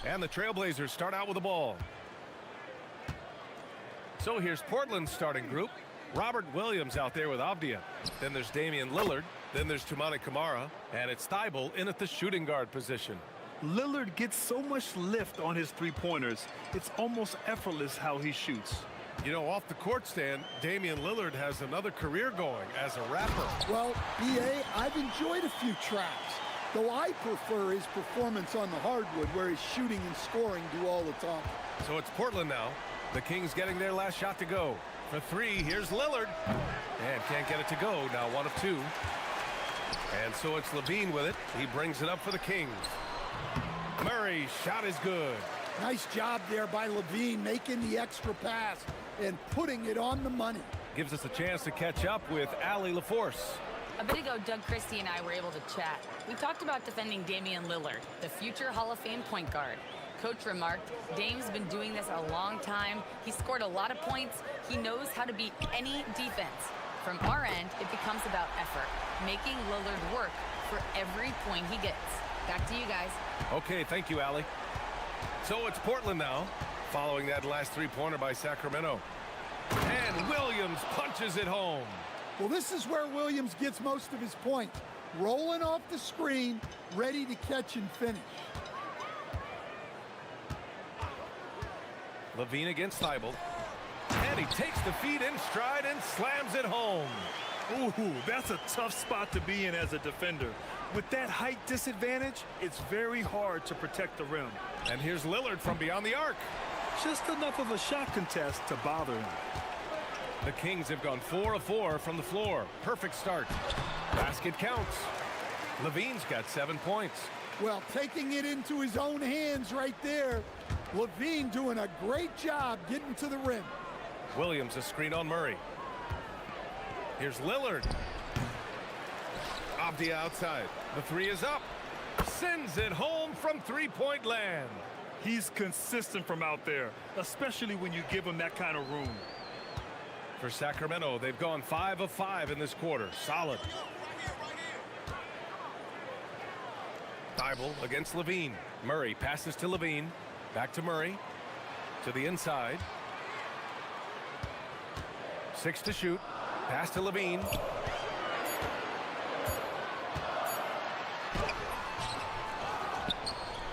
And the Trailblazers start out with the ball. So here's Portland's starting group. Robert Williams out there with Avdia. Then there's Damian Lillard. Then there's Toumani Camara. And it's Thibault in at the shooting guard position. Lillard gets so much lift on his three-pointers. It's almost effortless how he shoots. You know, off the court stand, Damian Lillard has another career going as a rapper. Well, B.A., I've enjoyed a few tracks, though I prefer his performance on the hardwood where his shooting and scoring do all the talking. So it's Portland now. The Kings getting their last shot to go. For three, here's Lillard. And can't get it to go, now 1 of 2. And so it's Levine with it. He brings it up for the Kings. Murray, shot is good. Nice job there by Levine, making the extra pass and putting it on the money. Gives us a chance to catch up with Allie LaForce. A bit ago, Doug Christie and I were able to chat. We talked about defending Damian Lillard, the future Hall of Fame point guard. Coach remarked, Dame's been doing this a long time. He scored a lot of points. He knows how to beat any defense. From our end, it becomes about effort, making Lillard work for every point he gets. Back to you guys. Okay, thank you, Allie. So it's Portland now, following that last three-pointer by Sacramento. And Williams punches it home. Well, this is where Williams gets most of his points. Rolling off the screen, ready to catch and finish. Levine against Thibault. And he takes the feed in stride and slams it home. Ooh, that's a tough spot to be in as a defender. With that height disadvantage, it's very hard to protect the rim. And here's Lillard from beyond the arc. Just enough of a shot contest to bother him. The Kings have gone 4 of 4 from the floor. Perfect start. Basket counts. Levine's got 7 points. Well, taking it into his own hands right there. Levine doing a great job getting to the rim. Williams a screen on Murray. Here's Lillard. Avdia outside. The three is up. Sends it home from three-point land. He's consistent from out there, especially when you give him that kind of room. For Sacramento, they've gone 5 of 5 in this quarter. Solid. Thibault against Levine. Murray passes to Levine. Back to Murray. To the inside. 6 to shoot. Pass to Levine.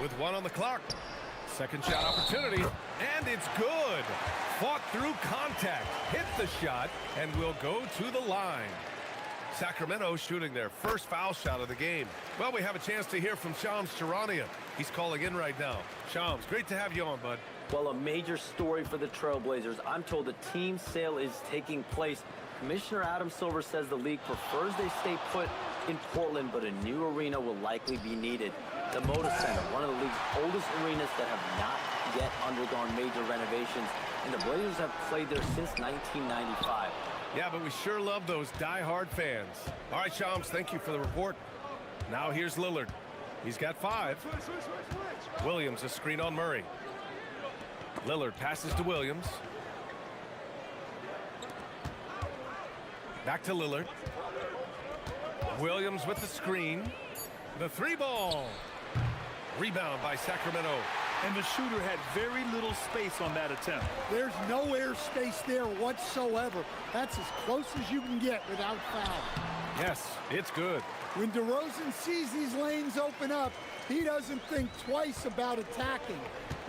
With 1 on the clock. Second shot opportunity. And it's good. Fought through contact. Hit the shot. And will go to the line. Sacramento shooting their first foul shot of the game. Well, we have a chance to hear from Shams Charania. He's calling in right now. Shams, great to have you on, bud. Well, a major story for the Trailblazers. I'm told the team sale is taking place. Commissioner Adam Silver says the league prefers they stay put in Portland, but a new arena will likely be needed. The Moda Center, one of the league's oldest arenas that have not yet undergone major renovations, and the Blazers have played there since 1995. Yeah, but we sure love those die-hard fans. All right, Shams, thank you for the report. Now here's Lillard. He's got 5. Williams a screen on Murray. Lillard passes to Williams. Back to Lillard. Williams with the screen. The 3-ball. Rebound by Sacramento. And the shooter had very little space on that attempt. There's no air space there whatsoever. That's as close as you can get without foul. Yes, it's good. When DeRozan sees these lanes open up, he doesn't think twice about attacking.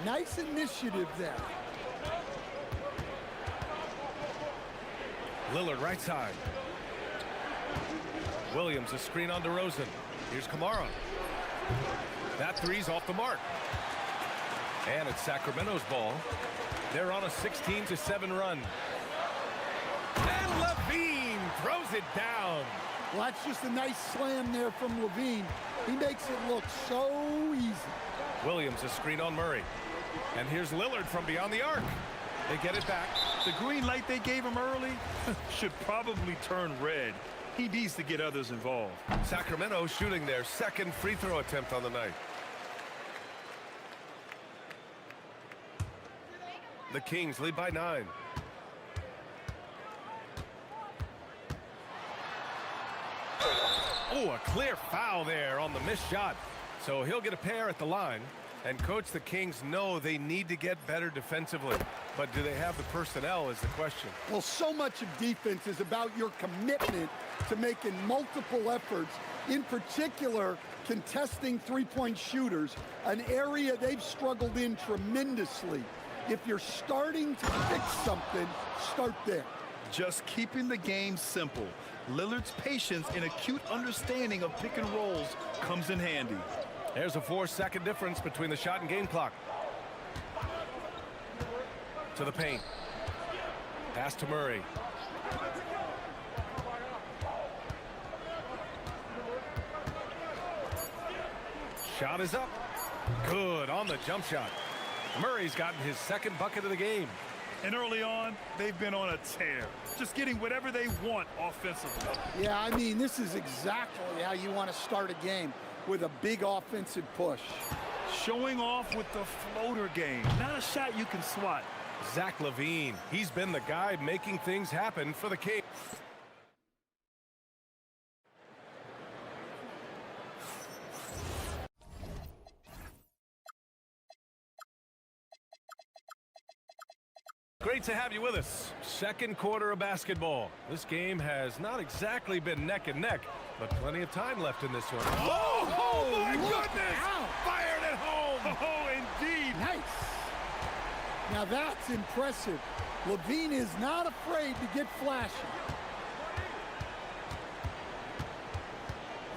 Nice initiative there. Lillard right side. Williams a screen on DeRozan. Here's Camara. That three's off the mark. And it's Sacramento's ball. They're on a 16-7 run. And Levine throws it down. Well, that's just a nice slam there from Levine. He makes it look so easy. Williams a screen on Murray. And here's Lillard from beyond the arc. They get it back. The green light they gave him early should probably turn red. He needs to get others involved. Sacramento shooting their second free throw attempt on the night. The Kings lead by 9. Oh, a clear foul there on the missed shot. So he'll get a pair at the line. And, Coach, the Kings know they need to get better defensively. But do they have the personnel is the question. Well, so much of defense is about your commitment to making multiple efforts, in particular, contesting three-point shooters, an area they've struggled in tremendously. If you're starting to fix something, start there. Just keeping the game simple. Lillard's patience and acute understanding of pick and rolls comes in handy. There's a 4-second difference between the shot and game clock. To the paint. Pass to Murray. Shot is up. Good on the jump shot. Murray's gotten his second bucket of the game. And early on, they've been on a tear, just getting whatever they want offensively. Yeah, I mean, this is exactly how you want to start a game, with a big offensive push. Showing off with the floater game, not a shot you can swat. Zach LaVine, he's been the guy making things happen for the Kings. Great to have you with us. Second quarter of basketball. This game has not exactly been neck and neck, but plenty of time left in this one. Oh my goodness! Out. Fired at home! Oh, indeed. Nice. Now that's impressive. LaVine is not afraid to get flashy.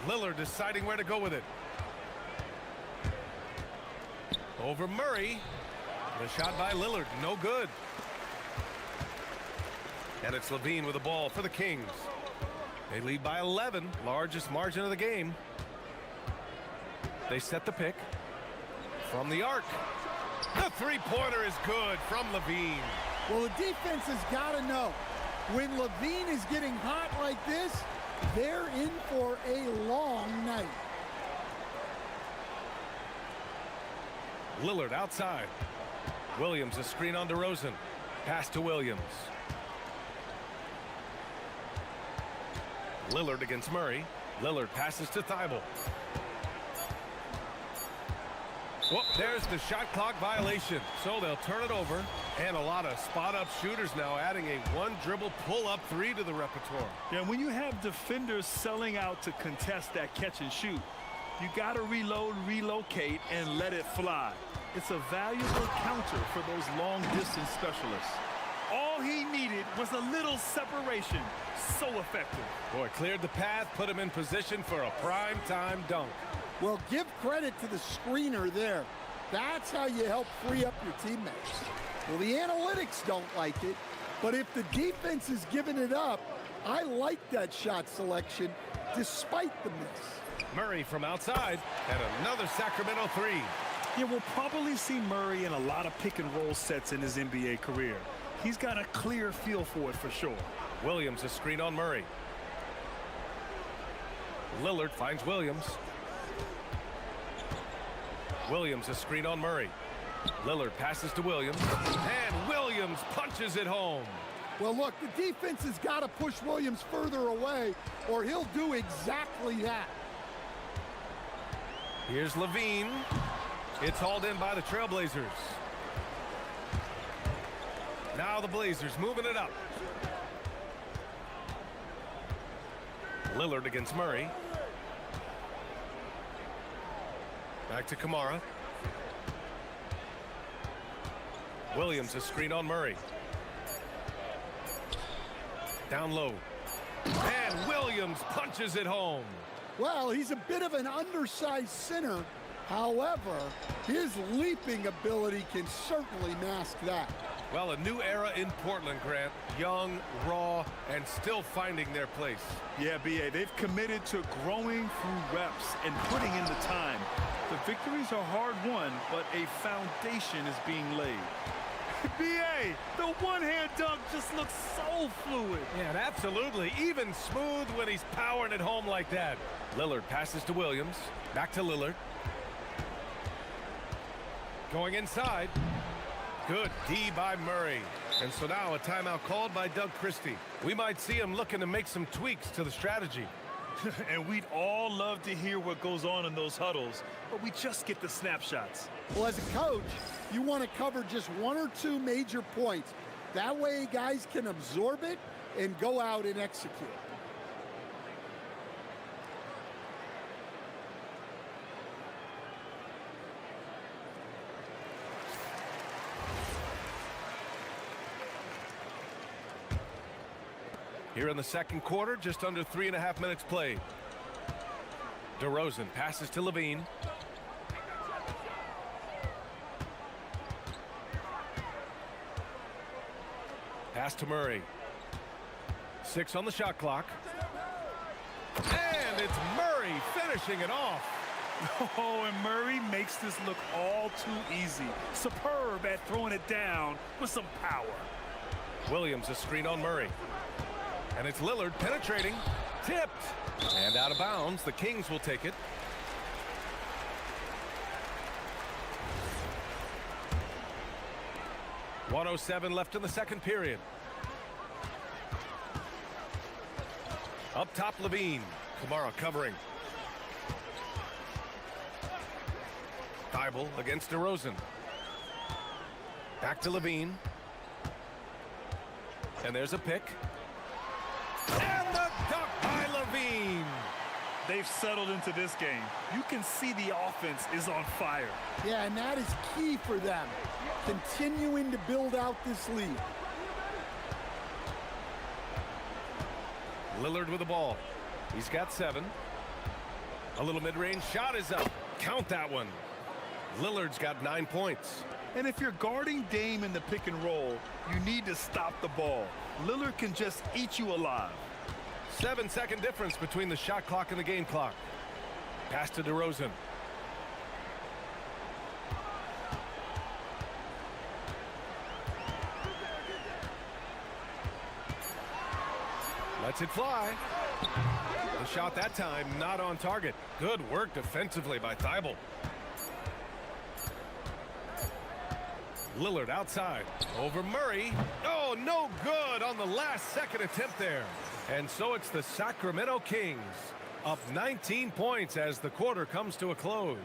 Lillard deciding where to go with it. Over Murray. The shot by Lillard, no good. And it's LaVine with the ball for the Kings. They lead by 11, largest margin of the game. They set the pick from the arc. The three-pointer is good from LaVine. Well, the defense has got to know, when LaVine is getting hot like this, they're in for a long night. Lillard outside. Williams a screen on DeRozan. Pass to Williams. Lillard against Murray. Lillard passes to Thibault. Whoop, there's the shot clock violation. So they'll turn it over. And a lot of spot-up shooters now, adding a one-dribble pull-up three to the repertoire. Yeah, when you have defenders selling out to contest that catch and shoot, you got to reload, relocate, and let it fly. It's a valuable counter for those long-distance specialists. All he needed was a little separation. So effective. Boy, cleared the path, put him in position for a prime-time dunk. Well, give credit to the screener there. That's how you help free up your teammates. Well, the analytics don't like it, but if the defense is giving it up, I like that shot selection despite the miss. Murray from outside, and another Sacramento three. Yeah, we'll probably see Murray in a lot of pick-and-roll sets in his NBA career. He's got a clear feel for it for sure. Williams a screen on Murray. Lillard finds Williams. Williams a screen on Murray. Lillard passes to Williams. And Williams punches it home. Well, look, the defense has got to push Williams further away, or he'll do exactly that. Here's LaVine. It's hauled in by the Trailblazers. Now the Blazers moving it up. Lillard against Murray. Back to Kamara. Williams a screen on Murray. Down low. And Williams punches it home. Well, he's a bit of an undersized center. However, his leaping ability can certainly mask that. Well, a new era in Portland, Grant. Young, raw, and still finding their place. Yeah, B.A., they've committed to growing through reps and putting in the time. The victories are hard-won, but a foundation is being laid. B.A., the one-hand dunk just looks so fluid. Yeah, absolutely. Even smooth when he's powering it home like that. Lillard passes to Williams. Back to Lillard. Going inside. Good D by Murray. And so now a timeout called by Doug Christie. We might see him looking to make some tweaks to the strategy. And we'd all love to hear what goes on in those huddles, but we just get the snapshots. Well, as a coach, you want to cover just one or two major points. That way guys can absorb it and go out and execute. Here in the second quarter, just under 3.5 minutes played. DeRozan passes to Levine. Pass to Murray. 6 on the shot clock. And it's Murray finishing it off. Oh, and Murray makes this look all too easy. Superb at throwing it down with some power. Williams a screen on Murray. And it's Lillard penetrating. Tipped. And out of bounds. The Kings will take it. .107 left in the second period. Up top, Levine. Kamara covering. Thibault against DeRozan. Back to Levine. And there's a pick. And the dunk by Levine. They've settled into this game. You can see the offense is on fire. Yeah, and that is key for them, continuing to build out this lead. Lillard with the ball. He's got 7. A little mid-range shot is up. Count that one. Lillard's got 9 points. And if you're guarding Dame in the pick and roll, you need to stop the ball. Lillard can just eat you alive. 7-second difference between the shot clock and the game clock. Pass to DeRozan. Lets it fly. The shot that time not on target. Good work defensively by Thibault. Lillard outside. Over Murray. Oh, no good on the last second attempt there. And so it's the Sacramento Kings up 19 points as the quarter comes to a close.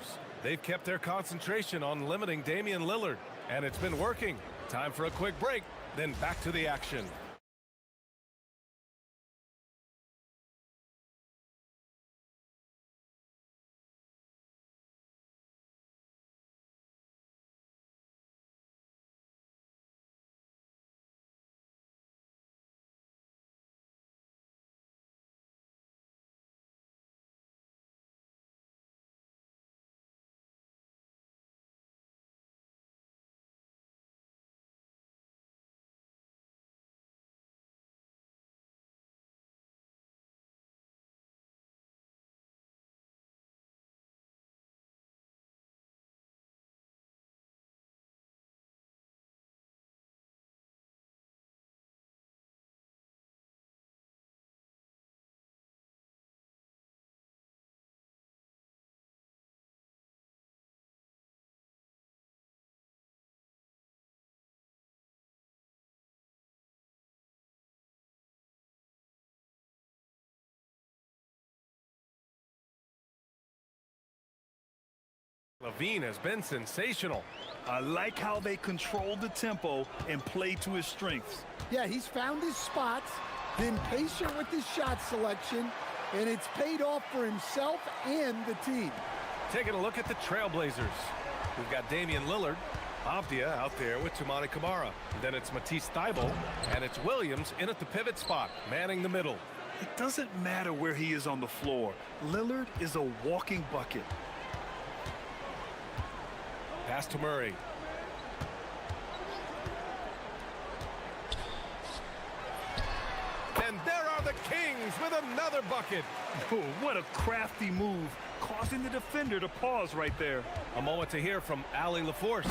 They've kept their concentration on limiting Damian Lillard, and it's been working. Time for a quick break, then back to the action. Levine has been sensational. I like how they control the tempo and play to his strengths. Yeah, he's found his spots, been patient with his shot selection, and it's paid off for himself and the team. Taking a look at the Trailblazers. We've got Damian Lillard, Avdia out there with Toumani Camara. Then it's Matisse Thybulle, and it's Williams in at the pivot spot, manning the middle. It doesn't matter where he is on the floor. Lillard is a walking bucket. Pass to Murray. And there are the Kings with another bucket. Oh, what a crafty move, causing the defender to pause right there. A moment to hear from Allie LaForce.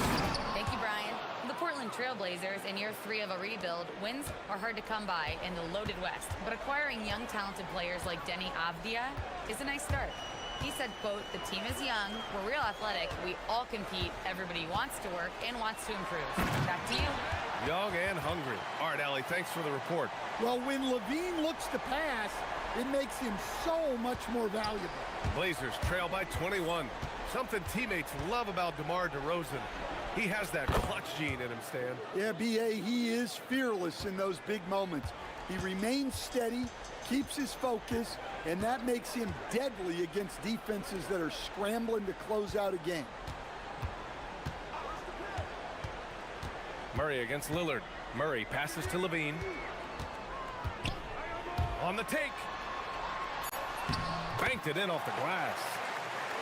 Thank you, Brian. The Portland Trailblazers, in year 3 of a rebuild, wins are hard to come by in the loaded West. But acquiring young, talented players like Denny Avdia is a nice start. He said, quote, "The team is young, we're real athletic, we all compete, everybody wants to work and wants to improve." Back to you. Young and hungry. All right, Allie, thanks for the report. Well, when Levine looks to pass, It makes him so much more valuable. Blazers trail by 21. Something teammates love about DeMar DeRozan. He has that clutch gene in him, Stan. Yeah, B.A., he is fearless in those big moments. He remains steady, keeps his focus, and that makes him deadly against defenses that are scrambling to close out a game. Murray against Lillard. Murray passes to Levine. On the take. Banked it in off the glass.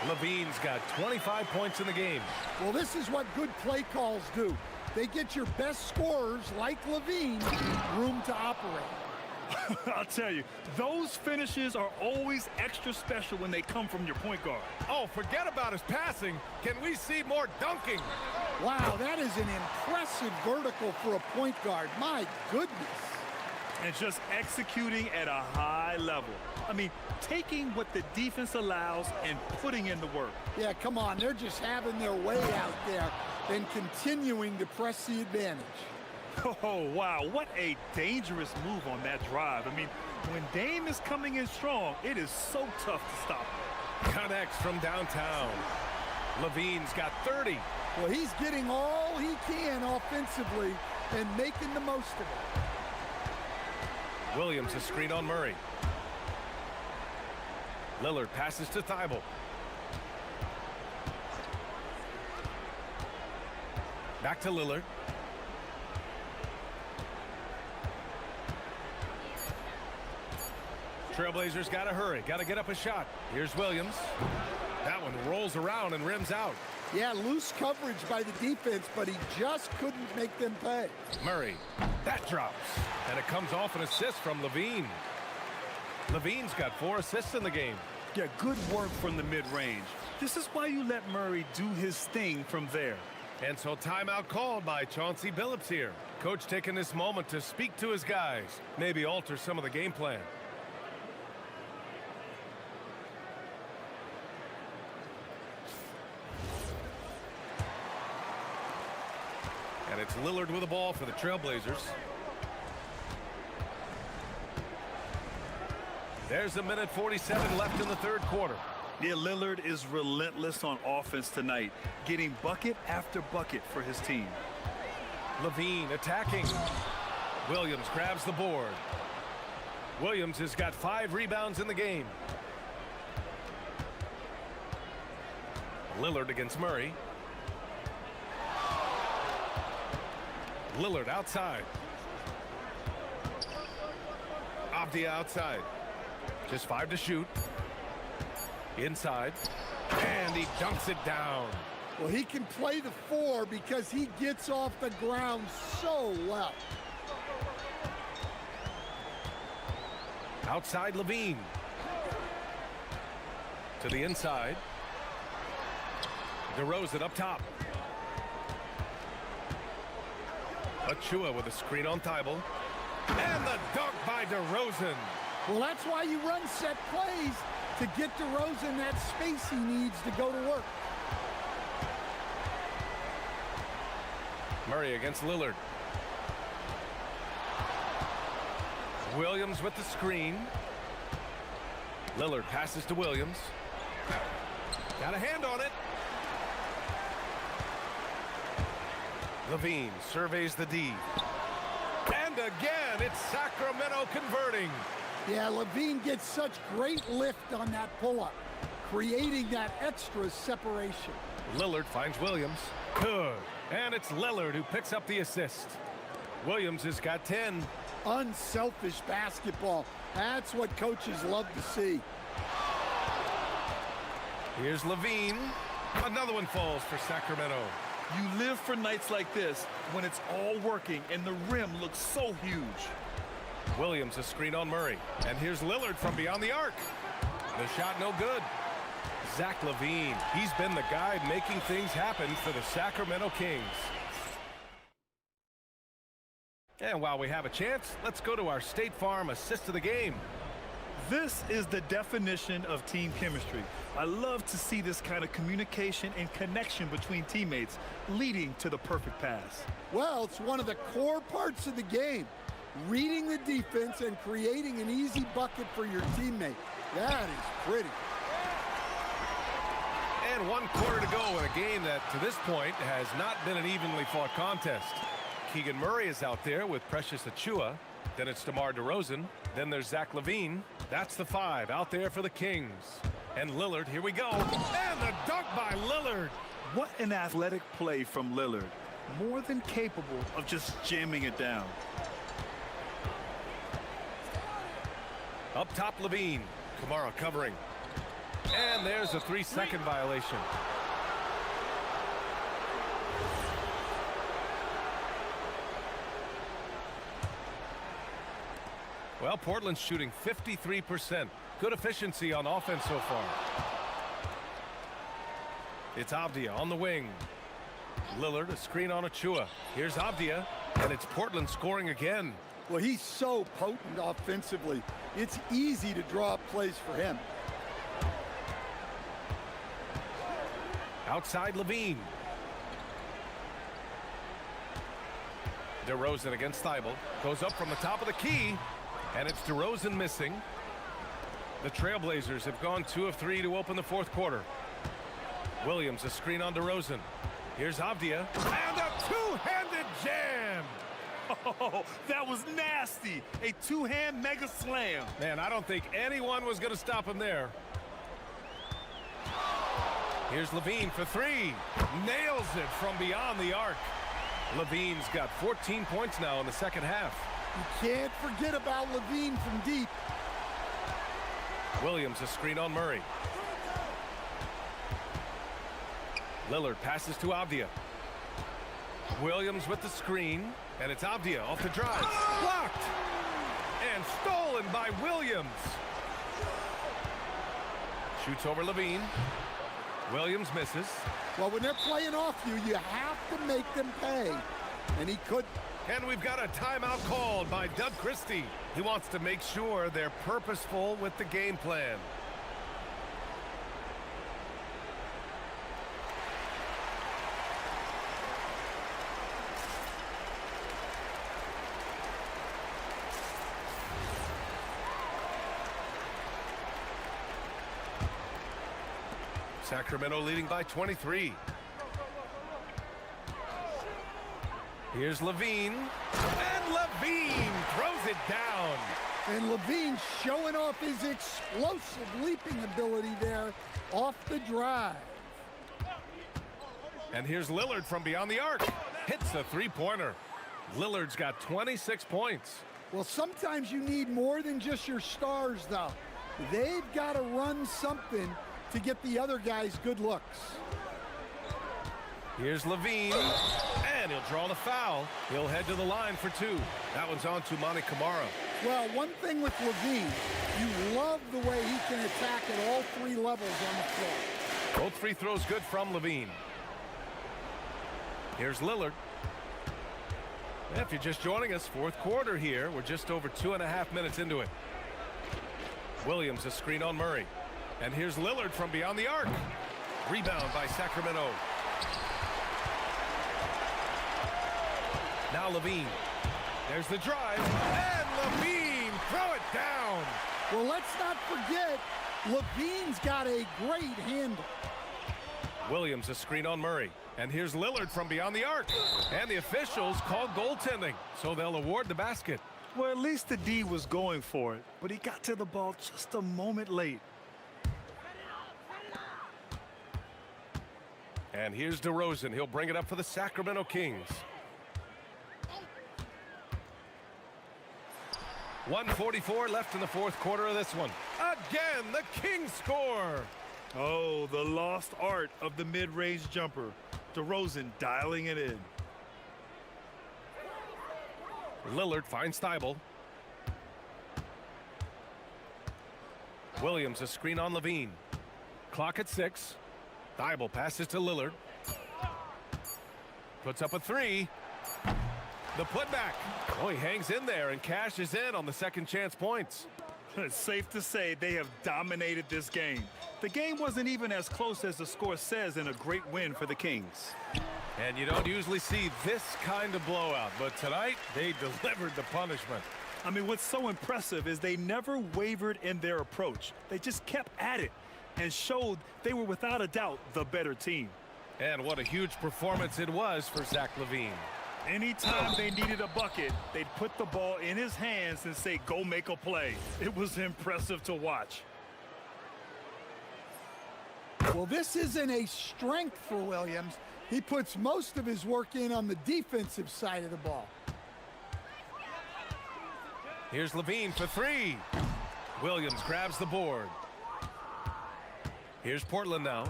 Levine's got 25 points in the game. Well, this is what good play calls do. They get your best scorers, like Levine, room to operate. I'll tell you, those finishes are always extra special when they come from your point guard. Oh, forget about his passing. Can we see more dunking? Wow, that is an impressive vertical for a point guard. My goodness. And just executing at a high level. I mean, taking what the defense allows and putting in the work. Yeah, come on, they're just having their way out there and continuing to press the advantage. Oh, wow, what a dangerous move on that drive. I mean, when Dame is coming in strong, it is so tough to stop him. Connects from downtown. Levine's got 30. Well, he's getting all he can offensively and making the most of it. Williams a screen on Murray. Lillard passes to Thibault. Back to Lillard. Trailblazers got to hurry. Got to get up a shot. Here's Williams. That one rolls around and rims out. Yeah, loose coverage by the defense, but he just couldn't make them pay. Murray. That drops. And it comes off an assist from Levine. Levine's got 4 assists in the game. Yeah, good work from the mid-range. This is why you let Murray do his thing from there. And so timeout called by Chauncey Billups here. Coach taking this moment to speak to his guys. Maybe alter some of the game plan. And it's Lillard with the ball for the Trailblazers. There's a minute 47 left in the third quarter. Yeah, Lillard is relentless on offense tonight, getting bucket after bucket for his team. Levine attacking. Williams grabs the board. Williams has got 5 rebounds in the game. Lillard against Murray. Lillard outside. Off the outside. Just 5 to shoot. Inside. And he dunks it down. Well, he can play the 4 because he gets off the ground so well. Outside Levine. To the inside. DeRozan up top. Achua with a screen on Thibault. And the dunk by DeRozan. Well, that's why you run set plays, to get DeRozan that space he needs to go to work. Murray against Lillard. Williams with the screen. Lillard passes to Williams. Got a hand on it. Levine surveys the D. And again, it's Sacramento converting. Yeah, Levine gets such great lift on that pull-up, creating that extra separation. Lillard finds Williams. Good. And it's Lillard who picks up the assist. Williams has got 10. Unselfish basketball. That's what coaches love to see. Here's Levine. Another one falls for Sacramento. You live for nights like this when it's all working and the rim looks so huge. Williams a screen on Murray. And here's Lillard from beyond the arc. The shot no good. Zach LaVine, he's been the guy making things happen for the Sacramento Kings. And while we have a chance, let's go to our State Farm assist of the game. This is the definition of team chemistry. I love to see this kind of communication and connection between teammates leading to the perfect pass. Well, it's one of the core parts of the game. reading the defense and creating an easy bucket for your teammate. That is pretty. And 1 quarter to go in a game that, to this point, has not been an evenly fought contest. Keegan Murray is out there with Precious Achiuwa. Then it's DeMar DeRozan. Then there's Zach LaVine. That's the 5 out there for the Kings. And Lillard, here we go. And the dunk by Lillard. What an athletic play from Lillard. More than capable of just jamming it down. Up top, LaVine. Kamara covering. And there's a 3-second violation. Well, Portland's shooting 53%. Good efficiency on offense so far. It's Avdia on the wing. Lillard, a screen on Achiuwa. Here's Avdia, and it's Portland scoring again. Well, he's so potent offensively. It's easy to draw up plays for him. Outside LaVine. DeRozan against Thibault. Goes up from the top of the key, and it's DeRozan missing. The Trailblazers have gone 2 of 3 to open the 4th quarter. Williams, a screen on DeRozan. Here's Avdia, and a two-handed jam! Oh, that was nasty. A two-hand mega slam. Man, I don't think anyone was going to stop him there. Here's LaVine for 3. Nails it from beyond the arc. LaVine's got 14 points now in the second half. You can't forget about LaVine from deep. Williams, a screen on Murray. Lillard passes to Avdia. Williams with the screen, and it's Avdia off the drive. Blocked! And stolen by Williams. Shoots over LaVine. Williams misses. Well, when they're playing off you, you have to make them pay. And he could. And we've got a timeout called by Doug Christie. He wants to make sure they're purposeful with the game plan. Sacramento leading by 23. Here's LaVine, and LaVine throws it down. And LaVine showing off his explosive leaping ability there off the drive. And here's Lillard from beyond the arc. Hits a three-pointer. Lillard's got 26 points. Well, sometimes you need more than just your stars, though. They've got to run something to get the other guys good looks. Here's LaVine, and he'll draw the foul. He'll head to the line for 2. That one's on to Monty Kamara. Well, one thing with LaVine, you love the way he can attack at all 3 levels on the floor. Both free throws good from LaVine. Here's Lillard. If you're just joining us, 4th quarter here. We're just over 2.5 minutes into it. Williams, a screen on Murray. And here's Lillard from beyond the arc. Rebound by Sacramento. Now LaVine. There's the drive. And LaVine, throw it down. Well, let's not forget, LaVine's got a great handle. Williams, a screen on Murray. And here's Lillard from beyond the arc. And the officials called goaltending, so they'll award the basket. Well, at least the D was going for it, but he got to the ball just a moment late. And here's DeRozan. He'll bring it up for the Sacramento Kings. 1:44 left in the 4th quarter of this one. Again, the Kings score. Oh, the lost art of the mid-range jumper. DeRozan dialing it in. Lillard finds Thibault. Williams, a screen on LaVine. Clock at 6. Thibault passes to Lillard. Puts up a 3. The putback. Oh, he hangs in there and cashes in on the second chance points. It's safe to say they have dominated this game. The game wasn't even as close as the score says in a great win for the Kings. And you don't usually see this kind of blowout, but tonight they delivered the punishment. I mean, what's so impressive is they never wavered in their approach. They just kept at it and showed they were without a doubt the better team. And what a huge performance it was for Zach LaVine. Anytime they needed a bucket, they'd put the ball in his hands and say, go make a play. It was impressive to watch. Well, this isn't a strength for Williams. He puts most of his work in on the defensive side of the ball. Here's LaVine for three. Williams grabs the board. Here's Portland now.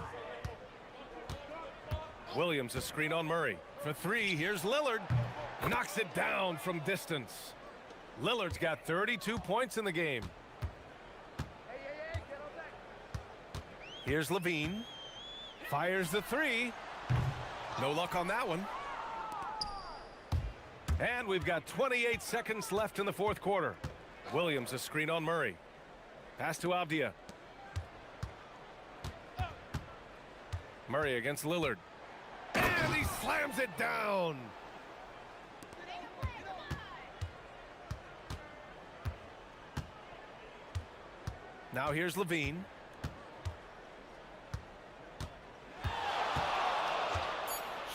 Williams a screen on Murray. For three, here's Lillard. Knocks it down from distance. Lillard's got 32 points in the game. Here's LaVine. Fires the three. No luck on that one. And we've got 28 seconds left in the fourth quarter. Williams a screen on Murray. Pass to Avdia. Murray against Lillard. And he slams it down. Now here's LaVine.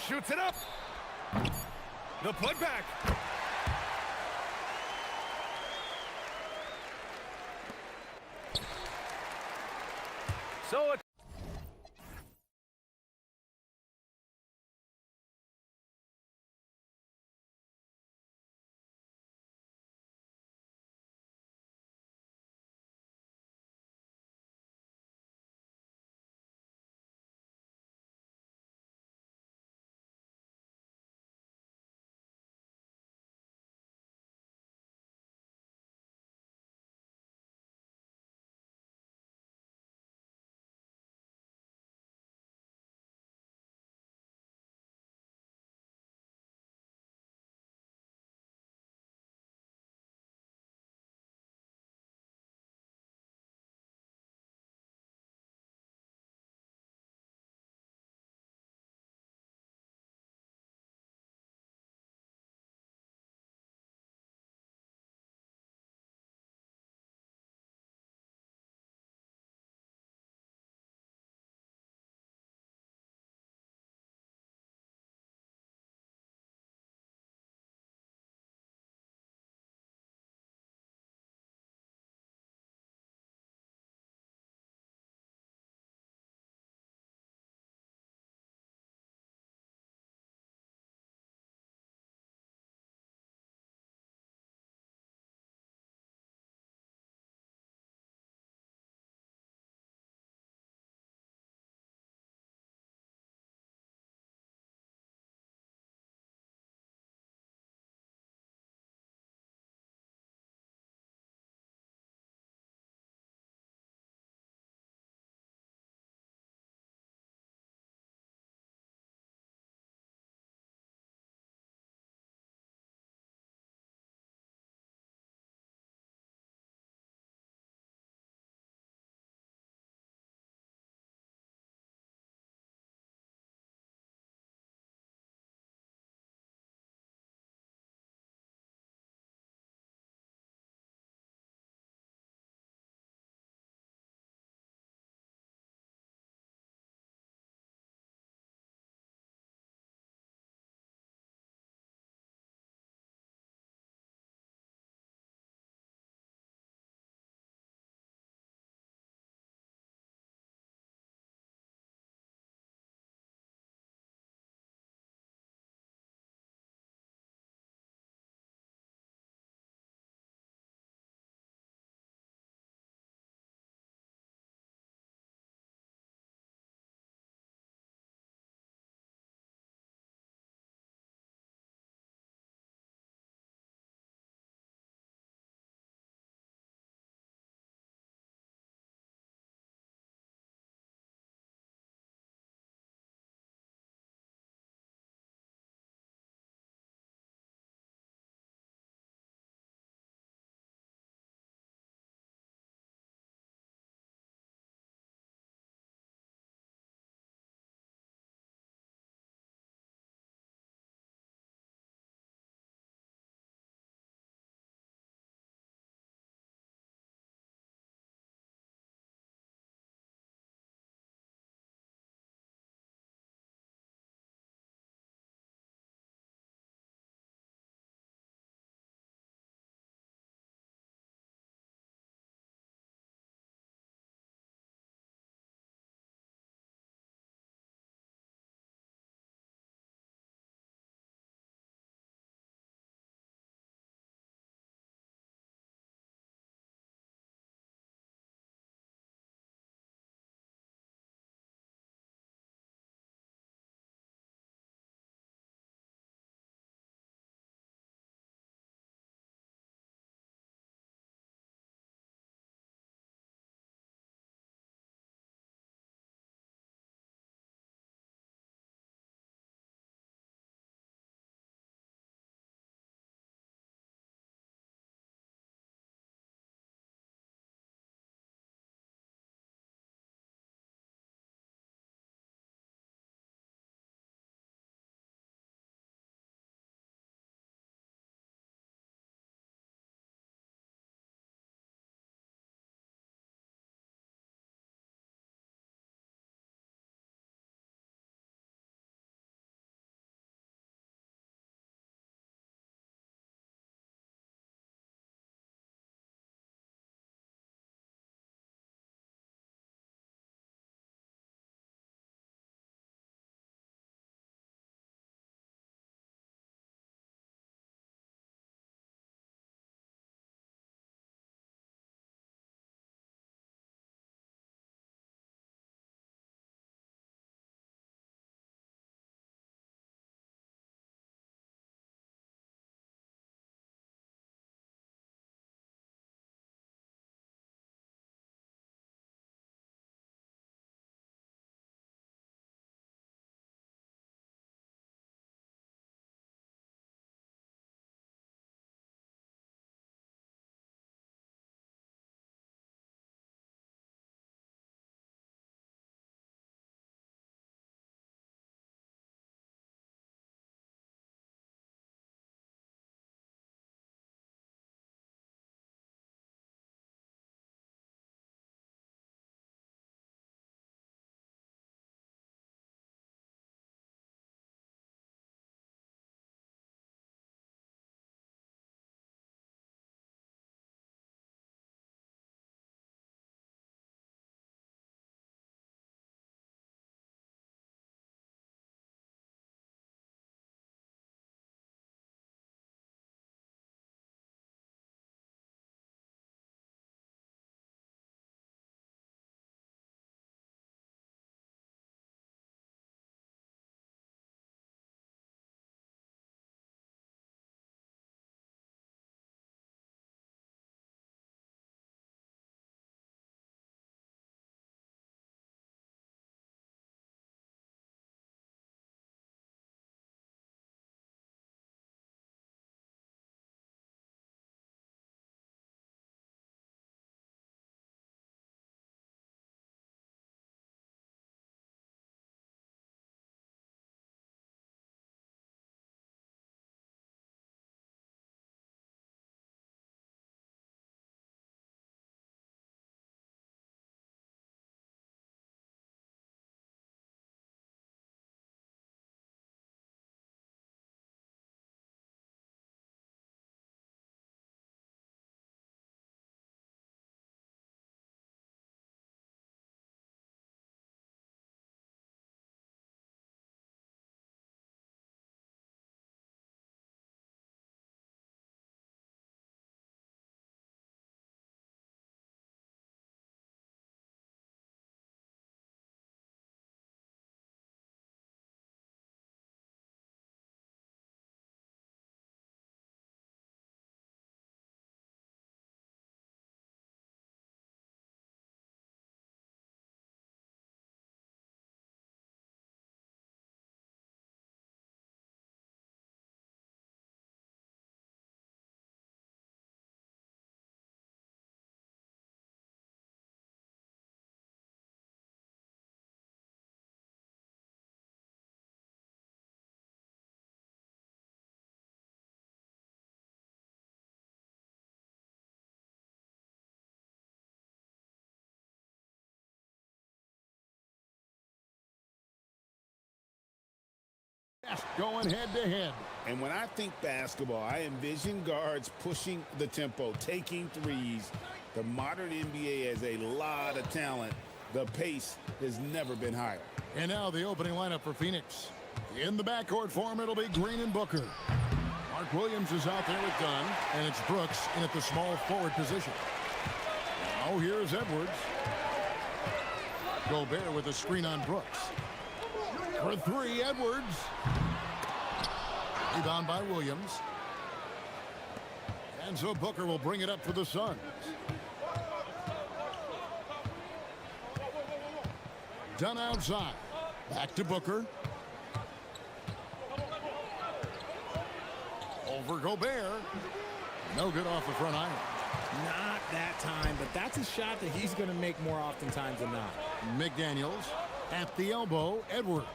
Shoots it up. The putback. So it fast going head-to-head. And when I think basketball, I envision guards pushing the tempo, taking threes. The modern NBA has a lot of talent. The pace has never been higher. And now the opening lineup for Phoenix. In the backcourt form, it'll be Green and Booker. Mark Williams is out there with Dunn, and it's Brooks in at the small forward position. Now here's Edwards. Gobert with a screen on Brooks. For three, Edwards. Rebound by Williams. And so Booker will bring it up for the Suns. Dunn outside. Back to Booker. Over Gobert. No good off the front iron. Not that time, but that's a shot that he's going to make more oftentimes than not. McDaniels at the elbow. Edwards.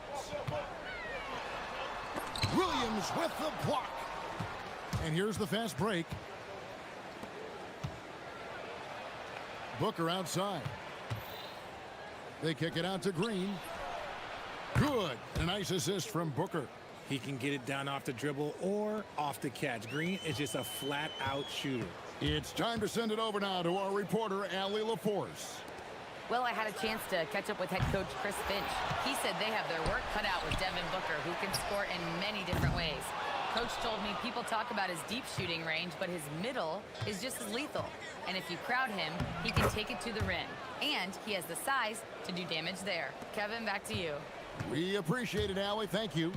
Williams with the block. And here's the fast break. Booker outside. They kick it out to Green. Good. A nice assist from Booker. He can get it down off the dribble or off the catch. Green is just a flat-out shooter. It's time to send it over now to our reporter, Allie LaForce. Well, I had a chance to catch up with head coach Chris Finch. He said they have their work cut out with Devin Booker, who can score in many different ways. Coach told me people talk about his deep shooting range, but his middle is just as lethal. And if you crowd him, he can take it to the rim. And he has the size to do damage there. Kevin, back to you. We appreciate it, Allie. Thank you.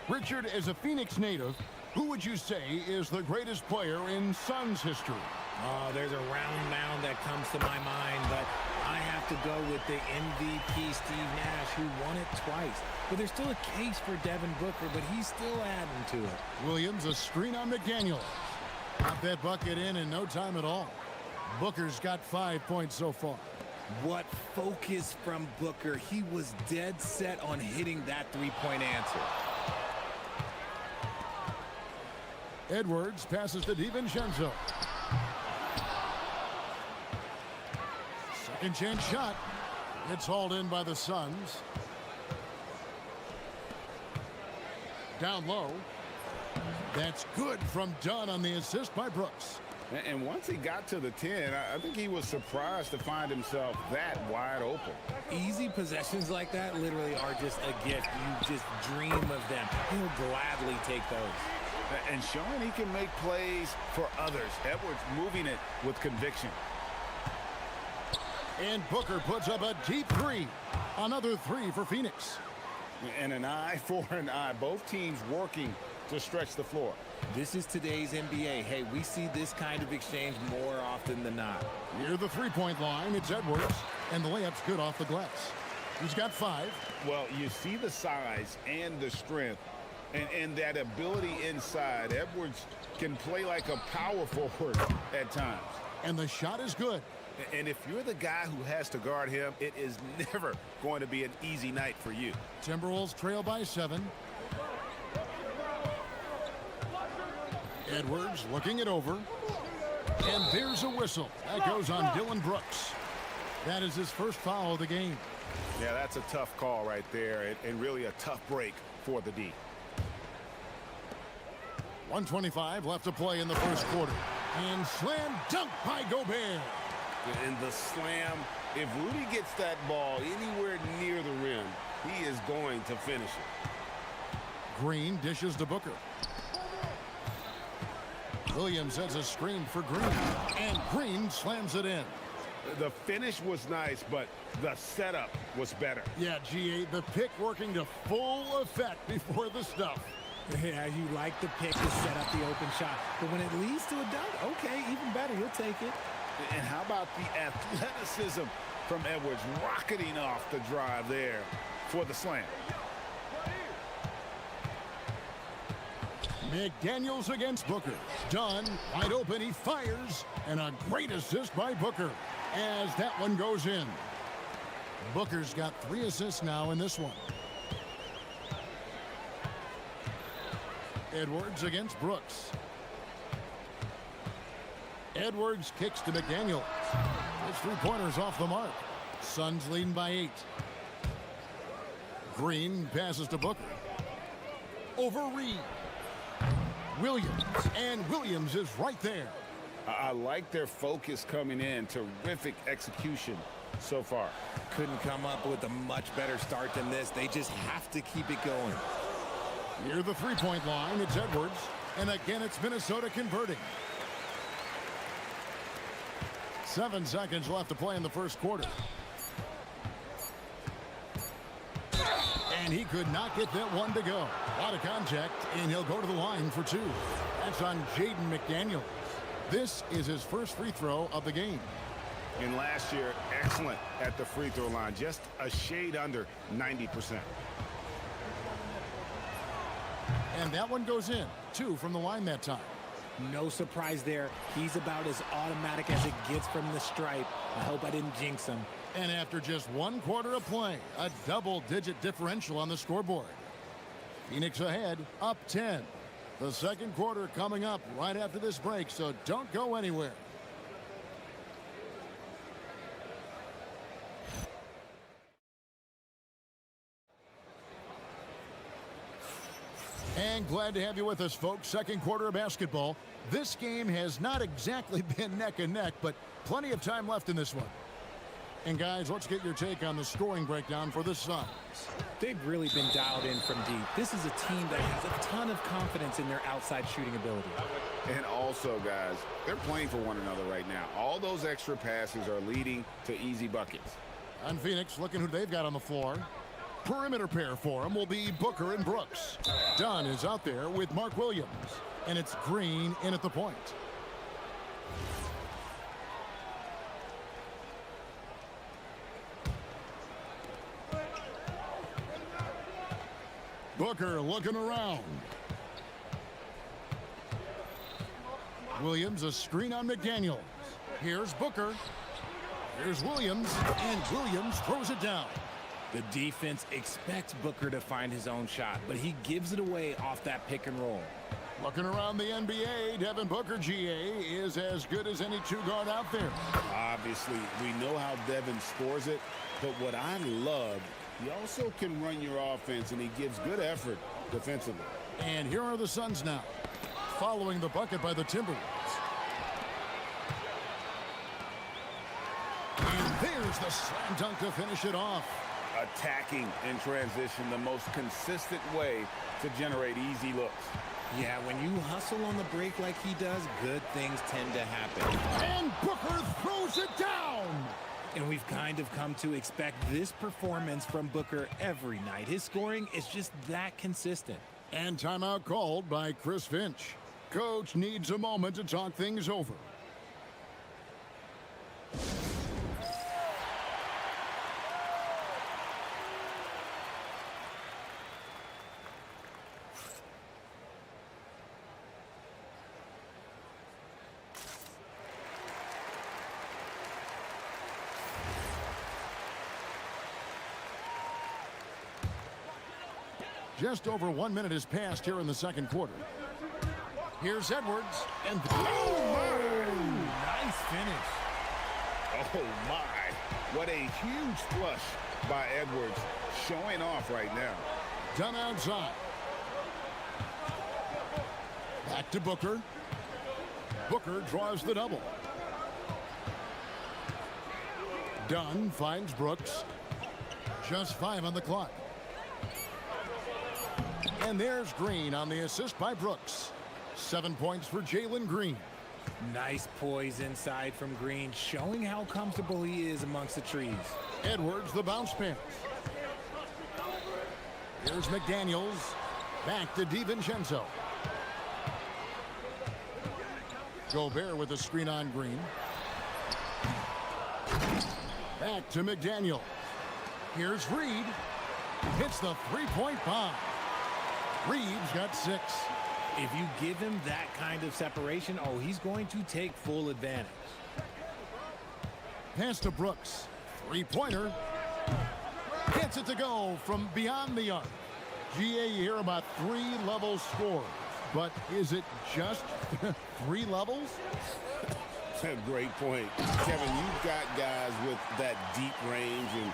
Richard, as a Phoenix native, who would you say is the greatest player in Suns history? Oh, there's a round mound that comes to my mind, but I have to go with the MVP Steve Nash, who won it twice. But there's still a case for Devin Booker, but he's still adding to it. Williams, a screen on McDaniels. Got that bucket in no time at all. Booker's got 5 points so far. What focus from Booker. He was dead set on hitting that three-point answer. Edwards passes to DiVincenzo. Second chance shot. It's hauled in by the Suns. Down low. That's good from Dunn on the assist by Brooks. And once he got to the 10, I think he was surprised to find himself that wide open. Easy possessions like that literally are just a gift. You just dream of them. He'll gladly take those. And showing he can make plays for others. Edwards moving it with conviction. And Booker puts up a deep three. Another three for Phoenix. And an eye for an eye. Both teams working to stretch the floor. This is today's NBA. Hey, we see this kind of exchange more often than not. Near the three-point line, it's Edwards. And the layup's good off the glass. He's got 5. Well, you see the size and the strength. And that ability inside. Edwards can play like a power forward at times. And the shot is good. And if you're the guy who has to guard him, it is never going to be an easy night for you. Timberwolves trail by 7. Edwards looking it over. And there's a whistle. That goes on Dylan Brooks. That is his first foul of the game. Yeah, that's a tough call right there, and really a tough break for the D. 1:25 left to play in the first quarter. And slam dunk by Gobert. And the slam, if Rudy gets that ball anywhere near the rim, he is going to finish it. Green dishes to Booker. Williams sets a screen for Green. And Green slams it in. The finish was nice, but the setup was better. Yeah, G.A., the pick working to full effect before the stuff. Yeah, you like the pick to set up the open shot. But when it leads to a dunk, okay, even better. You'll take it. And how about the athleticism from Edwards rocketing off the drive there for the slam. McDaniels against Booker. Dunn, wide open, he fires. And a great assist by Booker as that one goes in. Booker's got 3 assists now in this one. Edwards against Brooks. Edwards kicks to McDaniels. His 3-pointers off the mark. Suns leading by 8. Green passes to Booker. over Reed. Williams, and Williams is right there. I like their focus coming in. Terrific execution so far. Couldn't come up with a much better start than this. They just have to keep it going. Near the three-point line, it's Edwards. And again, it's Minnesota converting. 7 seconds left to play in the first quarter. And he could not get that one to go. Out of contact, and he'll go to the line for 2. That's on Jaden McDaniels. This is his first free throw of the game. And last year, excellent at the free throw line. Just a shade under 90%. And that one goes in. 2 from the line that time. No surprise there. He's about as automatic as it gets from the stripe. I hope I didn't jinx him. And after just 1 quarter of play, a double-digit differential on the scoreboard. Phoenix ahead, up 10. The second quarter coming up right after this break, so don't go anywhere. And glad to have you with us, folks. Second quarter of basketball. This game has not exactly been neck and neck, but plenty of time left in this one. And guys, let's get your take on the scoring breakdown for the Suns. They've really been dialed in from deep. This is a team that has a ton of confidence in their outside shooting ability. And also, guys, they're playing for one another right now. All those extra passes are leading to easy buckets. On Phoenix, looking who they've got on the floor. Perimeter pair for him will be Booker and Brooks. Dunn is out there with Mark Williams. And it's Green in at the point. Booker looking around. Williams, a screen on McDaniels. Here's Booker. Here's Williams, and Williams throws it down. The defense expects Booker to find his own shot, but he gives it away off that pick and roll. Looking around the NBA, Devin Booker, GA, is as good as any two-guard out there. Obviously, we know how Devin scores it, but what I love, he also can run your offense, and he gives good effort defensively. And here are the Suns now, following the bucket by the Timberwolves. And there's the slam dunk to finish it off. Attacking in transition, the most consistent way to generate easy looks. Yeah, when you hustle on the break like he does, good things tend to happen. And Booker throws it down. And we've kind of come to expect this performance from Booker every night. His scoring is just that consistent. And timeout called by Chris Finch. Coach needs a moment to talk things over. Just over 1 minute has passed here in the second quarter. Here's Edwards, and Nice finish. Oh, my. What a huge flush by Edwards, showing off right now. Dunn outside. Back to Booker. Booker draws the double. Dunn finds Brooks. Just 5 on the clock. And there's Green on the assist by Brooks. 7 points for Jalen Green. Nice poise inside from Green, showing how comfortable he is amongst the trees. Edwards, the bounce pass. Here's McDaniels. Back to DiVincenzo. Gobert with a screen on Green. Back to McDaniel. Here's Reed. Hits the three-point bomb. Reed's got 6. If you give him that kind of separation, oh, he's going to take full advantage. Pass to Brooks. Three-pointer. Gets it to go from beyond the arc. GA, you hear about 3-level score. But is it just 3 levels? Great point. Kevin, you've got guys with that deep range, and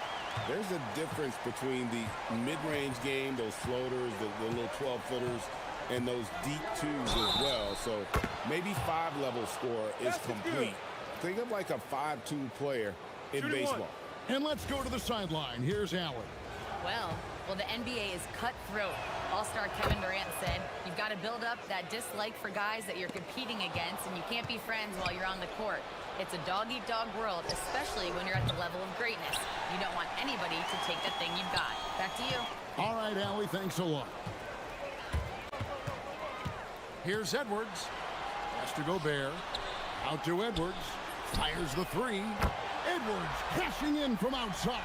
There's a difference between the mid-range game, those floaters, the little 12-footers, and those deep twos as well. So maybe 5-level score is complete. Think of like a 5-2 player in baseball. And let's go to the sideline. Here's Allen. Well, the NBA is cutthroat. All-star Kevin Durant said, you've got to build up that dislike for guys that you're competing against, and you can't be friends while you're on the court. It's a dog-eat-dog world, especially when you're at the level of greatness. You don't want anybody to take the thing you've got. Back to you. All right, Allie, thanks a lot. Here's Edwards. Pass to Gobert. Out to Edwards. Fires the three. Edwards cashing in from outside.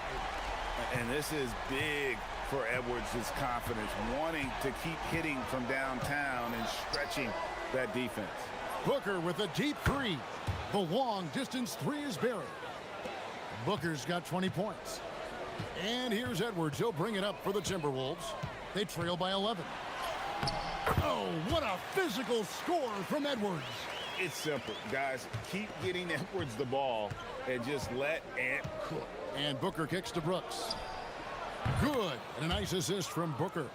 And this is big for Edwards' confidence, wanting to keep hitting from downtown and stretching that defense. Booker with a deep three. The long-distance three is buried. Booker's got 20 points. And here's Edwards. He'll bring it up for the Timberwolves. They trail by 11. Oh, what a physical score from Edwards. It's simple, guys. Keep getting Edwards the ball and just let Ant cook. And Booker kicks to Brooks. Good. And a nice assist from Booker.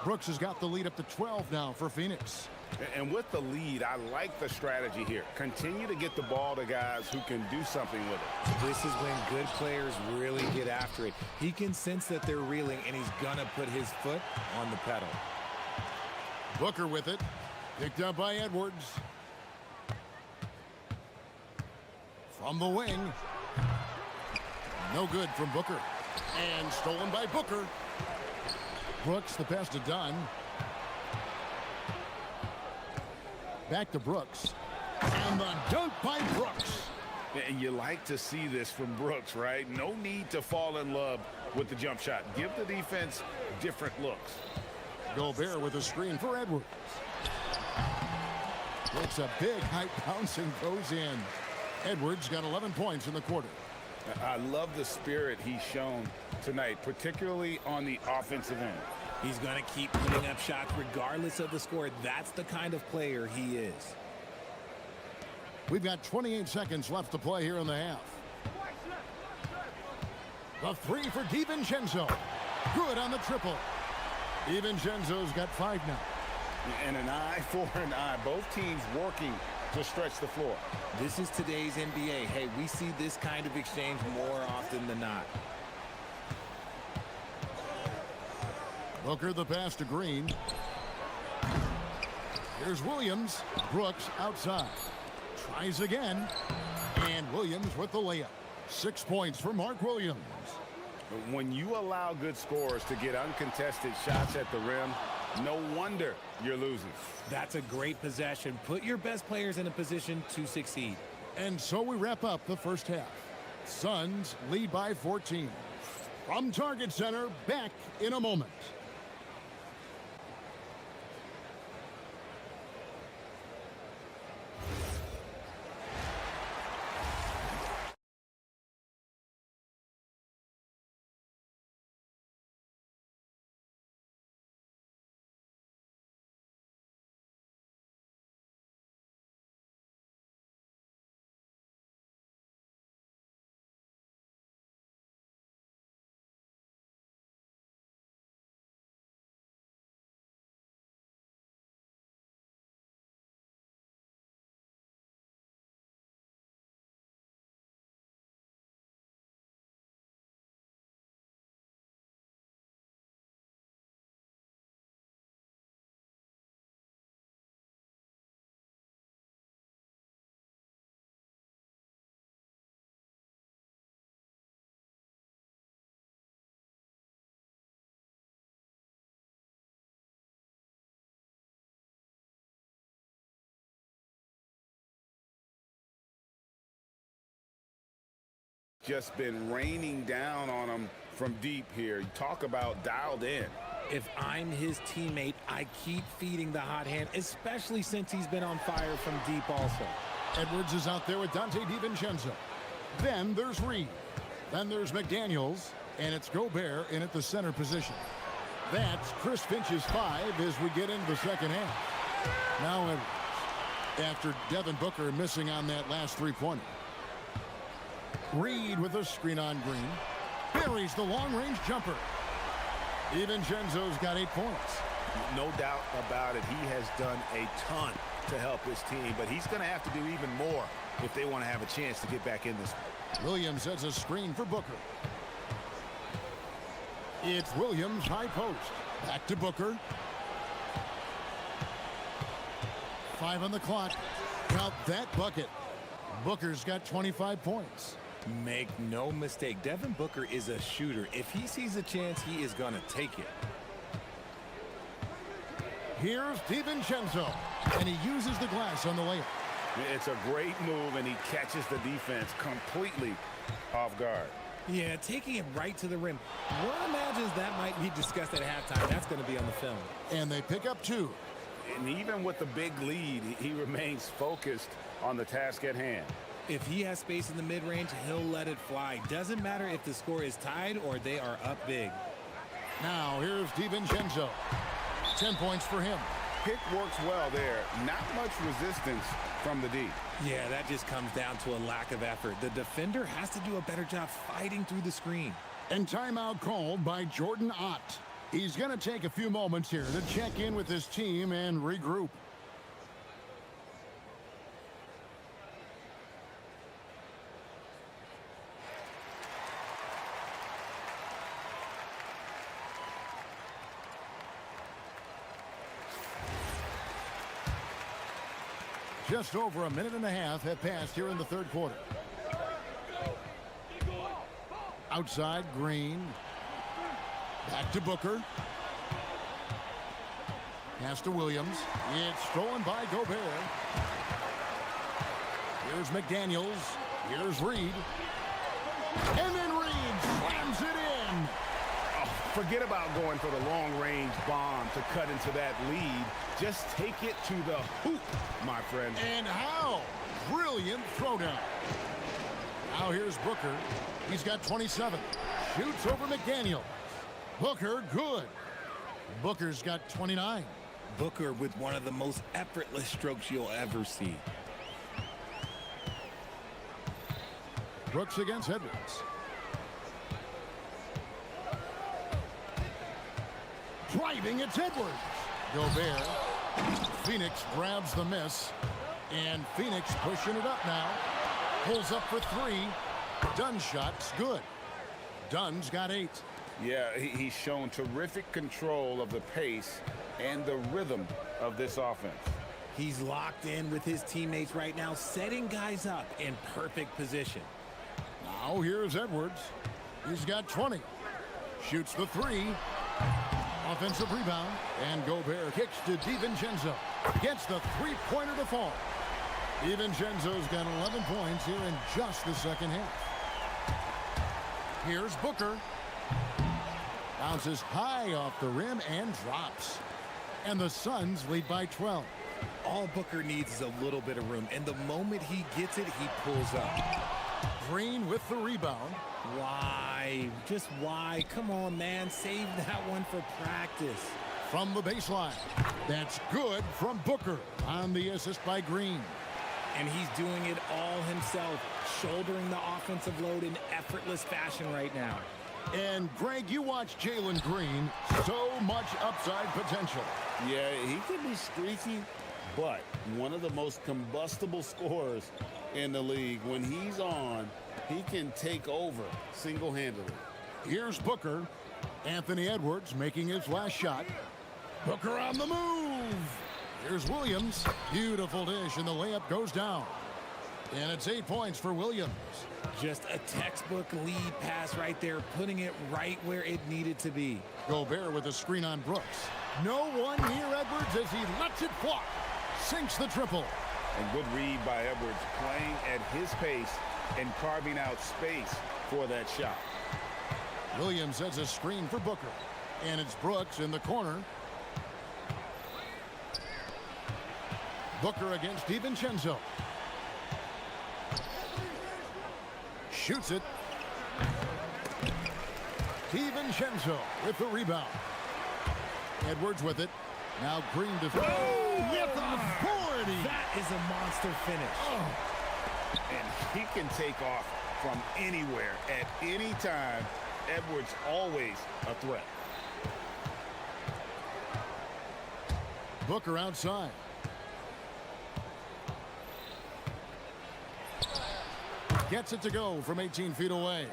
Brooks has got the lead up to 12 now for Phoenix. And with the lead, I like the strategy here. Continue to get the ball to guys who can do something with it. This is when good players really get after it. He can sense that they're reeling, and he's going to put his foot on the pedal. Booker with it. Picked up by Edwards. From the wing. No good from Booker. And stolen by Booker. Brooks, the pass to Dunn. Back to Brooks. And the dunk by Brooks. And you like to see this from Brooks, right? No need to fall in love with the jump shot. Give the defense different looks. Gobert with a screen for Edwards. It's a big high bouncing goes in. Edwards got 11 points in the quarter. I love the spirit he's shown tonight, particularly on the offensive end. He's going to keep putting up shots regardless of the score. That's the kind of player he is. We've got 28 seconds left to play here in the half. The three for DiVincenzo. Good on the triple. DiVincenzo's got 5 now. And an eye for an eye. Both teams working to stretch the floor. This is today's NBA. Hey, we see this kind of exchange more often than not. Booker the pass to Green. Here's Williams. Brooks outside. Tries again. And Williams with the layup. 6 points for Mark Williams. When you allow good scorers to get uncontested shots at the rim, no wonder you're losing. That's a great possession. Put your best players in a position to succeed. And so we wrap up the first half. Suns lead by 14. From Target Center, back in a moment. Just been raining down on him from deep here. You talk about dialed in. If I'm his teammate, I keep feeding the hot hand, especially since he's been on fire from deep also. Edwards is out there with Dante DiVincenzo. Then there's Reed. Then there's McDaniels. And it's Gobert in at the center position. That's Chris Finch's 5 as we get into the second half. Now Edwards. After Devin Booker missing on that last three-pointer. Reed with a screen on Green. buries the long-range jumper. DiVincenzo's got 8 points. No doubt about it. He has done a ton to help his team, but he's going to have to do even more if they want to have a chance to get back in this. Williams sets a screen for Booker. It's Williams, high post. Back to Booker. 5 on the clock. Count that bucket. Booker's got 25 points. Make no mistake, Devin Booker is a shooter. If he sees a chance, he is going to take it. Here's DiVincenzo, and he uses the glass on the layup. It's a great move, and he catches the defense completely off guard. Yeah, taking it right to the rim. One imagines that might be discussed at halftime. That's going to be on the film. And they pick up 2. And even with the big lead, he remains focused on the task at hand. If he has space in the mid-range, he'll let it fly. Doesn't matter if the score is tied or they are up big. Now here's DiVincenzo. 10 points for him. Pick works well there. Not much resistance from the D. Yeah, that just comes down to a lack of effort. The defender has to do a better job fighting through the screen. And timeout called by Jordan Ott. He's going to take a few moments here to check in with his team and regroup. Just over a minute and a half have passed here in the third quarter. Outside, Green. Back to Booker. Pass to Williams. It's stolen by Gobert. Here's McDaniels. Here's Reed. And then Reed slams it in. Forget about going for the long-range bomb to cut into that lead. Just take it to the hoop, my friend. And how? Brilliant throwdown. Now here's Booker. He's got 27. Shoots over McDaniel. Booker, good. Booker's got 29. Booker with one of the most effortless strokes you'll ever see. Brooks against Edwards. Driving, it's Edwards. Gobert. Phoenix grabs the miss. And Phoenix pushing it up now. Pulls up for 3. Dunn's shot's good. Dunn's got 8. Yeah, he's shown terrific control of the pace and the rhythm of this offense. He's locked in with his teammates right now, setting guys up in perfect position. Now here's Edwards. He's got 20. Shoots the 3. Offensive rebound. And Gobert kicks to DiVincenzo. Gets the three-pointer to fall. DiVincenzo's got 11 points here in just the second half. Here's Booker. Bounces high off the rim and drops. And the Suns lead by 12. All Booker needs is a little bit of room, and the moment he gets it, he pulls up. Green with the rebound. Why? Just why? Come on, man. Save that one for practice. From the baseline. That's good from Booker on the assist by Green. And he's doing it all himself, shouldering the offensive load in effortless fashion right now. And, Greg, you watch Jalen Green. So much upside potential. Yeah, he can be streaky, but one of the most combustible scorers in the league. When he's on, he can take over single-handedly. Here's Booker. Anthony Edwards making his last shot. Booker on the move. Here's Williams. Beautiful dish, and the layup goes down. And it's 8 points for Williams. Just a textbook lead pass right there, putting it right where it needed to be. Gobert with a screen on Brooks. No one near Edwards as he lets it fly. Sinks the triple. And good read by Edwards, playing at his pace and carving out space for that shot. Williams has a screen for Booker. And it's Brooks in the corner. Booker against DiVincenzo. Shoots it. DiVincenzo with the rebound. Edwards with it. Now Green to with authority. That is a monster finish. And he can take off from anywhere at any time Edwards always a threat. Booker outside. Gets it to go from 18 feet away.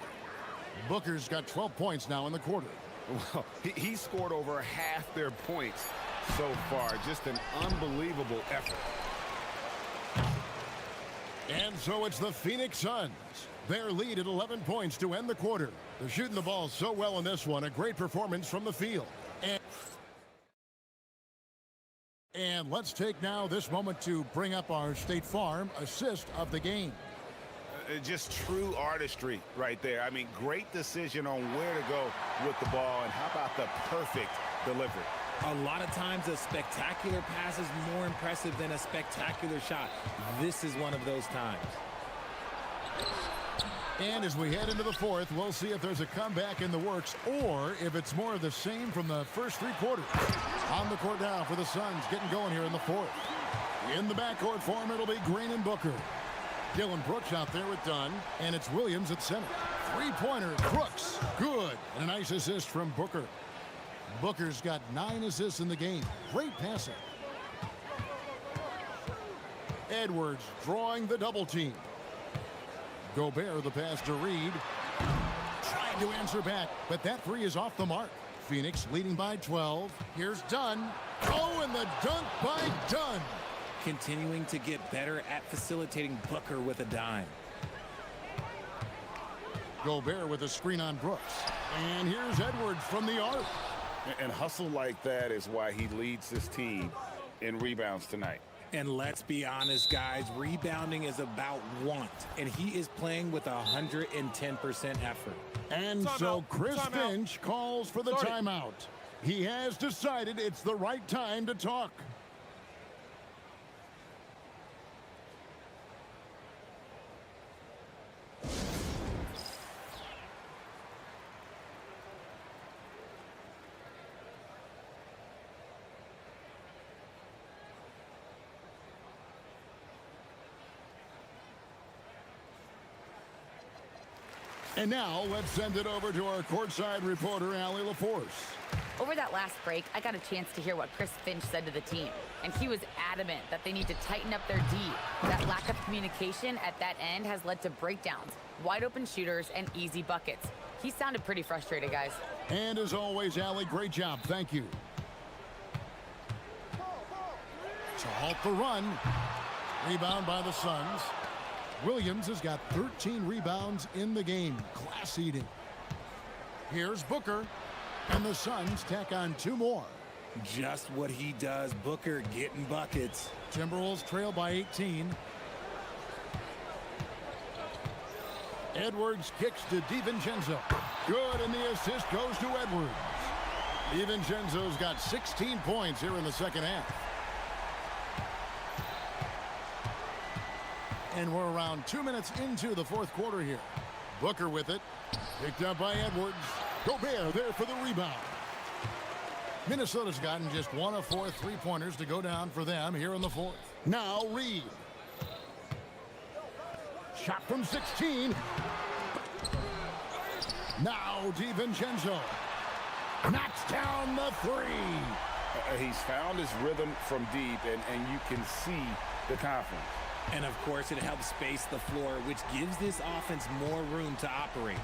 Booker's got 12 points now in the quarter. Well, he scored over half their points so far. Just an unbelievable effort. And so it's the Phoenix Suns. Their lead at 11 points to end the quarter. They're shooting the ball so well in this one. A great performance from the field. And let's take now this moment to bring up our State Farm assist of the game. Just true artistry right there. I mean, great decision on where to go with the ball, and how about the perfect delivery? A lot of times a spectacular pass is more impressive than a spectacular shot. This is one of those times. And as we head into the fourth, we'll see if there's a comeback in the works or if it's more of the same from the first three quarters. On the court now for the Suns, getting going here in the fourth. In the backcourt form, it'll be Green and Booker. Dylan Brooks out there with Dunn, and it's Williams at center. Three-pointer, Brooks, good. And a nice assist from Booker. Booker's got 9 assists in the game. Great passing. Edwards drawing the double team. Gobert the pass to Reed. Trying to answer back, but that three is off the mark. Phoenix leading by 12. Here's Dunn. Oh, and the dunk by Dunn. Continuing to get better at facilitating Booker with a dime. Gobert with a screen on Brooks. And here's Edwards from the arc. And hustle like that is why he leads his team in rebounds tonight. And let's be honest, guys, rebounding is about want, and he is playing with 110% effort. And so Chris Finch calls for the timeout. He has decided it's the right time to talk. And now let's send it over to our courtside reporter, Allie LaForce. Over that last break, I got a chance to hear what Chris Finch said to the team, and he was adamant that they need to tighten up their D. That lack of communication at that end has led to breakdowns, wide open shooters, and easy buckets. He sounded pretty frustrated, guys. And as always, Allie, great job. Thank you. To halt the run. Rebound by the Suns. Williams has got 13 rebounds in the game. Class eating. Here's Booker. And the Suns tack on 2 more. Just what he does, Booker getting buckets. Timberwolves trail by 18. Edwards kicks to DiVincenzo. Good, and the assist goes to Edwards. DiVincenzo's got 16 points here in the second half. And we're around 2 minutes into the fourth quarter here. Booker with it. Picked up by Edwards. Gobert there for the rebound. Minnesota's gotten just 1 of 4 three-pointers to go down for them here in the fourth. Now Reed. Shot from 16. Now DiVincenzo. Knocks down the 3. He's found his rhythm from deep, and you can see the confidence. And of course, it helps space the floor, which gives this offense more room to operate.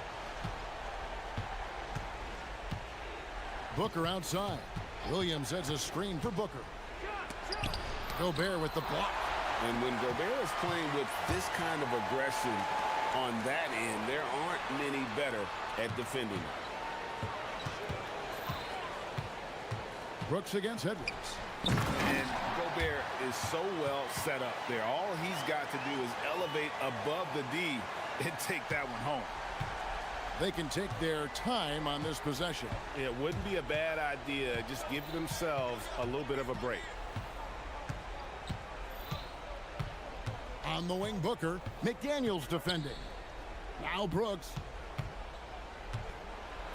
Booker outside. Williams has a screen for Booker. Gobert with the block. And when Gobert is playing with this kind of aggression on that end, there aren't many better at defending. Brooks against Edwards. And Gobert is so well set up there. All he's got to do is elevate above the D and take that one home. They can take their time on this possession. It wouldn't be a bad idea. Just give themselves a little bit of a break. On the wing, Booker. McDaniels defending. Now Brooks.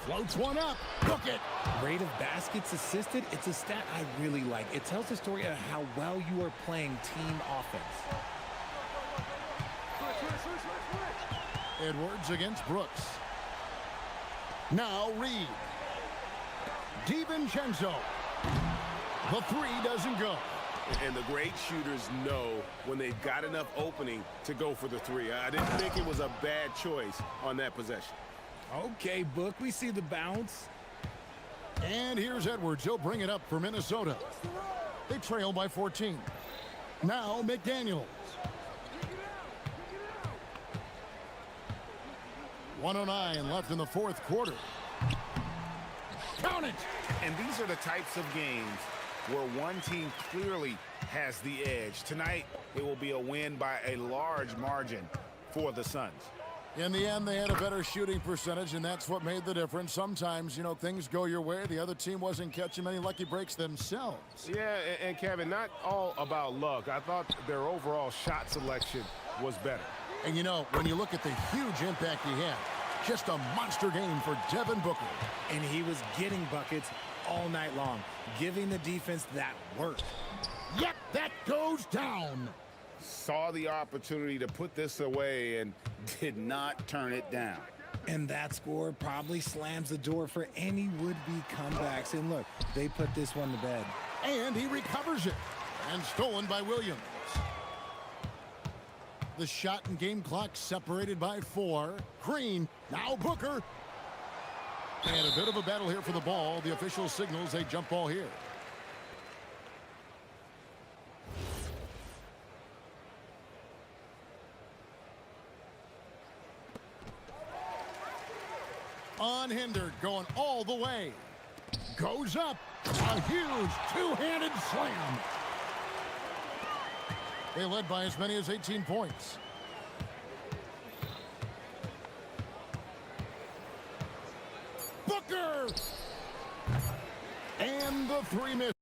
Floats one up. Book it. Rate of baskets assisted, it's a stat I really like. It tells the story of how well you are playing team offense. Edwards against Brooks. Now Reed. DiVincenzo. The three doesn't go. And the great shooters know when they've got enough opening to go for the three. I didn't think it was a bad choice on that possession. Okay, Book, we see the bounce. And here's Edwards. He'll bring it up for Minnesota. They trail by 14. Now McDaniels. 1:09 left in the fourth quarter. Count it! And these are the types of games where one team clearly has the edge. Tonight, it will be a win by a large margin for the Suns. In the end, they had a better shooting percentage, and that's what made the difference. Sometimes, you know, things go your way. The other team wasn't catching many lucky breaks themselves. Yeah, and Kevin, not all about luck. I thought their overall shot selection was better. And, you know, when you look at the huge impact he had, just a monster game for Devin Booker. And he was getting buckets all night long, giving the defense that work. Yep, that goes down. Saw the opportunity to put this away and did not turn it down. And that score probably slams the door for any would-be comebacks. And look, they put this one to bed. And he recovers it. And stolen by Williams. The shot and game clock separated by 4. Green, now Booker. And a bit of a battle here for the ball. The official signals a jump ball here. Unhindered, going all the way. Goes up. A huge two-handed slam. They led by as many as 18 points. Booker! And the three miss.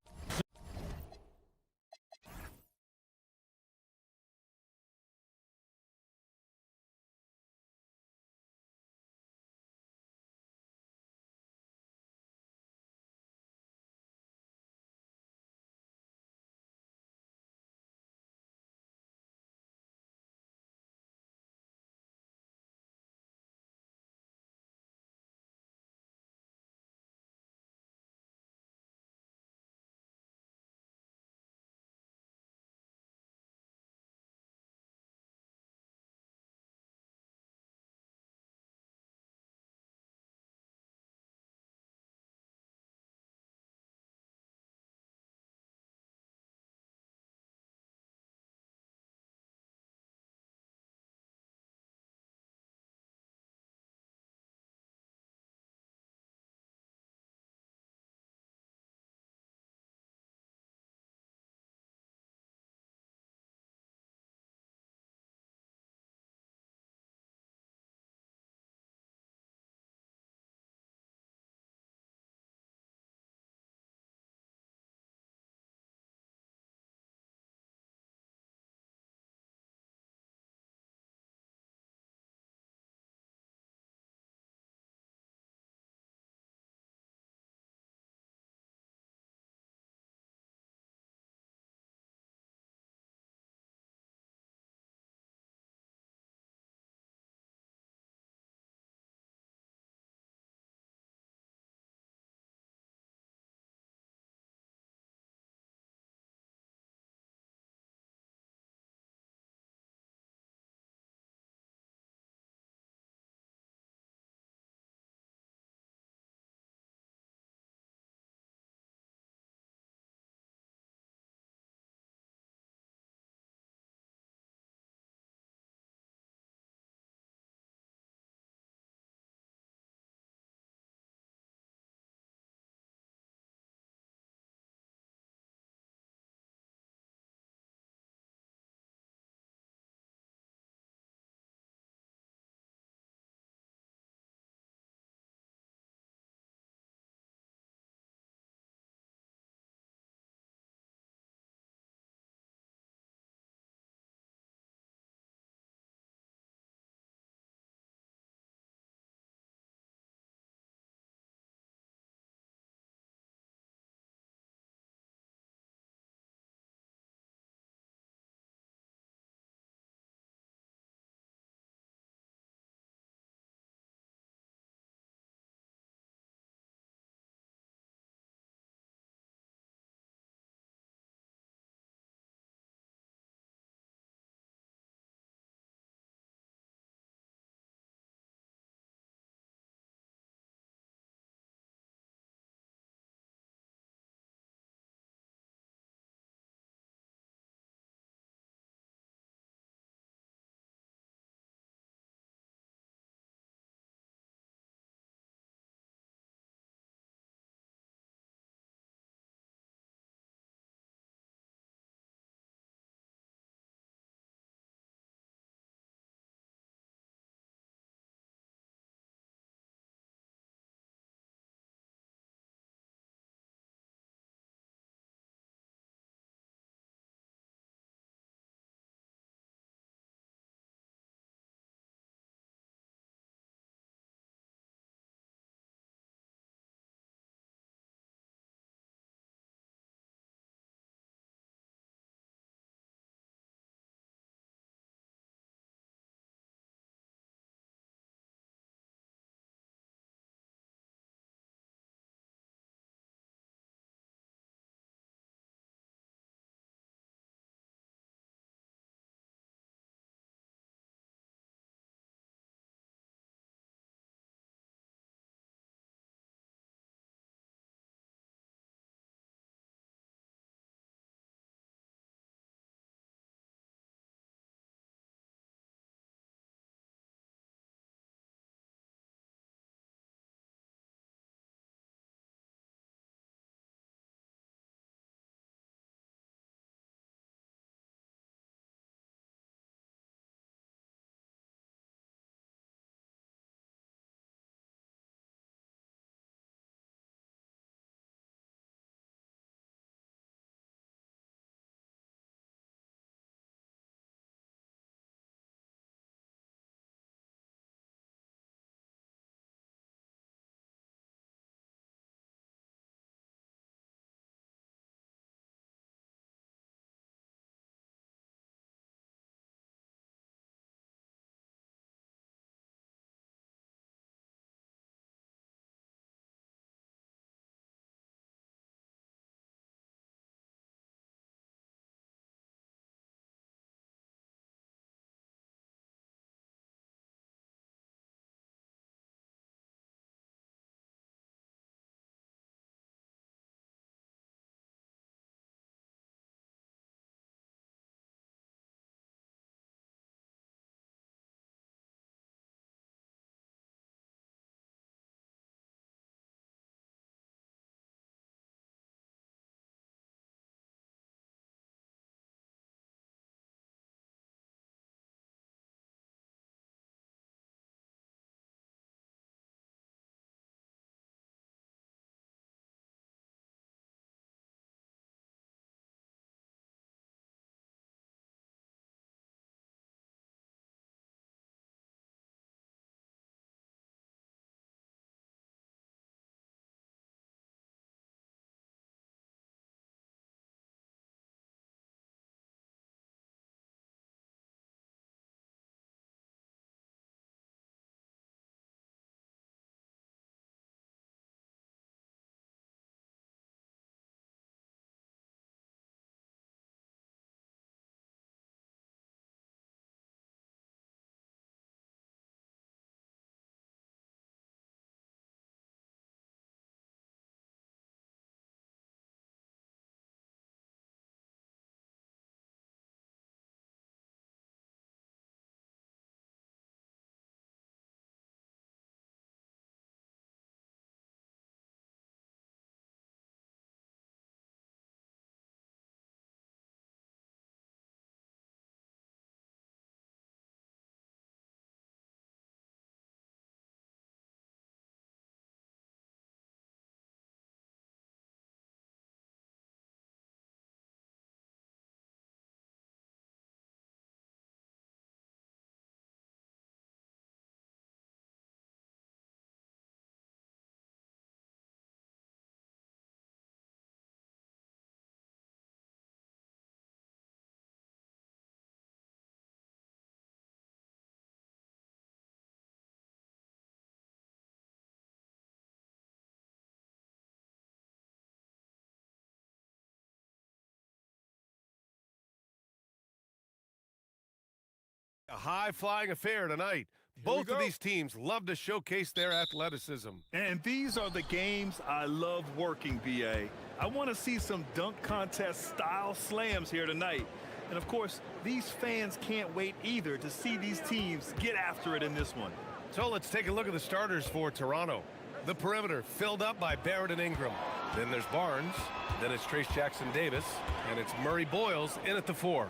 high-flying affair tonight. Both of these teams love to showcase their athleticism. And these are the games I love working, B.A. I want to see some dunk contest-style slams here tonight. And, of course, these fans can't wait either to see these teams get after it in this one. So let's take a look at the starters for Toronto. The perimeter filled up by Barrett and Ingram. Then there's Barnes. Then it's Trace Jackson-Davis. And it's Murray Boyles in at the 4.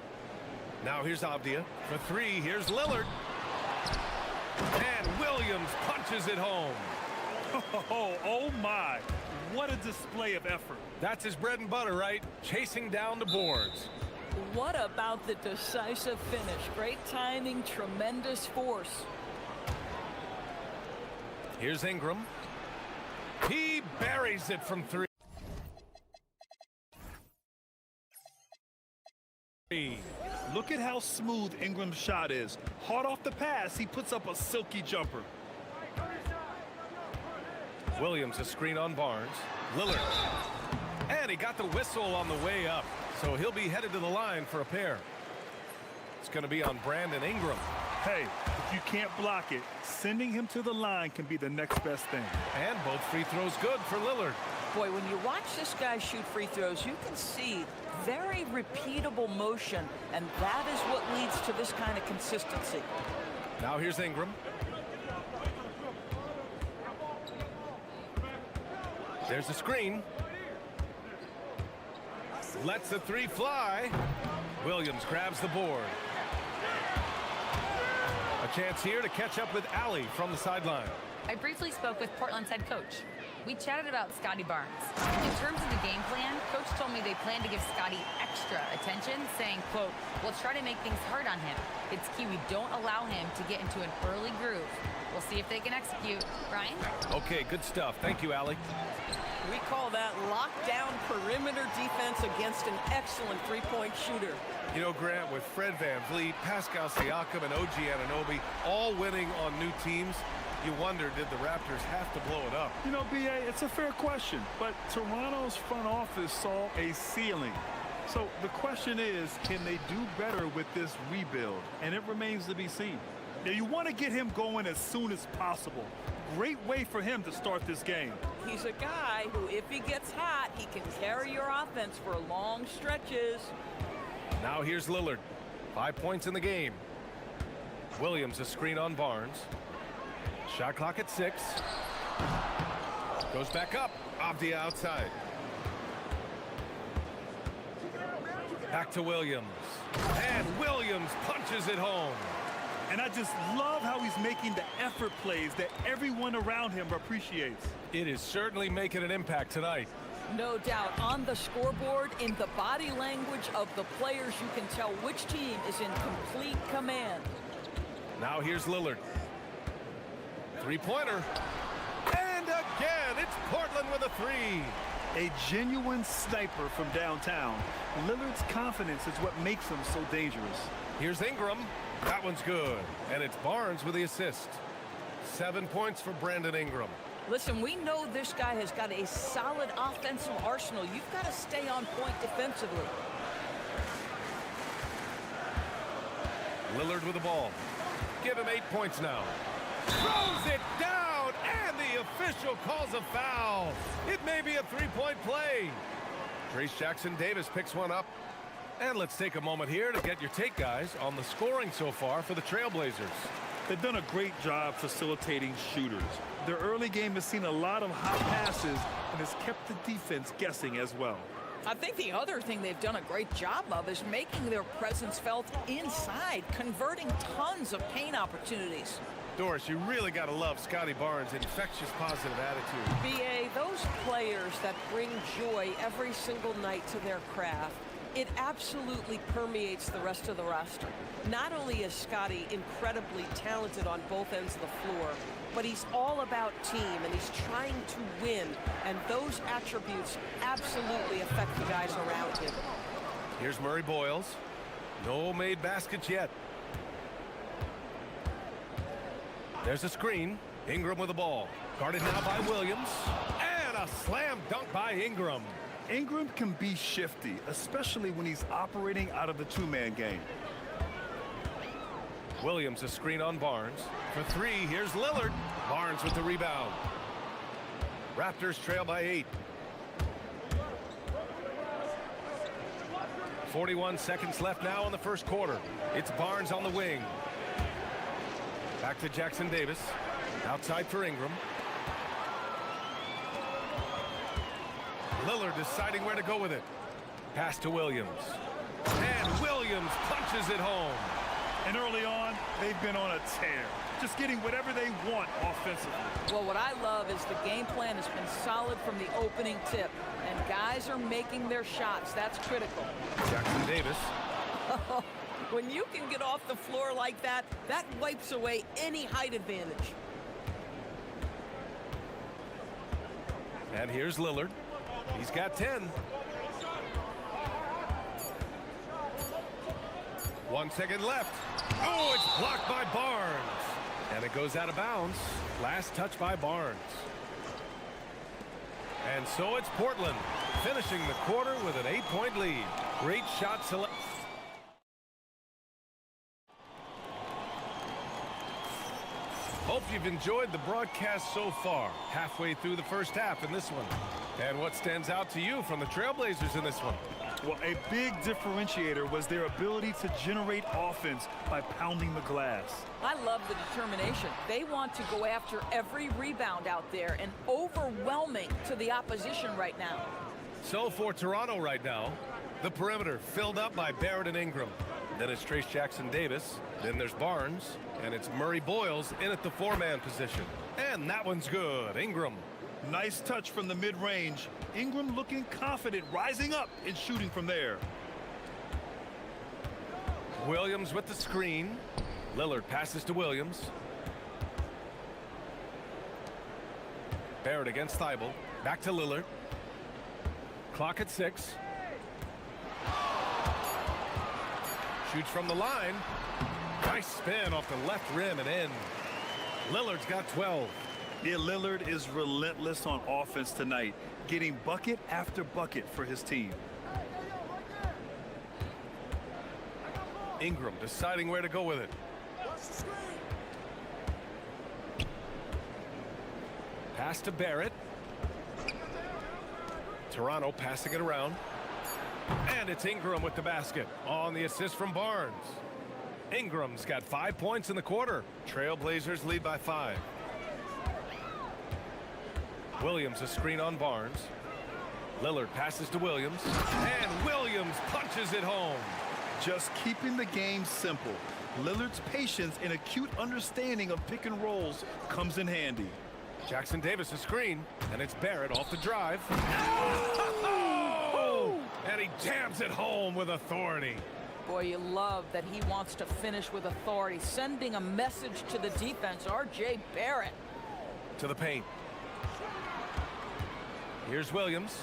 Now here's Avdia. For 3, here's Lillard. And Williams punches it home. Oh my. What a display of effort. That's his bread and butter, right? Chasing down the boards. What about the decisive finish? Great timing, tremendous force. Here's Ingram. He buries it from 3. Look at how smooth Ingram's shot is. Hard off the pass, he puts up a silky jumper. Williams, a screen on Barnes. Lillard. And he got the whistle on the way up. So he'll be headed to the line for a pair. It's going to be on Brandon Ingram. Hey, if you can't block it, sending him to the line can be the next best thing. And both free throws good for Lillard. Boy, when you watch this guy shoot free throws, you can see very repeatable motion, and that is what leads to this kind of consistency. Now here's Ingram. There's the screen. Lets the 3 fly. Williams grabs the board. A chance here to catch up with Allie from the sideline. I briefly spoke with Portland's head coach. We chatted about Scotty Barnes. In terms of the game plan, Coach told me they plan to give Scotty extra attention, saying, quote, "We'll try to make things hard on him. It's key we don't allow him to get into an early groove. We'll see if they can execute." Brian? Okay, good stuff. Thank you, Allie. We call that lockdown perimeter defense against an excellent three-point shooter. You know, Grant, with Fred VanVleet, Pascal Siakam, and OG Anunoby all winning on new teams, you wonder, did the Raptors have to blow it up? You know, B.A., it's a fair question, but Toronto's front office saw a ceiling. So the question is, can they do better with this rebuild? And it remains to be seen. Now, you want to get him going as soon as possible. Great way for him to start this game. He's a guy who, if he gets hot, he can carry your offense for long stretches. Now here's Lillard. 5 points in the game. Williams, a screen on Barnes. Shot clock at 6. Goes back up. Avdia outside. Back to Williams. And Williams punches it home. And I just love how he's making the effort plays that everyone around him appreciates. It is certainly making an impact tonight. No doubt. On the scoreboard, in the body language of the players, you can tell which team is in complete command. Now here's Lillard. Three-pointer. And again, it's Portland with a 3. A genuine sniper from downtown. Lillard's confidence is what makes him so dangerous. Here's Ingram. That one's good. And it's Barnes with the assist. 7 points for Brandon Ingram. Listen, we know this guy has got a solid offensive arsenal. You've got to stay on point defensively. Lillard with the ball. Give him 8 points now. Throws it down, and the official calls a foul. It may be a 3-point play. Trace Jackson-Davis picks one up. And let's take a moment here to get your take, guys, on the scoring so far for the Trailblazers. They've done a great job facilitating shooters. Their early game has seen a lot of high passes and has kept the defense guessing as well. I think the other thing they've done a great job of is making their presence felt inside, converting tons of paint opportunities. Doris, you really got to love Scotty Barnes' infectious positive attitude. B.A., those players that bring joy every single night to their craft, it absolutely permeates the rest of the roster. Not only is Scotty incredibly talented on both ends of the floor, but he's all about team, and he's trying to win, and those attributes absolutely affect the guys around him. Here's Murray Boyles. No made baskets yet. There's a screen. Ingram with the ball. Guarded now by Williams. And a slam dunk by Ingram. Ingram can be shifty, especially when he's operating out of the two-man game. Williams a screen on Barnes. For three, here's Lillard. Barnes with the rebound. Raptors trail by 8. 41 seconds left now in the first quarter. It's Barnes on the wing. Back to Jackson Davis. Outside for Ingram. Lillard deciding where to go with it. Pass to Williams. And Williams punches it home. And early on, they've been on a tear, just getting whatever they want offensively. Well, what I love is the game plan has been solid from the opening tip, and guys are making their shots. That's critical. Jackson Davis. When you can get off the floor like that, that wipes away any height advantage. And here's Lillard. He's got 10. 1 second left. Oh, it's blocked by Barnes. And it goes out of bounds. Last touch by Barnes. And so it's Portland finishing the quarter with an 8-point lead. Great shot selection. Hope you've enjoyed the broadcast so far. Halfway through the first half in this one. And what stands out to you from the Trailblazers in this one? Well, a big differentiator was their ability to generate offense by pounding the glass. I love the determination. They want to go after every rebound out there and overwhelming to the opposition right now. So for Toronto right now, the perimeter filled up by Barrett and Ingram. Then it's Trace Jackson Davis. Then there's Barnes. And it's Murray Boyles in at the four-man position. And that one's good. Ingram. Nice touch from the mid-range. Ingram looking confident, rising up and shooting from there. Williams with the screen. Lillard passes to Williams. Barrett against Thibault. Back to Lillard. Clock at 6. Shoots from the line. Nice spin off the left rim and in. Lillard's got 12. Yeah, Lillard is relentless on offense tonight, getting bucket after bucket for his team. Ingram deciding where to go with it. Pass to Barrett. Toronto passing it around. And it's Ingram with the basket on the assist from Barnes. Ingram's got 5 points in the quarter. Trailblazers lead by 5. Williams a screen on Barnes. Lillard passes to Williams. And Williams punches it home. Just keeping the game simple. Lillard's patience and acute understanding of pick and rolls comes in handy. Jackson Davis a screen. And it's Barrett off the drive. And he jams it home with authority. Boy, you love that he wants to finish with authority, sending a message to the defense. R.J. Barrett. To the paint. Here's Williams.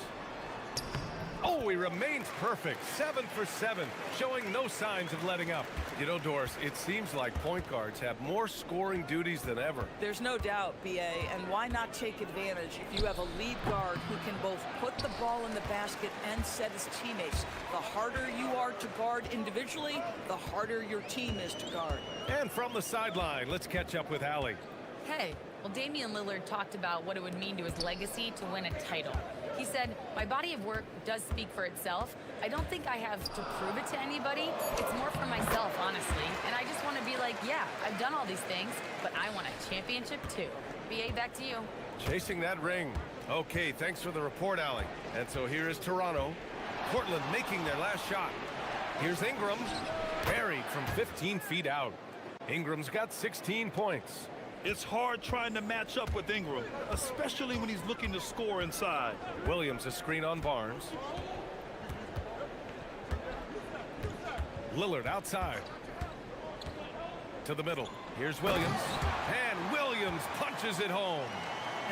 Oh, he remains perfect. 7 for 7, showing no signs of letting up. You know, Doris, it seems like point guards have more scoring duties than ever. There's no doubt, B.A., and why not take advantage if you have a lead guard who can both put the ball in the basket and set his teammates. The harder you are to guard individually, the harder your team is to guard. And from the sideline, let's catch up with Allie. Hey, well, Damian Lillard talked about what it would mean to his legacy to win a title. He said, my body of work does speak for itself. I don't think I have to prove it to anybody. It's more for myself, honestly. And I just want to be like, yeah, I've done all these things, but I want a championship too. BA, back to you. Chasing that ring. Okay, thanks for the report, Allie. And so here is Toronto. Portland making their last shot. Here's Ingram. Buried from 15 feet out. Ingram's got 16 points. It's hard trying to match up with Ingram, especially when he's looking to score inside. Williams a screen on Barnes. Lillard outside. To the middle. Here's Williams. And Williams punches it home.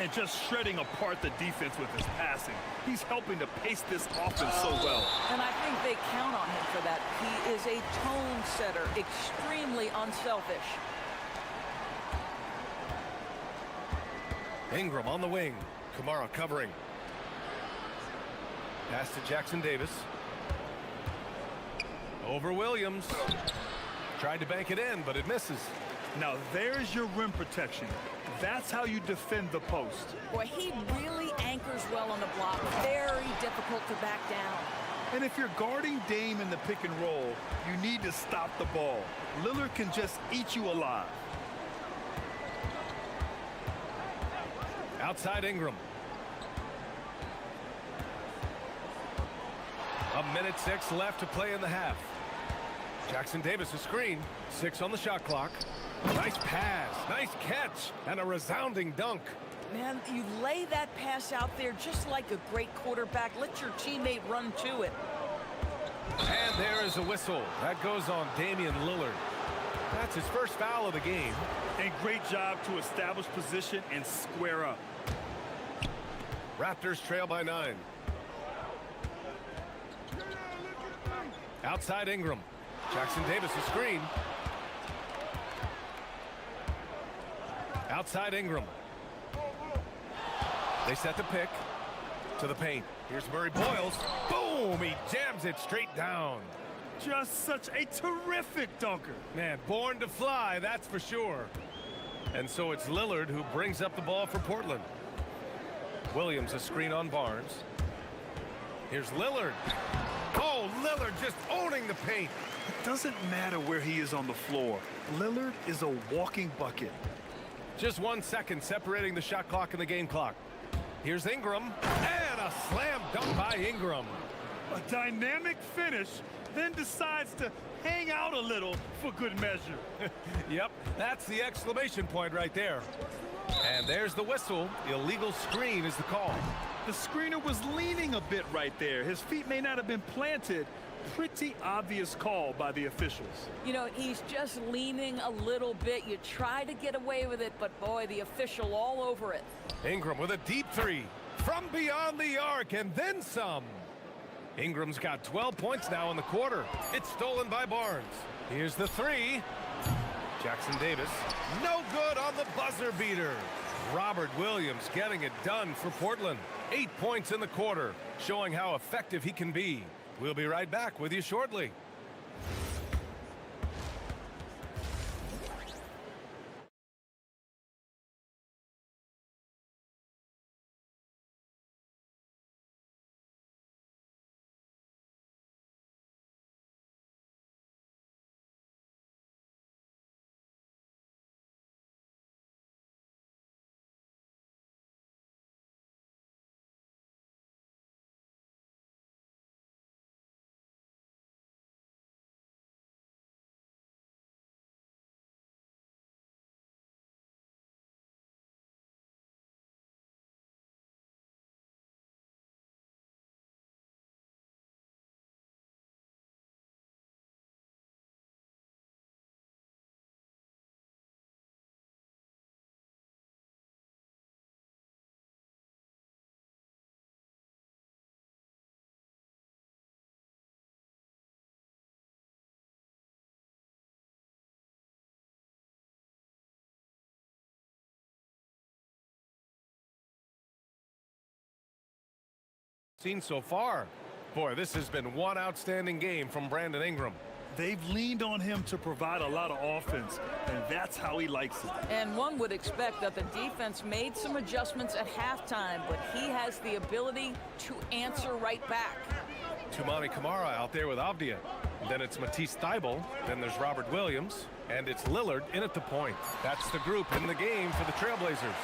And just shredding apart the defense with his passing. He's helping to pace this offense so well. And I think they count on him for that. He is a tone setter, extremely unselfish. Ingram on the wing. Kamara covering. Pass to Jackson Davis. Over Williams. Tried to bank it in, but it misses. Now there's your rim protection. That's how you defend the post. Boy, he really anchors well on the block. Very difficult to back down. And if you're guarding Dame in the pick and roll, you need to stop the ball. Lillard can just eat you alive. Outside Ingram. A minute 6 left to play in the half. Jackson Davis a screen. 6 on the shot clock. Nice pass, nice catch, and a resounding dunk. Man, you lay that pass out there just like a great quarterback. Let your teammate run to it. And there is a whistle. That goes on Damian Lillard. That's his first foul of the game. And great job to establish position and square up. Raptors trail by 9. Outside Ingram. Jackson Davis a screen. Outside Ingram. They set the pick to the paint. Here's Murray Boyles. Boom! He jams it straight down. Just such a terrific dunker. Man, born to fly, that's for sure. And so it's Lillard who brings up the ball for Portland. Williams a screen on Barnes. Here's Lillard. Oh, Lillard just owning the paint. It doesn't matter where he is on the floor. Lillard is a walking bucket. Just 1 second separating the shot clock and the game clock. Here's Ingram, and a slam dunk by Ingram. A dynamic finish, then decides to hang out a little for good measure. Yep, that's the exclamation point right there. And there's the whistle. Illegal screen is the call. The screener was leaning a bit right there. His feet may not have been planted. Pretty obvious call by the officials. You know, he's just leaning a little bit. You try to get away with it, but boy, the official all over it. Ingram with a deep three from beyond the arc and then some. Ingram's got 12 points now in the quarter. It's stolen by Barnes. Here's the three. Jackson Davis, no good on the buzzer beater. Robert Williams getting it done for Portland. 8 points in the quarter, showing how effective he can be. We'll be right back with you shortly. Seen so far. Boy, this has been one outstanding game from Brandon Ingram. They've leaned on him to provide a lot of offense, and that's how he likes it. And one would expect that the defense made some adjustments at halftime, but he has the ability to answer right back. Toumani Camara out there with Avdia. Then it's Matisse Thybulle. Then there's Robert Williams. And it's Lillard in at the point. That's the group in the game for the Trailblazers.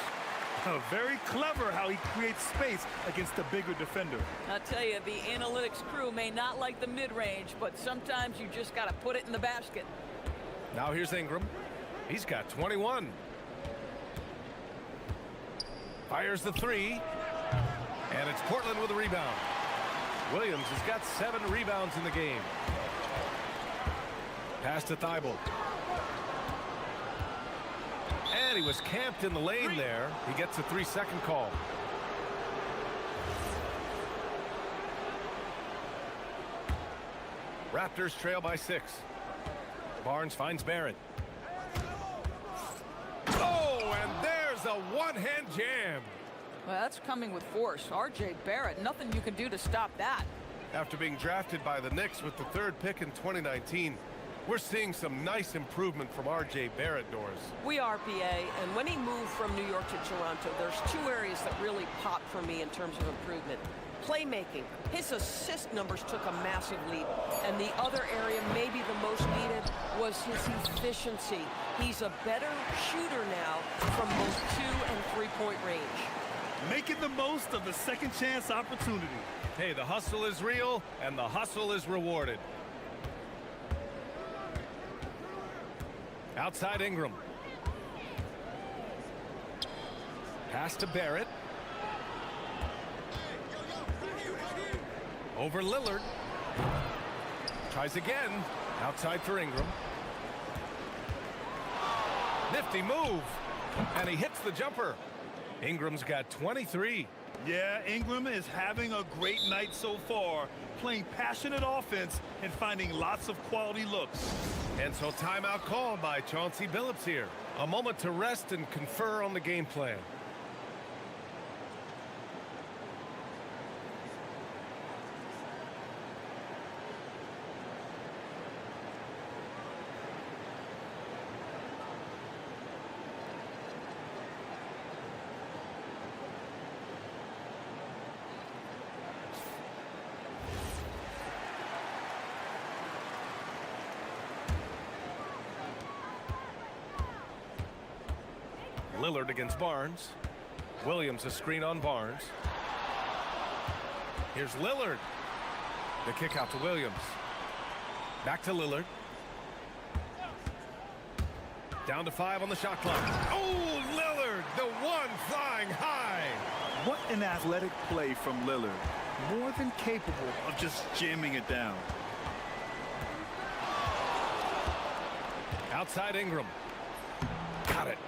Very clever how he creates space against the bigger defender. I'll tell you, the analytics crew may not like the mid-range, but sometimes you just got to put it in the basket. Now here's Ingram. He's got 21. Fires the three. And it's Portland with a rebound. Williams has got 7 rebounds in the game. Pass to Thybulle. And he was camped in the lane there. He gets a 3-second call. Raptors trail by 6. Barnes finds Barrett. Oh, and there's a one-hand jam. Well, that's coming with force. R.J. Barrett, nothing you can do to stop that. After being drafted by the Knicks with the 3rd pick in 2019, We're seeing some nice improvement from R.J. Barrett, Doris. We are, PA, and when he moved from New York to Toronto, there's two areas that really popped for me in terms of improvement. Playmaking. His assist numbers took a massive leap. And the other area, maybe the most needed, was his efficiency. He's a better shooter now from both 2- and 3-point range. Making the most of the second chance opportunity. Hey, the hustle is real, and the hustle is rewarded. Outside Ingram. Pass to Barrett. Over Lillard. Tries again. Outside for Ingram. Nifty move. And he hits the jumper. Ingram's got 23. Yeah, Ingram is having a great night so far, playing passionate offense and finding lots of quality looks. And so timeout called by Chauncey Billups here. A moment to rest and confer on the game plan. Lillard against Barnes. Williams a screen on Barnes. Here's Lillard. The kick out to Williams. Back to Lillard. Down to 5 on the shot clock. Oh, Lillard, the one flying high. What an athletic play from Lillard. More than capable of just jamming it down. Outside Ingram. Got it.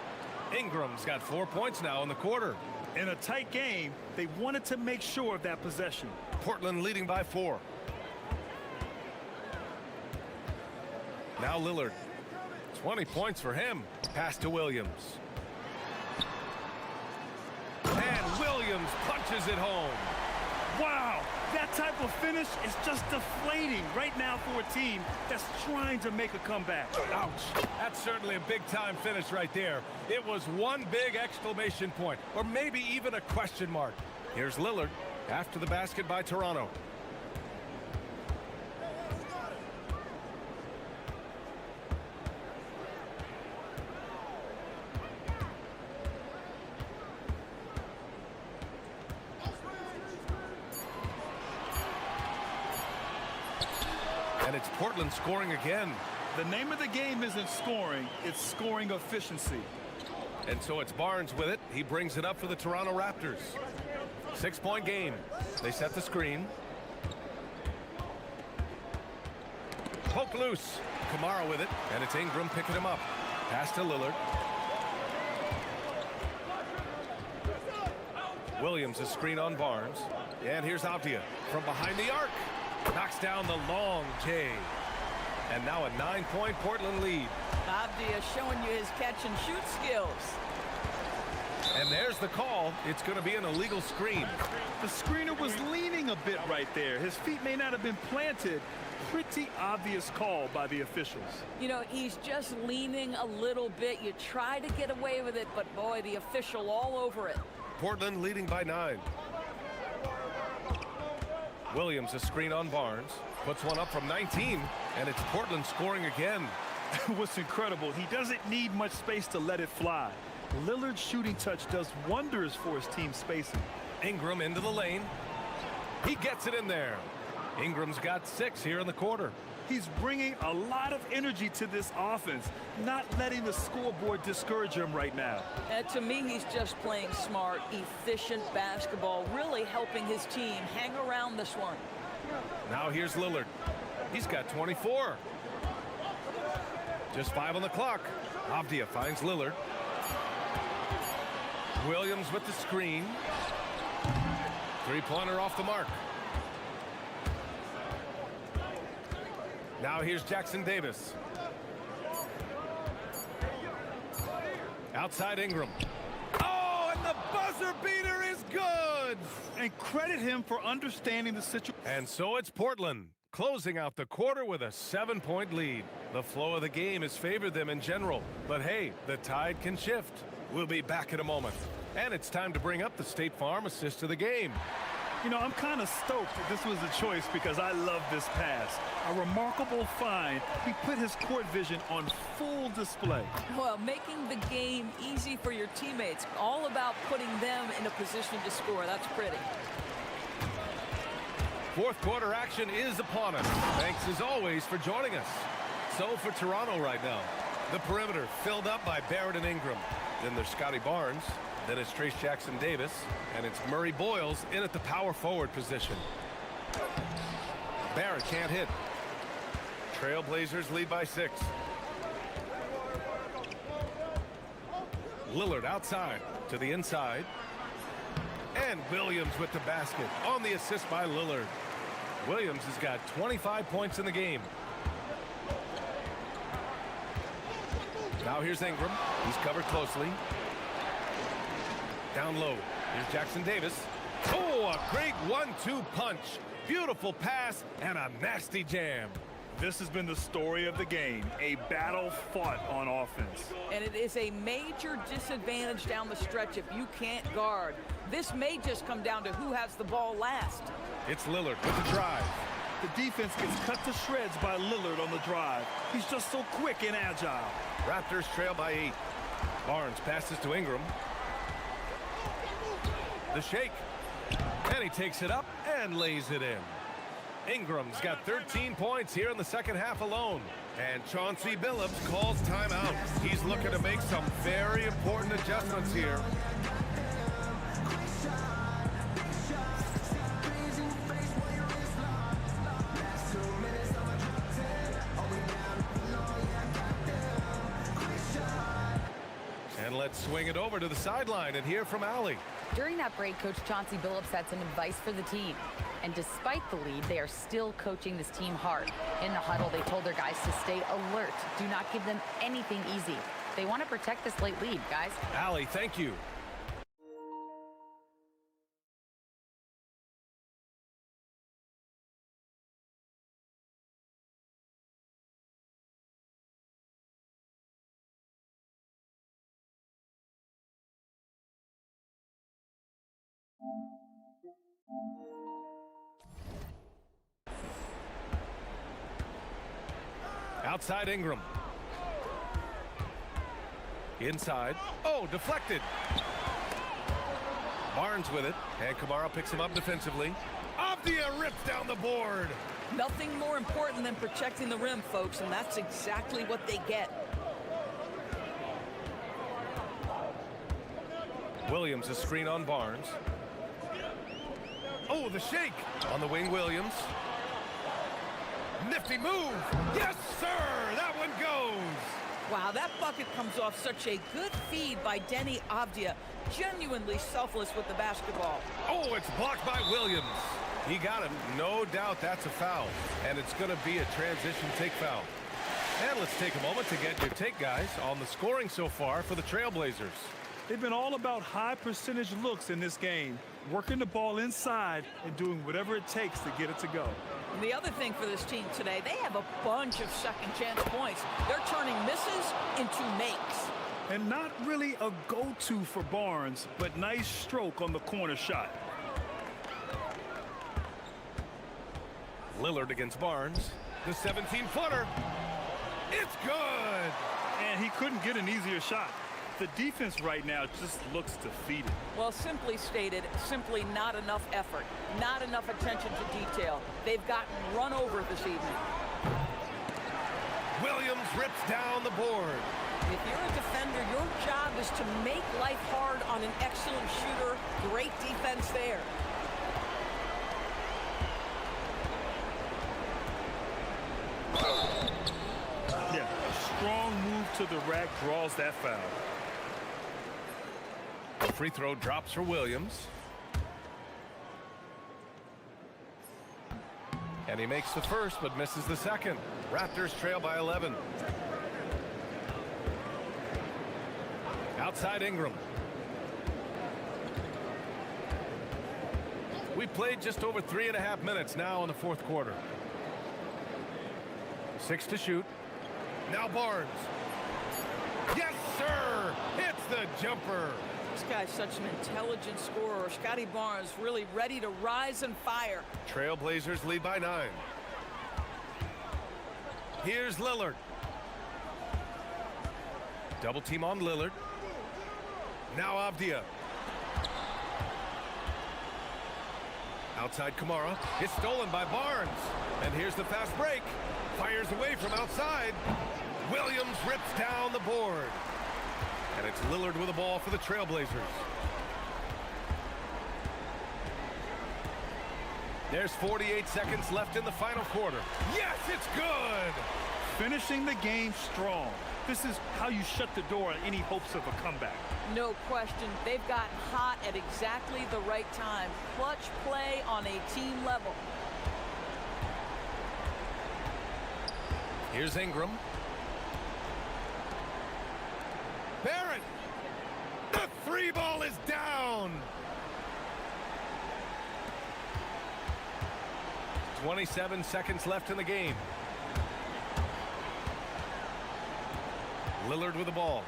Ingram's got 4 points now in the quarter. In a tight game, they wanted to make sure of that possession. Portland leading by 4. Now Lillard. 20 points for him. Pass to Williams. And Williams punches it home. Wow, that type of finish is just deflating right now for a team that's trying to make a comeback. Ouch. That's certainly a big-time finish right there. It was one big exclamation point, or maybe even a question mark. Here's Lillard after the basket by Toronto. And it's Portland scoring again. The name of the game isn't scoring, it's scoring efficiency. And so it's Barnes with it. He brings it up for the Toronto Raptors. 6-point game. They set the screen. Poke loose. Kamara with it. And it's Ingram picking him up. Pass to Lillard. Williams a screen on Barnes. And here's Avdia from behind the arc. Knocks down the long J. And now a 9-point Portland lead. Avdia showing you his catch-and-shoot skills. And there's the call. It's going to be an illegal screen. The screener was leaning a bit right there. His feet may not have been planted. Pretty obvious call by the officials. You know, he's just leaning a little bit. You try to get away with it, but boy, the official all over it. Portland leading by 9. Williams a screen on Barnes. Puts one up from 19. And it's Portland scoring again. What's incredible, he doesn't need much space to let it fly. Lillard's shooting touch does wonders for his team spacing. Ingram into the lane. He gets it in there. Ingram's got 6 here in the quarter. He's bringing a lot of energy to this offense, not letting the scoreboard discourage him right now. And to me, he's just playing smart, efficient basketball, really helping his team hang around this one. Now here's Lillard. He's got 24. Just 5 on the clock. Avdia finds Lillard. Williams with the screen. 3-pointer off the mark. Now here's Jackson Davis. Outside Ingram. Oh, and the buzzer beater is good! And credit him for understanding the situation. And so it's Portland closing out the quarter with a 7-point lead. The flow of the game has favored them in general, but hey, the tide can shift. We'll be back in a moment. And it's time to bring up the State Farm assist of the game. You know, I'm kind of stoked that this was a choice because I love this pass. A remarkable find. He put his court vision on full display. Well, making the game easy for your teammates. All about putting them in a position to score. That's pretty. Fourth quarter action is upon us. Thanks as always for joining us. So for Toronto right now, the perimeter filled up by Barrett and Ingram. Then there's Scotty Barnes. Then it's Trace Jackson-Davis. And it's Murray Boyles in at the power forward position. Barrett can't hit. Trailblazers lead by 6. Lillard outside to the inside. And Williams with the basket on the assist by Lillard. Williams has got 25 points in the game. Now here's Ingram. He's covered closely. Down low. Here's Jackson-Davis. Oh, a great 1-2 punch. Beautiful pass and a nasty jam. This has been the story of the game, a battle fought on offense. And it is a major disadvantage down the stretch if you can't guard. This may just come down to who has the ball last. It's Lillard with the drive. The defense gets cut to shreds by Lillard on the drive. He's just so quick and agile. Raptors trail by 8. Barnes passes to Ingram. The shake. And he takes it up and lays it in. Ingram's got 13 points here in the second half alone. And Chauncey Billups calls timeout. He's looking to make some very important adjustments here. And let's swing it over to the sideline and hear from Allie. During that break, Coach Chauncey Billups had some advice for the team. And despite the lead, they are still coaching this team hard. In the huddle, they told their guys to stay alert. Do not give them anything easy. They want to protect this late lead, guys. Allie, thank you. Outside Ingram. Inside. Oh, deflected. Barnes with it. And Kamara picks him up defensively. Avdia rips down the board. Nothing more important than protecting the rim, folks, and that's exactly what they get. Williams a screen on Barnes. Oh, the shake. On the wing, Williams. Nifty move. Yes, sir. That one goes. Wow, that bucket comes off such a good feed by Denny Avdia. Genuinely selfless with the basketball. Oh, it's blocked by Williams. He got him. No doubt that's a foul. And it's going to be a transition take foul. And let's take a moment to get your take, guys, on the scoring so far for the Trailblazers. They've been all about high percentage looks in this game, working the ball inside and doing whatever it takes to get it to go. And the other thing for this team today, they have a bunch of second chance points. They're turning misses into makes. And not really a go-to for Barnes, but nice stroke on the corner shot. Lillard against Barnes. The 17-footer. It's good. And he couldn't get an easier shot. The defense right now just looks defeated. Well, simply stated, simply not enough effort, not enough attention to detail. They've gotten run over this evening. Williams rips down the board. If you're a defender, your job is to make life hard on an excellent shooter. Great defense there. Yeah, a strong move to the rack draws that foul. The free throw drops for Williams. And he makes the first, but misses the second. Raptors trail by 11. Outside Ingram. We played just over 3.5 minutes now in the fourth quarter. 6 to shoot. Now Barnes. Yes, sir! Hits the jumper. This guy's such an intelligent scorer. Scotty Barnes really ready to rise and fire. Trailblazers lead by 9. Here's Lillard. Double team on Lillard. Now Avdia. Outside Kamara. It's stolen by Barnes. And here's the fast break. Fires away from outside. Williams rips down the board. And it's Lillard with the ball for the Trailblazers. There's 48 seconds left in the final quarter. Yes, it's good! Finishing the game strong. This is how you shut the door on any hopes of a comeback. No question. They've gotten hot at exactly the right time. Clutch play on a team level. Here's Ingram. Barrett! The 3 ball is down! 27 seconds left in the game. Lillard with the ball.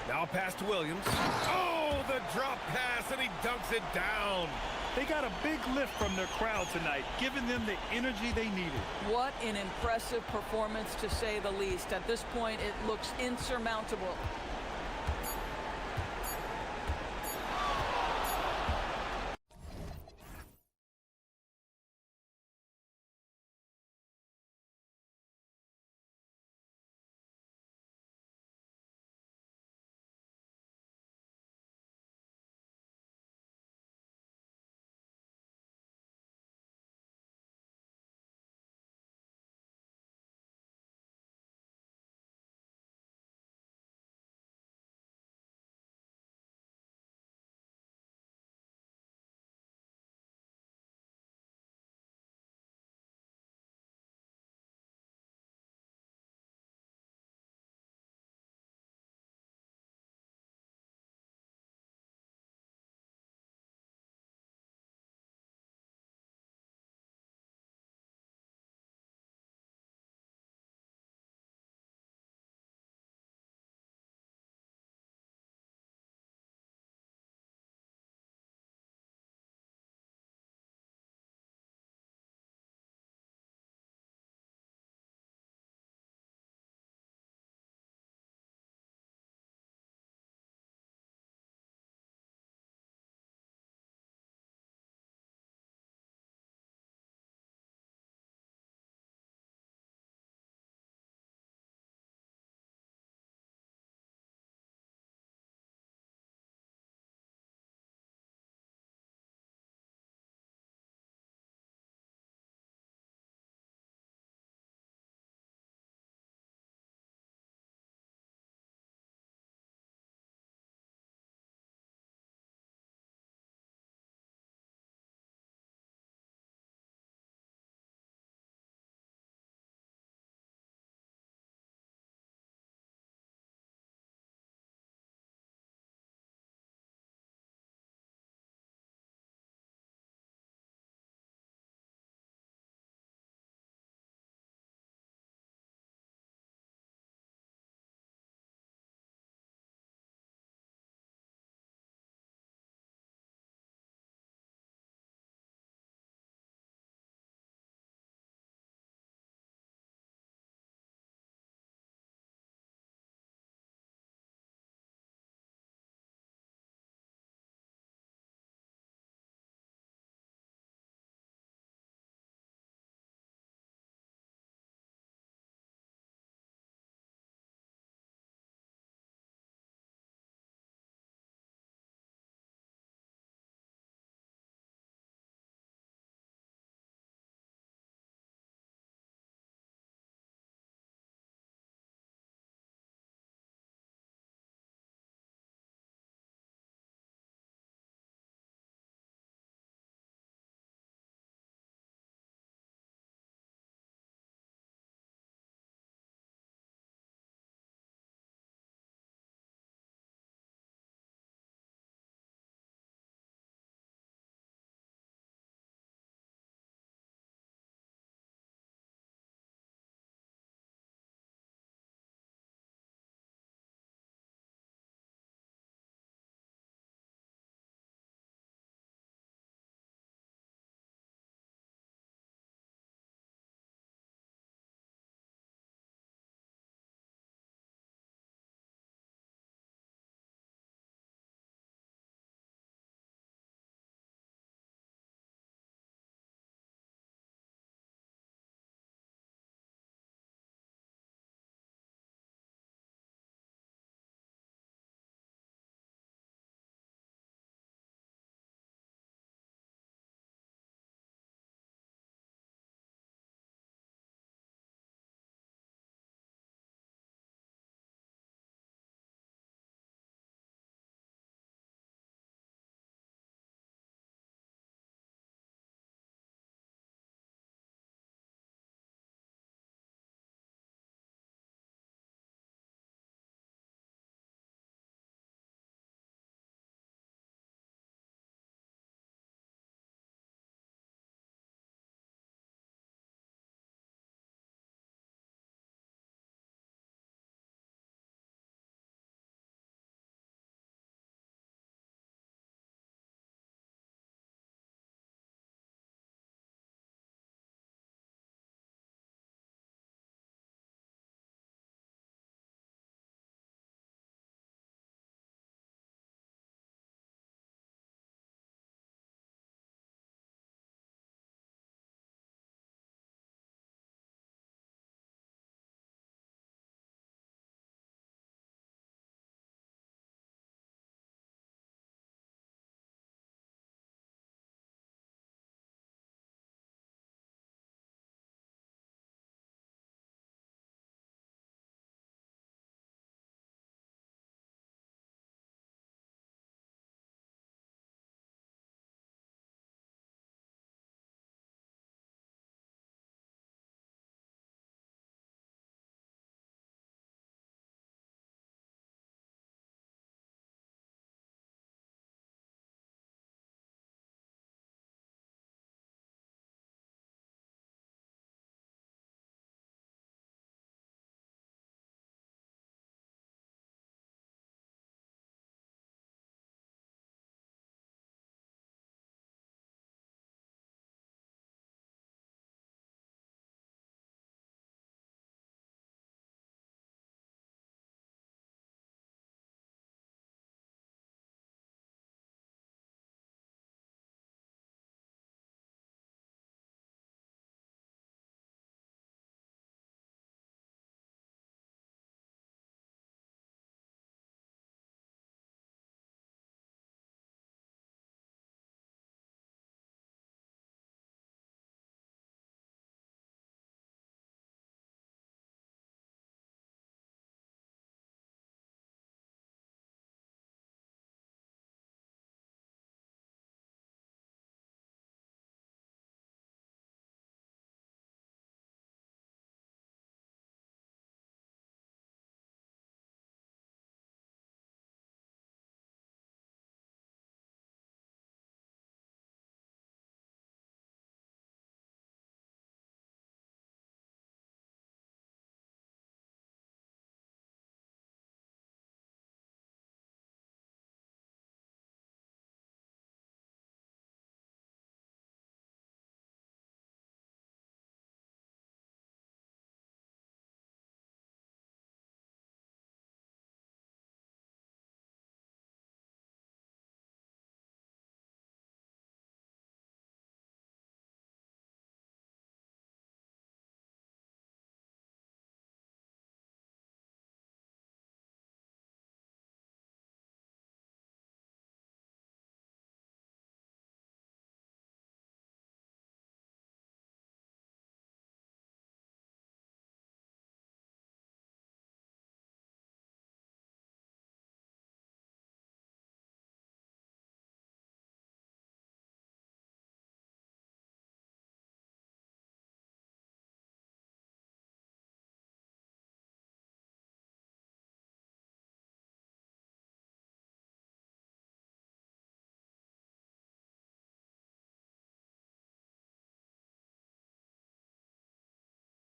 Now pass to Williams. Oh, the drop pass, and he dunks it down. They got a big lift from their crowd tonight, giving them the energy they needed. What an impressive performance, to say the least. At this point, it looks insurmountable.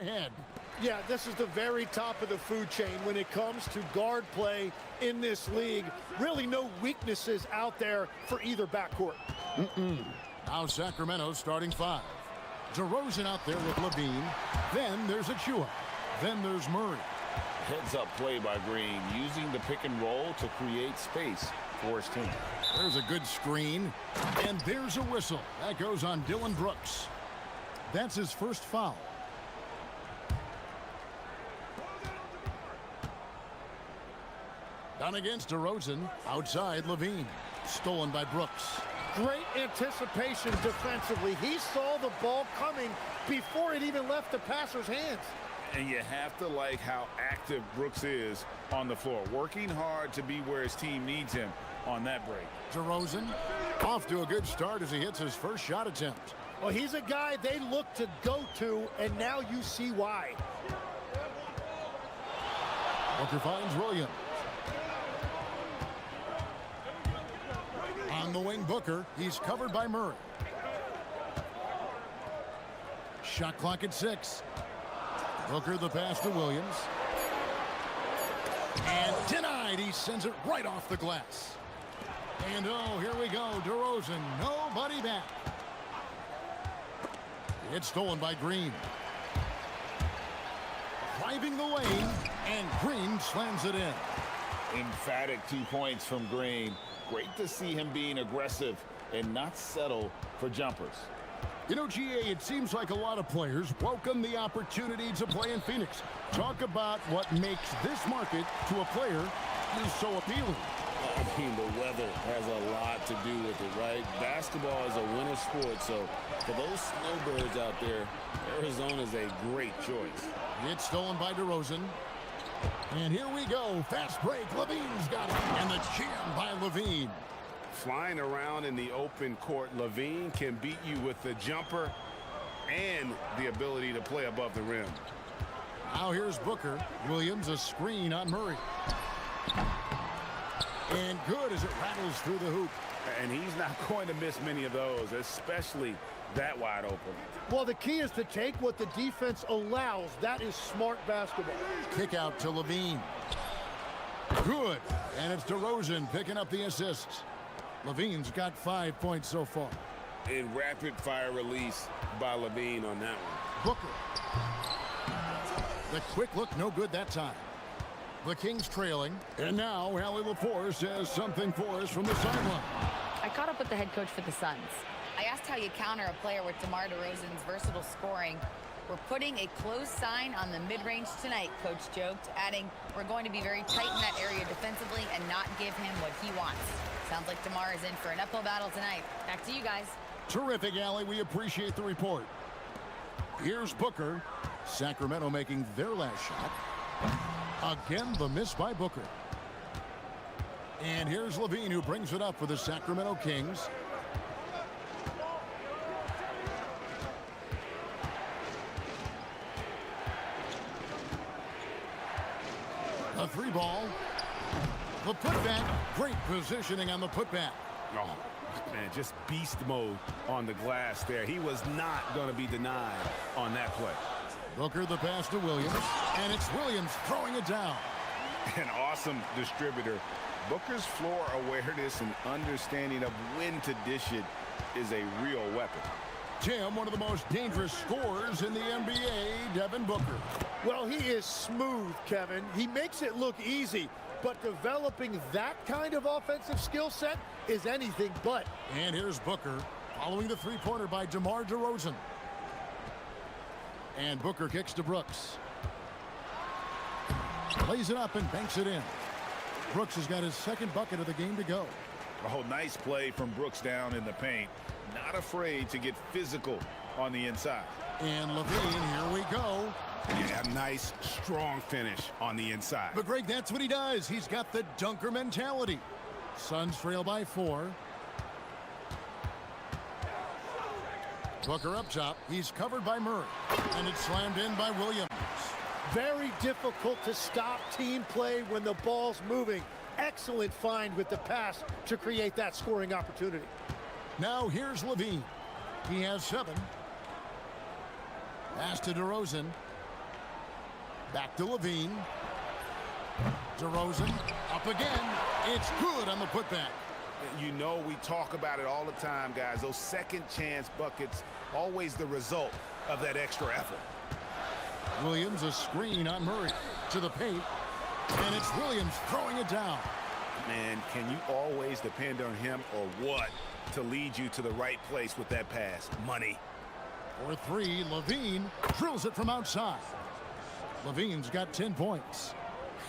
ahead. Yeah, this is the very top of the food chain when it comes to guard play in this league. Really no weaknesses out there for either backcourt. Now Sacramento starting 5. DeRozan out there with Levine. Then there's Achua. Then there's Murray. Heads-up play by Green, using the pick and roll to create space for his team. There's a good screen. And there's a whistle. That goes on Dylan Brooks. That's his first foul. Down against DeRozan. Outside Levine. Stolen by Brooks. Great anticipation defensively. He saw the ball coming before it even left the passer's hands. And you have to like how active Brooks is on the floor, working hard to be where his team needs him on that break. DeRozan off to a good start as he hits his first shot attempt. Well, he's a guy they look to go to, and now you see why. Booker finds Williams. On the wing, Booker. He's covered by Murray. Shot clock at 6. Booker the pass to Williams. And denied. He sends it right off the glass. And oh, here we go. DeRozan, nobody back. It's stolen by Green. Driving the lane, and Green slams it in. Emphatic 2 points from Green. Great to see him being aggressive and not settle for jumpers. You know, GA, it seems like a lot of players welcome the opportunity to play in Phoenix. Talk about what makes this market to a player is so appealing. I mean, the weather has a lot to do with it, right? Basketball is a winter sport, so for those snowbirds out there, Arizona is a great choice. It's stolen by DeRozan. And here we go. Fast break. Levine's got it. And the jam by Levine. Flying around in the open court, Levine can beat you with the jumper and the ability to play above the rim. Now here's Booker. Williams a screen on Murray. And good as it rattles through the hoop. And he's not going to miss many of those, especially that wide open. Well, the key is to take what the defense allows. That is smart basketball. Kick out to Levine. Good. And it's DeRozan picking up the assists. Levine's got 5 points so far. In rapid-fire release by Levine on that one. Booker. The quick look, no good that time. The Kings trailing. And now Allie LaForce has something for us from the sideline. I caught up with the head coach for the Suns. I asked how you counter a player with DeMar DeRozan's versatile scoring. We're putting a close sign on the mid-range tonight, Coach joked, adding, we're going to be very tight in that area defensively and not give him what he wants. Sounds like DeMar is in for an uphill battle tonight. Back to you guys. Terrific, Allie. We appreciate the report. Here's Booker. Sacramento making their last shot. Again, the miss by Booker. And here's Levine, who brings it up for the Sacramento Kings. A 3-ball. The putback. Great positioning on the putback. Oh, man, just beast mode on the glass there. He was not going to be denied on that play. Booker the pass to Williams. And it's Williams throwing it down. An awesome distributor. Booker's floor awareness and understanding of when to dish it is a real weapon. Tim, one of the most dangerous scorers in the NBA, Devin Booker. Well, he is smooth, Kevin. He makes it look easy, but developing that kind of offensive skill set is anything but. And here's Booker following the three-pointer by DeMar DeRozan. And Booker kicks to Brooks. Lays it up and banks it in. Brooks has got his second bucket of the game to go. Oh, nice play from Brooks down in the paint. Not afraid to get physical on the inside. And Levine, here we go. Yeah, nice, strong finish on the inside. But Greg, that's what he does. He's got the dunker mentality. Suns trail by 4. Booker up top. He's covered by Murray. And it's slammed in by Williams. Very difficult to stop team play when the ball's moving. Excellent find with the pass to create that scoring opportunity. Now here's Levine. He has 7. Pass to DeRozan. Back to Levine. DeRozan up again. It's good on the putback. You know we talk about it all the time, guys. Those second chance buckets, always the result of that extra effort. Williams, a screen on Murray. To the paint. And it's Williams throwing it down. Man, can you always depend on him or what to lead you to the right place with that pass? Money. For three, Levine drills it from outside. Levine's got 10 points.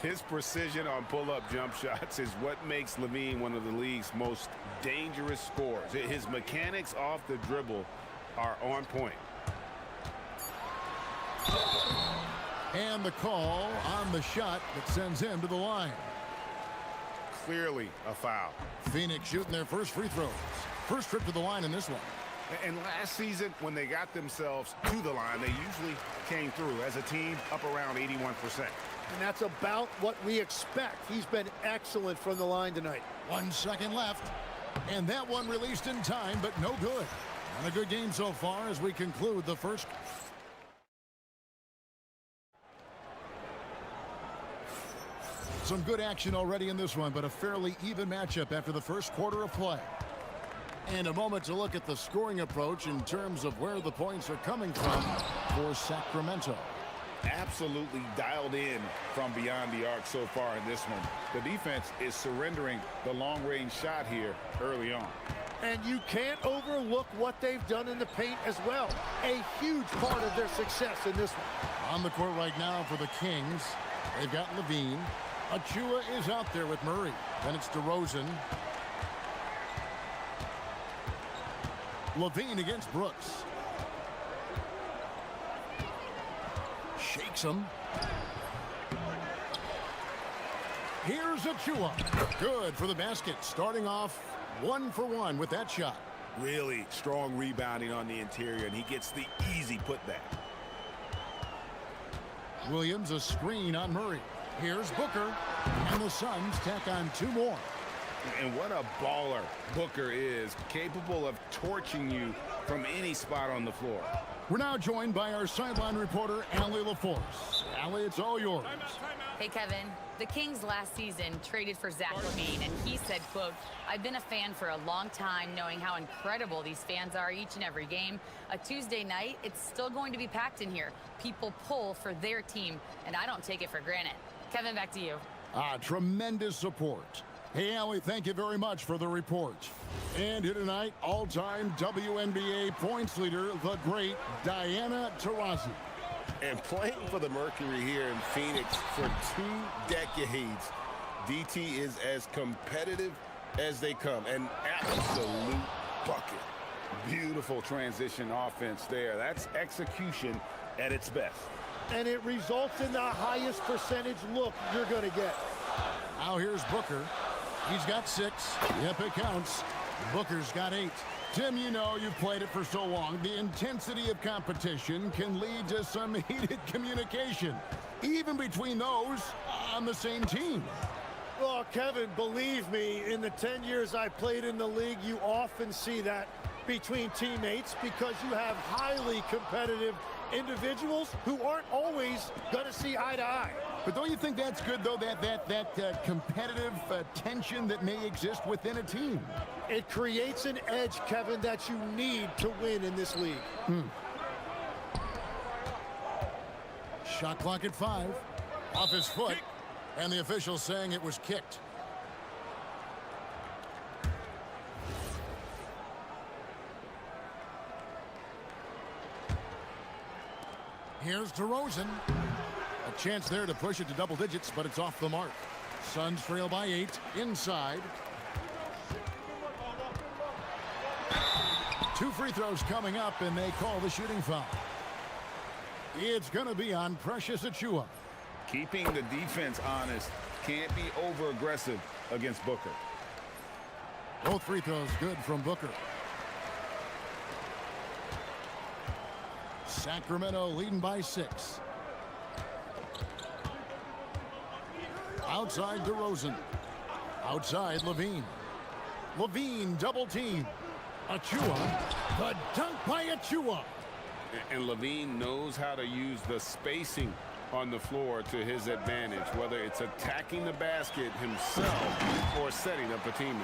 His precision on pull-up jump shots is what makes Levine one of the league's most dangerous scorers. His mechanics off the dribble are on point. And the call on the shot that sends him to the line. Clearly a foul. Phoenix shooting their first free throws. First trip to the line in this one. And last season, when they got themselves to the line, they usually came through as a team up around 81%. And that's about what we expect. He's been excellent from the line tonight. 1 second left. And that one released in time, but no good. And a good game so far as we conclude the first. Some good action already in this one, but a fairly even matchup after the first quarter of play. And a moment to look at the scoring approach in terms of where the points are coming from for Sacramento. Absolutely dialed in from beyond the arc so far in this one. The defense is surrendering the long-range shot here early on. And you can't overlook what they've done in the paint as well. A huge part of their success in this one. On the court right now for the Kings, they've got Levine. Achua is out there with Murray. Then it's DeRozan. Levine against Brooks. Shakes him. Here's Achua. Good for the basket. Starting off 1 for 1 with that shot. Really strong rebounding on the interior, and he gets the easy putback. Williams, a screen on Murray. Here's Booker. And the Suns tack on 2 more. And what a baller Booker is, capable of torching you from any spot on the floor. We're now joined by our sideline reporter, Allie LaForce. Allie, it's all yours. Hey, Kevin. The Kings last season traded for Zach LaVine, and he said, quote, "I've been a fan for a long time, knowing how incredible these fans are each and every game. A Tuesday night, it's still going to be packed in here. People pull for their team, and I don't take it for granted." Kevin, back to you. Tremendous support. Hey, Allie, thank you very much for the report. And here tonight, all-time WNBA points leader, the great Diana Taurasi. And playing for the Mercury here in Phoenix for 2 decades, DT is as competitive as they come. An absolute bucket. Beautiful transition offense there. That's execution at its best. And it results in the highest percentage look you're going to get. Now here's Booker. He's got 6. Yep, it counts. Booker's got 8. Tim, you know, you've played it for so long. The intensity of competition can lead to some heated communication, even between those on the same team. Well, Kevin, believe me, in the 10 years I played in the league, you often see that between teammates because you have highly competitive individuals who aren't always going to see eye to eye. But don't you think that's good, though, that competitive tension that may exist within a team? It creates an edge, Kevin, that you need to win in this league. Shot clock at 5. Off his foot. And the official saying it was kicked. Here's DeRozan. A chance there to push it to double digits, but it's off the mark. Suns trail by 8. Inside. 2 free throws coming up, and they call the shooting foul. It's going to be on Precious Achua. Keeping the defense honest, can't be over-aggressive against Booker. Both free throws good from Booker. Sacramento leading by 6. Outside DeRozan. Outside Levine. Levine double team. Achua. The dunk by Achua. And Levine knows how to use the spacing on the floor to his advantage, whether it's attacking the basket himself or setting up a teammate.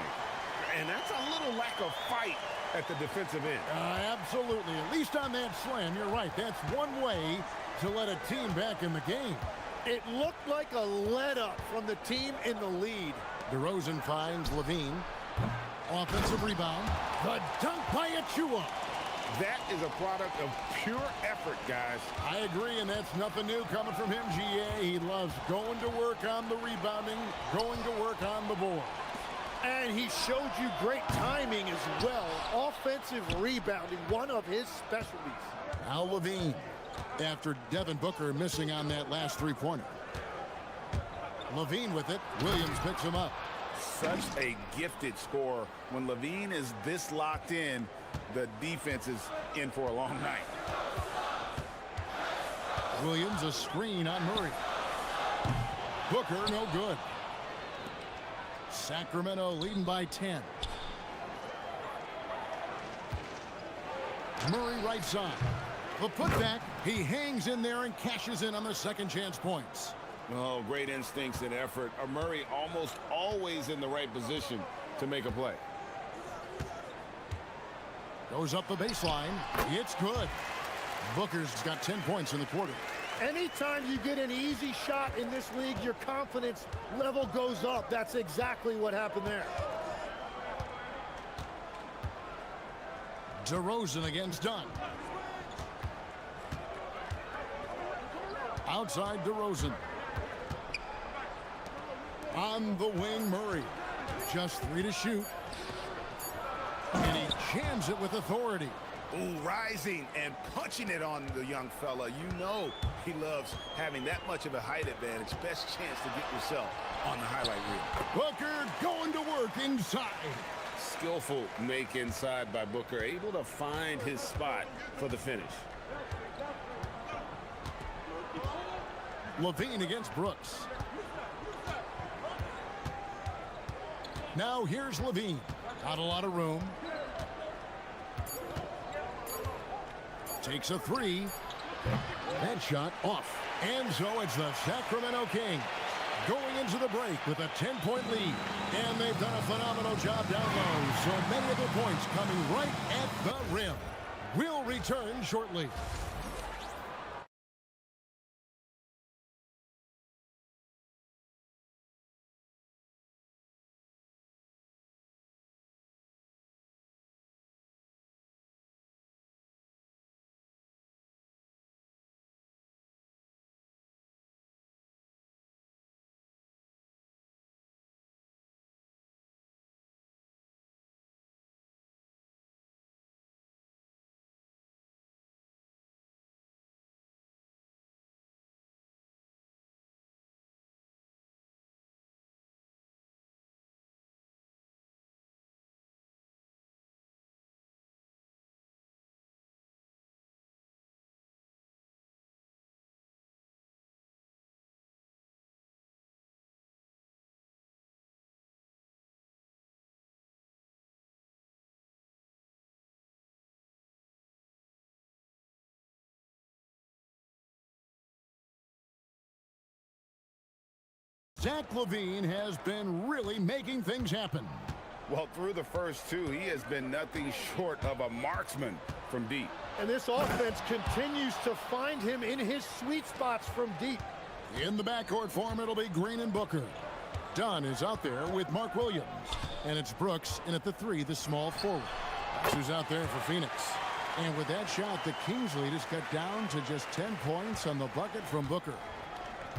And that's a little lack of fight at the defensive end. Absolutely. At least on that slam, you're right. That's one way to let a team back in the game. It looked like a let-up from the team in the lead. DeRozan finds Levine. Offensive rebound. The dunk by Achua. That is a product of pure effort, guys. I agree, and that's nothing new coming from him, GA. He loves going to work on the rebounding, going to work on the board. And he showed you great timing as well. Offensive rebounding, one of his specialties. Now Levine, after Devin Booker missing on that last three-pointer. Levine with it. Williams picks him up. Such a gifted scorer. When Levine is this locked in, the defense is in for a long night. Williams a screen on Murray. Booker no good. Sacramento leading by 10. Murray right side. The putback. He hangs in there and cashes in on the second chance points. Oh, great instincts and effort. Murray almost always in the right position to make a play. Goes up the baseline. It's good. Booker's got 10 points in the quarter. Anytime you get an easy shot in this league, your confidence level goes up. That's exactly what happened there. DeRozan against Dunn. Outside DeRozan. On the wing, Murray. Just 3 to shoot. And he jams it with authority. Ooh, rising and punching it on the young fella. You know he loves having that much of a height advantage. Best chance to get yourself on the highlight reel. Booker going to work inside. Skillful make inside by Booker, able to find his spot for the finish. Levine against Brooks. Now here's Levine. Not a lot of room. Takes a 3. That shot off. And so it's the Sacramento Kings going into the break with a 10-point lead. And they've done a phenomenal job down low. So many of the points coming right at the rim. We'll return shortly. Zach LaVine has been really making things happen. Well, through the first 2, he has been nothing short of a marksman from deep. And this offense continues to find him in his sweet spots from deep. In the backcourt form, it'll be Green and Booker. Dunn is out there with Mark Williams. And it's Brooks in at the 3, the small forward. That's who's out there for Phoenix. And with that shot, the Kings lead is cut down to just 10 points on the bucket from Booker.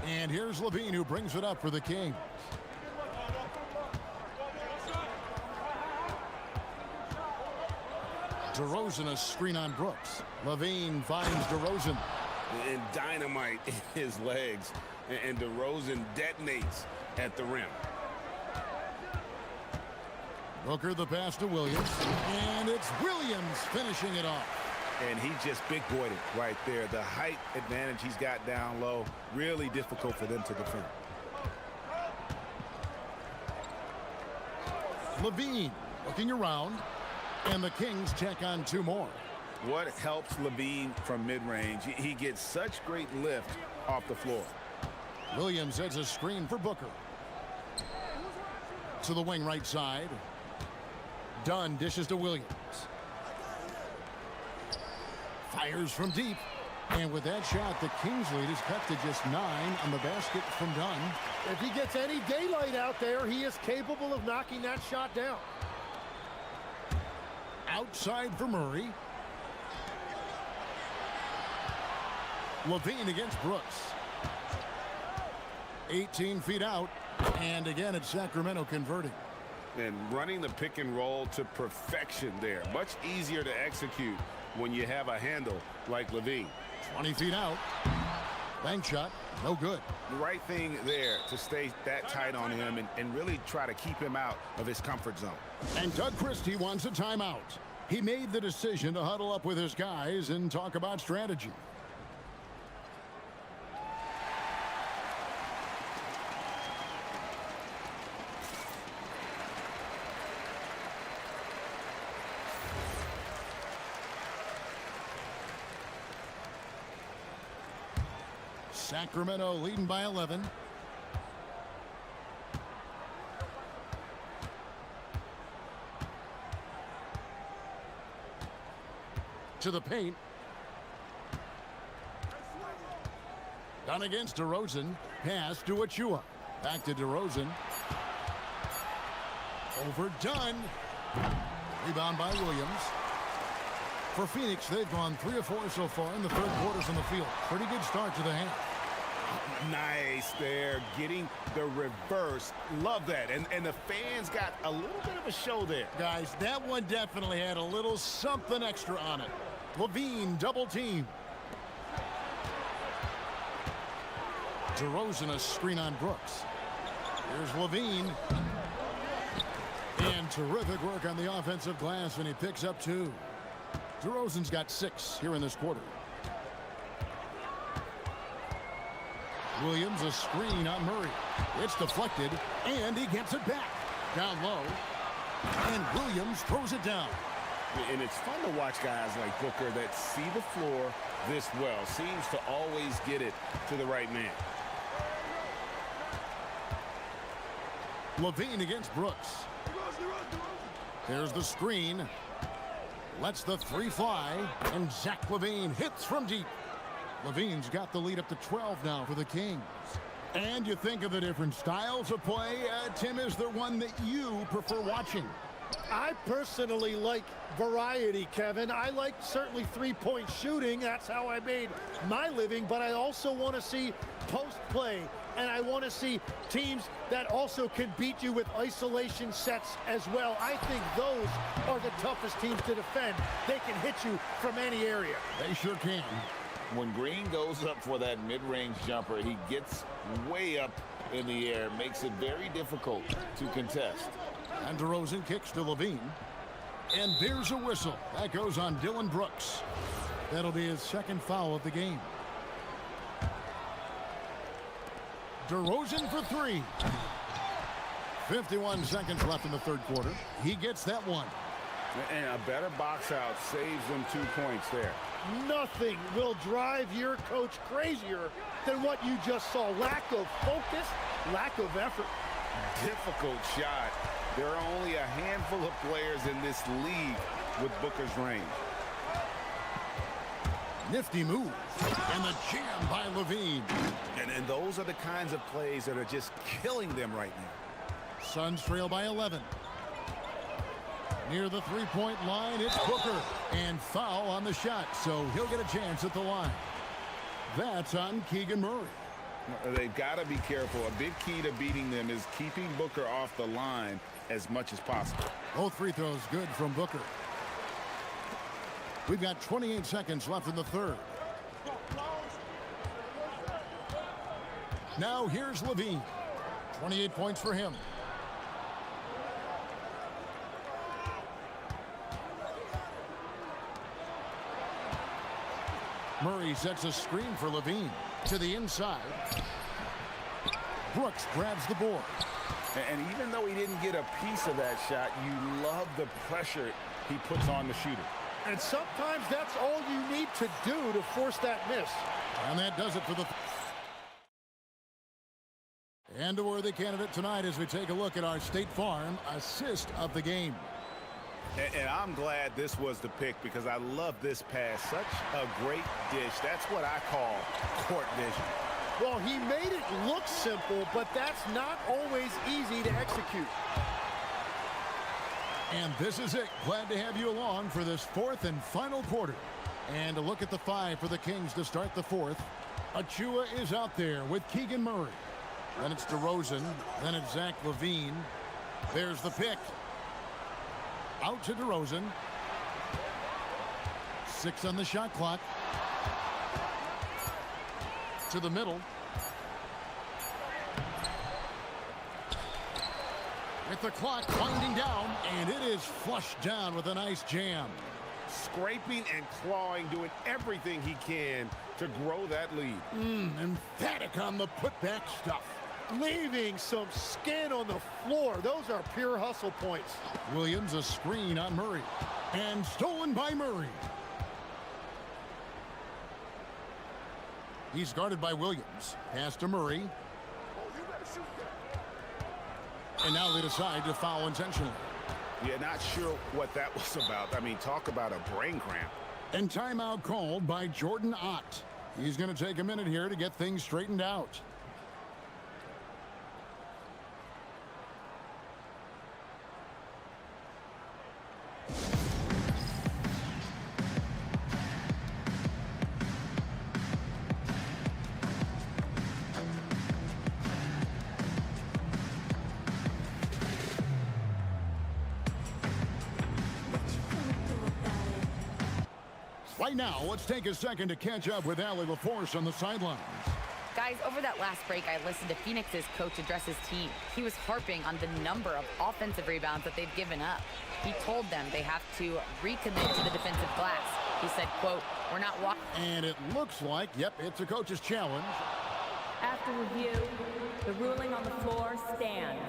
And here's Levine, who brings it up for the Kings. DeRozan a screen on Brooks. Levine finds DeRozan. And dynamite in his legs. And DeRozan detonates at the rim. Booker the pass to Williams. And it's Williams finishing it off. And he just big-boyed it right there. The height advantage he's got down low, really difficult for them to defend. Levine looking around. And the Kings check on 2 more. What helps Levine from mid-range? He gets such great lift off the floor. Williams sets a screen for Booker. To the wing right side. Dunn dishes to Williams. Fires from deep. And with that shot, the Kings lead is cut to just 9 on the basket from Dunn. If he gets any daylight out there, he is capable of knocking that shot down. Outside for Murray. Levine against Brooks. 18 feet out. And again, it's Sacramento converting. And running the pick and roll to perfection there. Much easier to execute when you have a handle like Levine. 20 feet out. Bank shot. No good. The right thing there to stay that tight on him and really try to keep him out of his comfort zone. And Doug Christie wants a timeout. He made the decision to huddle up with his guys and talk about strategy. Sacramento leading by 11. To the paint. Done against DeRozan. Pass to Achua. Back to DeRozan. Overdone. Rebound by Williams. For Phoenix, they've gone 3 of 4 so far in the third quarters in the field. Pretty good start to the half. Nice there, getting the reverse. Love that. And the fans got a little bit of a show there. Guys, that one definitely had a little something extra on it. Levine double team. DeRozan a screen on Brooks. Here's Levine. And terrific work on the offensive glass, and he picks up 2. DeRozan's got 6 here in this quarter. Williams a screen on Murray. It's deflected, and he gets it back. Down low, and Williams throws it down. And it's fun to watch guys like Booker that see the floor this well. Seems to always get it to the right man. Levine against Brooks. There's the screen. Lets the 3 fly, and Zach Levine hits from deep. Levine's got the lead up to 12 now for the Kings. And you think of the different styles of play. Tim, is there one that you prefer watching? I personally like variety, Kevin. I like certainly three-point shooting. That's how I made my living. But I also want to see post play. And I want to see teams that also can beat you with isolation sets as well. I think those are the toughest teams to defend. They can hit you from any area. They sure can. When Green goes up for that mid-range jumper, he gets way up in the air, makes it very difficult to contest. And DeRozan kicks to Levine. And there's a whistle. That goes on Dylan Brooks. That'll be his second foul of the game. DeRozan for 3. 51 seconds left in the third quarter. He gets that one. And a better box out saves them 2 points there. Nothing will drive your coach crazier than what you just saw. Lack of focus, lack of effort. Difficult shot. There are only a handful of players in this league with Booker's range. Nifty move. And the jam by Levine. And those are the kinds of plays that are just killing them right now. Suns trail by 11. Near the three-point line, it's Booker. And foul on the shot, so he'll get a chance at the line. That's on Keegan Murray. They've got to be careful. A big key to beating them is keeping Booker off the line as much as possible. Both free throws good from Booker. We've got 28 seconds left in the third. Now here's Levine. 28 points for him. Murray sets a screen for Levine. To the inside. Brooks grabs the board. And even though he didn't get a piece of that shot, you love the pressure he puts on the shooter. And sometimes that's all you need to do to force that miss. And that does it for the... And a worthy candidate tonight as we take a look at our State Farm assist of the game. And I'm glad this was the pick because I love this pass. Such a great dish. That's what I call court vision. Well, he made it look simple, but that's not always easy to execute. And this is it. Glad to have you along for this fourth and final quarter. And a look at the five for the Kings to start the fourth. Achua is out there with Keegan Murray. Then it's DeRozan. Then it's Zach LaVine. There's the pick. Out to DeRozan. 6 on the shot clock. To the middle. With the clock winding down, and it is flushed down with a nice jam. Scraping and clawing, doing everything he can to grow that lead. Emphatic on the putback stuff. Leaving some skin on the floor. Those are pure hustle points. Williams, a screen on Murray. And stolen by Murray. He's guarded by Williams. Pass to Murray. And now they decide to foul intentionally. Yeah, not sure what that was about. I mean, talk about a brain cramp. And timeout called by Jordan Ott. He's going to take a minute here to get things straightened out. Right now, let's take a second to catch up with Allie LaForce on the sidelines. Guys, over that last break, I listened to Phoenix's coach address his team. He was harping on the number of offensive rebounds that they've given up. He told them they have to recommit to the defensive glass. He said, quote, "We're not walking." And it looks like, yep, it's a coach's challenge. After review, the ruling on the floor stands.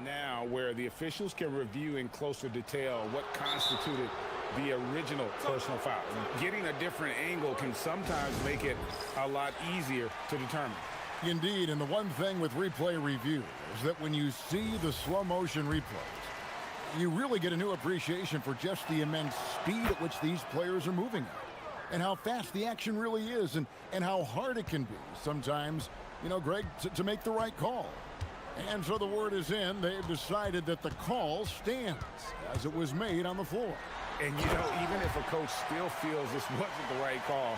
Now, where the officials can review in closer detail what constituted the original personal foul. Getting a different angle can sometimes make it a lot easier to determine. Indeed, and the one thing with replay review is that when you see the slow motion replays, you really get a new appreciation for just the immense speed at which these players are moving at, and how fast the action really is, and how hard it can be sometimes, you know, Greg, to make the right call. And so the word is in. They've decided that the call stands as it was made on the floor. And, you know, even if a coach still feels this wasn't the right call,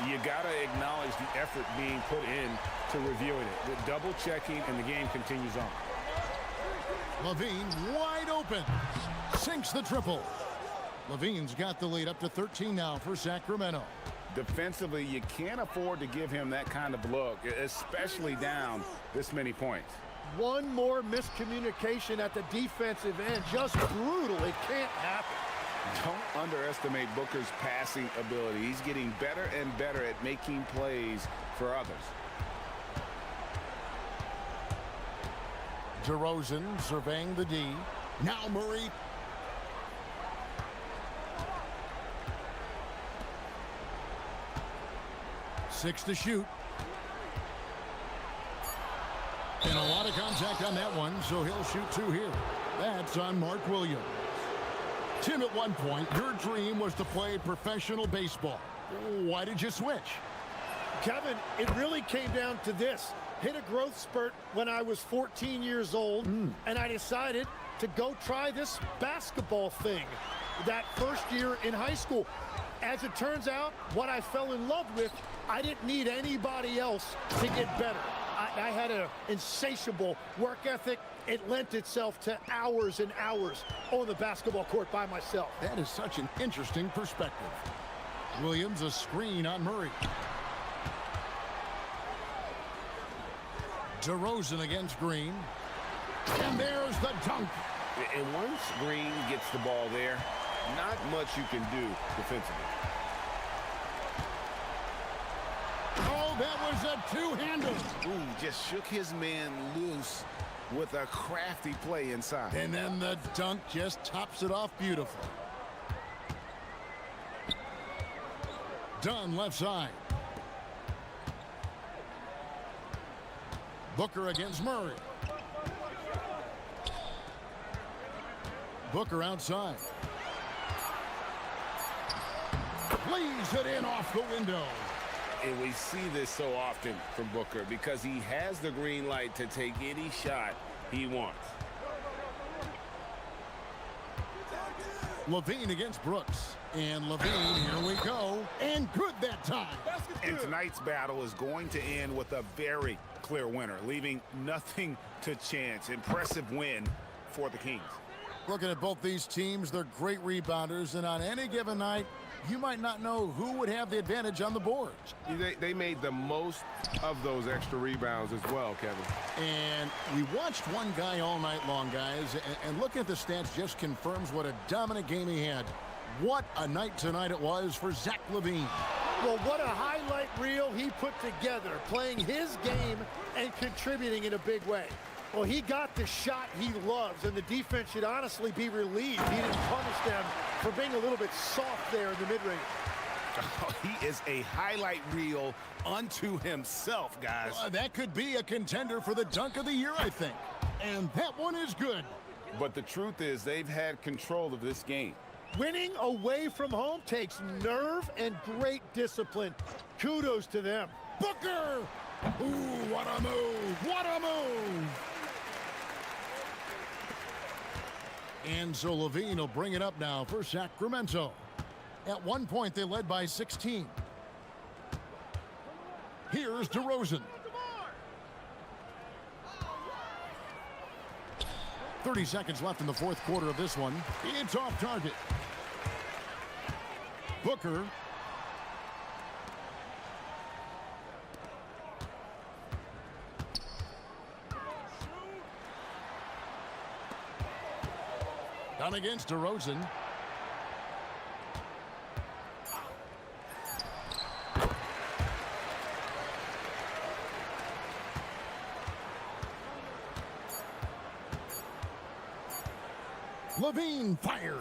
you got to acknowledge the effort being put in to reviewing it. The double checking, and the game continues on. LaVine wide open. Sinks the triple. LaVine's got the lead up to 13 now for Sacramento. Defensively, you can't afford to give him that kind of look, especially down this many points. One more miscommunication at the defensive end. Just brutal. It can't happen. Don't underestimate Booker's passing ability. He's getting better and better at making plays for others. DeRozan surveying the D. Now Murray. Six to shoot. And a lot of contact on that one, so he'll shoot 2 here. That's on Mark Williams. Tim, at one point, your dream was to play professional baseball. Why did you switch? Kevin, it really came down to this. Hit a growth spurt when I was 14 years old, and I decided to go try this basketball thing that first year in high school. As it turns out, what I fell in love with, I didn't need anybody else to get better. I had an insatiable work ethic. It lent itself to hours and hours on the basketball court by myself. That is such an interesting perspective. Williams, a screen on Murray. DeRozan against Green. And there's the dunk. And once Green gets the ball there, not much you can do defensively. Oh, that was a two-hander. Ooh, just shook his man loose with a crafty play inside. And then the dunk just tops it off beautifully. Dunn left side. Booker against Murray. Booker outside. Lays it in off the window. And we see this so often from Booker because he has the green light to take any shot he wants. Levine against Brooks. And Levine, here we go. And good that time. And tonight's battle is going to end with a very clear winner, leaving nothing to chance. Impressive win for the Kings. Looking at both these teams, they're great rebounders, and on any given night, you might not know who would have the advantage on the boards. They made the most of those extra rebounds as well, Kevin. And we watched one guy all night long, guys, and looking at the stats just confirms what a dominant game he had. What a night tonight it was for Zach LaVine. Well, what a highlight reel he put together, playing his game and contributing in a big way. Well, he got the shot he loves, and the defense should honestly be relieved he didn't punish them for being a little bit soft there in the mid-range. Oh, he is a highlight reel unto himself, guys. That could be a contender for the dunk of the year, I think. And that one is good. But the truth is they've had control of this game. Winning away from home takes nerve and great discipline. Kudos to them. Booker! Ooh, what a move! What a move! And so Levine will bring it up now for Sacramento. At one point, they led by 16. Here's DeRozan. 30 seconds left in the fourth quarter of this one. It's off target. Booker. Down against DeRozan. Levine fires.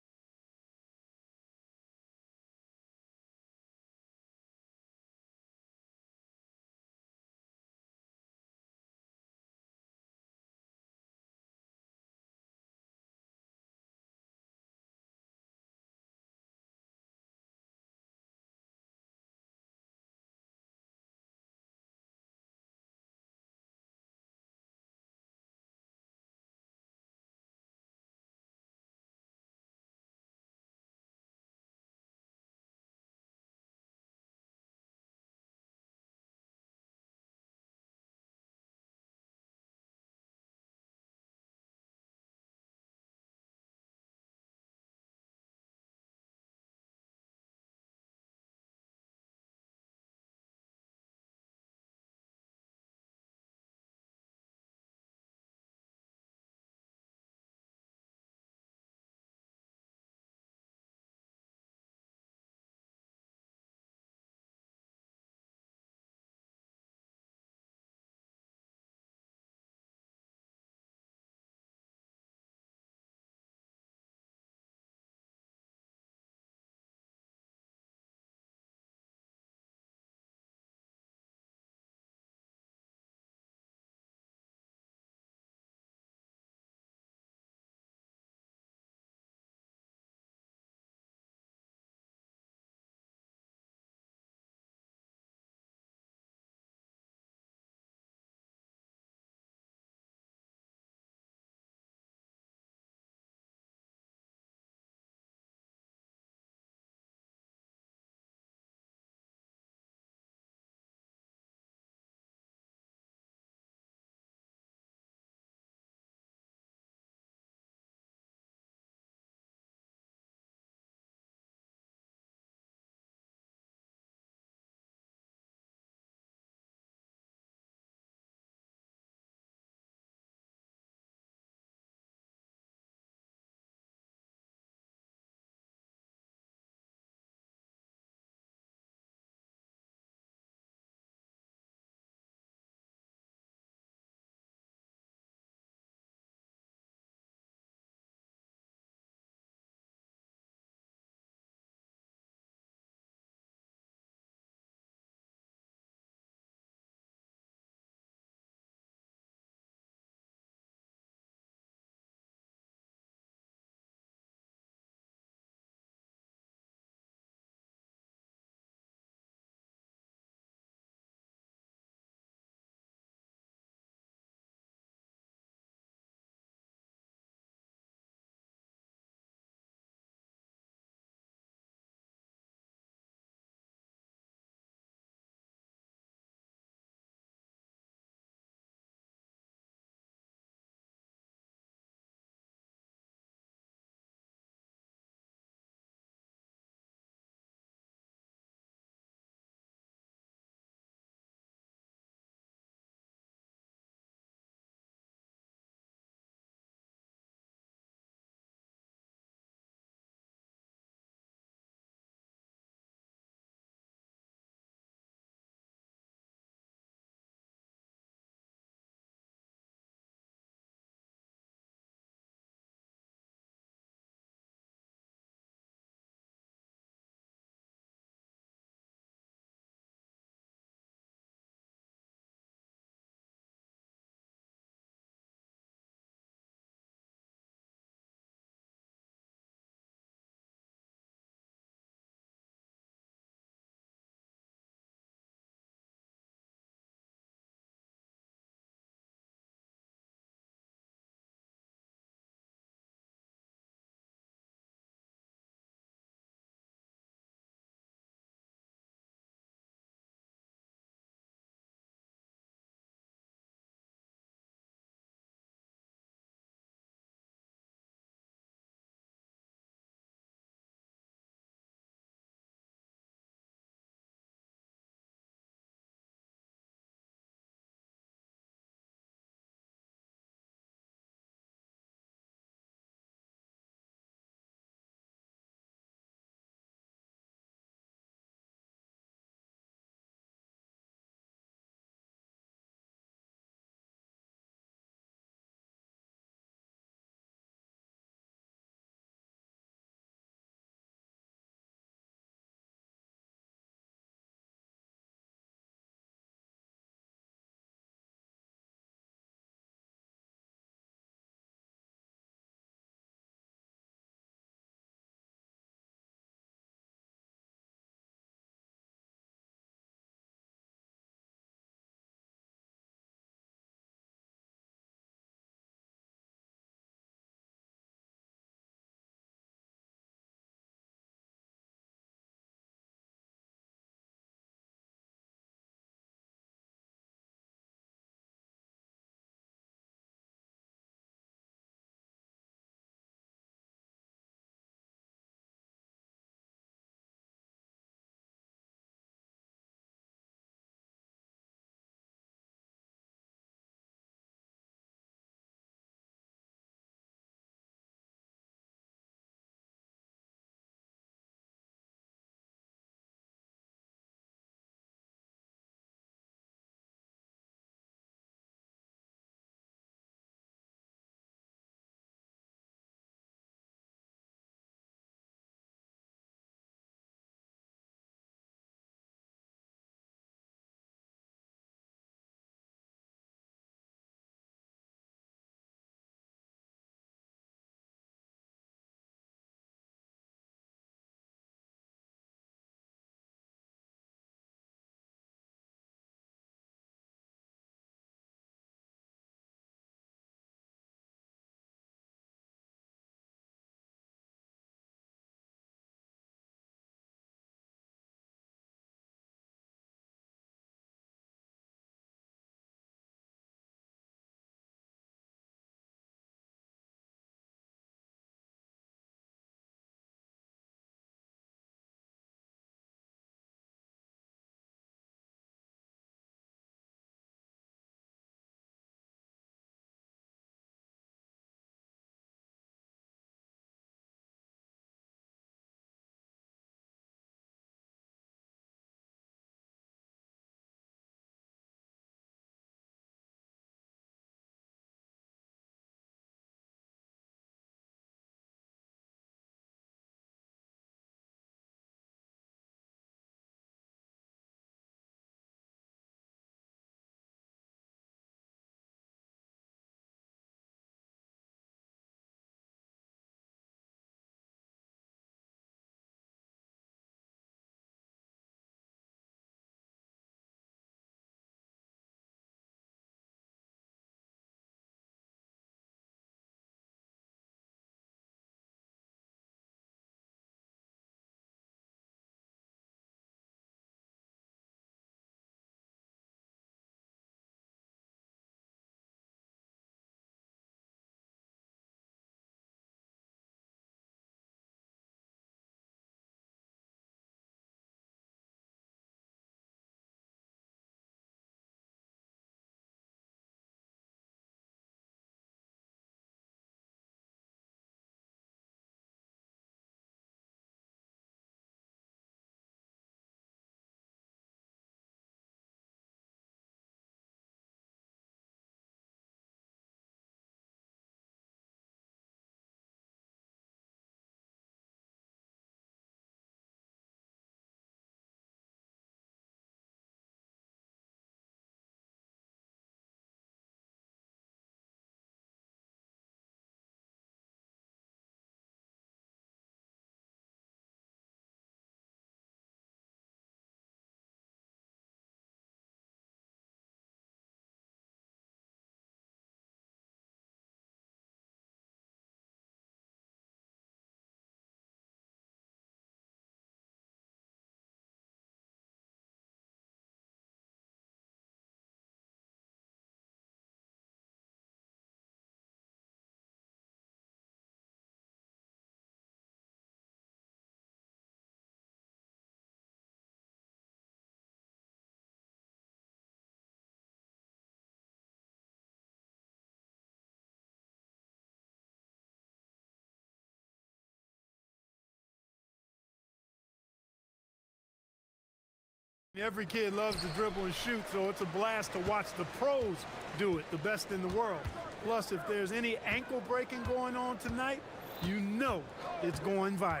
Every kid loves to dribble and shoot, so it's a blast to watch the pros do it, the best in the world. Plus, if there's any ankle breaking going on tonight, you know it's going viral.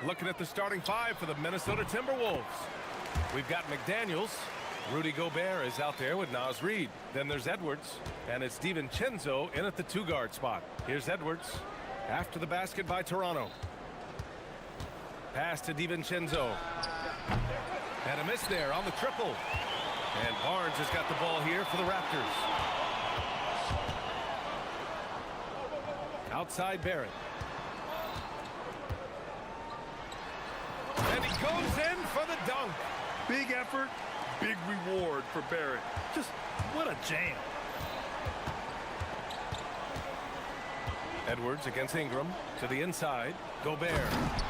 Looking at the starting five for the Minnesota Timberwolves. We've got McDaniels. Rudy Gobert is out there with Naz Reid. Then there's Edwards, and it's DiVincenzo in at the two-guard spot. Here's Edwards after the basket by Toronto. Pass to DiVincenzo. And a miss there on the triple. And Barnes has got the ball here for the Raptors. Outside Barrett. And he goes in for the dunk. Big effort, big reward for Barrett. Just what a jam. Edwards against Ingram to the inside. Gobert.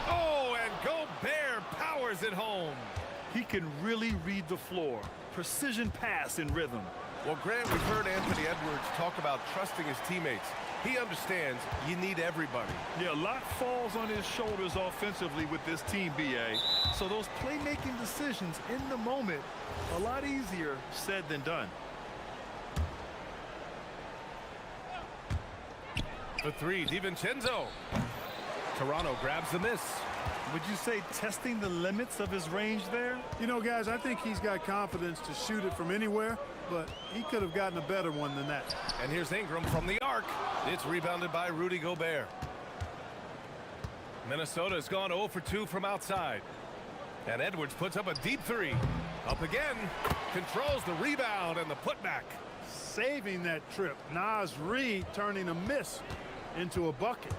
Oh, and Gobert powers it home. He can really read the floor. Precision pass in rhythm. Well, Grant, we've heard Anthony Edwards talk about trusting his teammates. He understands you need everybody. Yeah, a lot falls on his shoulders offensively with this team, BA. So those playmaking decisions in the moment, a lot easier said than done. The three, DiVincenzo. Toronto grabs the miss. Would you say testing the limits of his range there? You know, guys, I think he's got confidence to shoot it from anywhere, but he could have gotten a better one than that. And here's Ingram from the arc. It's rebounded by Rudy Gobert. Minnesota has gone 0 for 2 from outside. And Edwards puts up a deep three. Up again. Controls the rebound and the putback. Saving that trip. Naz Reid turning a miss into a bucket.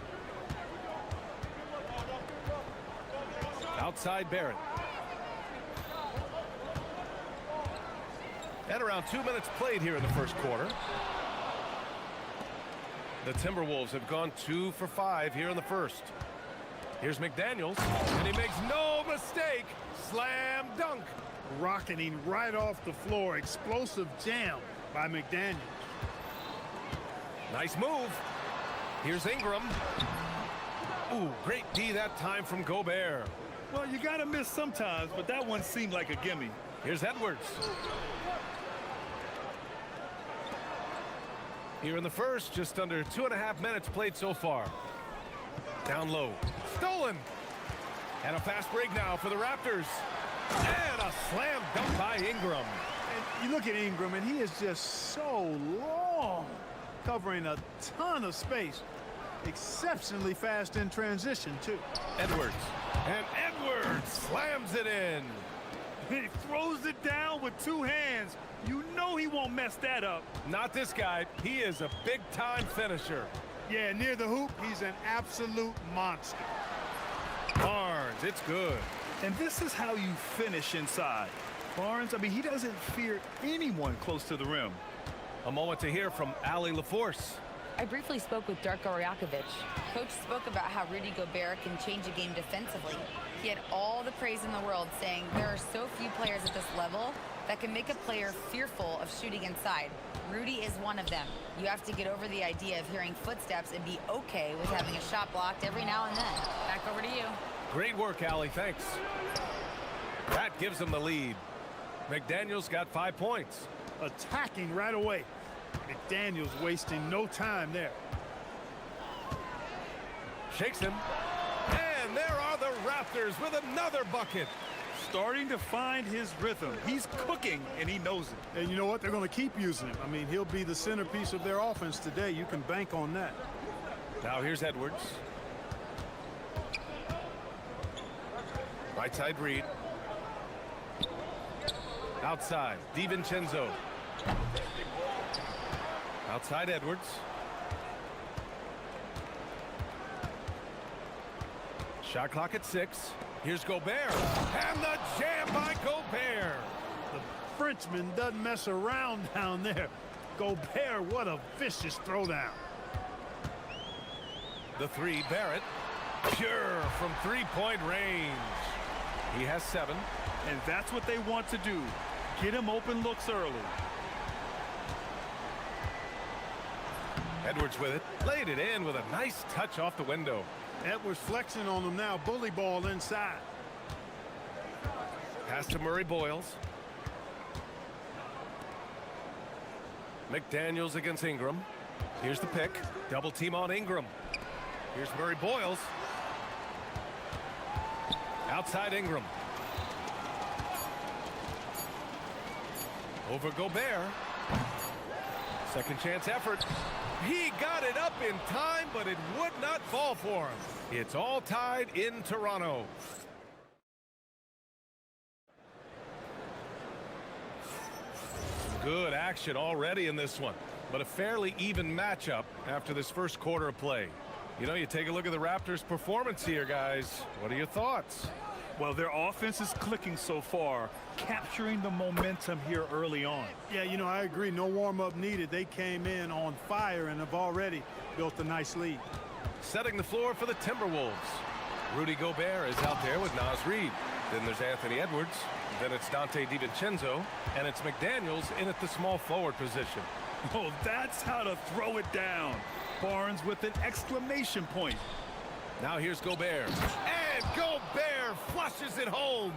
Outside Barrett. At around 2 minutes played here in the first quarter. The Timberwolves have gone 2 for 5 here in the first. Here's McDaniels, and he makes no mistake. Slam dunk. Rocketing right off the floor. Explosive jam by McDaniels. Nice move. Here's Ingram. Ooh, great D that time from Gobert. Well, you got to miss sometimes, but that one seemed like a gimme. Here's Edwards. Here in the first, just under 2.5 minutes played so far. Down low. Stolen. And a fast break now for the Raptors. And a slam dunk by Ingram. And you look at Ingram, and he is just so long, covering a ton of space. Exceptionally fast in transition, too. Edwards. And Edwards slams it in. He throws it down with two hands. You know he won't mess that up. Not this guy. He is a big-time finisher. Yeah, near the hoop, he's an absolute monster. Barnes, it's good. And this is how you finish inside. Barnes, I mean, he doesn't fear anyone close to the rim. A moment to hear from Ali LaForce. I briefly spoke with Darko Rajakovic. Coach spoke about how Rudy Gobert can change a game defensively. He had all the praise in the world, saying there are so few players at this level that can make a player fearful of shooting inside. Rudy is one of them. You have to get over the idea of hearing footsteps and be okay with having a shot blocked every now and then. Back over to you. Great work, Ali. Thanks. That gives them the lead. McDaniels got 5 points. Attacking right away. McDaniels wasting no time there. Shakes him. And there are the Raptors with another bucket. Starting to find his rhythm. He's cooking, and he knows it. And you know what? They're going to keep using him. I mean, he'll be the centerpiece of their offense today. You can bank on that. Now here's Edwards. Right side Reid. Outside, DiVincenzo. Outside Edwards. Shot clock at 6. Here's Gobert. And the jam by Gobert. The Frenchman doesn't mess around down there. Gobert, what a vicious throwdown. The three, Barrett. Pure from three-point range. He has 7. And that's what they want to do. Get him open looks early. Edwards with it. Laid it in with a nice touch off the window. Edwards flexing on them now. Bully ball inside. Pass to Murray Boyles. McDaniels against Ingram. Here's the pick. Double team on Ingram. Here's Murray Boyles. Outside Ingram. Over Gobert. Second chance effort. He got it up in time, but it would not fall for him. It's all tied in Toronto. Good action already in this one, but a fairly even matchup after this first quarter of play. You know, you take a look at the Raptors' performance here, guys. What are your thoughts? Well, their offense is clicking so far, capturing the momentum here early on. Yeah, you know, I agree. No warm-up needed. They came in on fire and have already built a nice lead. Setting the floor for the Timberwolves. Rudy Gobert is out there with Naz Reid. Then there's Anthony Edwards. Then it's Dante DiVincenzo. And it's McDaniels in at the small forward position. Oh, that's how to throw it down. Barnes with an exclamation point. Now here's Gobert. And Gobert flushes it home.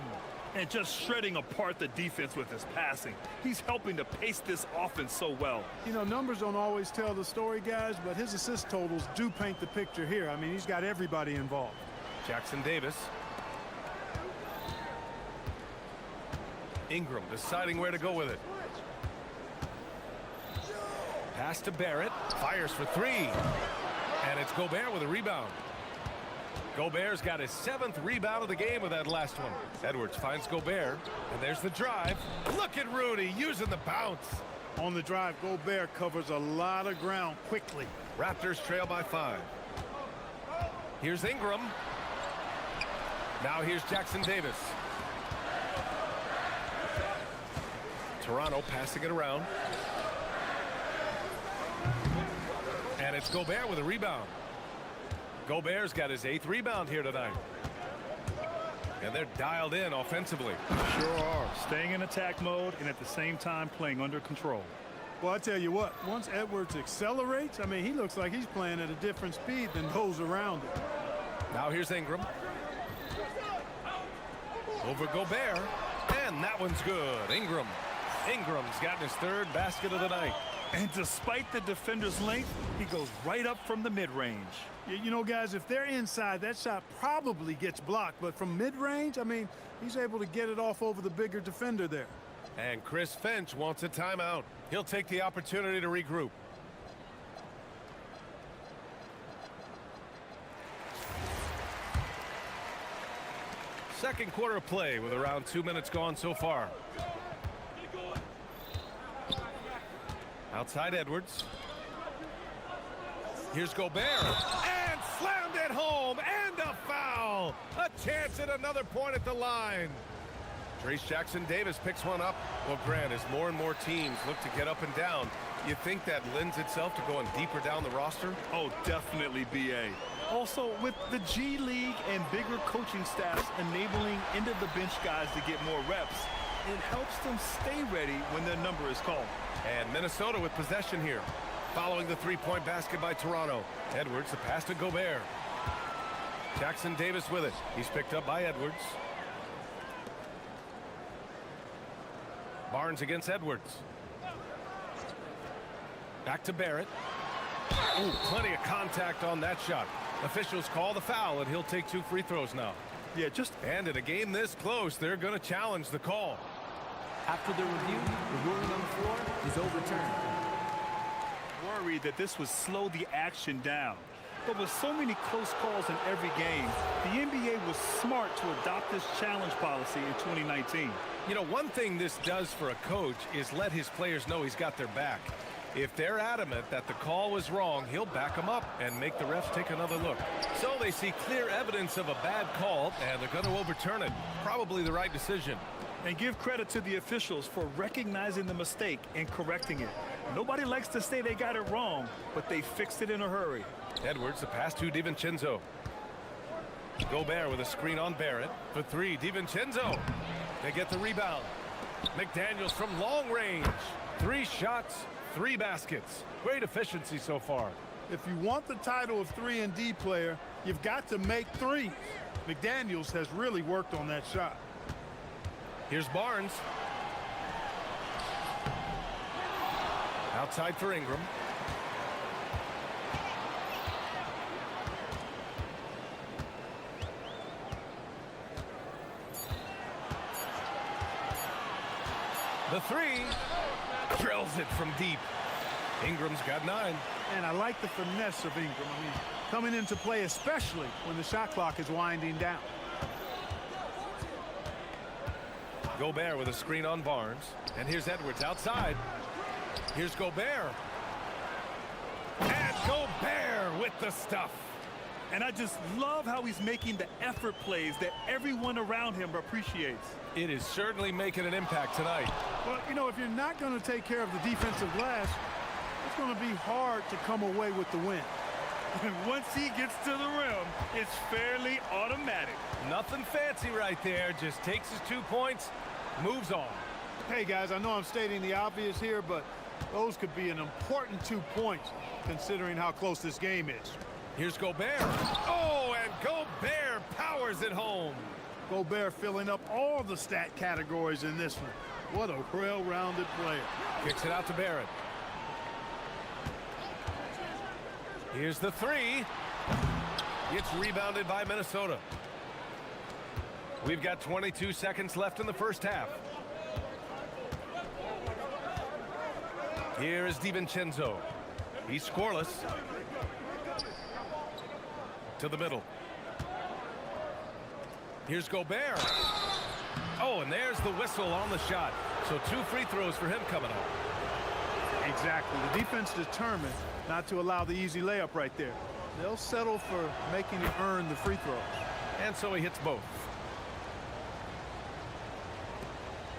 And just shredding apart the defense with his passing. He's helping to pace this offense so well. You know, numbers don't always tell the story, guys, but his assist totals do paint the picture here. I mean, he's got everybody involved. Jackson Davis. Ingram deciding where to go with it. Pass to Barrett. Fires for three. And it's Gobert with a rebound. Gobert's got his 7th rebound of the game with that last one. Edwards finds Gobert. And there's the drive. Look at Rudy using the bounce. On the drive, Gobert covers a lot of ground quickly. Raptors trail by 5. Here's Ingram. Now here's Jackson Davis. Toronto passing it around. And it's Gobert with a rebound. Gobert's got his 8th rebound here tonight. And they're dialed in offensively. Sure are. Staying in attack mode and at the same time playing under control. Well, I tell you what, once Edwards accelerates, I mean, he looks like he's playing at a different speed than those around him. Now here's Ingram. Over Gobert. And that one's good. Ingram's gotten his 3rd basket of the night. And despite the defender's length, he goes right up from the mid-range. You know, guys, if they're inside, that shot probably gets blocked. But from mid-range, I mean, he's able to get it off over the bigger defender there. And Chris Finch wants a timeout. He'll take the opportunity to regroup. Second quarter of play with around 2 minutes gone so far. Outside Edwards. Here's Gobert. And slammed it home. And a foul. A chance at another point at the line. Trace Jackson Davis picks one up. Well, Grant, as more and more teams look to get up and down, you think that lends itself to going deeper down the roster? Oh, definitely, B.A. Also, with the G League and bigger coaching staffs enabling end-of-the-bench guys to get more reps, it helps them stay ready when their number is called. And Minnesota with possession here. Following the three-point basket by Toronto. Edwards, the pass to Gobert. Jackson Davis with it. He's picked up by Edwards. Barnes against Edwards. Back to Barrett. Ooh, plenty of contact on that shot. Officials call the foul, and he'll take 2 free throws now. Yeah, And in a game this close, they're going to challenge the call. After the review, the ruling on the floor is overturned. Worried that this would slow the action down. But with so many close calls in every game, the NBA was smart to adopt this challenge policy in 2019. You know, one thing this does for a coach is let his players know he's got their back. If they're adamant that the call was wrong, he'll back them up and make the refs take another look. So they see clear evidence of a bad call, and they're going to overturn it. Probably the right decision. And give credit to the officials for recognizing the mistake and correcting it. Nobody likes to say they got it wrong, but they fixed it in a hurry. Edwards, the pass to DiVincenzo. Gobert with a screen on Barrett. For 3, DiVincenzo. They get the rebound. McDaniels from long range. 3 shots, 3 baskets. Great efficiency so far. If you want the title of 3-and-D player, you've got to make threes. McDaniels has really worked on that shot. Here's Barnes. Outside for Ingram. The three. Drills it from deep. Ingram's got 9. And I like the finesse of Ingram. I mean, coming into play, especially when the shot clock is winding down. Gobert with a screen on Barnes. And here's Edwards outside. Here's Gobert. And Gobert with the stuff. And I just love how he's making the effort plays that everyone around him appreciates. It is certainly making an impact tonight. Well, you know, if you're not going to take care of the defensive glass, it's going to be hard to come away with the win. And once he gets to the rim, it's fairly automatic. Nothing fancy right there. Just takes his 2 points, moves on. Hey, guys, I know I'm stating the obvious here, but those could be an important 2 points considering how close this game is. Here's Gobert. Oh, and Gobert powers it home. Gobert filling up all the stat categories in this one. What a well-rounded player. Kicks it out to Barrett. Here's the three. It's rebounded by Minnesota. We've got 22 seconds left in the first half. Here is DiVincenzo. He's scoreless. To the middle. Here's Gobert. Oh, and there's the whistle on the shot. So 2 free throws for him coming up. Exactly. The defense determined not to allow the easy layup right there. They'll settle for making him earn the free throws. And so he hits both.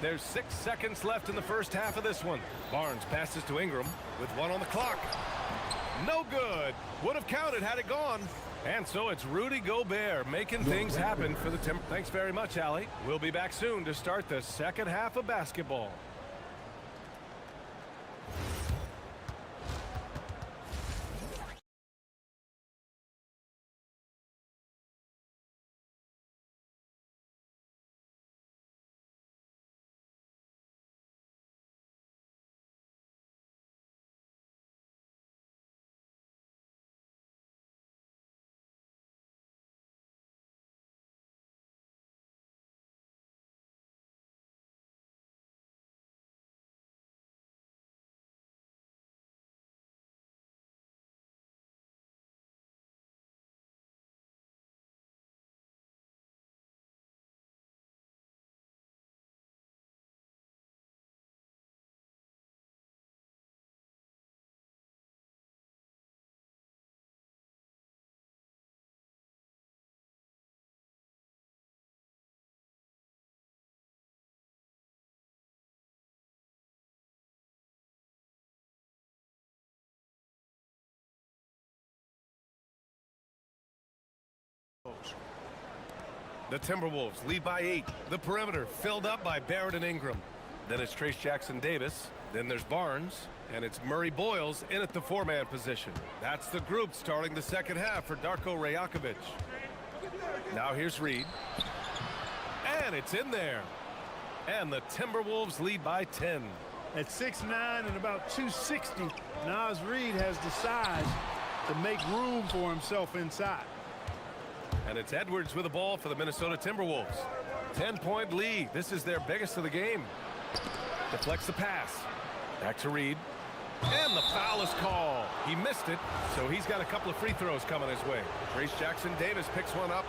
There's 6 seconds left in the first half of this one. Barnes passes to Ingram with 1 on the clock. No good. Would have counted had it gone. And so it's Rudy Gobert making things happen for the Timbers. Thanks very much, Allie. We'll be back soon to start the second half of basketball. The Timberwolves lead by 8. The perimeter filled up by Barrett and Ingram. Then it's Trace Jackson-Davis. Then there's Barnes. And it's Murray Boyles in at the 4-man position. That's the group starting the second half for Darko Rajakovic. Now here's Reed. And it's in there. And the Timberwolves lead by 10. At 6'9" and about 260, Naz Reid has the size to make room for himself inside. And it's Edwards with the ball for the Minnesota Timberwolves. 10-point lead. This is their biggest of the game. Deflects the pass. Back to Reed. And the foul is called. He missed it, so he's got a couple of free throws coming his way. Trace Jackson-Davis picks one up.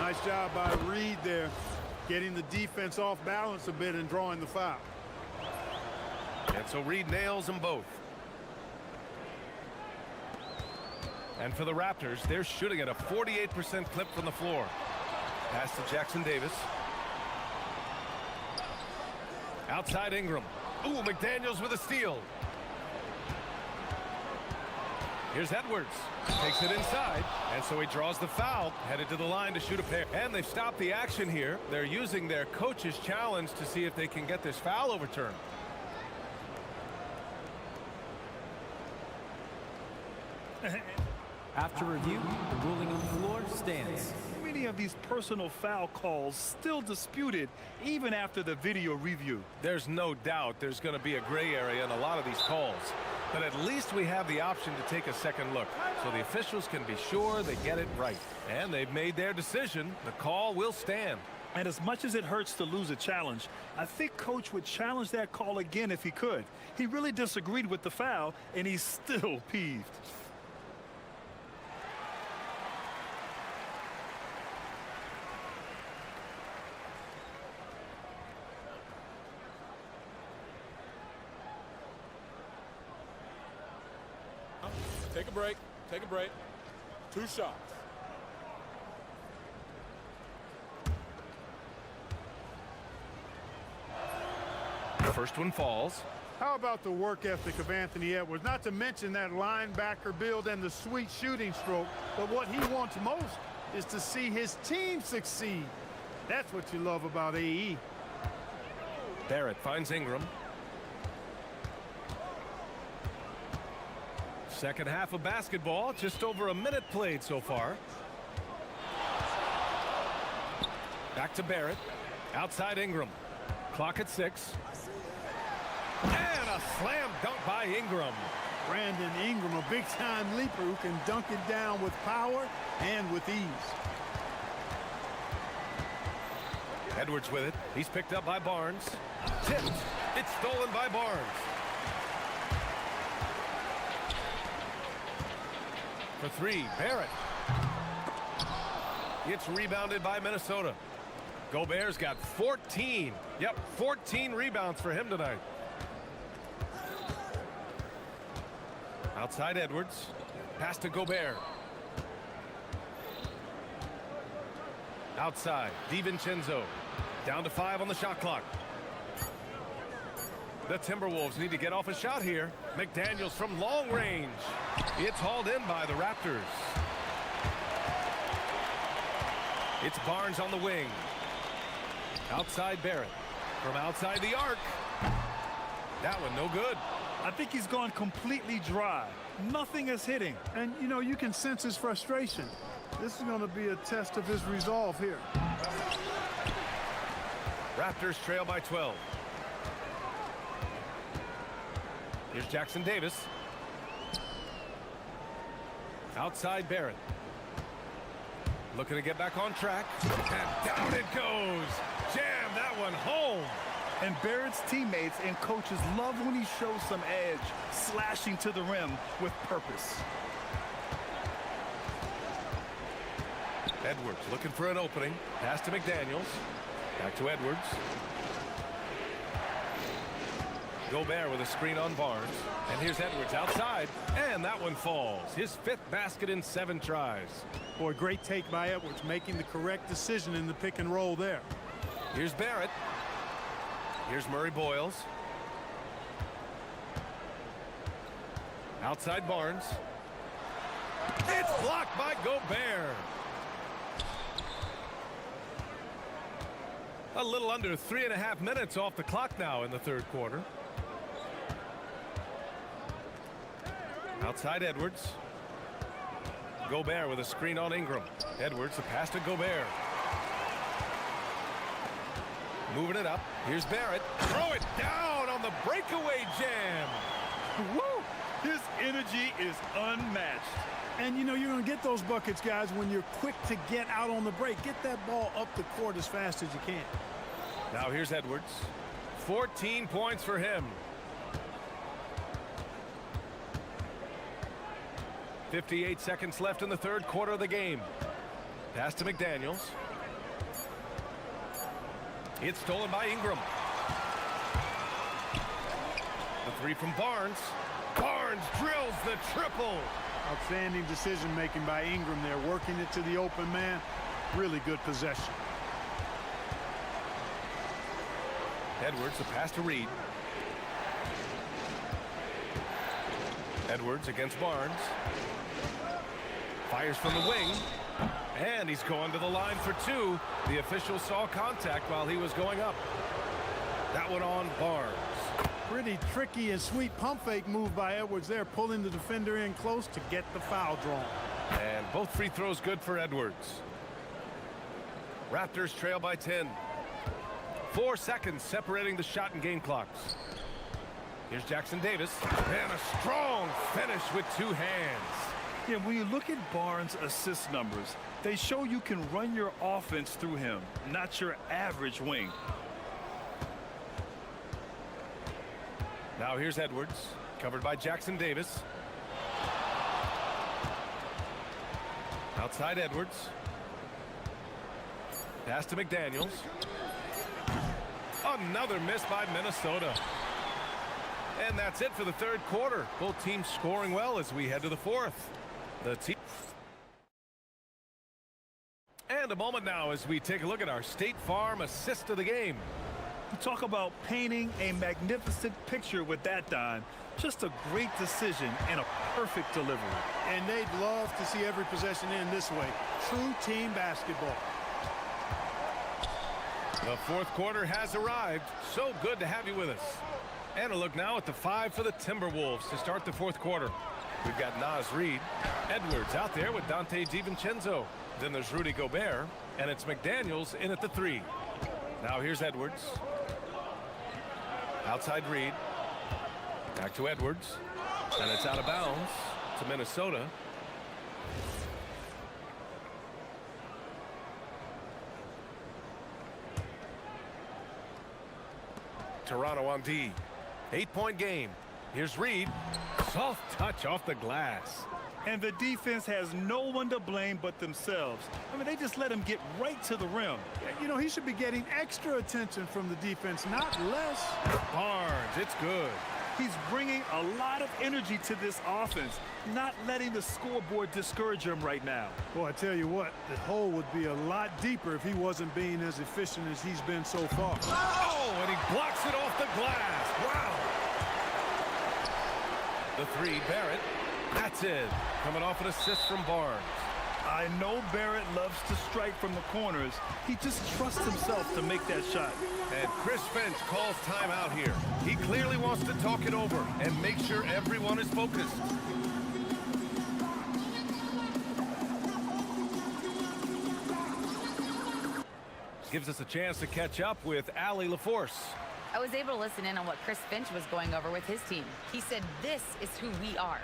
Nice job by Reed there, getting the defense off balance a bit and drawing the foul. And so Reed nails them both. And for the Raptors, they're shooting at a 48% clip from the floor. Pass to Jackson-Davis. Outside Ingram. Ooh, McDaniels with a steal. Here's Edwards. Takes it inside. And so he draws the foul. Headed to the line to shoot a pair. And they've stopped the action here. They're using their coach's challenge to see if they can get this foul overturned. After review, the ruling on the floor stands. I mean, many of these personal foul calls still disputed even after the video review. There's no doubt there's going to be a gray area in a lot of these calls. But at least we have the option to take a second look, so the officials can be sure they get it right. And they've made their decision. The call will stand. And as much as it hurts to lose a challenge, I think Coach would challenge that call again if he could. He really disagreed with the foul, and he's still peeved. Take a break. Take a break. 2 shots. First one falls. How about the work ethic of Anthony Edwards? Not to mention that linebacker build and the sweet shooting stroke, but what he wants most is to see his team succeed. That's what you love about AE. Barrett finds Ingram. Second half of basketball, just over a minute played so far. Back to Barrett. Outside Ingram. Clock at 6. And a slam dunk by Ingram. Brandon Ingram, a big-time leaper who can dunk it down with power and with ease. Edwards with it. He's picked up by Barnes. Tipped. It's stolen by Barnes. For 3, Barrett. It's rebounded by Minnesota. Gobert's got 14. Yep, 14 rebounds for him tonight. Outside Edwards. Pass to Gobert. Outside, DiVincenzo. Down to 5 on the shot clock. The Timberwolves need to get off a shot here. McDaniels from long range. It's hauled in by the Raptors. It's Barnes on the wing. Outside Barrett. From outside the arc. That one no good. I think he's gone completely dry. Nothing is hitting. And, you know, you can sense his frustration. This is going to be a test of his resolve here. Raptors trail by 12. Here's Jackson Davis. Outside Barrett. Looking to get back on track. And down it goes. Jam that one home. And Barrett's teammates and coaches love when he shows some edge, slashing to the rim with purpose. Edwards looking for an opening. Pass to McDaniels. Back to Edwards. Gobert with a screen on Barnes. And here's Edwards outside. And that one falls. His 5th basket in 7 tries. Boy, great take by Edwards, making the correct decision in the pick and roll there. Here's Barrett. Here's Murray Boyles. Outside Barnes. It's blocked by Gobert. A little under 3.5 minutes off the clock now in the 3rd quarter. Outside Edwards. Gobert with a screen on Ingram. Edwards, a pass to Gobert. Moving it up. Here's Barrett. Throw it down on the breakaway jam. Woo! His energy is unmatched. And, you know, you're going to get those buckets, guys, when you're quick to get out on the break. Get that ball up the court as fast as you can. Now here's Edwards. 14 points for him. 58 seconds left in the 3rd quarter of the game. Pass to McDaniels. It's stolen by Ingram. The 3 from Barnes. Barnes drills the triple. Outstanding decision-making by Ingram there, working it to the open man. Really good possession. Edwards, a pass to Reed. Edwards against Barnes. Fires from the wing. And he's going to the line for 2. The official saw contact while he was going up. That one on Barnes. Pretty tricky and sweet pump fake move by Edwards there, pulling the defender in close to get the foul drawn. And both free throws good for Edwards. Raptors trail by 10. 4 seconds separating the shot and game clocks. Here's Jackson Davis, and a strong finish with 2 hands. Yeah, when you look at Barnes' assist numbers, they show you can run your offense through him, not your average wing. Now here's Edwards, covered by Jackson Davis. Outside Edwards. Pass to McDaniels. Another miss by Minnesota. And that's it for the third quarter. Both teams scoring well as we head to the fourth. And a moment now as we take a look at our State Farm assist of the game. You talk about painting a magnificent picture with that, Don. Just a great decision and a perfect delivery. And they'd love to see every possession end this way. True team basketball. The fourth quarter has arrived. So good to have you with us. And a look now at the 5 for the Timberwolves to start the fourth quarter. We've got Naz Reid. Edwards out there with Dante DiVincenzo. Then there's Rudy Gobert. And it's McDaniels in at the 3. Now here's Edwards. Outside Reid. Back to Edwards. And it's out of bounds to Minnesota. Toronto on D. 8-point game. Here's Reid. Soft touch off the glass. And the defense has no one to blame but themselves. I mean, they just let him get right to the rim. You know, he should be getting extra attention from the defense, not less. Barnes, it's good. He's bringing a lot of energy to this offense, not letting the scoreboard discourage him right now. Well, I tell you what, the hole would be a lot deeper if he wasn't being as efficient as he's been so far. Oh, and he blocks it off the glass. Wow. The 3, Barrett. That's it. Coming off an assist from Barnes. I know Barrett loves to strike from the corners. He just trusts himself to make that shot. And Chris Finch calls timeout here. He clearly wants to talk it over and make sure everyone is focused. Gives us a chance to catch up with Allie LaForce. I was able to listen in on what Chris Finch was going over with his team. He said, this is who we are.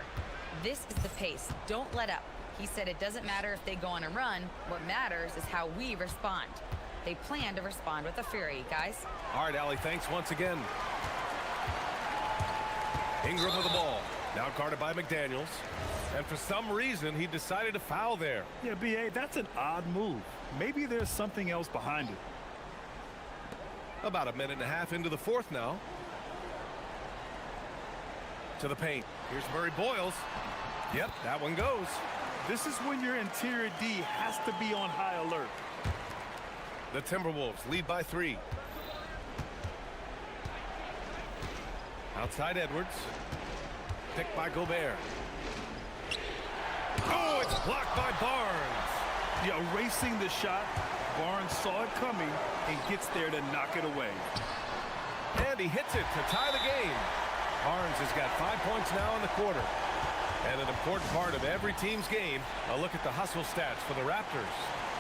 This is the pace. Don't let up. He said it doesn't matter if they go on a run. What matters is how we respond. They plan to respond with a fury, guys. All right, Allie, thanks once again. Ingram with the ball. Now guarded by McDaniels. And for some reason, he decided to foul there. Yeah, B.A., that's an odd move. Maybe there's something else behind it. About a minute and a half into the fourth now. To the paint. Here's Murray Boyles. Yep, that one goes. This is when your interior D has to be on high alert. The Timberwolves lead by 3. Outside Edwards. Picked by Gobert. Oh, it's blocked by Barnes. Yeah, erasing the shot. Barnes saw it coming and gets there to knock it away. And he hits it to tie the game. Barnes has got 5 points now in the quarter. And an important part of every team's game, a look at the hustle stats for the Raptors.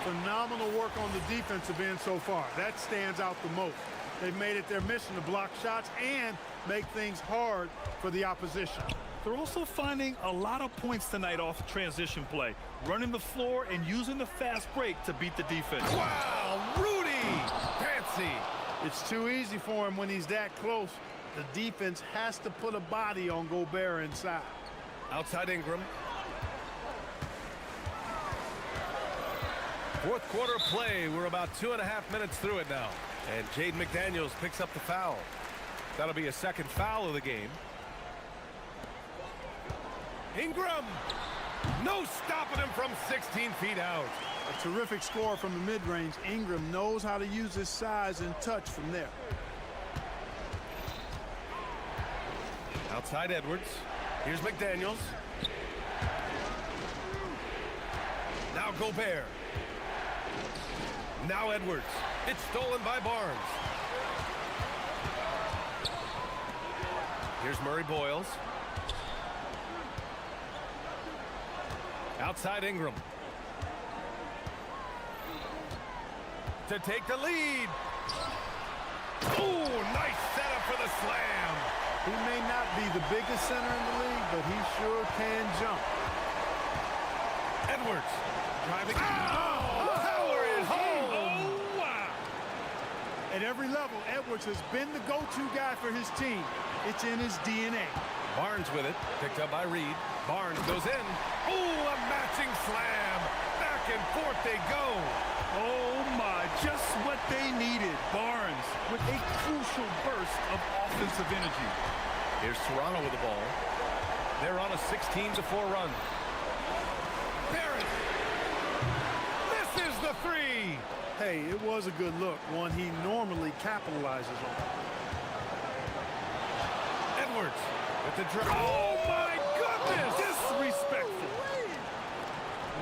Phenomenal work on the defensive end so far. That stands out the most. They've made it their mission to block shots and make things hard for the opposition. They're also finding a lot of points tonight off transition play, running the floor and using the fast break to beat the defense. Wow, Rudy! Fancy! It's too easy for him when he's that close. The defense has to put a body on Gobert inside. Outside Ingram. Fourth quarter play. We're about 2.5 minutes through it now. And Jaden McDaniels picks up the foul. That'll be a second foul of the game. Ingram! No stopping him from 16 feet out. A terrific score from the mid-range. Ingram knows how to use his size and touch from there. Outside Edwards. Here's McDaniels. Now Gobert. Now Edwards. It's stolen by Barnes. Here's Murray Boyles. Outside Ingram. to take the lead. Ooh, nice setup for the slam. He may not be the biggest center in the league, but he sure can jump. Edwards driving. Oh, power is home. Oh, wow. At every level, Edwards has been the go-to guy for his team. It's in his DNA. Barnes with it, picked up by Reed. Barnes goes in. Ooh, a matching slam. Back and forth they go. Oh, my, just what they needed. Barnes with a crucial burst of offensive energy. Here's Toronto with the ball. They're on a 16-4 run. Barrett. This is the three. Hey, it was a good look, one he normally capitalizes on. Edwards with the drive. Oh, my goodness. Disrespectful.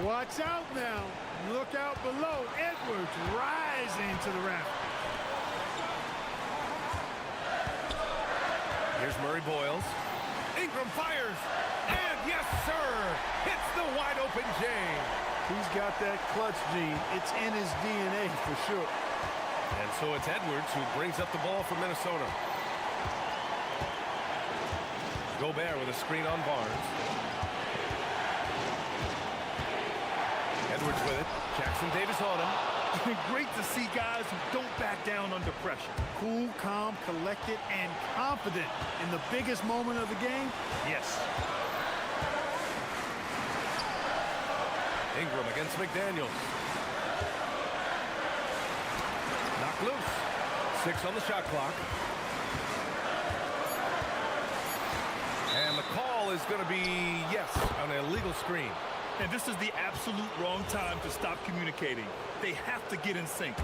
Watch out now. Look out below. Edwards rising to the raft. Here's Murray Boyles. Ingram fires. And yes, sir. Hits the wide open James. He's got that clutch gene. It's in his DNA for sure. And so it's Edwards who brings up the ball for Minnesota. Gobert with a screen on Barnes. Edwards with it. Jackson Davis on him. Great to see guys who don't back down under pressure. Cool, calm, collected, and confident in the biggest moment of the game. Yes. Ingram against McDaniels. Knocked loose. 6 on the shot clock. And the call is going to be, yes, on an illegal screen. And this is the absolute wrong time to stop communicating. They have to get in sync.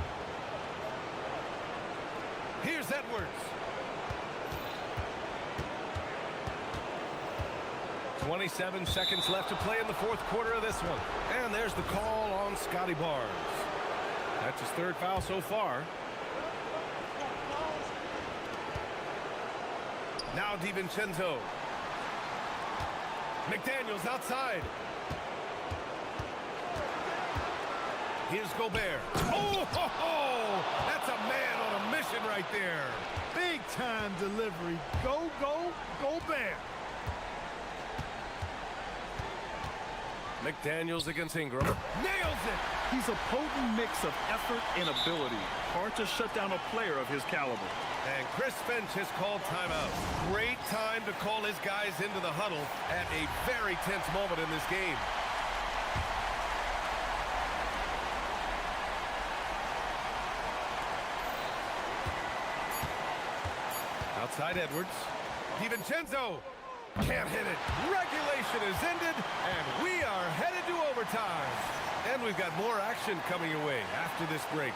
Here's Edwards. 27 seconds left to play in the fourth quarter of this one. And there's the call on Scotty Barnes. That's his third foul so far. Now DiVincenzo. McDaniels outside. Here's Gobert. Oh, ho, ho! That's a man on a mission right there. Big time delivery. Go, Gobert. McDaniels against Ingram. Nails it! He's a potent mix of effort and ability. Hard to shut down a player of his caliber. And Chris Finch has called timeout. Great time to call his guys into the huddle at a very tense moment in this game. Outside Edwards. DiVincenzo can't hit it. Regulation is ended, and we are headed to overtime. And we've got more action coming your way after this break.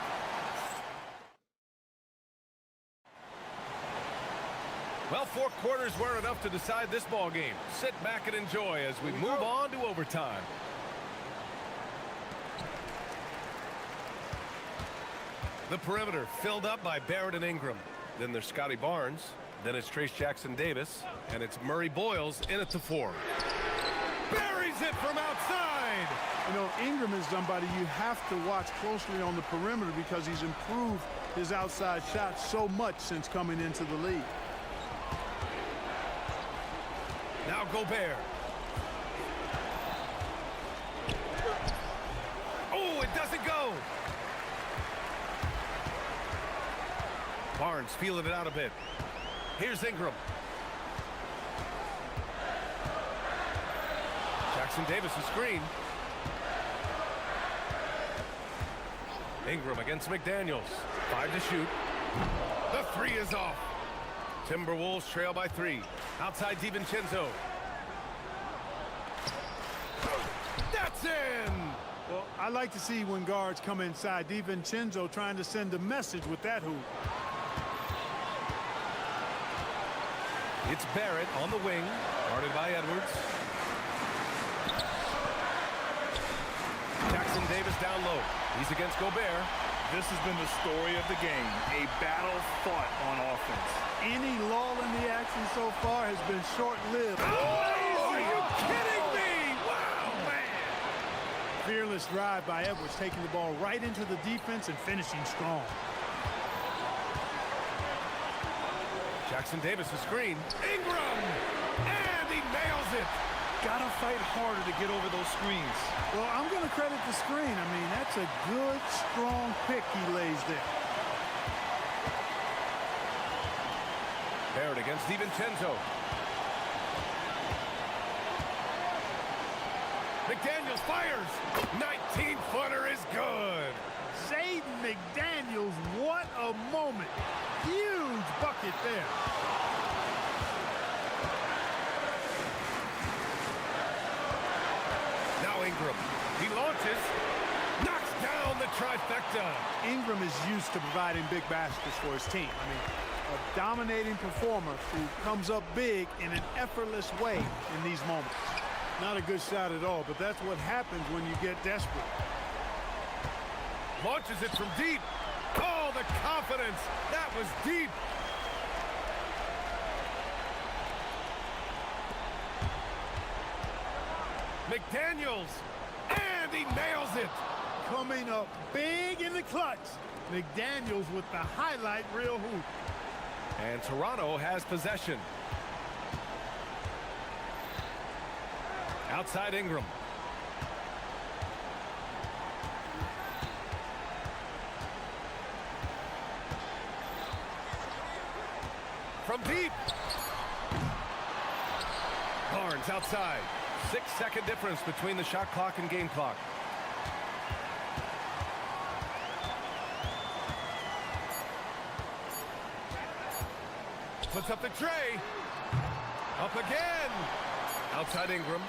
Well, 4 quarters weren't enough to decide this ball game. Sit back and enjoy as we move on to overtime. The perimeter filled up by Barrett and Ingram. Then there's Scotty Barnes. Then it's Trace Jackson Davis. And it's Murray Boyles in at the 4. Buries it from outside. You know, Ingram is somebody you have to watch closely on the perimeter because he's improved his outside shot so much since coming into the league. Now Gobert. Oh, it doesn't go. Barnes feeling it out a bit. Here's Ingram. Jackson Davis a screen. Ingram against McDaniels. 5 to shoot. The 3 is off. Timberwolves trail by 3. Outside DiVincenzo. That's in! Well, I like to see when guards come inside. DiVincenzo trying to send a message with that hoop. It's Barrett on the wing, guarded by Edwards. Jackson Davis down low. He's against Gobert. This has been the story of the game, a battle fought on offense. Any lull in the action so far has been short-lived. Oh, are you kidding me? Wow, man. fearless drive by Edwards, taking the ball right into the defense and finishing strong. Jackson Davis a screen. Ingram! And he nails it! Gotta fight harder to get over those screens. Well, I'm going to credit the screen. I mean, that's a good, strong pick he lays there. Barrett against DiVincenzo. McDaniels fires. 19-footer is good. Zayden McDaniels, what a moment. Huge bucket there. Now Ingram. He launches. Knocks down the trifecta. Ingram is used to providing big baskets for his team. I mean, a dominating performer who comes up big in an effortless way in these moments. Not a good shot at all, but that's what happens when you get desperate. Launches it from deep. Oh, the confidence. That was deep. McDaniels. And he nails it. Coming up big in the clutch. McDaniels with the highlight reel hoop. And Toronto has possession. Outside Ingram. From deep. Barnes outside. 6-second difference between the shot clock and game clock. Puts up the tray. Up again. Outside Ingram.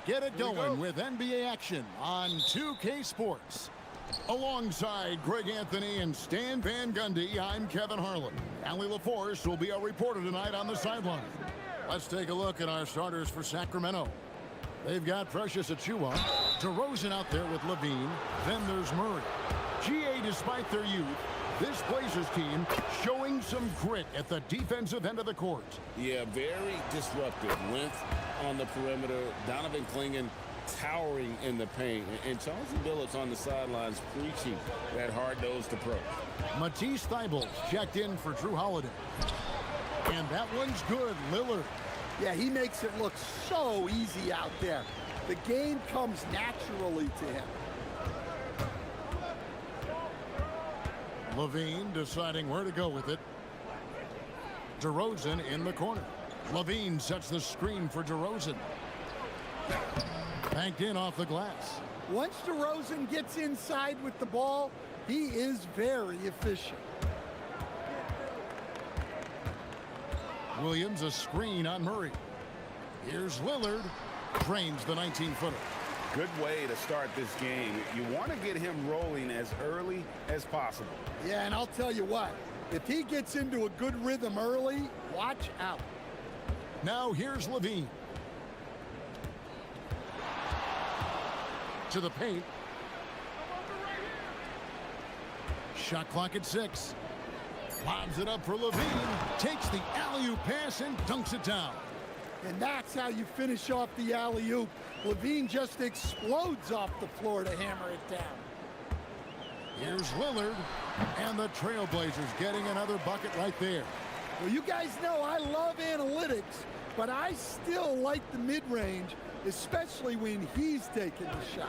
Get it going with NBA action on 2K Sports. Alongside Greg Anthony and Stan Van Gundy, I'm Kevin Harlan. Allie LaForce will be our reporter tonight on the sideline. Let's take a look at our starters for Sacramento. They've got Precious Achiuwa, DeRozan out there with Levine, then there's Murray. GA, despite their youth, this Blazers team showing some grit at the defensive end of the court. Yeah, very disruptive. Length on the perimeter. Donovan Clingan towering in the paint. And Charles Billups on the sidelines preaching that hard-nosed approach. Matisse Thybulle checked in for Drew Holiday. And that one's good, Lillard. Yeah, he makes it look so easy out there. The game comes naturally to him. Levine deciding where to go with it. DeRozan in the corner. Levine sets the screen for DeRozan. Banked in off the glass. Once DeRozan gets inside with the ball, he is very efficient. Williams a screen on Murray. Here's Lillard. Drains the 19-footer. Good way to start this game. You want to get him rolling as early as possible. Yeah, and I'll tell you what, if he gets into a good rhythm early, watch out. Now here's Levine. To the paint. Shot clock at 6. Lobs it up for Levine. Takes the alley-oop pass and dunks it down. And that's how you finish off the alley-oop. Levine just explodes off the floor to hammer it down. Here's Lillard, and the Trailblazers getting another bucket right there. Well, you guys know I love analytics, but I still like the mid-range, especially when he's taking the shot.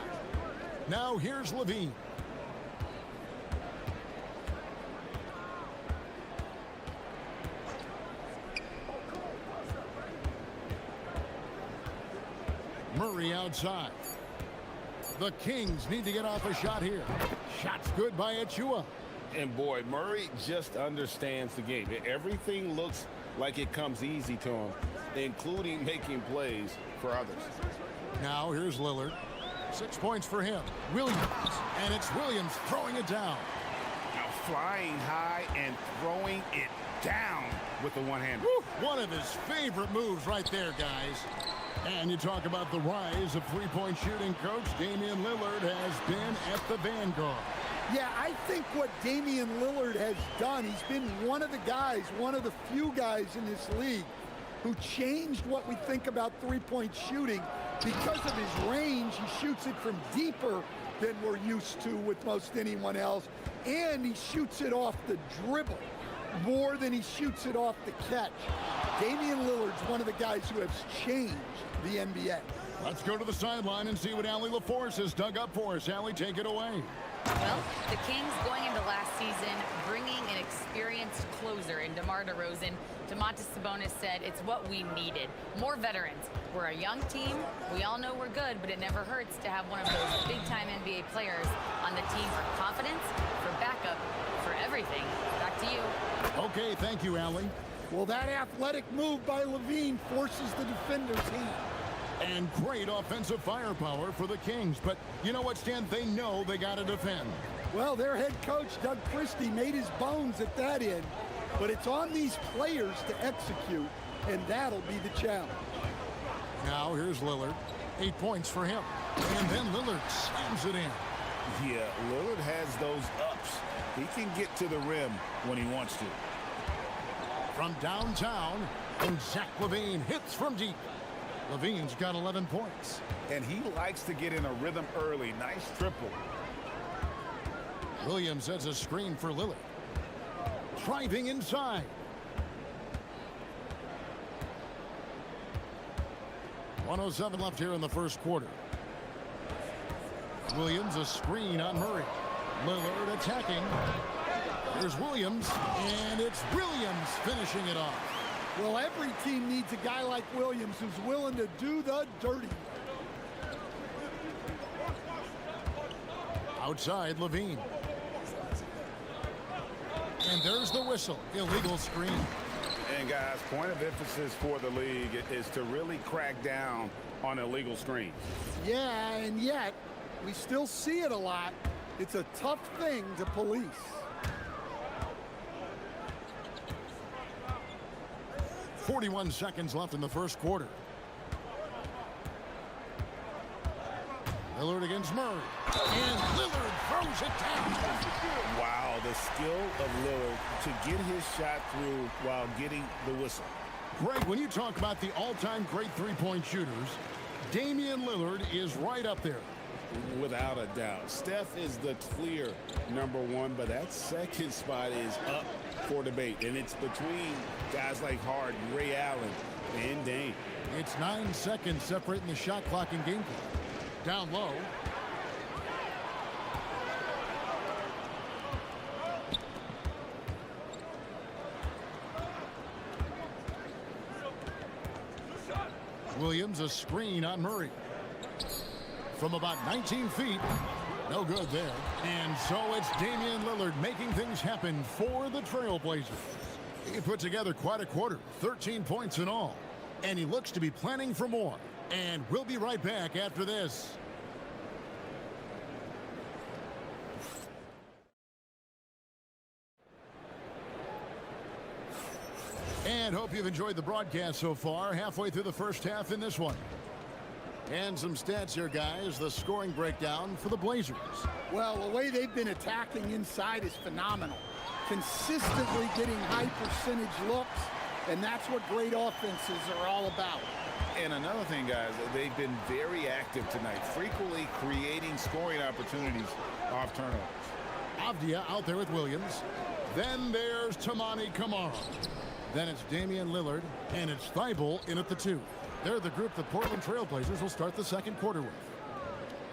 Now here's Levine. Murray outside. The Kings need to get off a shot here. Shot's good by Achiuwa. And boy, Murray just understands the game. Everything looks like it comes easy to him, including making plays for others. Now here's Lillard. 6 points for him. Williams. And it's Williams throwing it down. Now flying high and throwing it down with the one-hander. One of his favorite moves right there, guys. And you talk about the rise of three-point shooting, Coach. Damian Lillard has been at the vanguard. Yeah, I think what Damian Lillard has done, he's been one of the guys, one of the few guys in this league who changed what we think about three-point shooting. Because of his range, he shoots it from deeper than we're used to with most anyone else. And he shoots it off the dribble more than he shoots it off the catch. Damian Lillard's one of the guys who has changed the NBA. Let's go to the sideline and see what Allie LaForce has dug up for us. Allie, take it away. Well, the Kings going into last season, bringing an experienced closer in DeMar DeRozan. Domantas Sabonis said it's what we needed. More veterans. We're a young team. We all know we're good, but it never hurts to have one of those big-time NBA players on the team for confidence, for backup, for everything. Back to you. Okay, thank you, Allie. Well, that athletic move by Levine forces the defender's hand. And great offensive firepower for the Kings. But you know what, Stan? They know they got to defend. Well, their head coach, Doug Christie, made his bones at that end. But it's on these players to execute, and that'll be the challenge. Now here's Lillard. 8 points for him. And then Lillard slams it in. Yeah, Lillard has those ups. He can get to the rim when he wants to. From downtown, and Zach LaVine hits from deep. LaVine's got 11 points. And he likes to get in a rhythm early. Nice triple. Williams sets a screen for Lillard. Driving inside. .107 left here in the first quarter. Williams a screen on Murray. Lillard attacking. There's Williams, and it's Williams finishing it off. Well, every team needs a guy like Williams who's willing to do the dirty work. Outside, Levine. And there's the whistle. Illegal screen. And And guys, point of emphasis for the league is to really crack down on illegal screens. Yeah, and yet we still see it a lot. It's a tough thing to police. .41 seconds left in the first quarter. Lillard against Murray. And Lillard throws it down. Wow, the skill of Lillard to get his shot through while getting the whistle. Greg, when you talk about the all-time great three-point shooters, Damian Lillard is right up there. Without a doubt. Steph is the clear #1, but that second spot is up for debate. And it's between guys like Harden, Ray Allen, and Dame. It's 9 seconds separating the shot clock and game clock. Down low. Williams, a screen on Murray. From about 19 feet. No good there. And so it's Damian Lillard making things happen for the Trailblazers. He put together quite a quarter, 13 points in all. And he looks to be planning for more. And we'll be right back after this. And hope you've enjoyed the broadcast so far. Halfway through the first half in this one. And some stats here, guys. The scoring breakdown for the Blazers. Well, the way they've been attacking inside is phenomenal. Consistently getting high percentage looks, and that's what great offenses are all about. And another thing, guys, they've been very active tonight, frequently creating scoring opportunities off turnovers. Avdia out there with Williams. Then there's Tamani Kamara. Then it's Damian Lillard, and it's Thibault in at the 2. They're the group the Portland Trailblazers will start the second quarter with.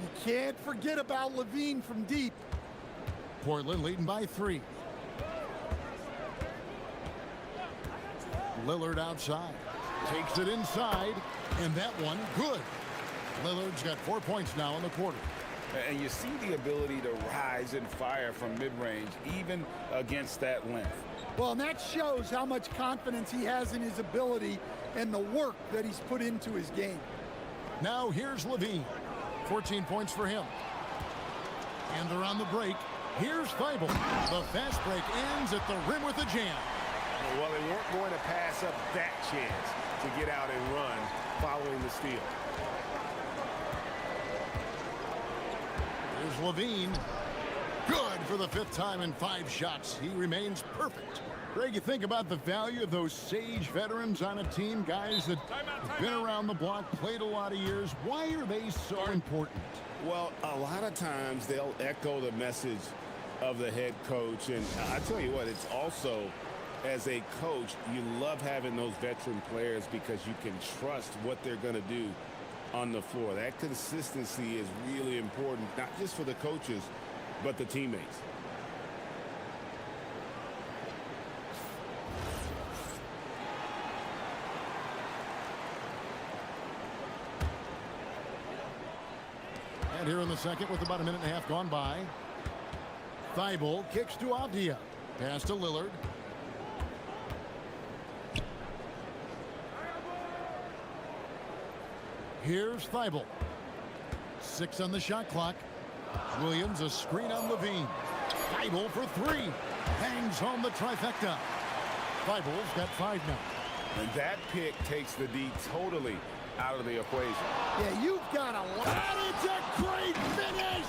You can't forget about Levine from deep. Portland leading by 3. Lillard outside. Takes it inside, and that one good. Lillard's got 4 points now in the quarter. And you see the ability to rise and fire from mid-range, even against that length. Well, and that shows how much confidence he has in his ability and the work that he's put into his game. Now here's Levine. 14 points for him. And they're on the break. Here's Thibault. The fast break ends at the rim with a jam. Well, they weren't going to pass up that chance to get out and run following the steal. Here's Levine. Good for the 5th time in 5 shots. He remains perfect. Greg, you think about the value of those sage veterans on a team, guys that have been around the block, played a lot of years. Why are they so important? Well, a lot of times they'll echo the message of the head coach. And I tell you what, it's also, as a coach, you love having those veteran players because you can trust what they're going to do on the floor. That consistency is really important, not just for the coaches, but the teammates. And here in the second with about a minute and a half gone by. Thibault kicks to Avdia. Pass to Lillard. Here's Thibault. 6 on the shot clock. Williams, a screen on Levine. Thibault for 3. Hangs home the trifecta. Thibault's got 5 now. And that pick takes the D totally out of the equation. Yeah, you've got a lot. And it's a great finish!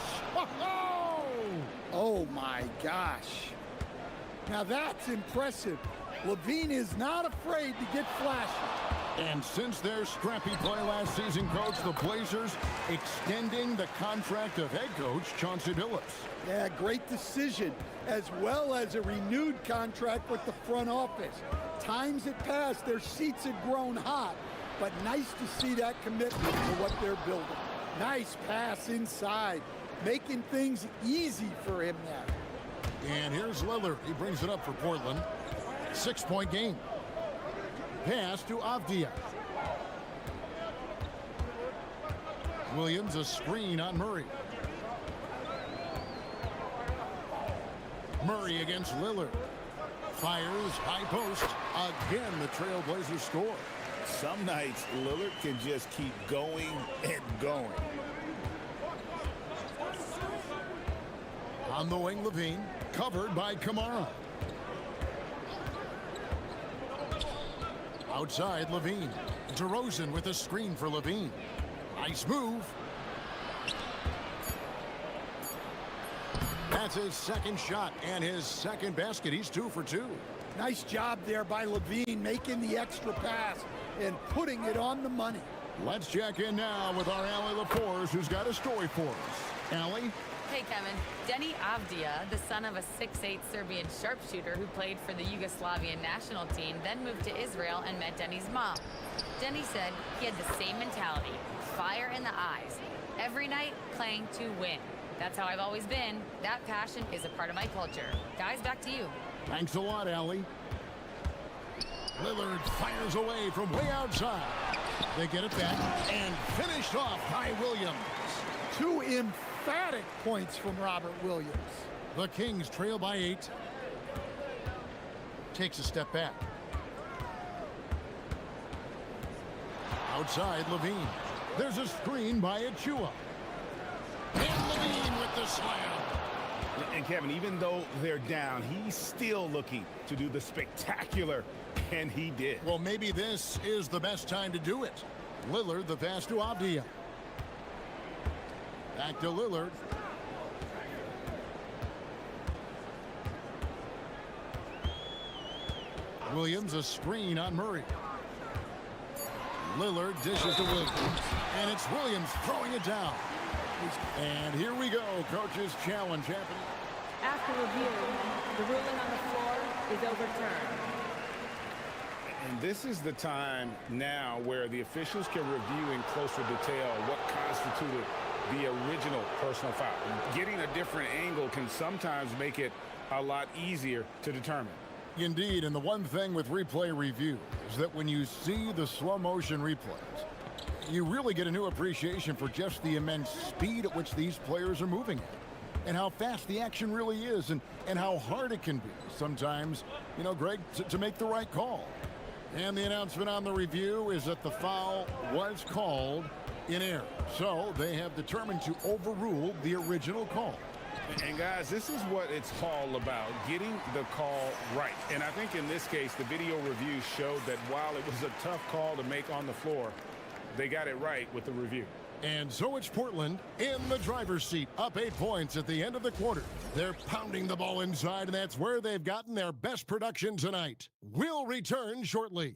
Oh my gosh. Now that's impressive. Levine is not afraid to get flashy. And since their scrappy play last season, coach, the Blazers extending the contract of head coach Chauncey Billups. Yeah, great decision, as well as a renewed contract with the front office. Times had passed, their seats had grown hot, but nice to see that commitment to what they're building. Nice pass inside, making things easy for him now. And here's Lillard. He brings it up for Portland. 6-point game. Pass to Avdia. Williams, a screen on Murray. Murray against Lillard. Fires, high post. Again, the Trailblazers score. Some nights, Lillard can just keep going and going. On the wing, Levine, covered by Kamara. Outside, Levine. DeRozan with a screen for Levine. Nice move. That's his second shot and his second basket. He's 2 for 2. Nice job there by Levine, making the extra pass and putting it on the money. Let's check in now with our Allie LaForce, who's got a story for us. Allie? Hey, Kevin. Denny Avdia, the son of a 6'8" Serbian sharpshooter who played for the Yugoslavian national team, then moved to Israel and met Denny's mom. Denny said he had the same mentality, fire in the eyes. Every night, playing to win. That's how I've always been. That passion is a part of my culture. Guys, back to you. Thanks a lot, Allie. Lillard fires away from way outside. They get it back and finished off by Williams. 2 emphatic points from Robert Williams. The Kings trail by 8. Takes a step back. Outside, Levine. There's a screen by Achua. And Levine with the slam. And Kevin, even though they're down, he's still looking to do the spectacular, and he did. Well, maybe this is the best time to do it. Lillard, the pass to Avdia. Back to Lillard. Williams, a screen on Murray. Lillard dishes to Williams. And it's Williams throwing it down. And here we go, coach's challenge happening. After review, the ruling on the floor is overturned. And this is the time now where the officials can review in closer detail what constituted the original personal foul. Getting a different angle can sometimes make it a lot easier to determine. Indeed, and the one thing with replay review is that when you see the slow motion replays, you really get a new appreciation for just the immense speed at which these players are moving at, and how fast the action really is, and how hard it can be sometimes, you know, Greg, to make the right call. And the announcement on the review is that the foul was called in error. So they have determined to overrule the original call. And guys, this is what it's all about, getting the call right. And I think in this case, the video review showed that while it was a tough call to make on the floor, they got it right with the review. And so it's Portland in the driver's seat, up 8 points at the end of the quarter. They're pounding the ball inside, and that's where they've gotten their best production tonight. We'll return shortly.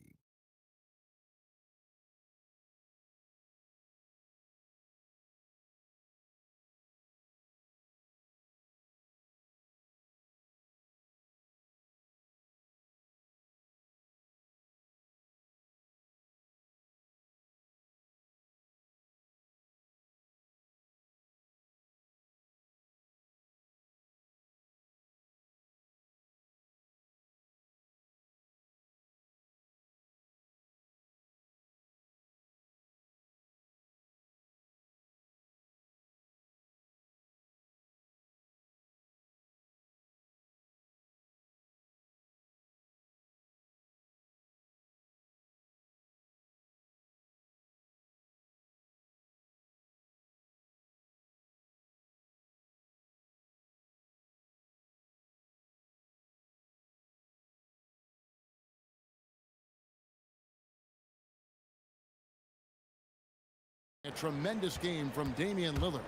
A tremendous game from Damian Lillard.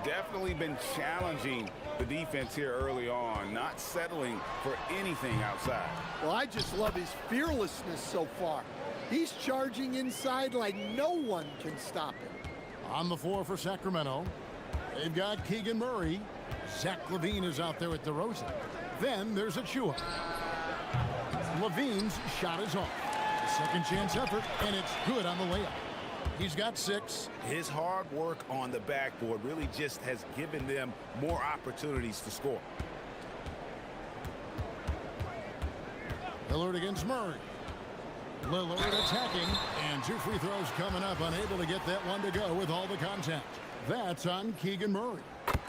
Definitely been challenging the defense here early on, not settling for anything outside. Well, I just love his fearlessness so far. He's charging inside like no one can stop him. On the floor for Sacramento, they've got Keegan Murray. Zach LaVine is out there with DeRozan. Then there's Achua. LaVine's shot is off. Second chance effort, and it's good on the layup. He's got 6. His hard work on the backboard really just has given them more opportunities to score. Lillard against Murray. Lillard attacking, and 2 free throws coming up, unable to get that one to go with all the contact. That's on Keegan Murray.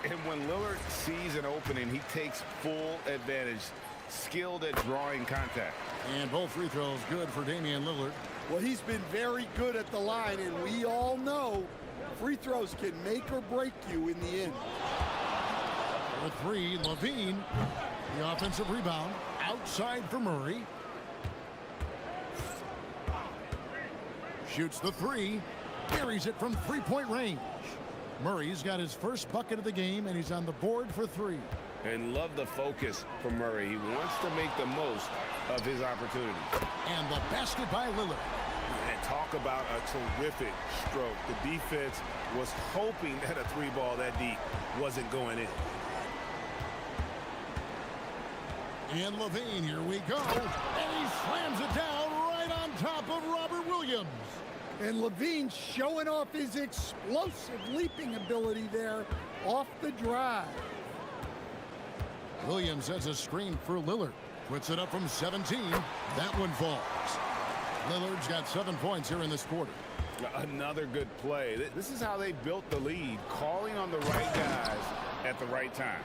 And when Lillard sees an opening, he takes full advantage. skilled at drawing contact. And both free throws good for Damian Lillard. Well, he's been very good at the line, and we all know free throws can make or break you in the end. For three, Levine, the offensive rebound, outside for Murray. Shoots the three, buries it from three-point range. Murray's got his first bucket of the game, and he's on the board for three. And love the focus from Murray. He wants to make the most of his opportunities. And the basket by Lillard. And talk about a terrific stroke. The defense was hoping that a three ball that deep wasn't going in. And Levine, here we go. And he slams it down right on top of Robert Williams. And Levine showing off his explosive leaping ability there off the drive. Williams has a screen for Lillard. Puts it up from 17. That one falls. Lillard's got 7 points here in this quarter. Another good play. This is how they built the lead, calling on the right guys at the right time.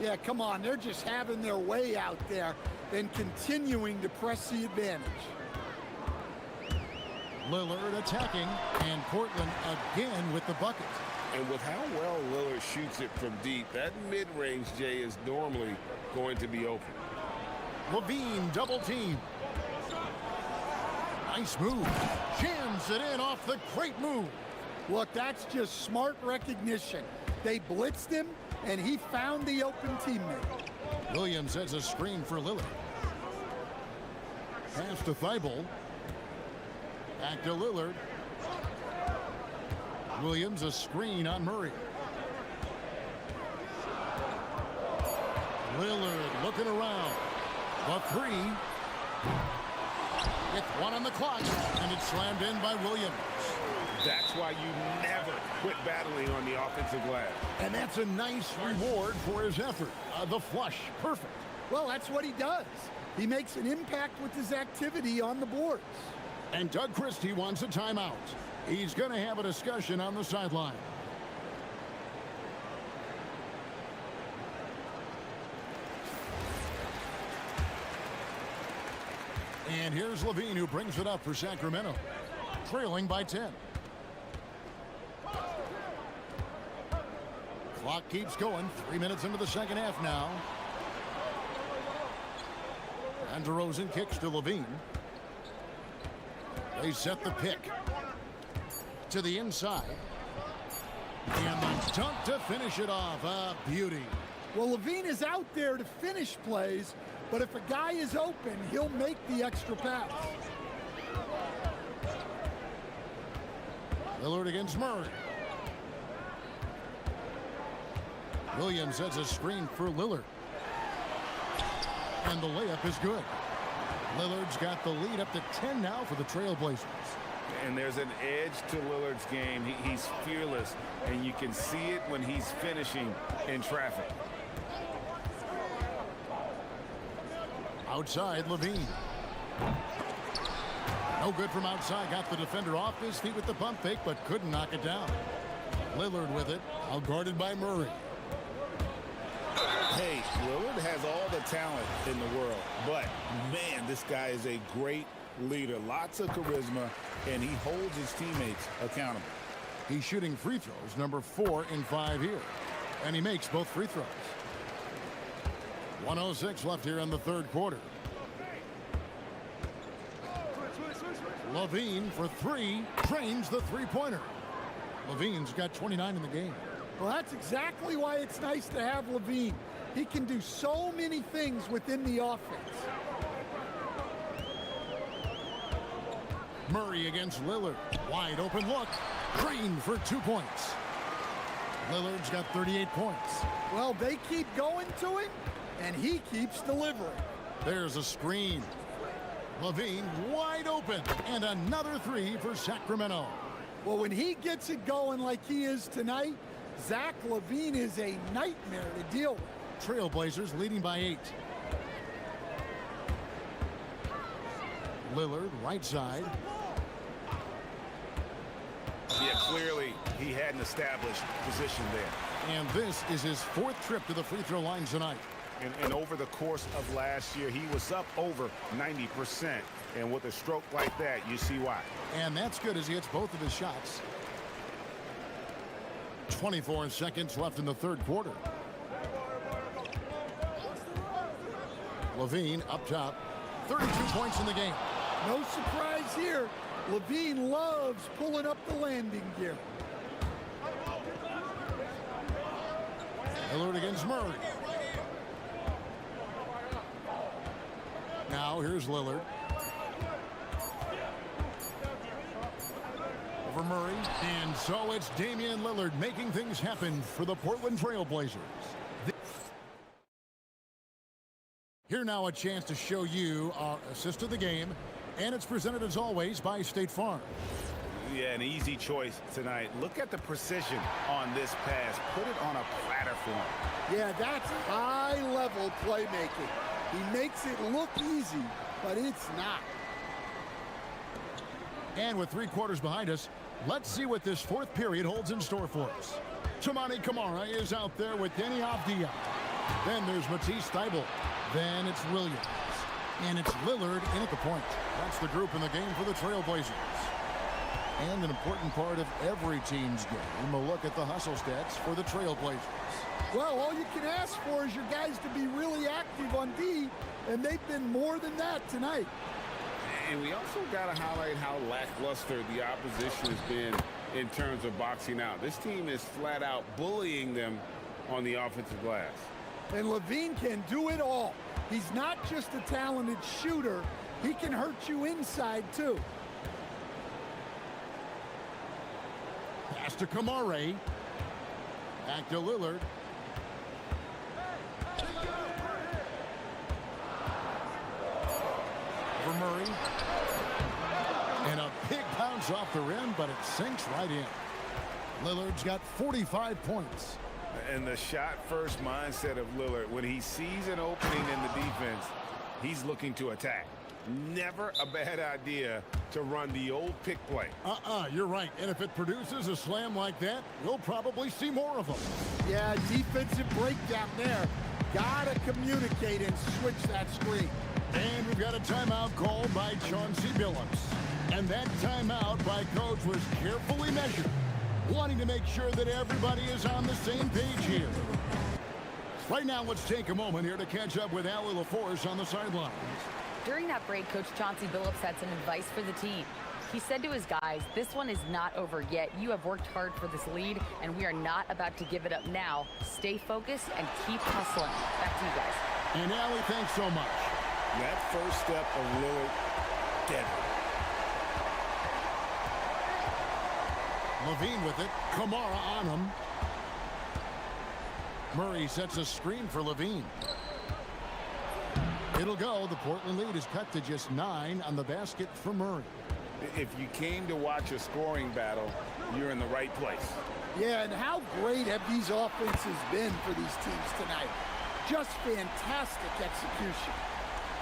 Yeah, come on. They're just having their way out there and continuing to press the advantage. Lillard attacking, and Portland again with the bucket. And with how well Lillard shoots it from deep, that mid-range, Jay, is normally going to be open. Levine double team. Nice move. Jams it in off the great move. Look, that's just smart recognition. They blitzed him, and he found the open teammate. Williams has a screen for Lillard. Pass to Thibault. Back to Lillard. Williams a screen on Murray. Lillard looking around. The three. With one on the clock, and it's slammed in by Williams. That's why you never quit battling on the offensive glass. And that's a nice reward for his effort. The flush, perfect. Well, that's what he does. He makes an impact with his activity on the boards. And Doug Christie wants a timeout. He's going to have a discussion on the sideline. And here's Levine, who brings it up for Sacramento, trailing by 10. Clock keeps going. 3 minutes into the second half now. And DeRozan kicks to Levine. They set the pick to the inside. And the dunk to finish it off. A beauty. Well, Levine is out there to finish plays, but if a guy is open, he'll make the extra pass. Lillard against Murray. Williams has a screen for Lillard. And the layup is good. Lillard's got the lead up to 10 now for the Trailblazers. And there's an edge to Lillard's game. He's fearless, and you can see it when he's finishing in traffic. Outside, Levine. No good from outside. Got the defender off his feet with the pump fake, but couldn't knock it down. Lillard with it, outguarded by Murray. Hey, Lillard has all the talent in the world, but, man, this guy is a great leader. Lots of charisma, and he holds his teammates accountable. He's shooting free throws, number 4 in 5 here. And he makes both free throws. 1:06 left here in the third quarter. Levine for 3, drains the three-pointer. Levine's got 29 in the game. Well, that's exactly why it's nice to have Levine. He can do so many things within the offense. Murray against Lillard. Wide open look. Green for 2 points. Lillard's got 38 points. Well, they keep going to him, and he keeps delivering. There's a screen. Levine wide open, and another 3 for Sacramento. Well, when he gets it going like he is tonight, Zach LaVine is a nightmare to deal with. Trailblazers leading by 8. Lillard right side. Yeah, clearly he had an established position there. And this is his 4th trip to the free throw line tonight. And over the course of last year, he was up over 90%. And with a stroke like that, you see why. And that's good as he hits both of his shots. 24 seconds left in the third quarter. Levine up top. 32 points in the game. No surprise here. Levine loves pulling up the landing gear. Lillard against Murray. Now here's Lillard. Over Murray. And so it's Damian Lillard making things happen for the Portland Trail Blazers. Here now a chance to show you our assist of the game. And it's presented as always by State Farm. Yeah, an easy choice tonight. Look at the precision on this pass. Put it on a platter for him. Yeah, that's high-level playmaking. He makes it look easy, but it's not. And with 3 quarters behind us, let's see what this fourth period holds in store for us. Toumani Camara is out there with Deni Avdija. Then there's Matisse Thybulle. Then it's Williams. And it's Lillard in at the point. That's the group in the game for the Trailblazers. And an important part of every team's game, a look at the hustle stats for the Trailblazers. Well, all you can ask for is your guys to be really active on D, and they've been more than that tonight. And we also got to highlight how lackluster the opposition has been in terms of boxing out. This team is flat out bullying them on the offensive glass. And Levine can do it all. He's not just a talented shooter. He can hurt you inside, too. Pass to Camara. Back to Lillard. For Murray. And a big bounce off the rim, but it sinks right in. Lillard's got 45 points. And the shot-first mindset of Lillard, when he sees an opening in the defense, he's looking to attack. Never a bad idea to run the old pick play. You're right. And if it produces a slam like that, we'll probably see more of them. Yeah, defensive breakdown there. Gotta communicate and switch that screen. And we've got a timeout called by Chauncey Billups. And that timeout by coach was carefully measured, wanting to make sure that everybody is on the same page here. Right now, let's take a moment here to catch up with Allie LaForce on the sidelines. During that break, Coach Chauncey Billups had some advice for the team. He said to his guys, this one is not over yet. You have worked hard for this lead, and we are not about to give it up now. Stay focused and keep hustling. Back to you guys. And Allie, thanks so much. That first step of Lillard, deadly. Levine with it. Camara on him. Murray sets a screen for Levine. It'll go. The Portland lead is cut to just 9 on the basket for Murray. If you came to watch a scoring battle, you're in the right place. Yeah, and how great have these offenses been for these teams tonight? Just fantastic execution.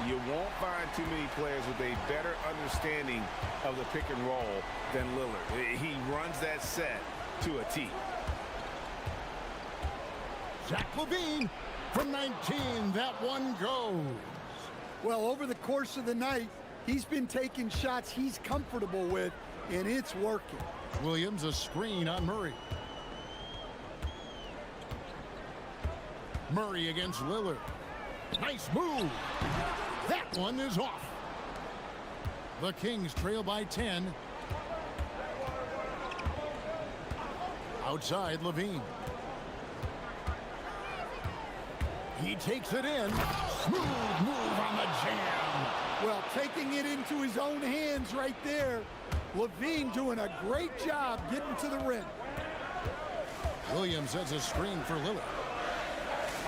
You won't find too many players with a better understanding of the pick and roll than Lillard. He runs that set to a T. Zach LaVine from 19. That one goes. Well, over the course of the night, he's been taking shots he's comfortable with, and it's working. Williams a screen on Murray. Murray against Lillard. Nice move. That one is off. The Kings trail by 10. Outside Levine. He takes it in. Smooth move on the jam. Well, taking it into his own hands right there. Levine doing a great job getting to the rim. Williams has a screen for Lillard.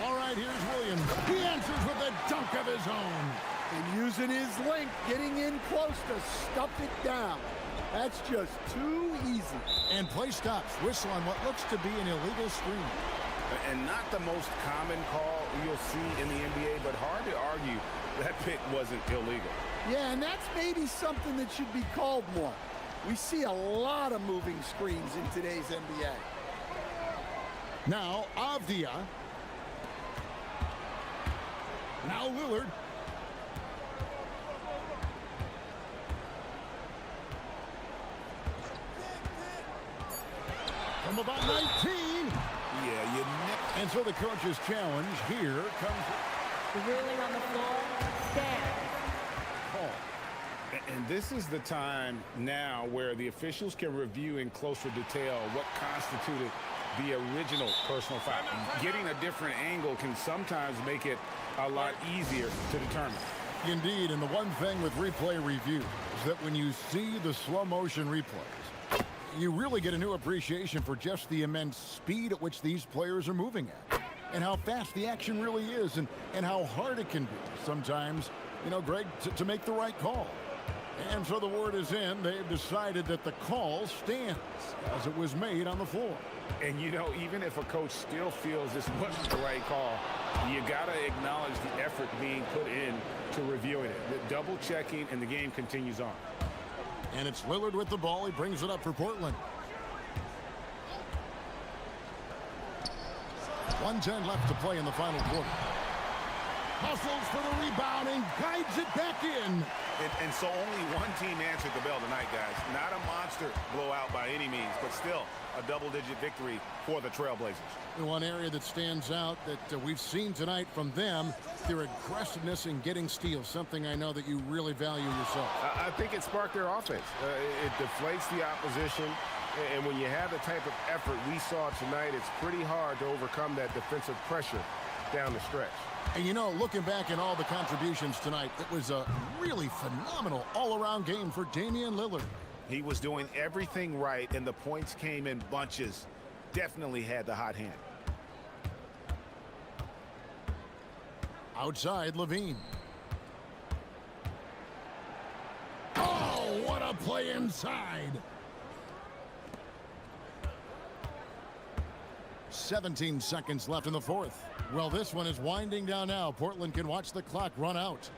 All right, here's Williams. He answers with a dunk of his own. And using his length, getting in close to stuff it down. That's just too easy. And play stops. Whistle on what looks to be an illegal screen. And not the most common call you'll see in the NBA, but hard to argue that pick wasn't illegal. Yeah, and that's maybe something that should be called more. We see a lot of moving screens in today's NBA. Now, Avdija. Now Lillard. From about 19. Yeah, and so the coach's challenge here comes. The ruling on the floor stands. And this is the time now where the officials can review in closer detail what constituted the original personal foul. Getting a different angle can sometimes make it a lot easier to determine. Indeed, and the one thing with replay review is that when you see the slow motion replays, you really get a new appreciation for just the immense speed at which these players are moving at, and how fast the action really is, and how hard it can be sometimes, you know, Greg, to make the right call. And so the word is in. They've decided that the call stands as it was made on the floor. And, you know, even if a coach still feels this wasn't the right call, you got to acknowledge the effort being put in to reviewing it. The double checking, and the game continues on. And it's Lillard with the ball. He brings it up for Portland. 1:10 left to play in the final quarter. Hustles for the rebound and guides it back in. And so only one team answered the bell tonight, guys. Not a monster blowout by any means, but still a double-digit victory for the Trailblazers. The one area that stands out that we've seen tonight from them, their aggressiveness in getting steals, something I know that you really value yourself. I think it sparked their offense. It deflates the opposition, and when you have the type of effort we saw tonight, it's pretty hard to overcome that defensive pressure down the stretch. And you know, looking back at all the contributions tonight, it was a really phenomenal all-around game for Damian Lillard. He was doing everything right, and the points came in bunches. Definitely had the hot hand. Outside, Levine. Oh, what a play inside. 17 seconds left in the fourth. Well, this one is winding down now. Portland can watch the clock run out.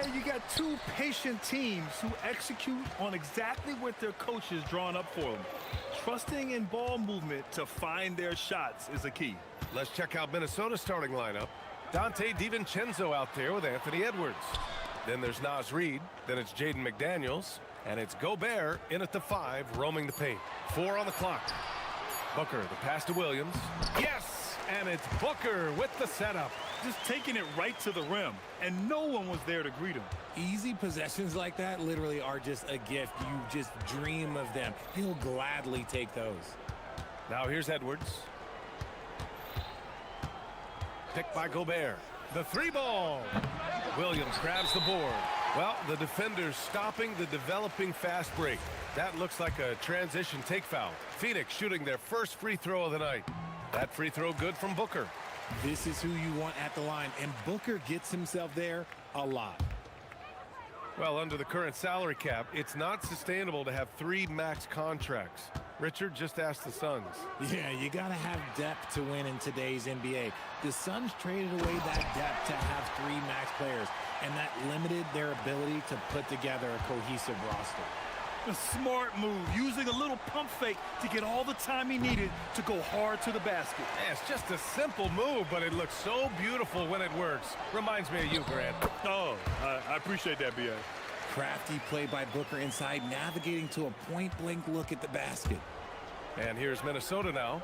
Yeah, you got two patient teams who execute on exactly what their coach has drawn up for them. Trusting in ball movement to find their shots is a key. Let's check out Minnesota's starting lineup. Dante DiVincenzo out there with Anthony Edwards. Then there's Naz Reid. Then it's Jaden McDaniels. And it's Gobert in at the 5, roaming the paint. 4 on the clock. Booker, the pass to Williams. Yes! And it's Booker with the setup. Just taking it right to the rim, and no one was there to greet him. Easy possessions like that literally are just a gift. You just dream of them. He'll gladly take those. Now here's Edwards. Picked by Gobert. The 3-ball. Williams grabs the board. Well, the defender's stopping the developing fast break. That looks like a transition take foul. Phoenix shooting their first free throw of the night. That free throw good from Booker. This is who you want at the line, and Booker gets himself there a lot. Well, under the current salary cap, it's not sustainable to have 3 max contracts. Richard just asked the Suns. Yeah, you got to have depth to win in today's NBA. The Suns traded away that depth to have 3 max players, and that limited their ability to put together a cohesive roster. A smart move, using a little pump fake to get all the time he needed to go hard to the basket. Yeah, it's just a simple move, but it looks so beautiful when it works. Reminds me of you, Grant. Oh, I appreciate that, B.A. Crafty play by Booker inside, navigating to a point-blank look at the basket. And here's Minnesota now.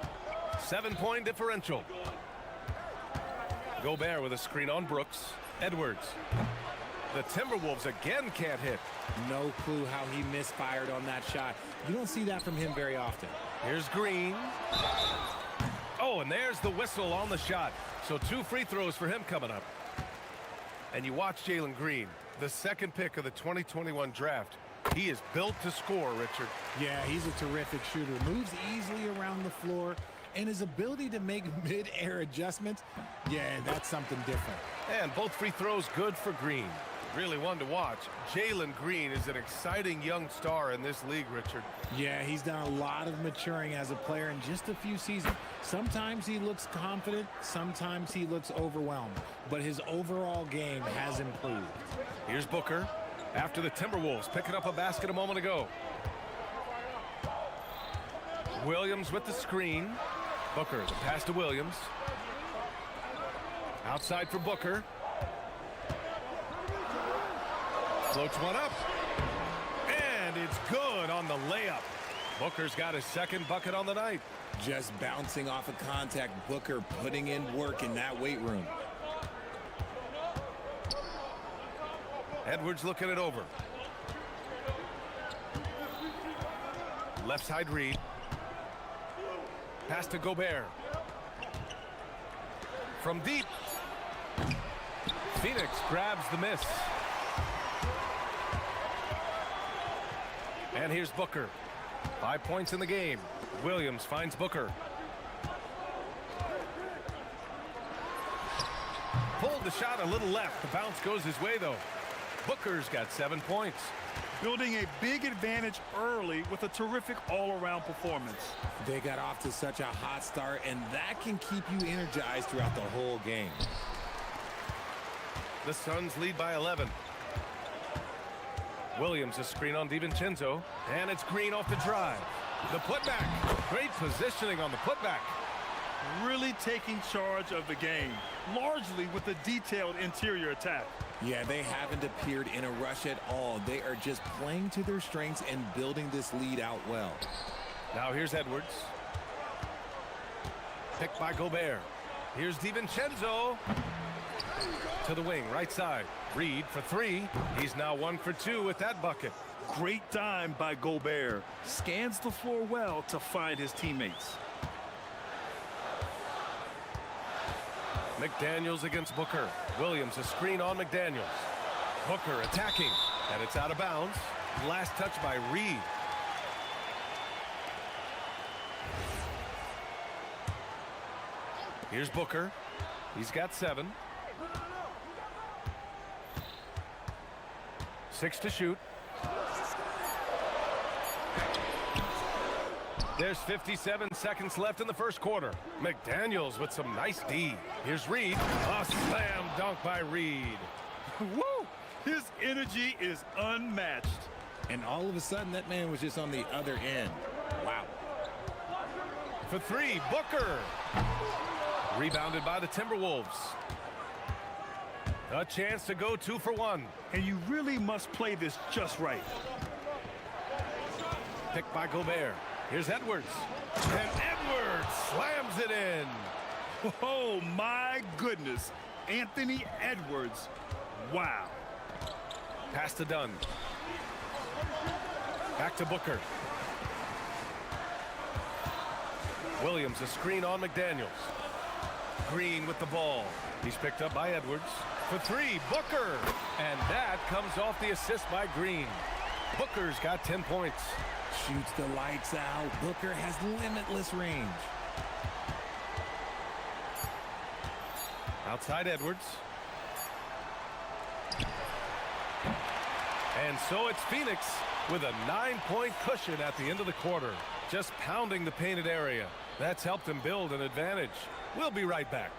7-point differential. Gobert with a screen on Brooks. Edwards. The Timberwolves again can't hit. No clue how he misfired on that shot. You don't see that from him very often. Here's Green. Oh, and there's the whistle on the shot. So 2 free throws for him coming up. And you watch Jalen Green, the second pick of the 2021 draft. He is built to score, Richard. Yeah, he's a terrific shooter. Moves easily around the floor, and his ability to make mid-air adjustments, yeah, that's something different. And both free throws good for Green. Really one to watch. Jalen Green is an exciting young star in this league, Richard. Yeah, he's done a lot of maturing as a player in just a few seasons. Sometimes he looks confident, sometimes he looks overwhelmed, but his overall game has improved. Here's Booker after the Timberwolves picking up a basket a moment ago. Williams with the screen. Booker, the pass to Williams. Outside for Booker. Floats one up. And it's good on the layup. Booker's got his second bucket on the night. Just bouncing off of contact, Booker putting in work in that weight room. Edwards looking it over. Left side Reid. Pass to Gobert. From deep. Phoenix grabs the miss. And here's Booker. 5 points in the game. Williams finds Booker. Pulled the shot a little left. The bounce goes his way, though. Booker's got 7 points. Building a big advantage early with a terrific all-around performance. They got off to such a hot start, and that can keep you energized throughout the whole game. The Suns lead by 11. Williams a screen on DiVincenzo, and it's Green off the drive. The putback. Great positioning on the putback. Really taking charge of the game, largely with a detailed interior attack. Yeah, they haven't appeared in a rush at all. They are just playing to their strengths and building this lead out well. Now here's Edwards. Picked by Gobert. Here's DiVincenzo. To the wing, right side. Reid for 3. He's now 1 for 2 with that bucket. Great dime by Gobert. Scans the floor well to find his teammates. McDaniels against Booker. Williams a screen on McDaniels. Booker attacking, and it's out of bounds. Last touch by Reid. Here's Booker. He's got 7. 6 to shoot. There's 57 seconds left in the first quarter. McDaniels with some nice D. Here's Reid. A slam dunk by Reid. Woo! His energy is unmatched. And all of a sudden, that man was just on the other end. Wow. For three, Booker. Rebounded by the Timberwolves. A chance to go 2 for 1. And you really must play this just right. Picked by Gobert. Here's Edwards. And Edwards slams it in. Oh, my goodness. Anthony Edwards. Wow. Pass to Dunn. Back to Booker. Williams, a screen on McDaniels. Green with the ball. He's picked up by Edwards. For three, Booker. And that comes off the assist by Green. Booker's got 10 points. Shoots the lights out. Booker has limitless range. Outside Edwards. And so it's Phoenix with a 9-point cushion at the end of the quarter. Just pounding the painted area. That's helped them build an advantage. We'll be right back.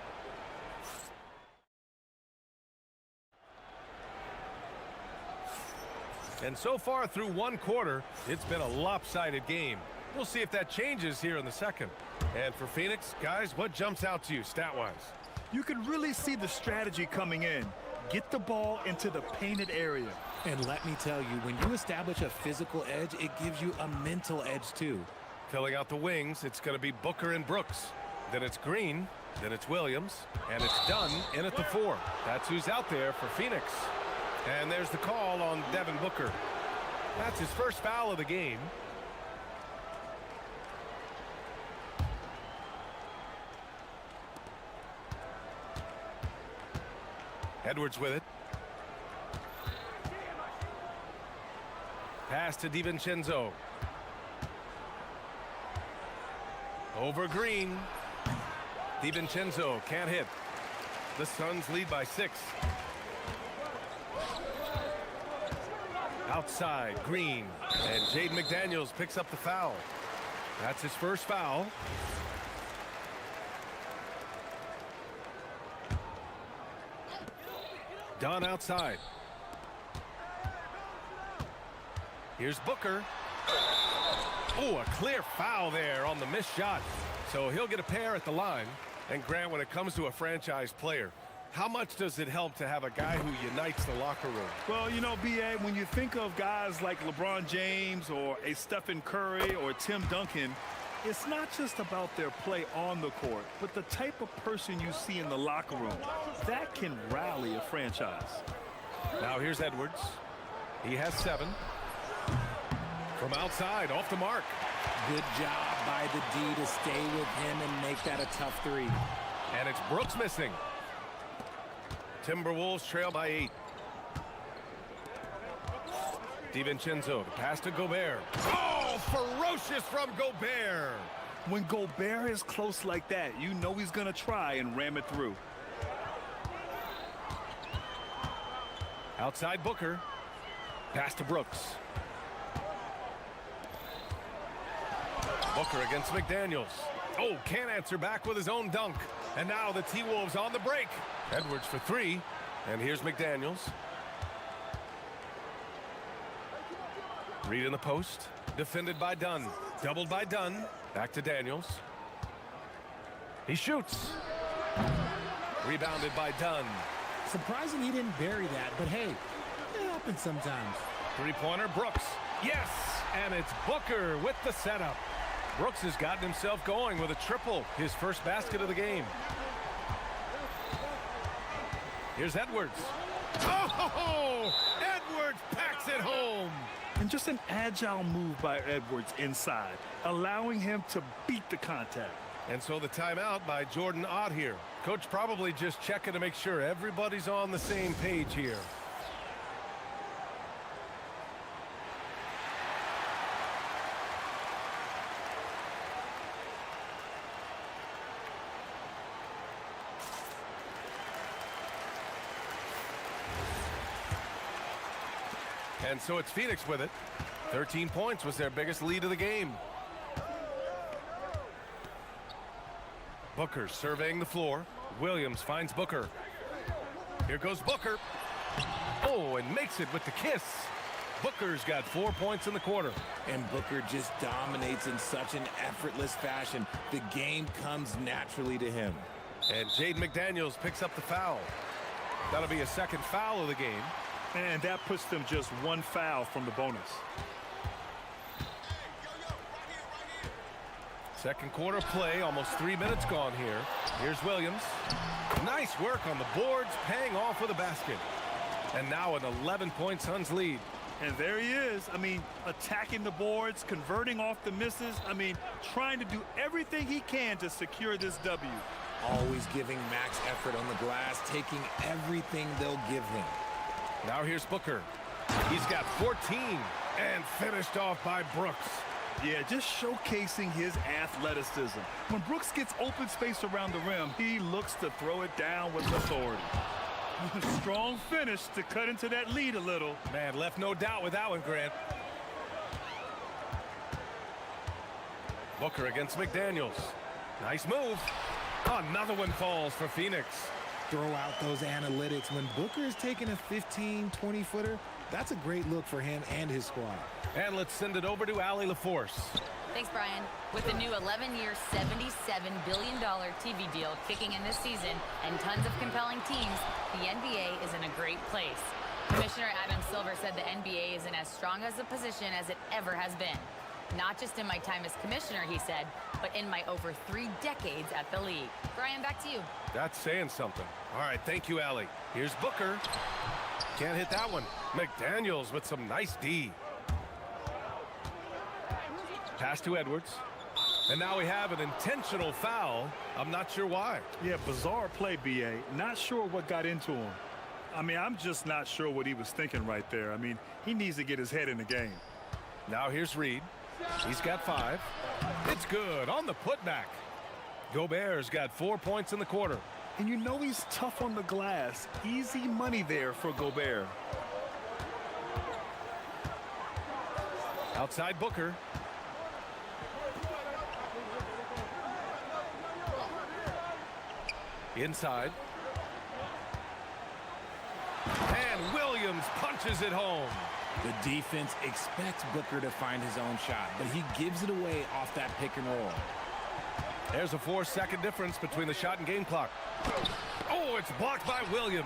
And so far through one quarter, it's been a lopsided game. We'll see if that changes here in the second. And for Phoenix, guys, what jumps out to you stat-wise? You can really see the strategy coming in. Get the ball into the painted area. And let me tell you, when you establish a physical edge, it gives you a mental edge too. Filling out the wings, it's going to be Booker and Brooks. Then it's Green, then it's Williams, and it's Dunn in at the 4. That's who's out there for Phoenix. And there's the call on Devin Booker. That's his first foul of the game. Edwards with it. Pass to DiVincenzo. Over Green. DiVincenzo can't hit. The Suns lead by 6. Outside, Green. And Jaden McDaniels picks up the foul. That's his first foul. Dunn outside. Here's Booker. Oh, a clear foul there on the missed shot. So he'll get a pair at the line. And Grant, when it comes to a franchise player, how much does it help to have a guy who unites the locker room? Well, you know, B.A., when you think of guys like LeBron James or a Stephen Curry or Tim Duncan, it's not just about their play on the court, but the type of person you see in the locker room. That can rally a franchise. Now here's Edwards. He has 7. From outside, off the mark. Good job by the D to stay with him and make that a tough 3. And it's Brooks missing. Timberwolves trail by 8. DiVincenzo, the pass to Gobert. Oh, ferocious from Gobert. When Gobert is close like that, you know he's going to try and ram it through. Outside Booker. Pass to Brooks. Booker against McDaniels. Oh, can't answer back with his own dunk. And now the T-Wolves on the break. Edwards for 3. And here's McDaniels. Reed in the post. Defended by Dunn. Doubled by Dunn. Back to Daniels. He shoots. Rebounded by Dunn. Surprising he didn't bury that, but hey, it happens sometimes. Three-pointer, Brooks. Yes! And it's Booker with the setup. Brooks has gotten himself going with a triple, his first basket of the game. Here's Edwards. Oh! Edwards packs it home! And just an agile move by Edwards inside, allowing him to beat the contact. And so the timeout by Jordan Ott here. Coach probably just checking to make sure everybody's on the same page here. And so it's Phoenix with it. 13 points was their biggest lead of the game. Booker surveying the floor. Williams finds Booker. Here goes Booker. Oh, Oh, and makes it with the kiss. Booker's got 4 points in the quarter. And Booker just dominates in such an effortless fashion. The game comes naturally to him. And Jaden McDaniels picks up the foul. That'll be a second foul of the game. And that puts them just one foul from the bonus. Second quarter play, almost 3 minutes gone here. Here's Williams. Nice work on the boards, paying off with a basket. And now an 11-point Suns lead. And there he is. I mean, attacking the boards, converting off the misses. I mean, trying to do everything he can to secure this W. Always giving max effort on the glass, taking everything they'll give him. Now here's Booker. He's got 14 and finished off by Brooks. Yeah, just showcasing his athleticism. When Brooks gets open space around the rim, he looks to throw it down with authority. Strong finish to cut into that lead a little. Man, left no doubt with that one, Grant. Booker against McDaniels. Nice move. Another one falls for Phoenix. Throw out those analytics. When Booker is taking a 15, 20-footer, that's a great look for him and his squad. And let's send it over to Allie LaForce. Thanks, Brian. With the new 11-year, $77 billion TV deal kicking in this season and tons of compelling teams, the NBA is in a great place. Commissioner Adam Silver said the NBA is in as strong as a position as it ever has been. Not just in my time as commissioner, he said, but in my over 3 decades at the league. Brian, back to you. That's saying something. All right, thank you, Allie. Here's Booker. Can't hit that one. McDaniels with some nice D. Pass to Edwards. And now we have an intentional foul. I'm not sure why. Yeah, bizarre play, B.A. Not sure what got into him. I mean, I'm just not sure what he was thinking right there. I mean, he needs to get his head in the game. Now here's Reed. He's got 5. It's good on the putback. Gobert's got 4 points in the quarter. And you know he's tough on the glass. Easy money there for Gobert. Outside Booker. Inside. And Williams punches it home. The defense expects Booker to find his own shot, but he gives it away off that pick and roll. There's a 4-second difference between the shot and game clock. Oh, it's blocked by Williams.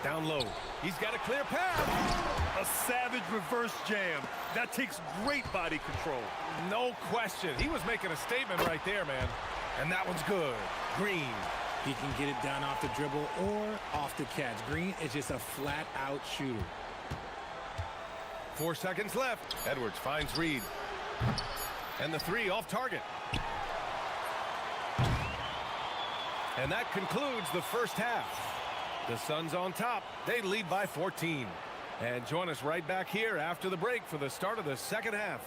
Down low. He's got a clear path. A savage reverse jam. That takes great body control. No question. He was making a statement right there, man. And that one's good. Green. He can get it done off the dribble or off the catch. Green is just a flat-out shooter. 4 seconds left. Edwards finds Reed. And the 3 off target. And that concludes the first half. The Suns on top. They lead by 14. And join us right back here after the break for the start of the second half.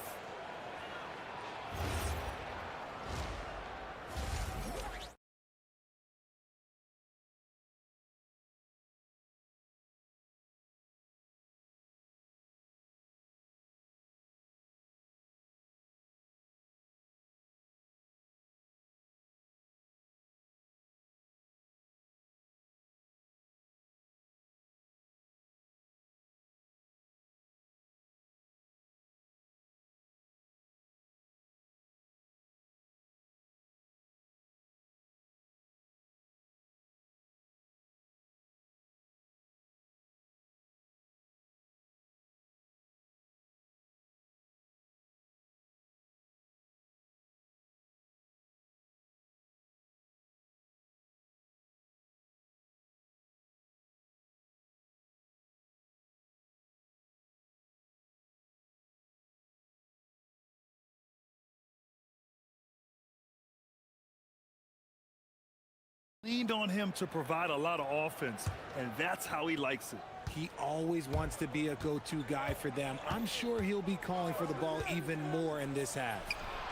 Leaned on him to provide a lot of offense, and that's how he likes it. He always wants to be a go-to guy for them. I'm sure he'll be calling for the ball even more in this half.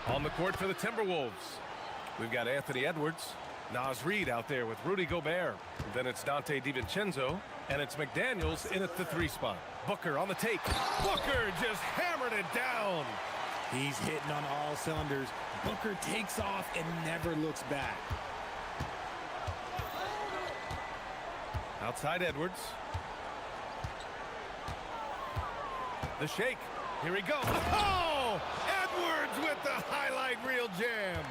On the court for the Timberwolves, we've got Anthony Edwards, Naz Reid out there with Rudy Gobert. Then it's Dante DiVincenzo, and it's McDaniels in at the 3 spot. Booker on the take. Booker just hammered it down. He's hitting on all cylinders. Booker takes off and never looks back. Outside Edwards. The shake. Here he goes. Oh! Edwards with the highlight reel jam.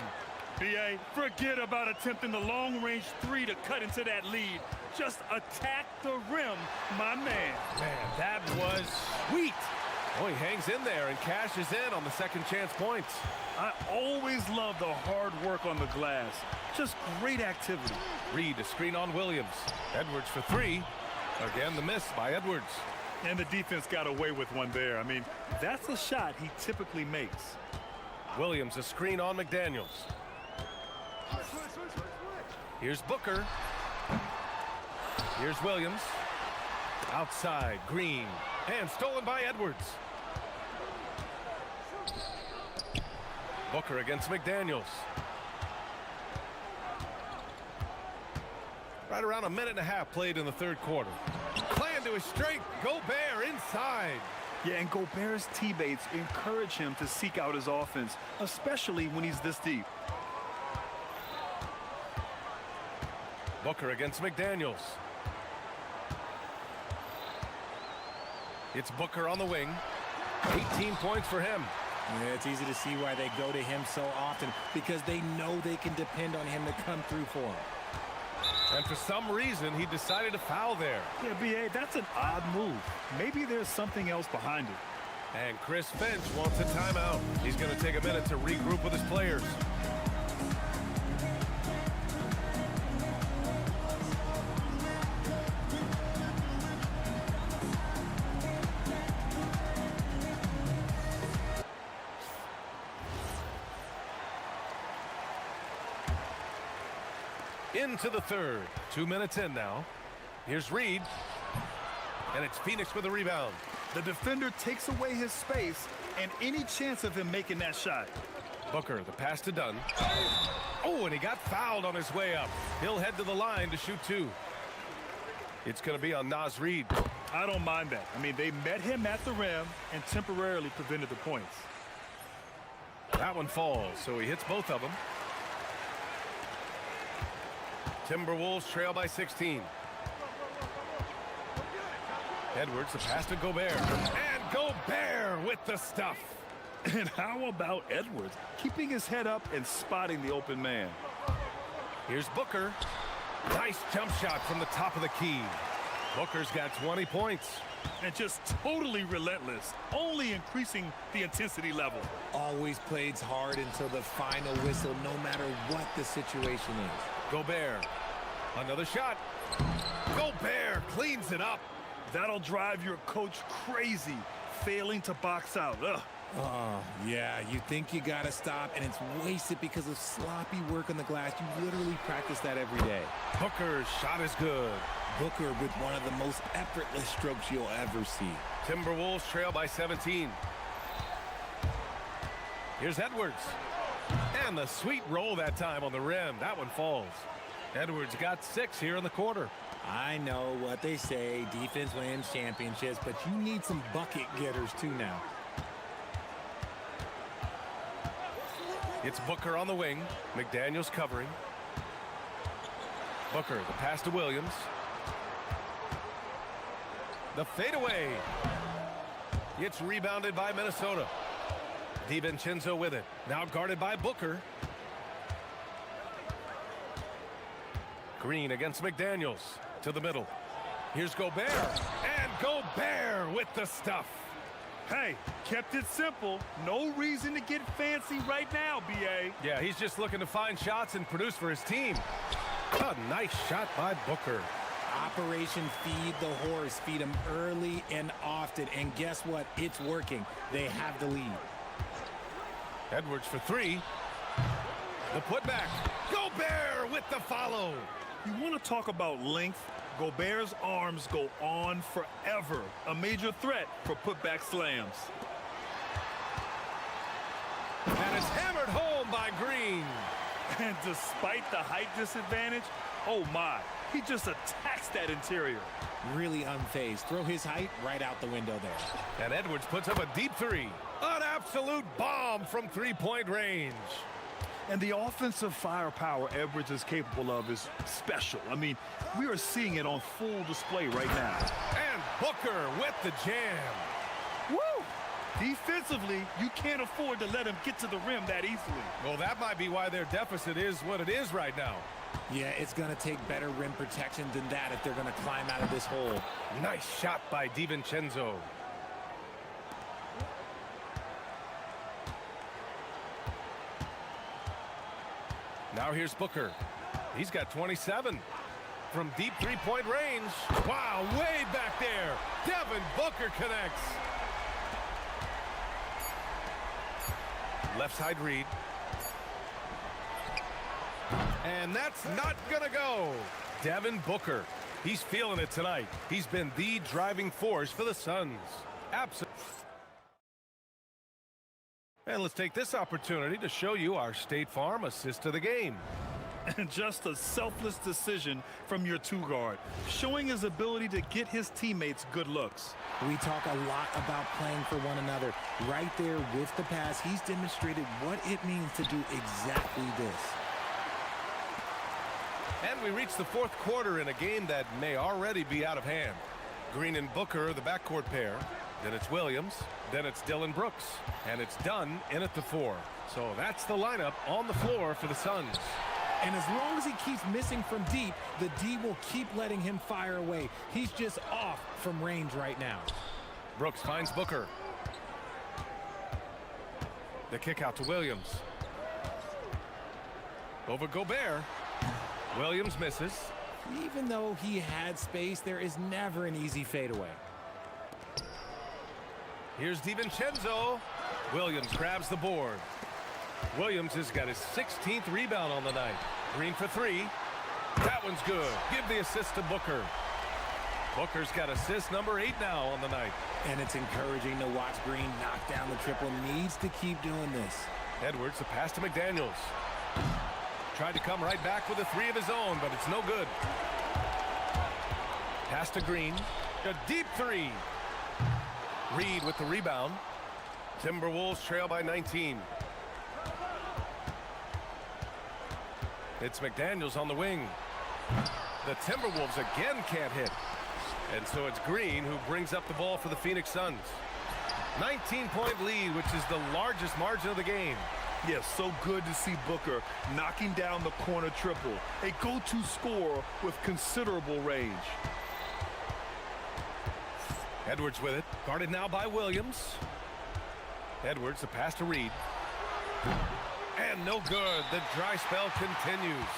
BA, forget about attempting the long-range three to cut into that lead. Just attack the rim, my man. Man, that was sweet. Oh, he hangs in there and cashes in on the second chance points. I always love the hard work on the glass. Just great activity. Reed to screen on Williams. Edwards for three. Again, the miss by Edwards. And the defense got away with one there. I mean, that's a shot he typically makes. Williams a screen on McDaniels. Here's Booker. Here's Williams. Outside, Green. And stolen by Edwards. Booker against McDaniels. Right around a minute and a half played in the third quarter. Playing to his strength. Gobert inside. Yeah, and Gobert's teammates encourage him to seek out his offense, especially when he's this deep. Booker against McDaniels. It's Booker on the wing. 18 points for him. Yeah, it's easy to see why they go to him so often, because they know they can depend on him to come through for them. And for some reason, he decided to foul there. Yeah, BA, that's an odd move. Maybe there's something else behind it. And Chris Finch wants a timeout. He's going to take a minute to regroup with his players. Into the third. 2 minutes in now. Here's Reed. And it's Phoenix with a rebound. The defender takes away his space and any chance of him making that shot. Booker, the pass to Dunn. Oh, and he got fouled on his way up. He'll head to the line to shoot two. It's going to be on Naz Reid. I don't mind that. I mean, they met him at the rim and temporarily prevented the points. That one falls, so he hits both of them. Timberwolves trail by 16. Edwards, the pass to Gobert. And Gobert with the stuff. And how about Edwards keeping his head up and spotting the open man? Here's Booker. Nice jump shot from the top of the key. Booker's got 20 points. And just totally relentless, only increasing the intensity level. Always plays hard until the final whistle, no matter what the situation is. Gobert. Another shot. Gobert cleans it up. That'll drive your coach crazy, failing to box out. Ugh. Oh, yeah, you think you gotta stop, and it's wasted because of sloppy work on the glass. You literally practice that every day. Booker's shot is good. Booker with one of the most effortless strokes you'll ever see. Timberwolves trail by 17. Here's Edwards. And the sweet roll that time on the rim. That one falls. Edwards got 6 here in the quarter. I know what they say, defense wins championships, but you need some bucket getters too now. It's Booker on the wing. McDaniels covering. Booker, the pass to Williams. The fadeaway. It's rebounded by Minnesota. DiVincenzo with it. Now guarded by Booker. Green against McDaniels. To the middle. Here's Gobert. And Gobert with the stuff. Hey, kept it simple. No reason to get fancy right now, BA. Yeah, he's just looking to find shots and produce for his team. A nice shot by Booker. Operation Feed the Horse. Feed him early and often. And guess what? It's working. They have the lead. Edwards for 3. The putback. Gobert with the follow. You want to talk about length? Gobert's arms go on forever. A major threat for putback slams. And it's hammered home by Green. And despite the height disadvantage, oh my, he just attacks that interior. Really unfazed. Throw his height right out the window there. And Edwards puts up a deep 3. An absolute bomb from 3-point range. And the offensive firepower Edwards is capable of is special. I mean, we are seeing it on full display right now. And Booker with the jam. Woo! Defensively, you can't afford to let him get to the rim that easily. Well, that might be why their deficit is what it is right now. Yeah, it's going to take better rim protection than that if they're going to climb out of this hole. Nice shot by DiVincenzo. Now here's Booker. He's got 27. From deep three-point range. Wow, way back there. Devin Booker connects. Left side read. And that's not gonna go. Devin Booker. He's feeling it tonight. He's been the driving force for the Suns. Absolutely. And let's take this opportunity to show you our State Farm assist of the game. And just a selfless decision from your two-guard, showing his ability to get his teammates good looks. We talk a lot about playing for one another. Right there with the pass, he's demonstrated what it means to do exactly this. And we reach the fourth quarter in a game that may already be out of hand. Green and Booker, the backcourt pair. Then it's Williams. Then it's Dylan Brooks. And it's done in at the 4. So that's the lineup on the floor for the Suns. And as long as he keeps missing from deep, the D will keep letting him fire away. He's just off from range right now. Brooks finds Booker. The kick out to Williams. Over Gobert. Williams misses. Even though he had space, there is never an easy fadeaway. Here's DiVincenzo. Williams grabs the board. Williams has got his 16th rebound on the night. Green for 3. That one's good. Give the assist to Booker. Booker's got assist number 8 now on the night. And it's encouraging to watch Green knock down the triple. Needs to keep doing this. Edwards, the pass to McDaniels. Tried to come right back with a 3 of his own, but it's no good. Pass to Green. A deep 3. Reed with the rebound. Timberwolves trail by 19. It's McDaniels on the wing. The Timberwolves again can't hit. And so it's Green who brings up the ball for the Phoenix Suns. 19-point lead, which is the largest margin of the game. Yes, so good to see Booker knocking down the corner triple. A go-to scorer with considerable range. Edwards with it. Guarded now by Williams. Edwards, the pass to Reed. And no good. The dry spell continues.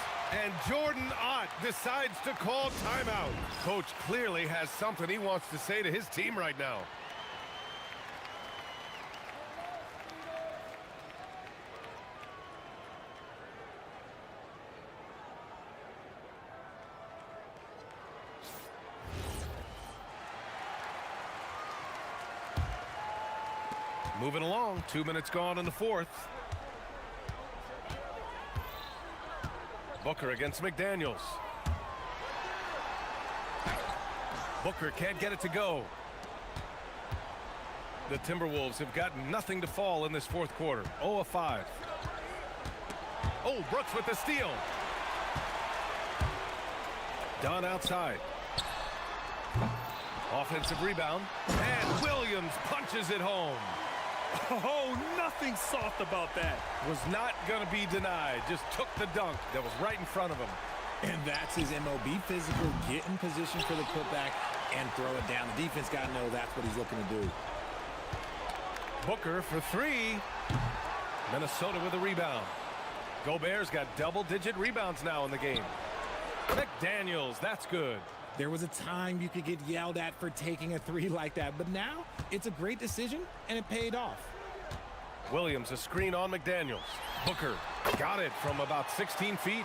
And Jordan Ott decides to call timeout. Coach clearly has something he wants to say to his team right now. Moving along, 2 minutes gone in the fourth. Booker against McDaniels. Booker can't get it to go. The Timberwolves have got nothing to fall in this fourth quarter. 0 of 5. Oh, Brooks with the steal. Dunn outside. Offensive rebound. And Williams punches it home. Oh, nothing soft about that. Was not going to be denied. Just took the dunk that was right in front of him. And that's his MOB physical. Get in position for the putback and throw it down. The defense got to know that's what he's looking to do. Booker for 3. Minnesota with a rebound. Gobert's got double-digit rebounds now in the game. McDaniels, that's good. There was a time you could get yelled at for taking a 3 like that, but now it's a great decision, and it paid off. Williams, a screen on McDaniels. Booker got it from about 16 feet.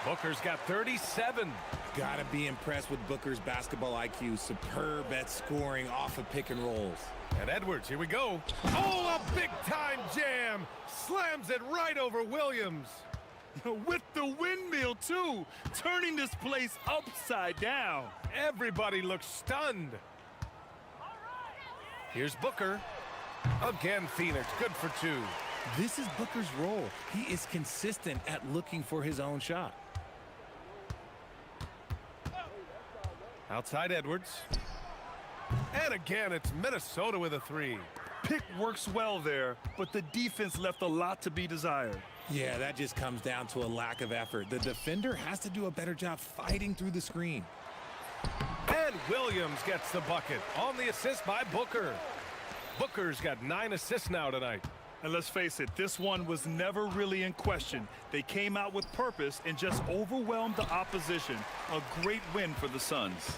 Booker's got 37. Gotta be impressed with Booker's basketball IQ. Superb at scoring off of pick and rolls. And Edwards, here we go. Oh, a big-time jam. Slams it right over Williams. With the windmill, too, turning this place upside down. Everybody looks stunned. Here's Booker. Again, Phoenix, good for 2. This is Booker's role. He is consistent at looking for his own shot. Outside Edwards. And again, it's Minnesota with a three. Pick works well there, but the defense left a lot to be desired. Yeah, that just comes down to a lack of effort. The defender has to do a better job fighting through the screen. And Williams gets the bucket on the assist by Booker. Booker's got 9 assists now tonight. And let's face it, this one was never really in question. They came out with purpose and just overwhelmed the opposition. A great win for the Suns.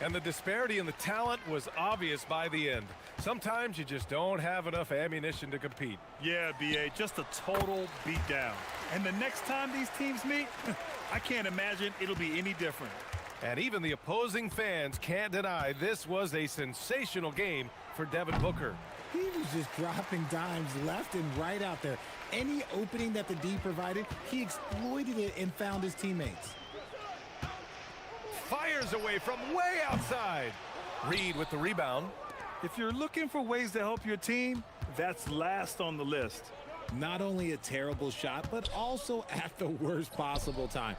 And the disparity in the talent was obvious by the end. Sometimes you just don't have enough ammunition to compete. Yeah, B.A., just a total beatdown. And the next time these teams meet, I can't imagine it'll be any different. And even the opposing fans can't deny this was a sensational game for Devin Booker. He was just dropping dimes left and right out there. Any opening that the D provided, he exploited it and found his teammates. Fires away from way outside. Reed with the rebound. If you're looking for ways to help your team, that's last on the list. Not only a terrible shot, but also at the worst possible time.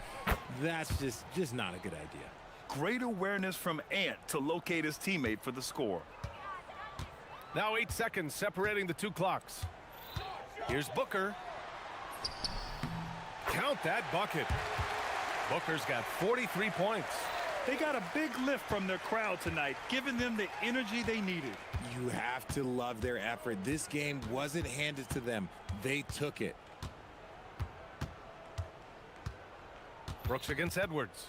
That's just not a good idea. Great awareness from Ant to locate his teammate for the score. Now 8 seconds separating the two clocks. Here's Booker. Count that bucket. Booker's got 43 points. They got a big lift from their crowd tonight, giving them the energy they needed. You have to love their effort. This game wasn't handed to them. They took it. Brooks against Edwards.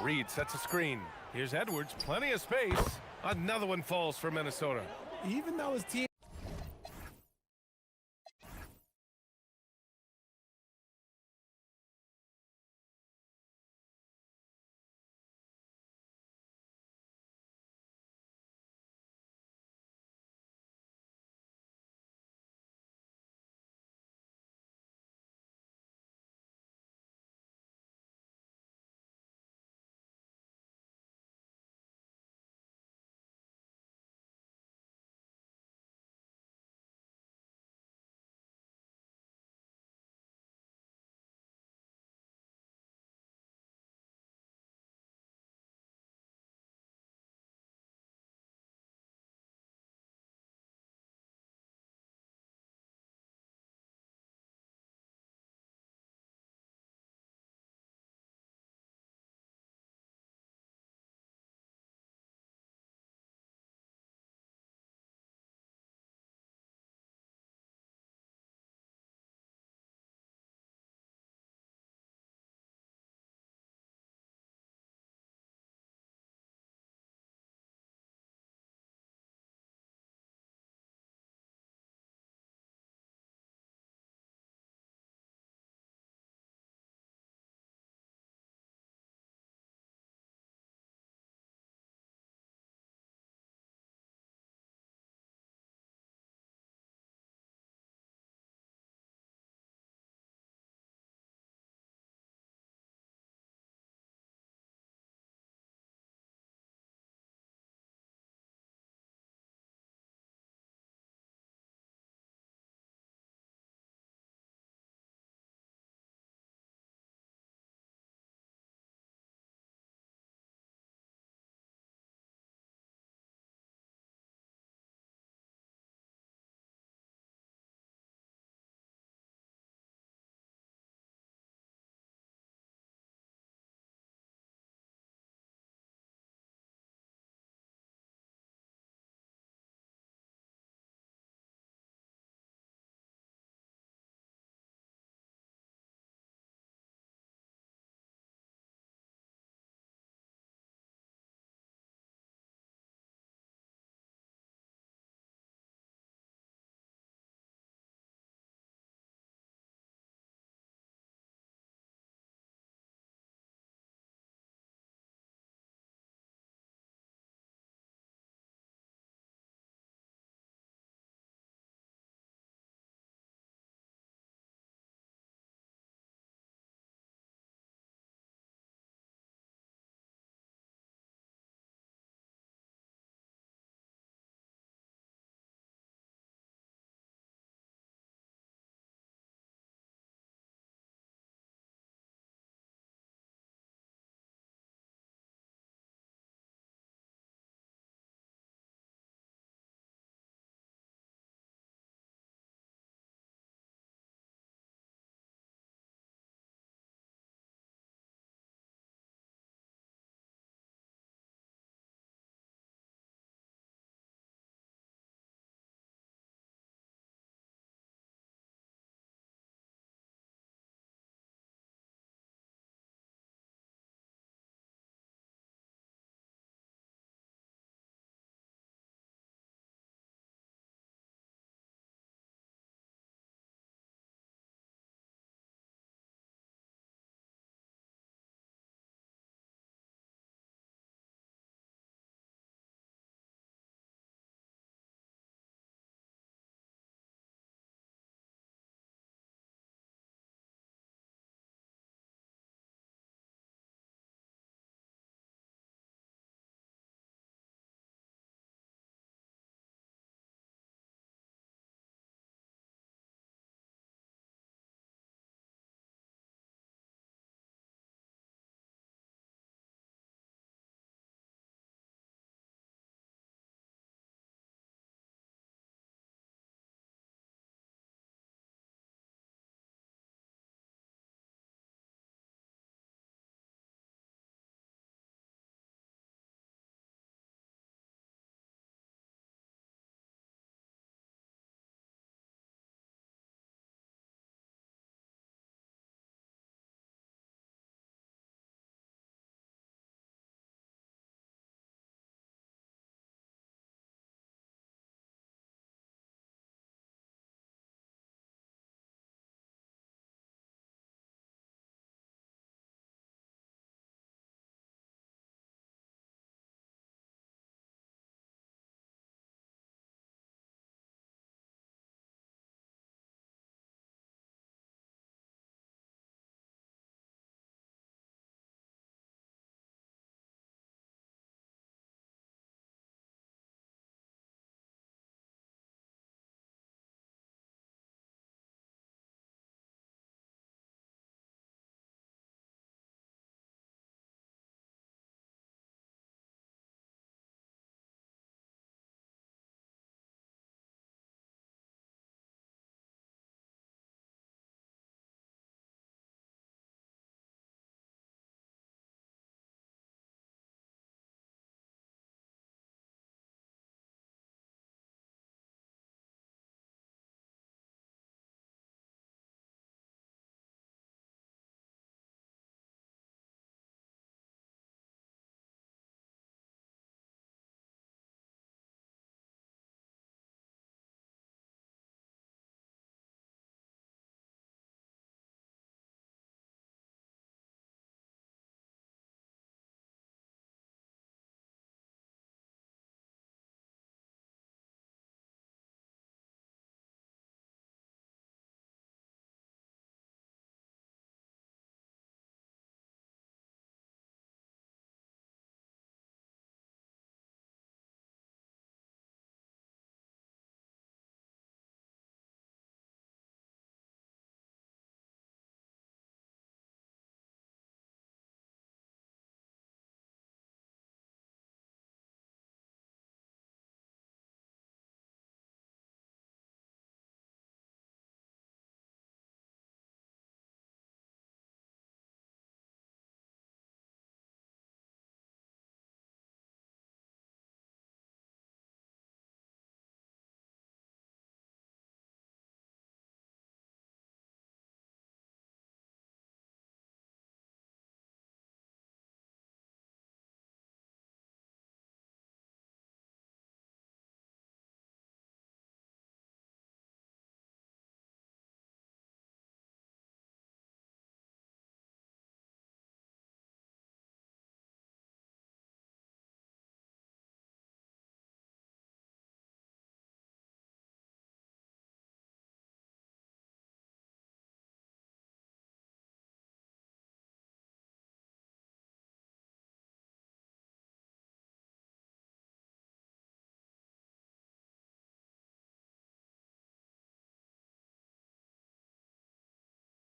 Reed sets a screen. Here's Edwards, plenty of space. Another one falls for Minnesota. Even though his team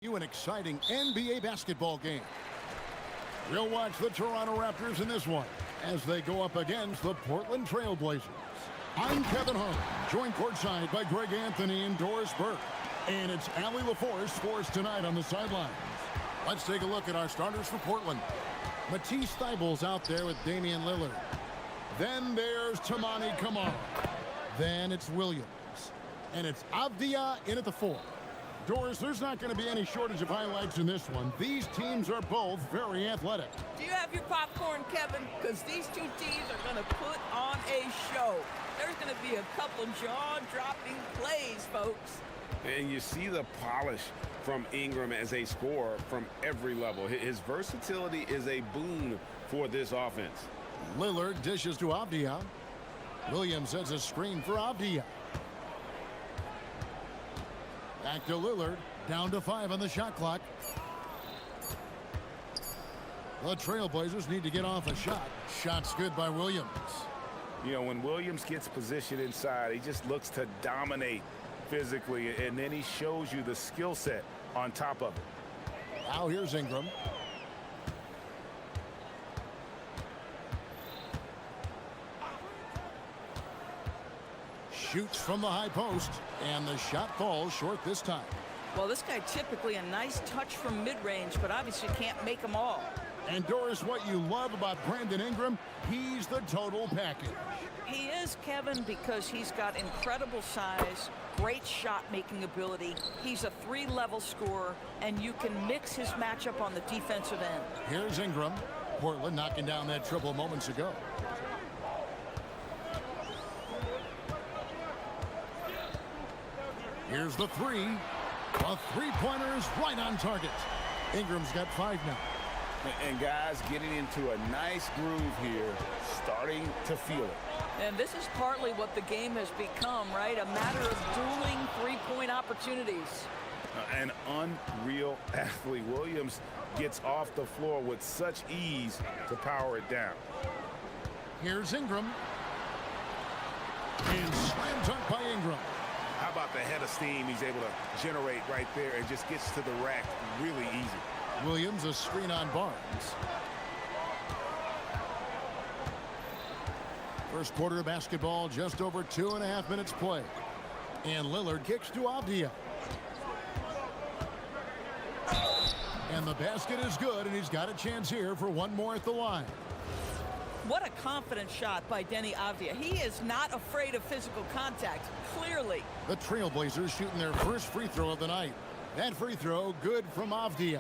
An exciting NBA basketball game. We'll watch the Toronto Raptors in this one as they go up against the Portland Trail Blazers. I'm Kevin Harlan, joined courtside by Greg Anthony and Doris Burke. And it's Allie LaForce for us tonight on the sidelines. Let's take a look at our starters for Portland. Matisse Thybulle's out there with Damian Lillard. Then there's Tamani Kamara. Then it's Williams. And it's Avdia in at the 4. Doris, there's not going to be any shortage of highlights in this one. These teams are both very athletic. Do you have your popcorn, Kevin? Because these two teams are going to put on a show. There's going to be a couple jaw-dropping plays, folks. And you see the polish from Ingram as a scorer from every level. His versatility is a boon for this offense. Lillard dishes to Avdia. Williams sets a screen for Avdia. Back to Lillard, down to 5 on the shot clock. The Trailblazers need to get off a shot. Shot's good by Williams. You know, when Williams gets positioned inside, he just looks to dominate physically, and then he shows you the skill set on top of it. Now here's Ingram. Shoots from the high post, and the shot falls short this time. Well, this guy typically a nice touch from mid-range, but obviously can't make them all. And Doris, what you love about Brandon Ingram, he's the total package. He is, Kevin, because he's got incredible size, great shot-making ability. He's a 3-level scorer, and you can mix his matchup on the defensive end. Here's Ingram. Portland knocking down that triple moments ago. Here's the 3. A three-pointer's right on target. Ingram's got 5 now. And guys getting into a nice groove here, starting to feel it. And this is partly what the game has become, right? A matter of dueling three-point opportunities. An unreal athlete. Williams gets off the floor with such ease to power it down. Here's Ingram. And slam dunk by Ingram. How about the head of steam he's able to generate right there and just gets to the rack really easy. Williams a screen on Barnes. First quarter of basketball, just over 2.5 minutes play. And Lillard kicks to Avdia. And the basket is good, and he's got a chance here for one more at the line. What a confident shot by Denny Avdia. He is not afraid of physical contact, clearly. The Trailblazers shooting their first free throw of the night. That free throw good from Avdia.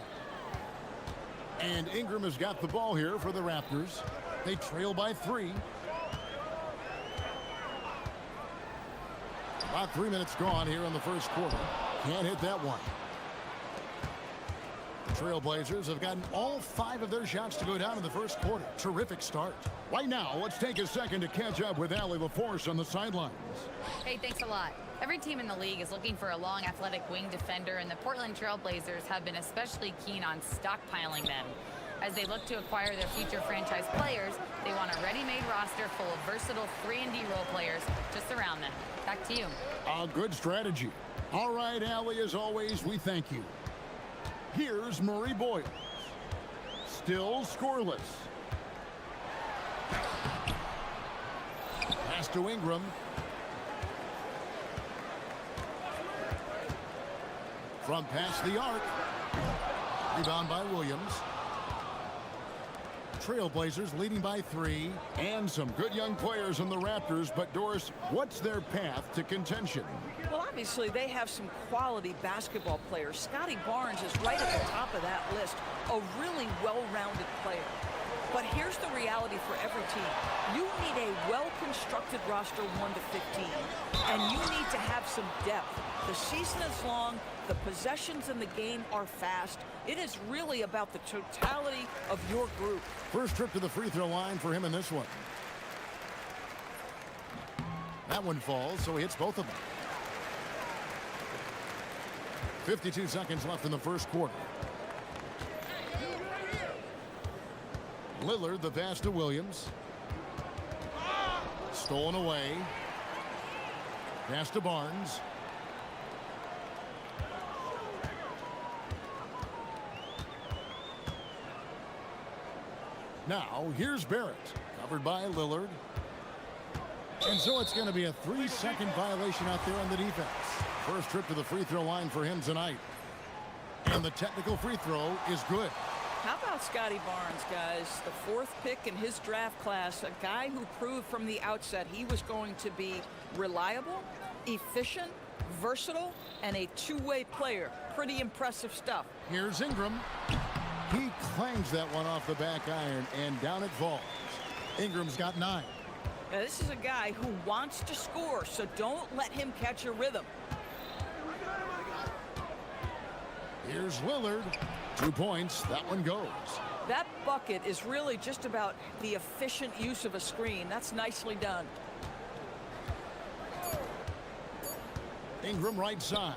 And Ingram has got the ball here for the Raptors. They trail by 3. About 3 minutes gone here in the first quarter. Can't hit that one. The Trailblazers have gotten all 5 of their shots to go down in the first quarter. Terrific start. Right now, let's take a second to catch up with Allie LaForce on the sidelines. Hey, thanks a lot. Every team in the league is looking for a long, athletic wing defender, and the Portland Trailblazers have been especially keen on stockpiling them. As they look to acquire their future franchise players, they want a ready-made roster full of versatile 3-and-D role players to surround them. Back to you. A good strategy. All right, Allie, as always, we thank you. Here's Murray Boyles. Still scoreless. Pass to Ingram. From past the arc. Rebound by Williams. Trailblazers leading by 3. And some good young players on the Raptors. But, Doris, what's their path to contention? Well, obviously, they have some quality basketball players. Scotty Barnes is right at the top of that list. A really well-rounded player. But here's the reality for every team. You need a well-constructed roster 1 to 15. And you need to have some depth. The season is long. The possessions in the game are fast. It is really about the totality of your group. First trip to the free throw line for him in this one. That one falls, so he hits both of them. 52 seconds left in the first quarter. Lillard, the pass to Williams. Stolen away. Pass to Barnes. Now, here's Barrett, covered by Lillard. And so it's going to be a 3-second violation out there on the defense. First trip to the free throw line for him tonight. And the technical free throw is good. How about Scotty Barnes, guys? The 4th pick in his draft class, a guy who proved from the outset he was going to be reliable, efficient, versatile, and a two-way player. Pretty impressive stuff. Here's Ingram. He clangs that one off the back iron, and down it falls. Ingram's got 9. Now, this is a guy who wants to score, so don't let him catch a rhythm. Here's Lillard. 2 points. That one goes. That bucket is really just about the efficient use of a screen. That's nicely done. Ingram right side.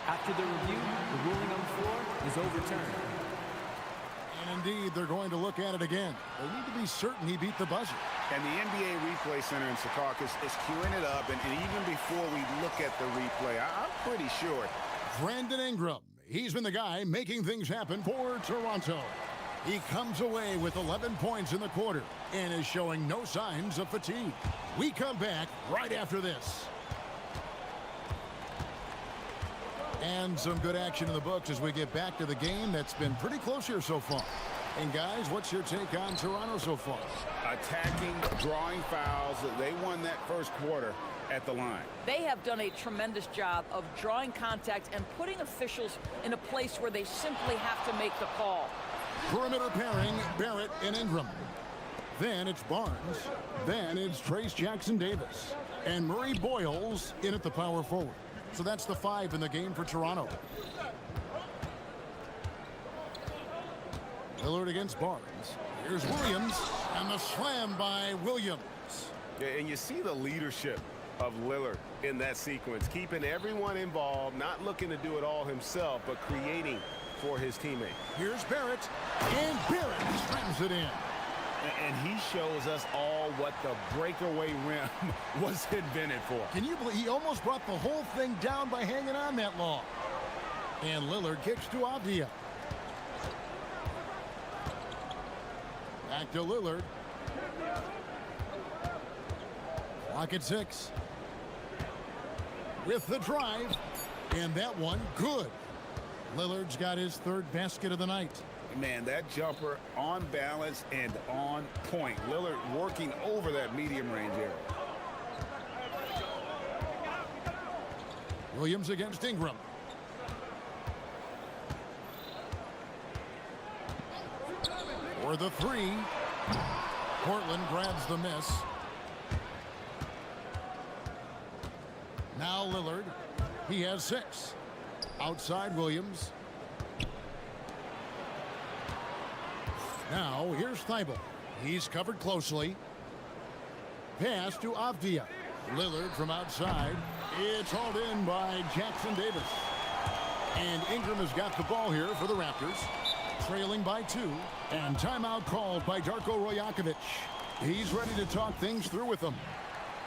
After the review, the ruling on the floor is overturned. And indeed, they're going to look at it again. They need to be certain he beat the buzzer. And the NBA Replay Center in Secaucus is queuing it up, and even before we look at the replay, I'm pretty sure. Brandon Ingram. He's been the guy making things happen for Toronto. He comes away with 11 points in the quarter and is showing no signs of fatigue. We come back right after this. And some good action in the books as we get back to the game that's been pretty close here so far. And guys, what's your take on Toronto so far? Attacking, drawing fouls. They won that first quarter at the line. They have done a tremendous job of drawing contact and putting officials in a place where they simply have to make the call. Perimeter pairing, Barrett and Ingram. Then it's Barnes. Then it's Trace Jackson-Davis. And Murray Boyles in at the power forward. So that's the 5 in the game for Toronto. Lillard against Barnes. Here's Williams, and the slam by Williams. Yeah, and you see the leadership of Lillard in that sequence, keeping everyone involved, not looking to do it all himself, but creating for his teammate. Here's Barrett, and Barrett strings it in. And he shows us all what the breakaway rim was invented for. Can you believe he almost brought the whole thing down by hanging on that long? And Lillard kicks to Avdia. Back to Lillard. Clock at 6. With the drive. And that one, good. Lillard's got his 3rd basket of the night. Man, that jumper on balance and on point. Lillard working over that medium range area. Williams against Ingram. For the 3. Portland grabs the miss. Now Lillard. He has 6. Outside Williams. Now, here's Thibault. He's covered closely. Pass to Avdia. Lillard from outside. It's hauled in by Jackson-Davis. And Ingram has got the ball here for the Raptors. Trailing by 2. And timeout called by Darko Rojakovic. He's ready to talk things through with them.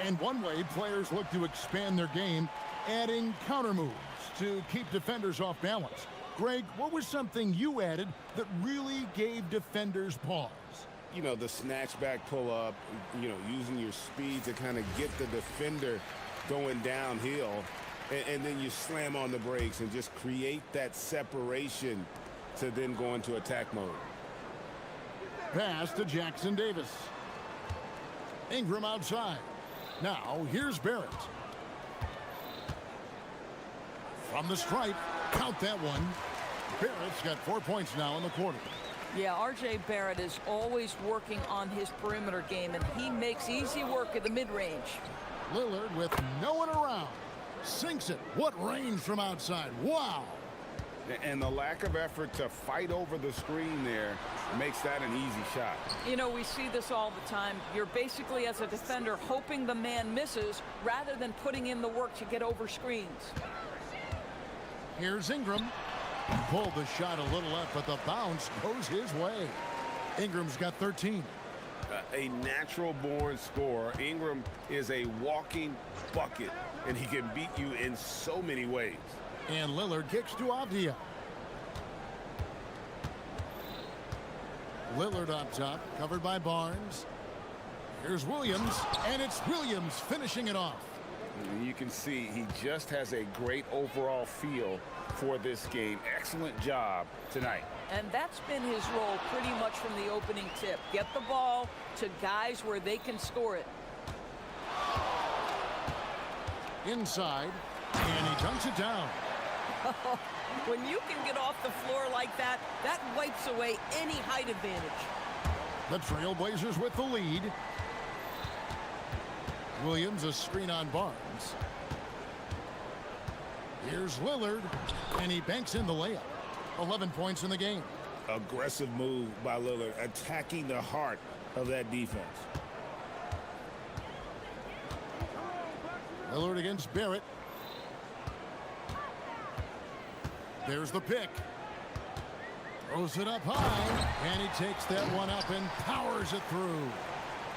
And one way players look to expand their game, adding counter moves to keep defenders off balance. Greg, what was something you added that really gave defenders pause? You know, the snatch back pull up, you know, using your speed to kind of get the defender going downhill. And then you slam on the brakes and just create that separation to then go into attack mode. Pass to Jackson-Davis. Ingram outside. Now, here's Barrett. From the stripe, count that one. Barrett's got 4 points now in the quarter. Yeah, R.J. Barrett is always working on his perimeter game, and he makes easy work at the mid-range. Lillard with no one around. Sinks it. What range from outside. Wow. And the lack of effort to fight over the screen there makes that an easy shot. You know, we see this all the time. You're basically, as a defender, hoping the man misses rather than putting in the work to get over screens. Here's Ingram. Pulled the shot a little up, but the bounce goes his way. Ingram's got 13. A natural-born scorer. Ingram is a walking bucket, and he can beat you in so many ways. And Lillard kicks to Avdia. Lillard up top, covered by Barnes. Here's Williams, and it's Williams finishing it off. You can see he just has a great overall feel for this game. Excellent job tonight. And that's been his role pretty much from the opening tip. Get the ball to guys where they can score it. Inside, and he dunks it down. When you can get off the floor like that, that wipes away any height advantage. The Trailblazers with the lead. Williams a screen on Barnes. Here's Lillard, and he banks in the layup. 11 points in the game. Aggressive move by Lillard, attacking the heart of that defense. Lillard against Barrett. There's the pick. Throws it up high, and he takes that one up and powers it through.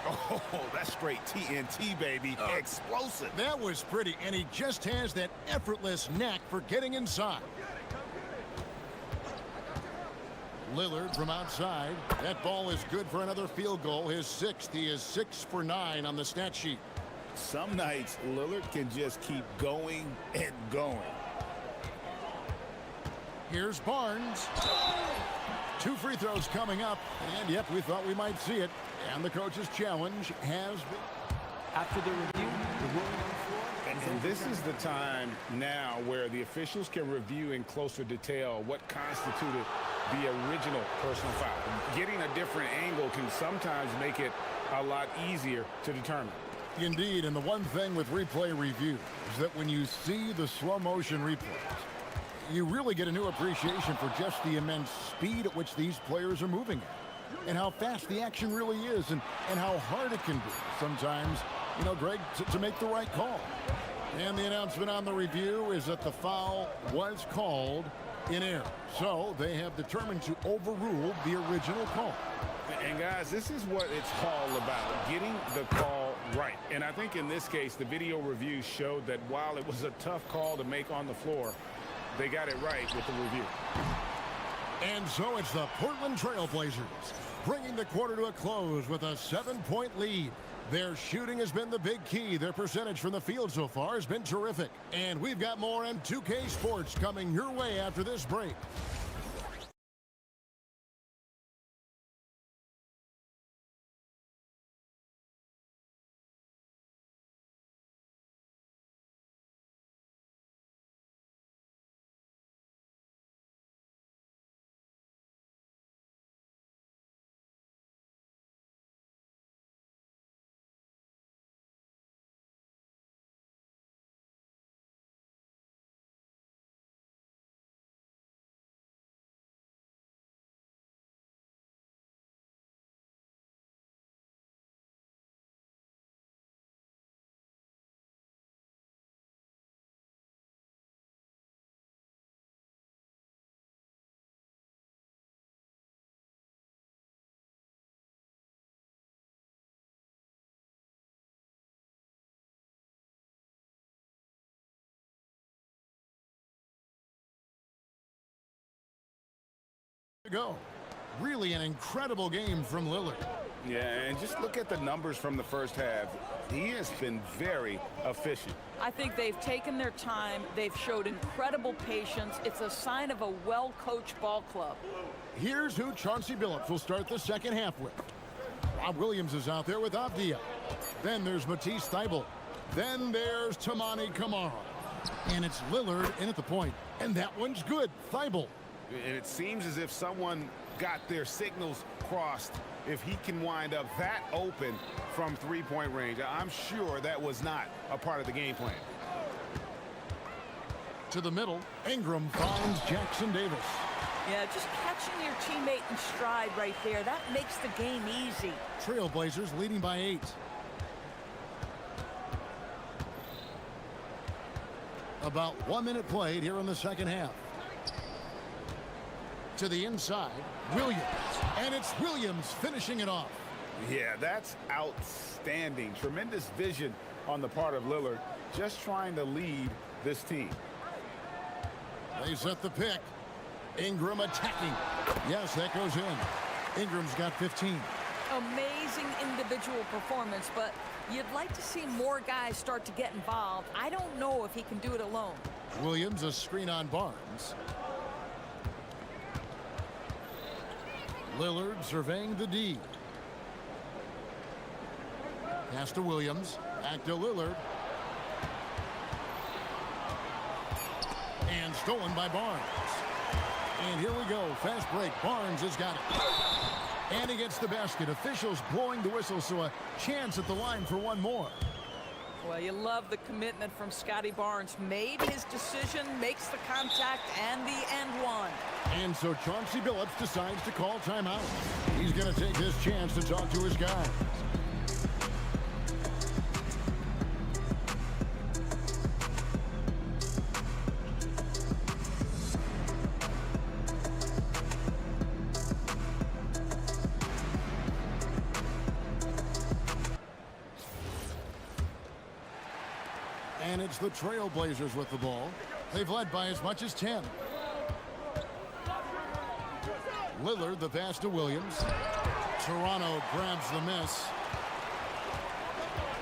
Oh, that's straight TNT, baby. Explosive. That was pretty, and he just has that effortless knack for getting inside. Lillard from outside. That ball is good for another field goal. His sixth. He is 6 for 9 on the stat sheet. Some nights, Lillard can just keep going and going. Here's Barnes. 2 free throws coming up, and yep, we thought we might see it. And the coach's challenge has been. After the review, the ruling on the floor. And this is the time now where the officials can review in closer detail what constituted the original personal foul. Getting a different angle can sometimes make it a lot easier to determine. Indeed, and the one thing with replay review is that when you see the slow motion replays, you really get a new appreciation for just the immense speed at which these players are moving at, and how fast the action really is, and how hard it can be sometimes, you know, Greg, to make the right call. And the announcement on the review is that the foul was called in error. So they have determined to overrule the original call. And guys, this is what it's all about, getting the call right. And I think in this case, the video review showed that while it was a tough call to make on the floor, they got it right with the review. And so it's the Portland Trailblazers bringing the quarter to a close with a 7-point lead. Their shooting has been the big key. Their percentage from the field so far has been terrific. And we've got more M2K Sports coming your way after this break. Go. Really an incredible game from Lillard. Yeah, and just look at the numbers from the first half. He has been very efficient. I think they've taken their time. They've showed incredible patience. It's a sign of a well-coached ball club. Here's who Chauncey Billups will start the second half with. Rob Williams is out there with Avdia. Then there's Matisse Thybulle. Then there's Tamani Kamara. And it's Lillard in at the point. And that one's good. Thybulle. And it seems as if someone got their signals crossed if he can wind up that open from three-point range. I'm sure that was not a part of the game plan. To the middle, Ingram finds Jackson Davis. Yeah, just catching your teammate in stride right there, that makes the game easy. Trailblazers leading by 8. About 1 minute played here in the second half. To the inside, Williams. And it's Williams finishing it off. Yeah, that's outstanding. Tremendous vision on the part of Lillard, just trying to lead this team. They set the pick. Ingram attacking. Yes, that goes in. Ingram's got 15. Amazing individual performance, but you'd like to see more guys start to get involved. I don't know if he can do it alone. Williams, a screen on Barnes. Lillard surveying the D. Pass to Williams. Back to Lillard. And stolen by Barnes. And here we go. Fast break. Barnes has got it. And he gets the basket. Officials blowing the whistle, so a chance at the line for one more. Well, you love the commitment from Scotty Barnes. Made his decision, makes the contact, and the end one. And so Chauncey Billups decides to call timeout. He's going to take this chance to talk to his guys. And it's the Trailblazers with the ball. They've led by as much as 10. Lillard, the pass to Williams. Toronto grabs the miss.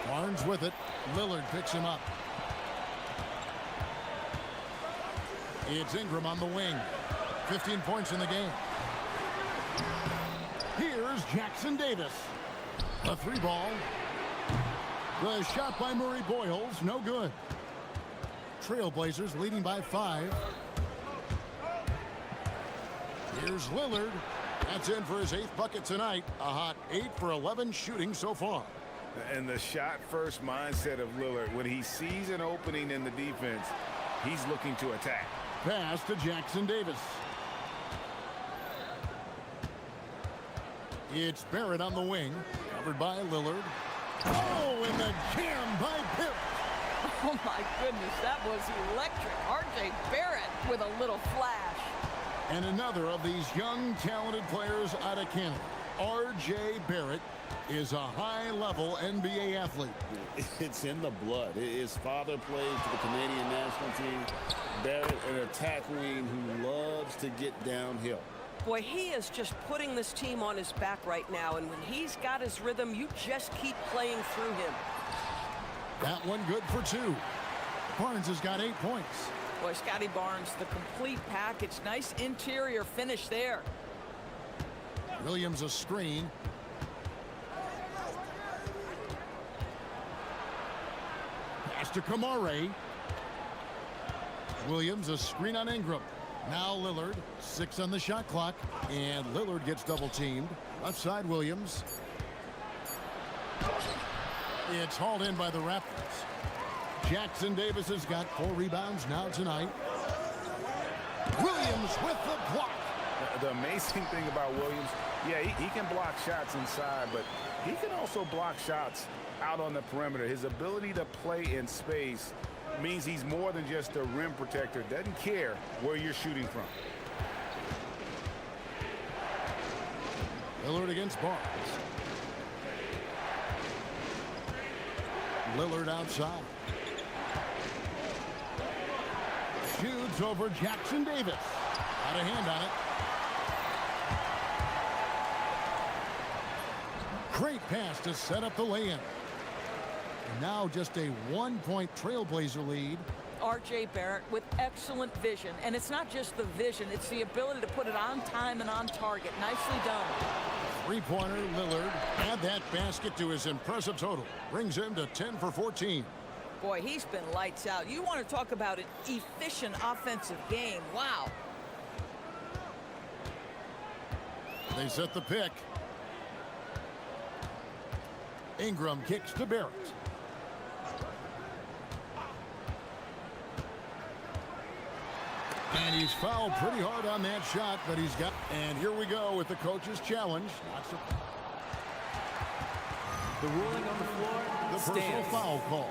Barnes with it. Lillard picks him up. It's Ingram on the wing. 15 points in the game. Here's Jackson Davis. A three ball. The shot by Murray Boyles, no good. Trailblazers leading by 5. Here's Lillard. That's in for his 8th bucket tonight. A hot 8 for 11 shooting so far. And the shot-first mindset of Lillard, when he sees an opening in the defense, he's looking to attack. Pass to Jackson Davis. It's Barrett on the wing, covered by Lillard. Oh, and the jam by Barrett. Oh, my goodness, that was electric. R.J. Barrett with a little flash. And another of these young, talented players out of Canada. R.J. Barrett is a high-level NBA athlete. It's in the blood. His father played for the Canadian national team. Barrett, an attack wing who loves to get downhill. Boy, he is just putting this team on his back right now, and when he's got his rhythm, you just keep playing through him. That one good for 2. Barnes has got 8 points. Boy, Scotty Barnes, the complete package. Nice interior finish there. Williams a screen. Pass to Kamare. Williams a screen on Ingram. Now Lillard, 6 on the shot clock, and Lillard gets double teamed. Left side Williams. It's hauled in by the Raptors. Jackson Davis has got 4 rebounds now tonight. Williams with the block. The amazing thing about Williams, yeah, he can block shots inside, but he can also block shots out on the perimeter. His ability to play in space means he's more than just a rim protector. Doesn't care where you're shooting from. Lillard against Barnes. Lillard outside. Shoots over Jackson Davis. Got a hand on it. Great pass to set up the lay-in. Now just a 1-point Trailblazer lead. R.J. Barrett with excellent vision. And it's not just the vision, it's the ability to put it on time and on target. Nicely done. Three-pointer, Lillard. Add that basket to his impressive total. Brings him to 10 for 14. Boy, he's been lights out. You want to talk about an efficient offensive game. Wow. They set the pick. Ingram kicks to Barrett. And he's fouled pretty hard on that shot, but he's got... And here we go with the coach's challenge. The ruling on the floor The personal foul call.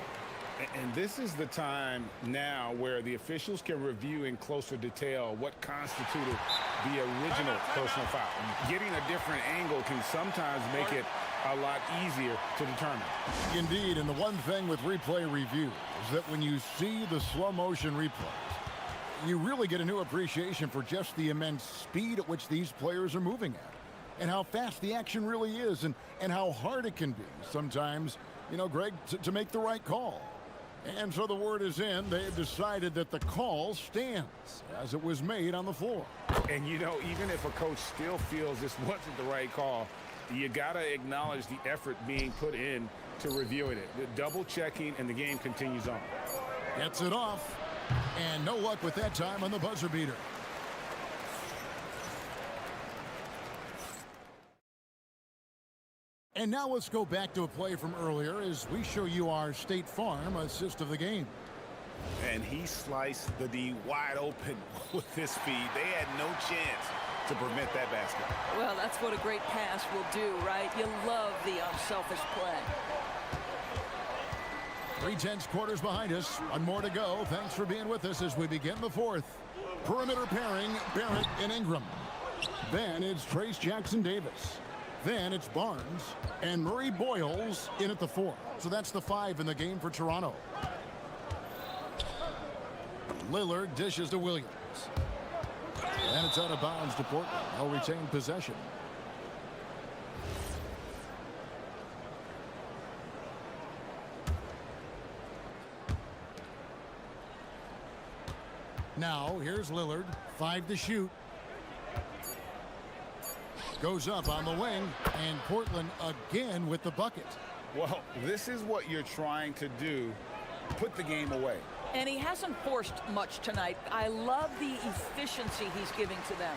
And this is the time now where the officials can review in closer detail what constituted the original personal foul. Getting a different angle can sometimes make it a lot easier to determine. Indeed, and the one thing with replay review is that when you see the slow motion replays, you really get a new appreciation for just the immense speed at which these players are moving at. and how fast the action really is and how hard it can be sometimes, you know, Greg, to make the right call. And so the word is in. They've decided that the call stands as it was made on the floor. And, you know, even if a coach still feels this wasn't the right call, you got to acknowledge the effort being put in to reviewing it. The double checking, and the game continues on. Gets it off. And no luck with that time on the buzzer beater. And now let's go back to a play from earlier as we show you our State Farm assist of the game. And he sliced the D wide open with his speed. They had no chance to prevent that basket. Well, that's what a great pass will do, right? You love the unselfish play. 3/10 quarters behind us. One more to go. Thanks for being with us as we begin the fourth. Perimeter pairing, Barrett and Ingram. Then it's Trace Jackson-Davis. Then it's Barnes and Murray Boyles in at the 4. So that's the 5 in the game for Toronto. Lillard dishes to Williams. And it's out of bounds to Portland. They'll retain possession. Now, here's Lillard. 5 to shoot. Goes up on the wing, and Portland again with the bucket. Well, this is what you're trying to do. Put the game away. And he hasn't forced much tonight. I love the efficiency he's giving to them.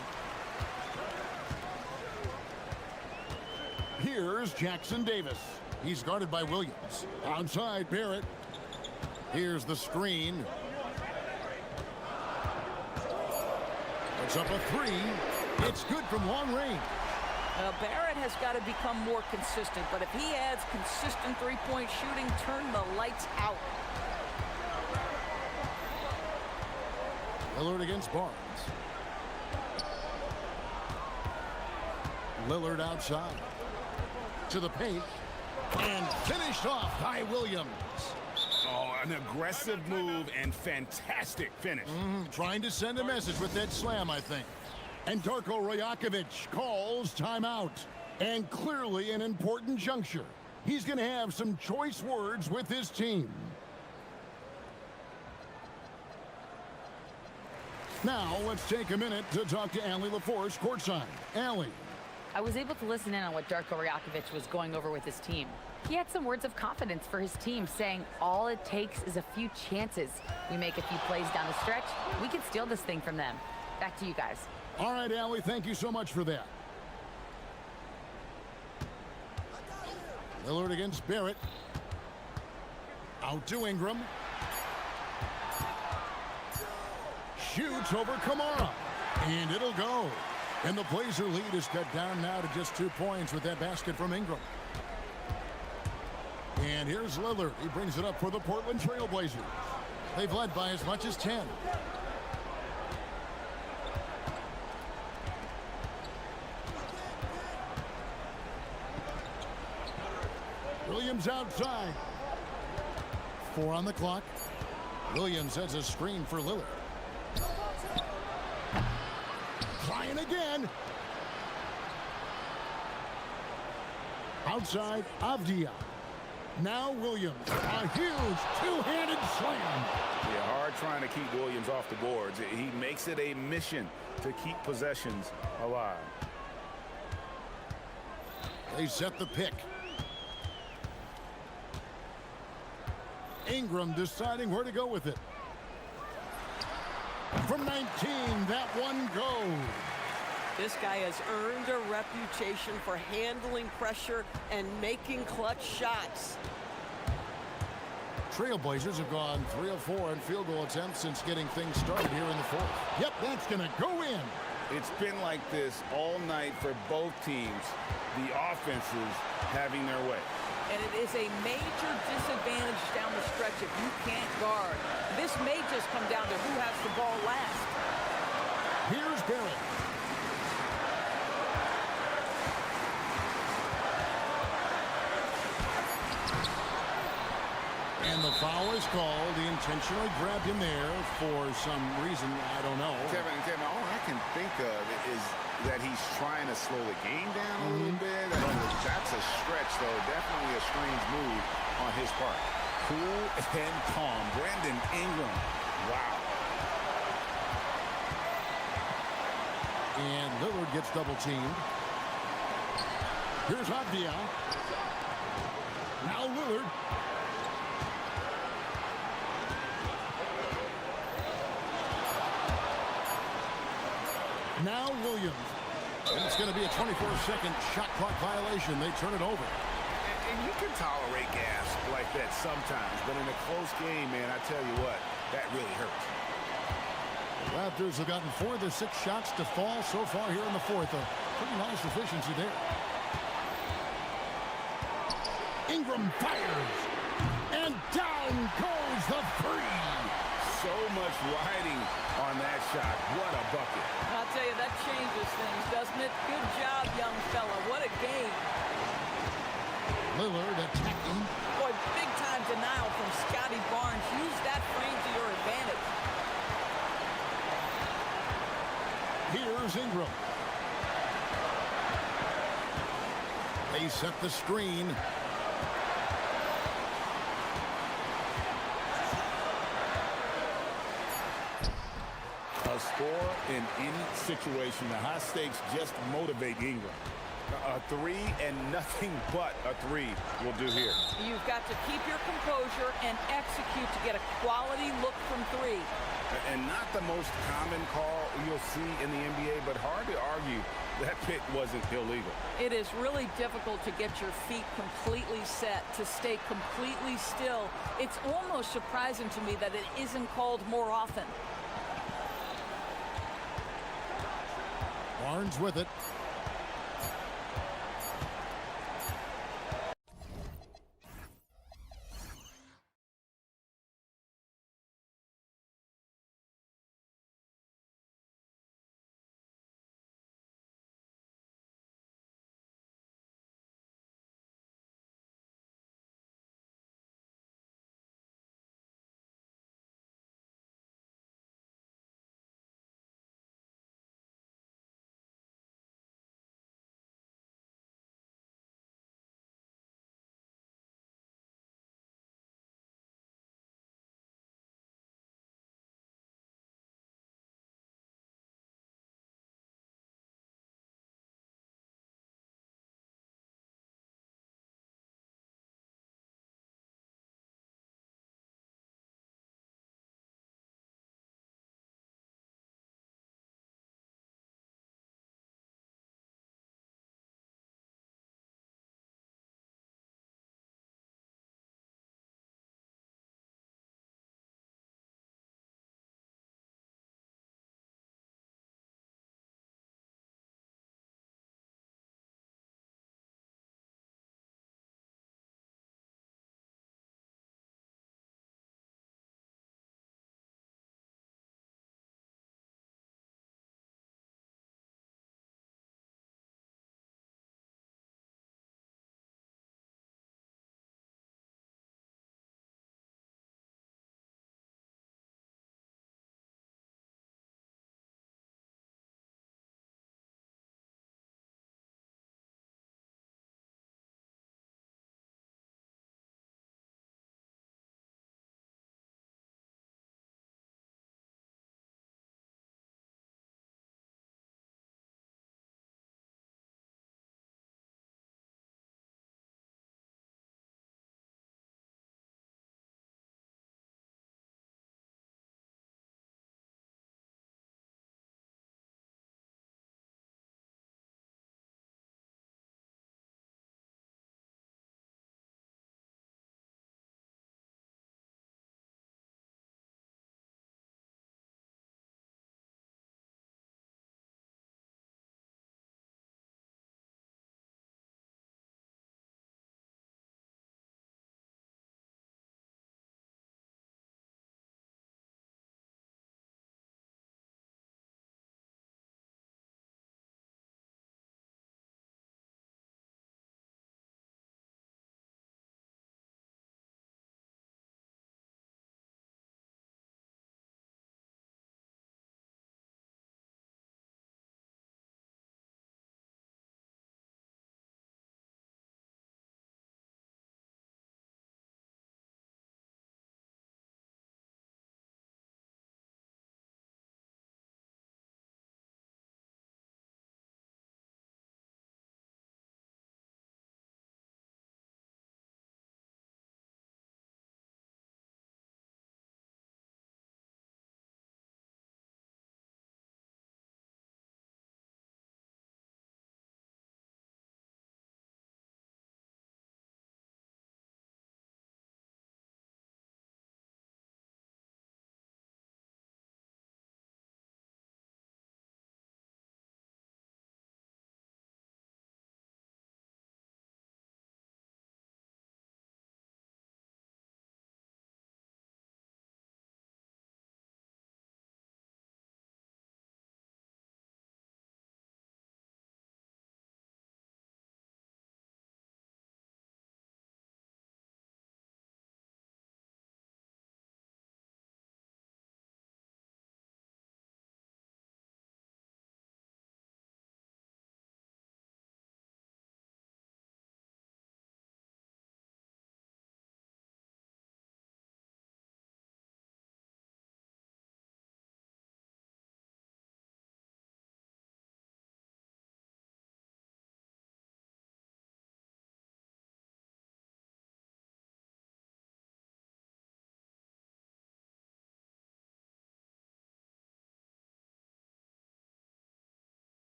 Here's Jackson-Davis. He's guarded by Williams. Outside, Barrett. Here's the screen. It's up a 3. It's good from long range. Barrett has got to become more consistent, but if he adds consistent three-point shooting, turn the lights out. Lillard against Barnes. Lillard outside. To the paint. And finished off by Williams. Oh, an aggressive move and fantastic finish. Trying to send a message with that slam, I think. And Darko Rajakovic calls timeout. And clearly an important juncture. He's going to have some choice words with his team. Now, let's take a minute to talk to Allie LaForce courtside. Allie. I was able to listen in on what Darko Rajakovic was going over with his team. He had some words of confidence for his team, saying all it takes is a few chances. We make a few plays down the stretch, we can steal this thing from them. Back to you guys. All right, Allie, thank you so much for that. Lillard against Barrett. Out to Ingram. Shoots over Kamara. And it'll go. And the Blazer lead is cut down now to just 2 points with that basket from Ingram. And here's Lillard. He brings it up for the Portland Trail Blazers. They've led by as much as 10. Williams outside. 4 on the clock. Williams has a screen for Lillard. Trying again. Outside, Avdia. Now Williams. A huge two-handed slam. Yeah, hard trying to keep Williams off the boards. He makes it a mission to keep possessions alive. They set the pick. Ingram deciding where to go with it. From 19, that one goes. This guy has earned a reputation for handling pressure and making clutch shots. Trailblazers have gone 3 of 4 in field goal attempts since getting things started here in the fourth. Yep, that's going to go in. It's been like this all night for both teams. The offenses having their way. And it is a major disadvantage down the stretch if you can't guard. This may just come down to who has the ball last. Here's Barrett. And the foul is called. He intentionally grabbed him there for some reason, I don't know. Kevin, all I can think of is that he's trying to slow the game down a little bit. That's a stretch, though. Definitely a strange move on his part. Cool and calm. Brandon Ingram. Wow. And Lillard gets double teamed. Here's Avdia. Now Lillard. Now Williams. And it's going to be a 24-second shot clock violation. They turn it over. And you can tolerate gas like that sometimes, but in a close game, man, I tell you what, that really hurts. The Raptors have gotten 4 of their 6 shots to fall so far here in the fourth. A pretty nice efficiency there. Ingram fires. And down goes the three. So much riding on that shot. What a bucket. I'll tell you, that changes things, doesn't it? Good job, young fella. What a game. Lillard attacking. Boy, big-time denial from Scotty Barnes. Use that frame to your advantage. Here's Ingram. They set the screen. A score in any situation. The high stakes just motivate Ingram. A three and nothing but a three will do here. You've got to keep your composure and execute to get a quality look from three. And not the most common call you'll see in the NBA, but hard to argue that pick wasn't illegal. It is really difficult to get your feet completely set, to stay completely still. It's almost surprising to me that it isn't called more often. Barnes with it.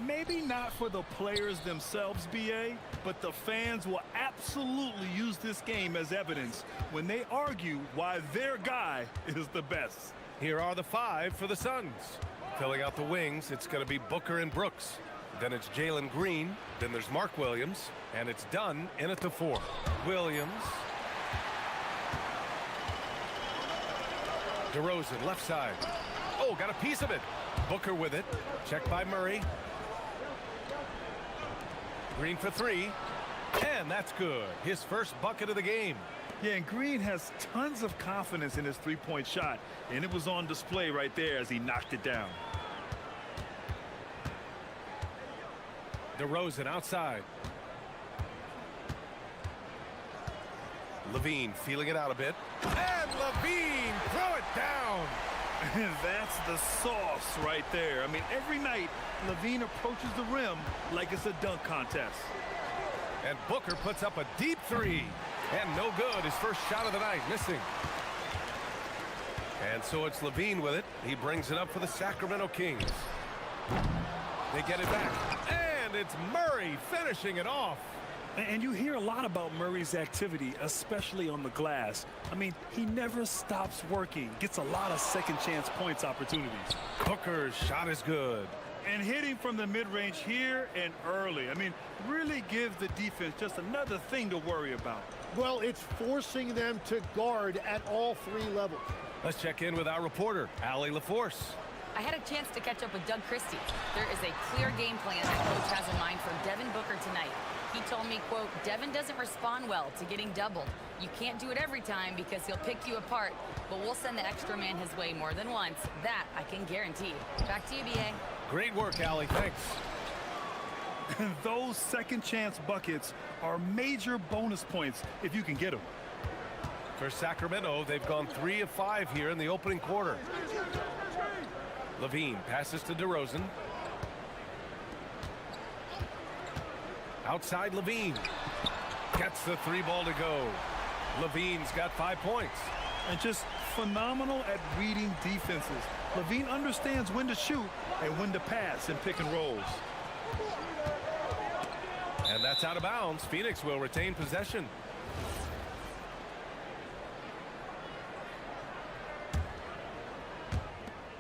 Maybe not for the players themselves, BA, but the fans will absolutely use this game as evidence when they argue why their guy is the best. Here are the 5 for the Suns. Filling out the wings, it's going to be Booker and Brooks. Then it's Jalen Green. Then there's Mark Williams. And it's Dunn in at the 4. Williams. DeRozan, left side. Oh, got a piece of it. Booker with it. Checked by Murray. Green for 3. And that's good. His first bucket of the game. Yeah, and Green has tons of confidence in his three-point shot, and it was on display right there as he knocked it down. DeRozan outside. Levine feeling it out a bit. And Levine throw it down. And that's the sauce right there. I mean, every night, Levine approaches the rim like it's a dunk contest. And Booker puts up a deep 3. And no good. His first shot of the night, missing. And so it's Levine with it. He brings it up for the Sacramento Kings. They get it back. And it's Murray finishing it off. And you hear a lot about Murray's activity, especially on the glass. I mean, he never stops working. Gets a lot of second chance points opportunities. Booker's shot is good. And hitting from the mid-range here and early. I mean, really gives the defense just another thing to worry about. Well, it's forcing them to guard at all 3 levels. Let's check in with our reporter, Allie LaForce. I had a chance to catch up with Doug Christie. There is a clear game plan that coach has in mind for Devin Booker tonight. He told me, quote, Devin doesn't respond well to getting doubled. You can't do it every time because he'll pick you apart, but we'll send the extra man his way more than once. That I can guarantee. Back to you, BA. Great work, Allie. Thanks. Those second chance buckets are major bonus points if you can get them. For Sacramento, they've gone 3 of 5 here in the opening quarter. Levine passes to DeRozan. Outside Levine. Gets the 3 ball to go. Levine's got 5 points. And just phenomenal at reading defenses. Levine understands when to shoot and when to pass in pick and rolls. And that's out of bounds. Phoenix will retain possession.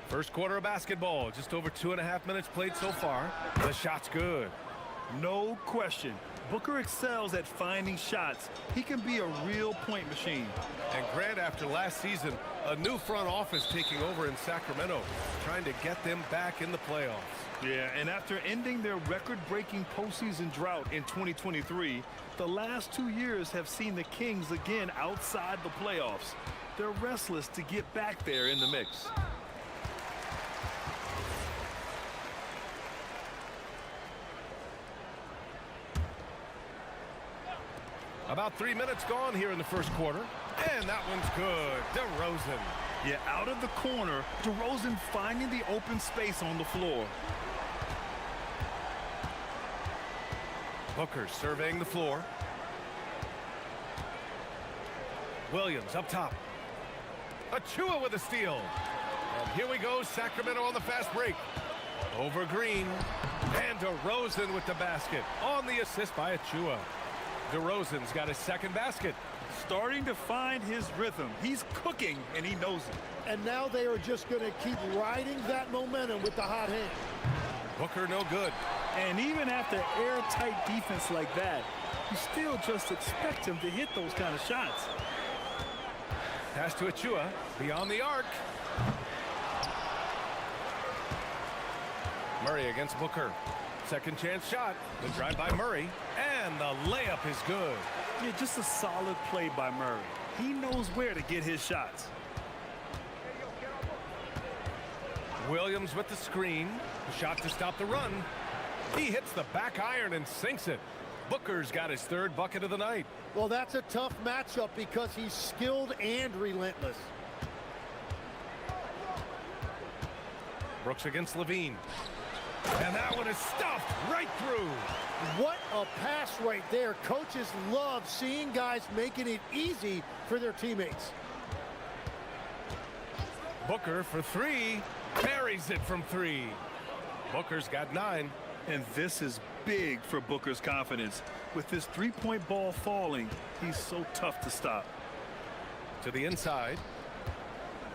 First quarter of basketball. Just over 2.5 minutes played so far. The shot's good. No question. Booker excels at finding shots. He can be a real point machine. And Grant, after last season, a new front office taking over in Sacramento, trying to get them back in the playoffs. Yeah, and after ending their record-breaking postseason drought in 2023, the last 2 years have seen the Kings again outside the playoffs. They're restless to get back there in the mix. About 3 minutes gone here in the first quarter. And that one's good. DeRozan. Yeah, out of the corner, DeRozan finding the open space on the floor. Booker surveying the floor. Williams up top. Achua with a steal. And here we go, Sacramento on the fast break. Over Green. And DeRozan with the basket. On the assist by Achua. DeRozan's got his second basket. Starting to find his rhythm. He's cooking, and he knows it. And now they are just going to keep riding that momentum with the hot hand. Booker no good. And even after airtight defense like that, you still just expect him to hit those kind of shots. Pass to Achua, beyond the arc. Murray against Booker. Second chance shot. The drive by Murray. And the layup is good. Yeah, just a solid play by Murray. He knows where to get his shots. Williams with the screen. The shot to stop the run. He hits the back iron and sinks it. Booker's got his third bucket of the night. Well, that's a tough matchup because he's skilled and relentless. Brooks against Levine. And that one is stuffed right through. What a pass right there. Coaches love seeing guys making it easy for their teammates. Booker for 3. Buries it from 3. Booker's got 9. And this is big for Booker's confidence. With this three-point ball falling, he's so tough to stop. To the inside.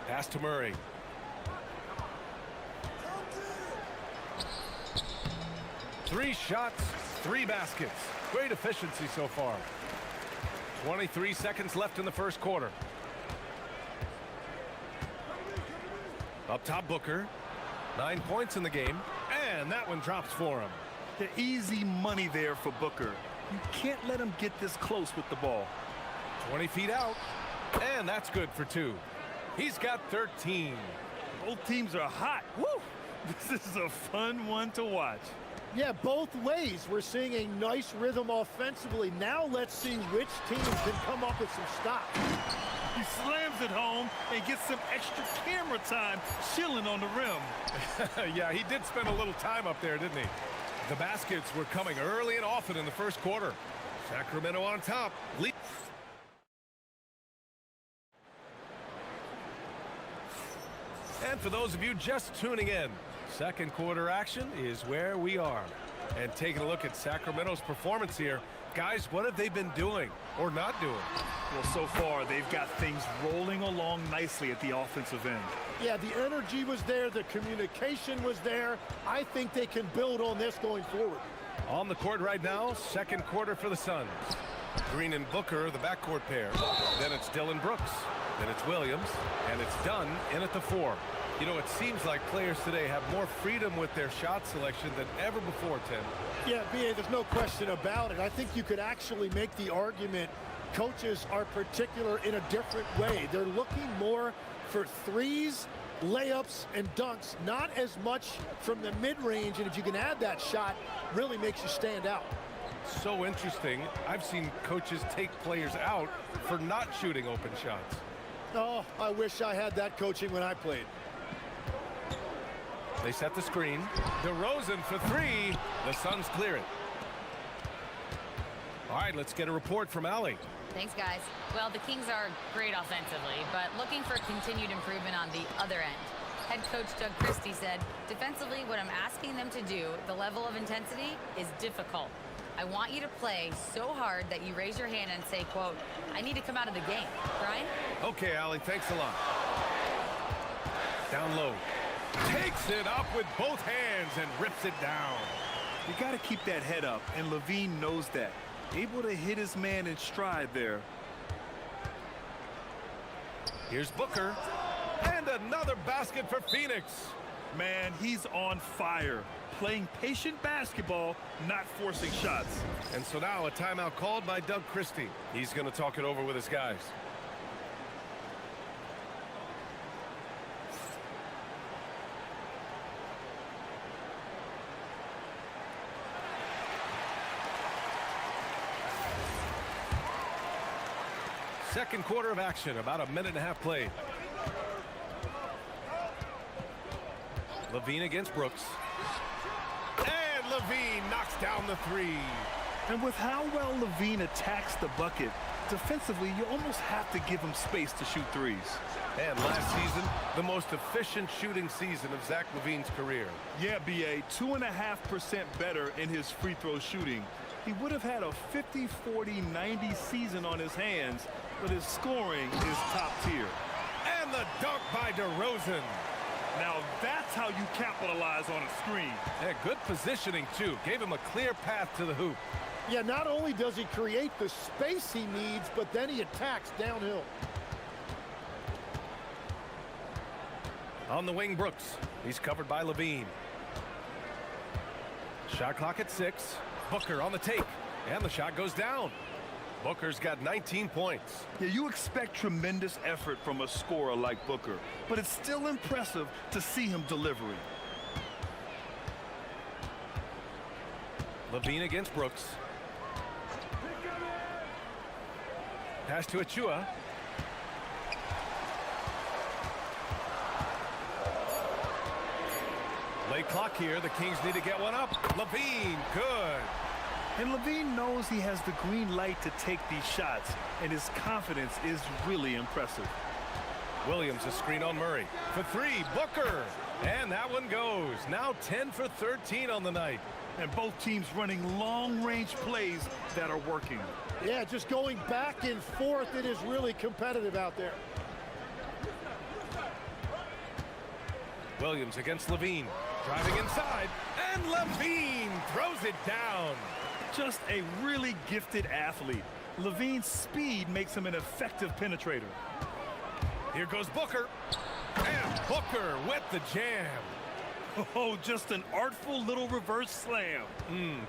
Pass to Murray. Three shots, 3 baskets. Great efficiency so far. 23 seconds left in the first quarter. Up top, Booker. 9 points in the game, and that one drops for him. The easy money there for Booker. You can't let him get this close with the ball. 20 feet out, and that's good for 2. He's got 13. Both teams are hot. Woo! This is a fun one to watch. Yeah, both ways. We're seeing a nice rhythm offensively. Now let's see which team can come up with some stops. He slams it home and gets some extra camera time chilling on the rim. Yeah, he did spend a little time up there, didn't he? The baskets were coming early and often in the first quarter. Sacramento on top. And for those of you just tuning in, second quarter action is where we are. And taking a look at Sacramento's performance here, guys, what have they been doing or not doing? Well, so far, they've got things rolling along nicely at the offensive end. Yeah, the energy was there. The communication was there. I think they can build on this going forward. On the court right now, second quarter for the Suns. Green and Booker, the backcourt pair. Then it's Dylan Brooks. Then it's Williams. And it's Dunn in at the 4. You know, it seems like players today have more freedom with their shot selection than ever before, Tim. Yeah, B.A., there's no question about it. I think you could actually make the argument coaches are particular in a different way. They're looking more for threes, layups, and dunks, not as much from the mid-range, and if you can add that shot, really makes you stand out. So interesting. I've seen coaches take players out for not shooting open shots. Oh, I wish I had that coaching when I played. They set the screen. DeRozan for 3. The Suns clear it. All right, let's get a report from Allie. Thanks, guys. Well, the Kings are great offensively, but looking for continued improvement on the other end. Head coach Doug Christie said, defensively, what I'm asking them to do, the level of intensity, is difficult. I want you to play so hard that you raise your hand and say, quote, I need to come out of the game. Brian? Okay, Allie, thanks a lot. Down low. Takes it up with both hands and rips it down. You got to keep that head up, and Levine knows that. Able to hit his man in stride there. Here's Booker. And another basket for Phoenix. Man, he's on fire. Playing patient basketball, not forcing shots. And so now a timeout called by Doug Christie. He's going to talk it over with his guys. Second quarter of action, about a minute and a half played. Levine against Brooks. And Levine knocks down the 3. And with how well Levine attacks the bucket, defensively, you almost have to give him space to shoot threes. And last season, the most efficient shooting season of Zach LaVine's career. Yeah, B.A., 2.5% better in his free throw shooting. He would have had a 50-40-90 season on his hands, but his scoring is top tier. And the dunk by DeRozan. Now that's how you capitalize on a screen. Yeah, good positioning, too. Gave him a clear path to the hoop. Yeah, not only does he create the space he needs, but then he attacks downhill. On the wing, Brooks. He's covered by Levine. Shot clock at 6. Booker on the take. And the shot goes down. Booker's got 19 points. Yeah, you expect tremendous effort from a scorer like Booker, but it's still impressive to see him delivering. Levine against Brooks. Pass to Achua. Late clock here. The Kings need to get one up. Levine, good. And Levine knows he has the green light to take these shots, and his confidence is really impressive. Williams, a screen on Murray. For 3, Booker. And that one goes. Now 10 for 13 on the night. And both teams running long-range plays that are working. Yeah, just going back and forth, it is really competitive out there. Williams against Levine, driving inside, and Levine throws it down. Just a really gifted athlete. Levine's speed makes him an effective penetrator. Here goes Booker, and Booker with the jam. Oh, just an artful little reverse slam.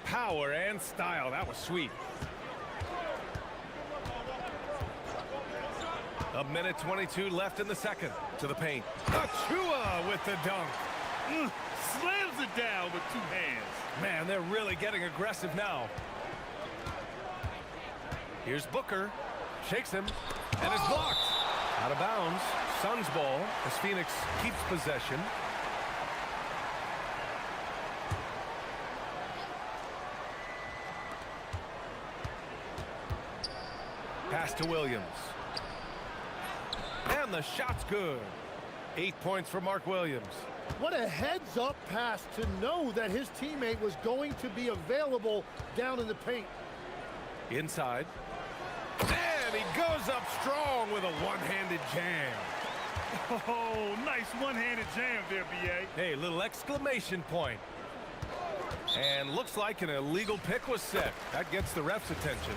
Power and style, that was sweet. A minute 22 left in the second. To the paint. Achua with the dunk. Slams it down with two hands. Man, they're really getting aggressive now. Here's Booker. Shakes him. And it's blocked. Out of bounds. Suns ball as Phoenix keeps possession. Pass to Williams. And the shot's good. 8 points for Mark Williams. What a heads-up pass to know that his teammate was going to be available down in the paint. Inside. And he goes up strong with a one-handed jam. Oh, nice one-handed jam there, B.A. Hey, little exclamation point. And looks like an illegal pick was set. That gets the ref's attention.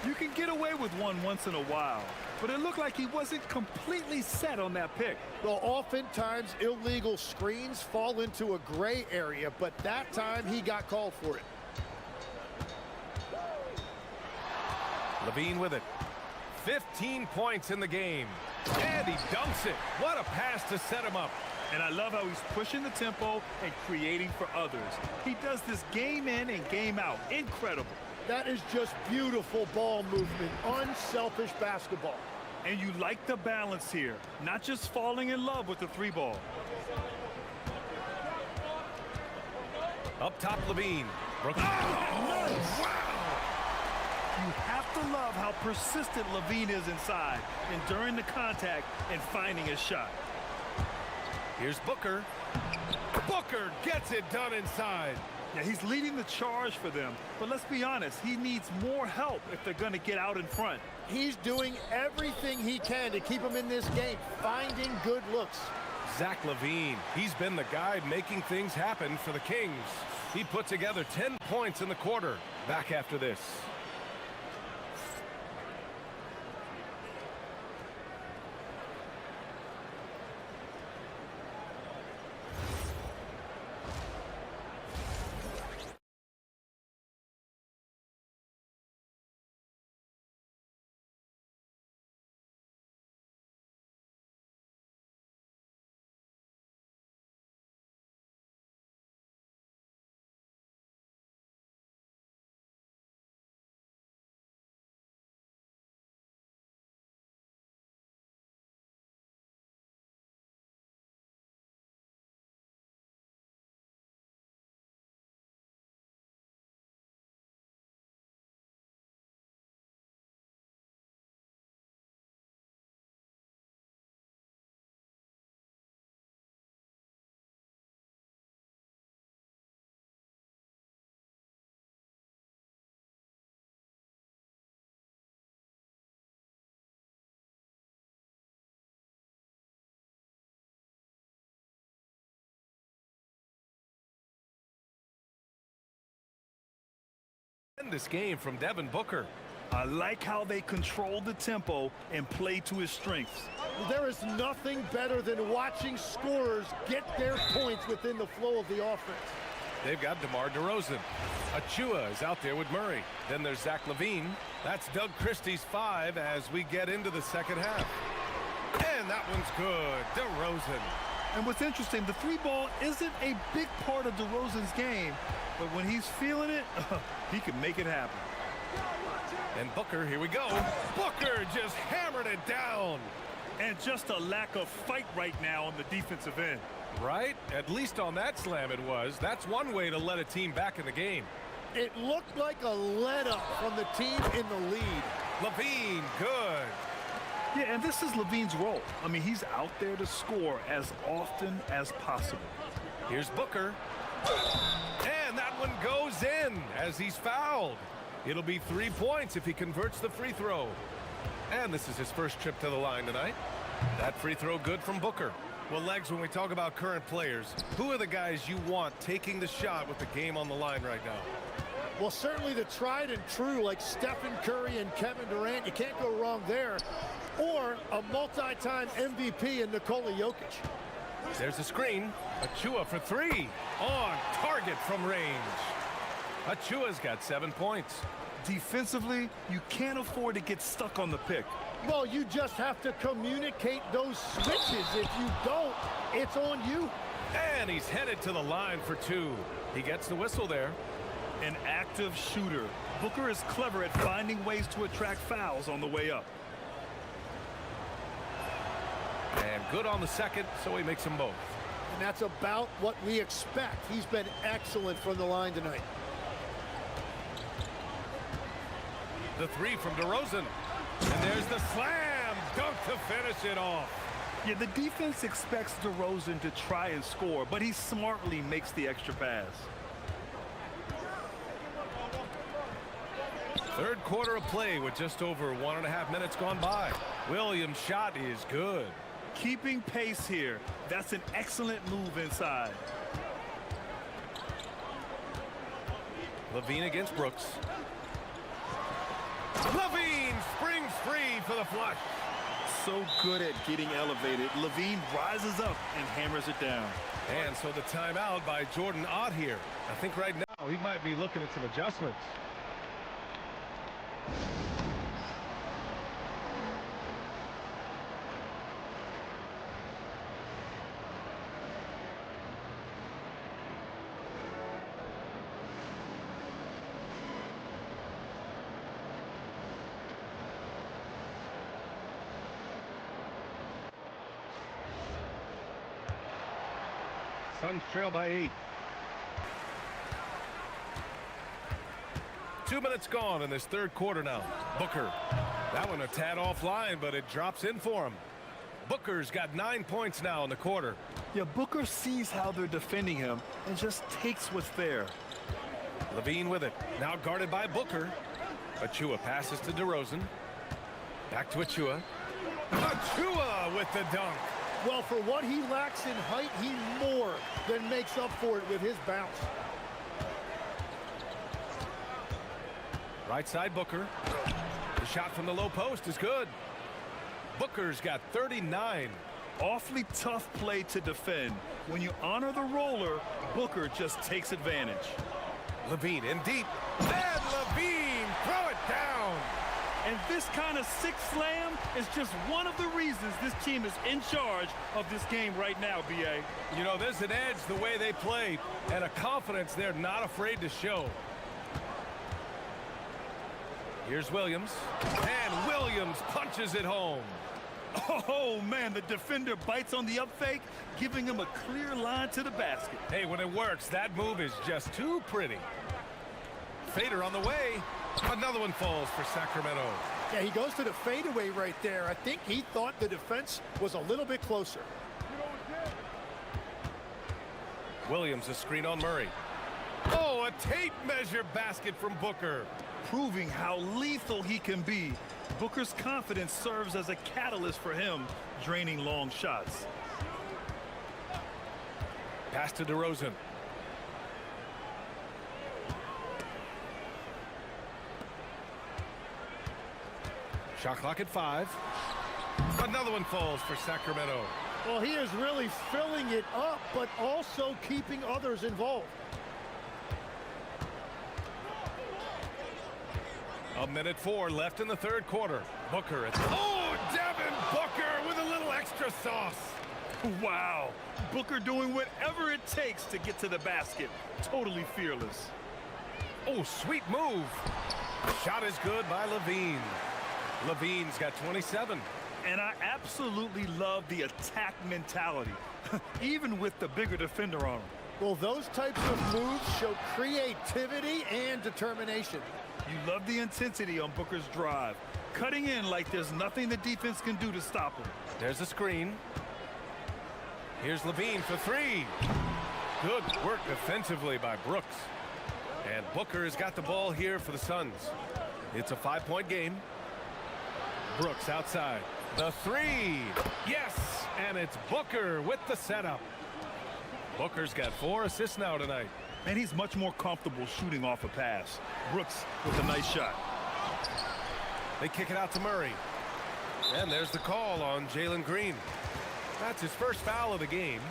You can get away with one once in a while, but it looked like he wasn't completely set on that pick. Well, oftentimes illegal screens fall into a gray area, but that time he got called for it. Levine with it. 15 points in the game. And he dunks it. What a pass to set him up. And I love how he's pushing the tempo and creating for others. He does this game in and game out. Incredible. That is just beautiful ball movement, unselfish basketball. And you like the balance here, not just falling in love with the three ball. Up top, Levine. Oh, nice. Wow. You have to love how persistent Levine is inside, enduring the contact and finding a shot. Here's Booker. Booker gets it done inside. Yeah, he's leading the charge for them, but let's be honest, he needs more help if they're going to get out in front. He's doing everything he can to keep him in this game, finding good looks. Zach Levine, he's been the guy making things happen for the Kings. He put together 10 points in the quarter. Back after this. This game from Devin Booker. I like how they control the tempo and play to his strengths. There is nothing better than watching scorers get their points within the flow of the offense. They've got DeMar DeRozan. Achua is out there with Murray. Then there's Zach Levine. That's Doug Christie's 5 as we get into the second half. And that one's good. DeRozan. And what's interesting, the three ball isn't a big part of DeRozan's game, but when he's feeling it, he can make it happen. And Booker, here we go. Booker just hammered it down. And just a lack of fight right now on the defensive end. Right? At least on that slam it was. That's one way to let a team back in the game. It looked like a let-up from the team in the lead. Levine, good. Yeah, and this is Levine's role. He's out there to score as often as possible. Here's Booker. And that one goes in as he's fouled. It'll be 3 points if he converts the free throw. And this is his first trip to the line tonight. That free throw good from Booker. Well, Legs, when we talk about current players, who are the guys you want taking the shot with the game on the line right now? Well, certainly the tried and true, like Stephen Curry and Kevin Durant. You can't go wrong there. Or a multi-time MVP in Nikola Jokic. There's a screen. Achua for three. On target from range. Achua's got 7 points. Defensively, you can't afford to get stuck on the pick. Well, you just have to communicate those switches. If you don't, it's on you. And he's headed to the line for two. He gets the whistle there. An active shooter. Booker is clever at finding ways to attract fouls on the way up. And good on the second, so he makes them both. And that's about what we expect. He's been excellent from the line tonight. The three from DeRozan. And there's the slam dunk to finish it off. Yeah, the defense expects DeRozan to try and score, but he smartly makes the extra pass. Third quarter of play with just over 1.5 minutes gone by. Williams' shot is good. Keeping pace here. That's an excellent move inside. Levine against Brooks. Levine springs free for the flush. So good at getting elevated. Levine rises up and hammers it down. And so the timeout by Jordan Ott here. I think right now he might be looking at some adjustments. Suns trail by 8. 2 minutes gone in this third quarter now. Booker. That one a tad offline, but it drops in for him. Booker's got 9 points now in the quarter. Yeah, Booker sees how they're defending him and just takes what's there. Levine with it. Now guarded by Booker. Achua passes to DeRozan. Back to Achua. Achua with the dunk. Well, for what he lacks in height, he more than makes up for it with his bounce. Right side Booker. The shot from the low post is good. Booker's got 39. Awfully tough play to defend. When you honor the roller, Booker just takes advantage. Levine in deep. And Levine throw it down. And this kind of sick slam is just one of the reasons this team is in charge of this game right now, B.A. You know, there's an edge the way they play and a confidence they're not afraid to show. Here's Williams. And Williams punches it home. Oh, man, the defender bites on the up fake, giving him a clear line to the basket. Hey, when it works, that move is just too pretty. Fader on the way. Another one falls for Sacramento. Yeah, he goes to the fadeaway right there. I think he thought the defense was a little bit closer. Williams a screen on Murray. Oh, a tape measure basket from Booker. Proving how lethal he can be. Booker's confidence serves as a catalyst for him, draining long shots. Pass to DeRozan. Shot clock at 5. Another one falls for Sacramento. Well, he is really filling it up, but also keeping others involved. A minute 4 left in the third quarter. Booker. Oh, Devin Booker with a little extra sauce. Wow. Booker doing whatever it takes to get to the basket. Totally fearless. Oh, sweet move. Shot is good by Levine. Levine's got 27. And I absolutely love the attack mentality, even with the bigger defender on him. Well, those types of moves show creativity and determination. You love the intensity on Booker's drive, cutting in like there's nothing the defense can do to stop him. There's a screen. Here's Levine for 3. Good work defensively by Brooks. And Booker has got the ball here for the Suns. It's a 5-point game. Brooks outside. The three. Yes, and it's Booker with the setup. Booker's got 4 assists now tonight. And he's much more comfortable shooting off a pass. Brooks with a nice shot. They kick it out to Murray. And there's the call on Jalen Green. That's his first foul of the game.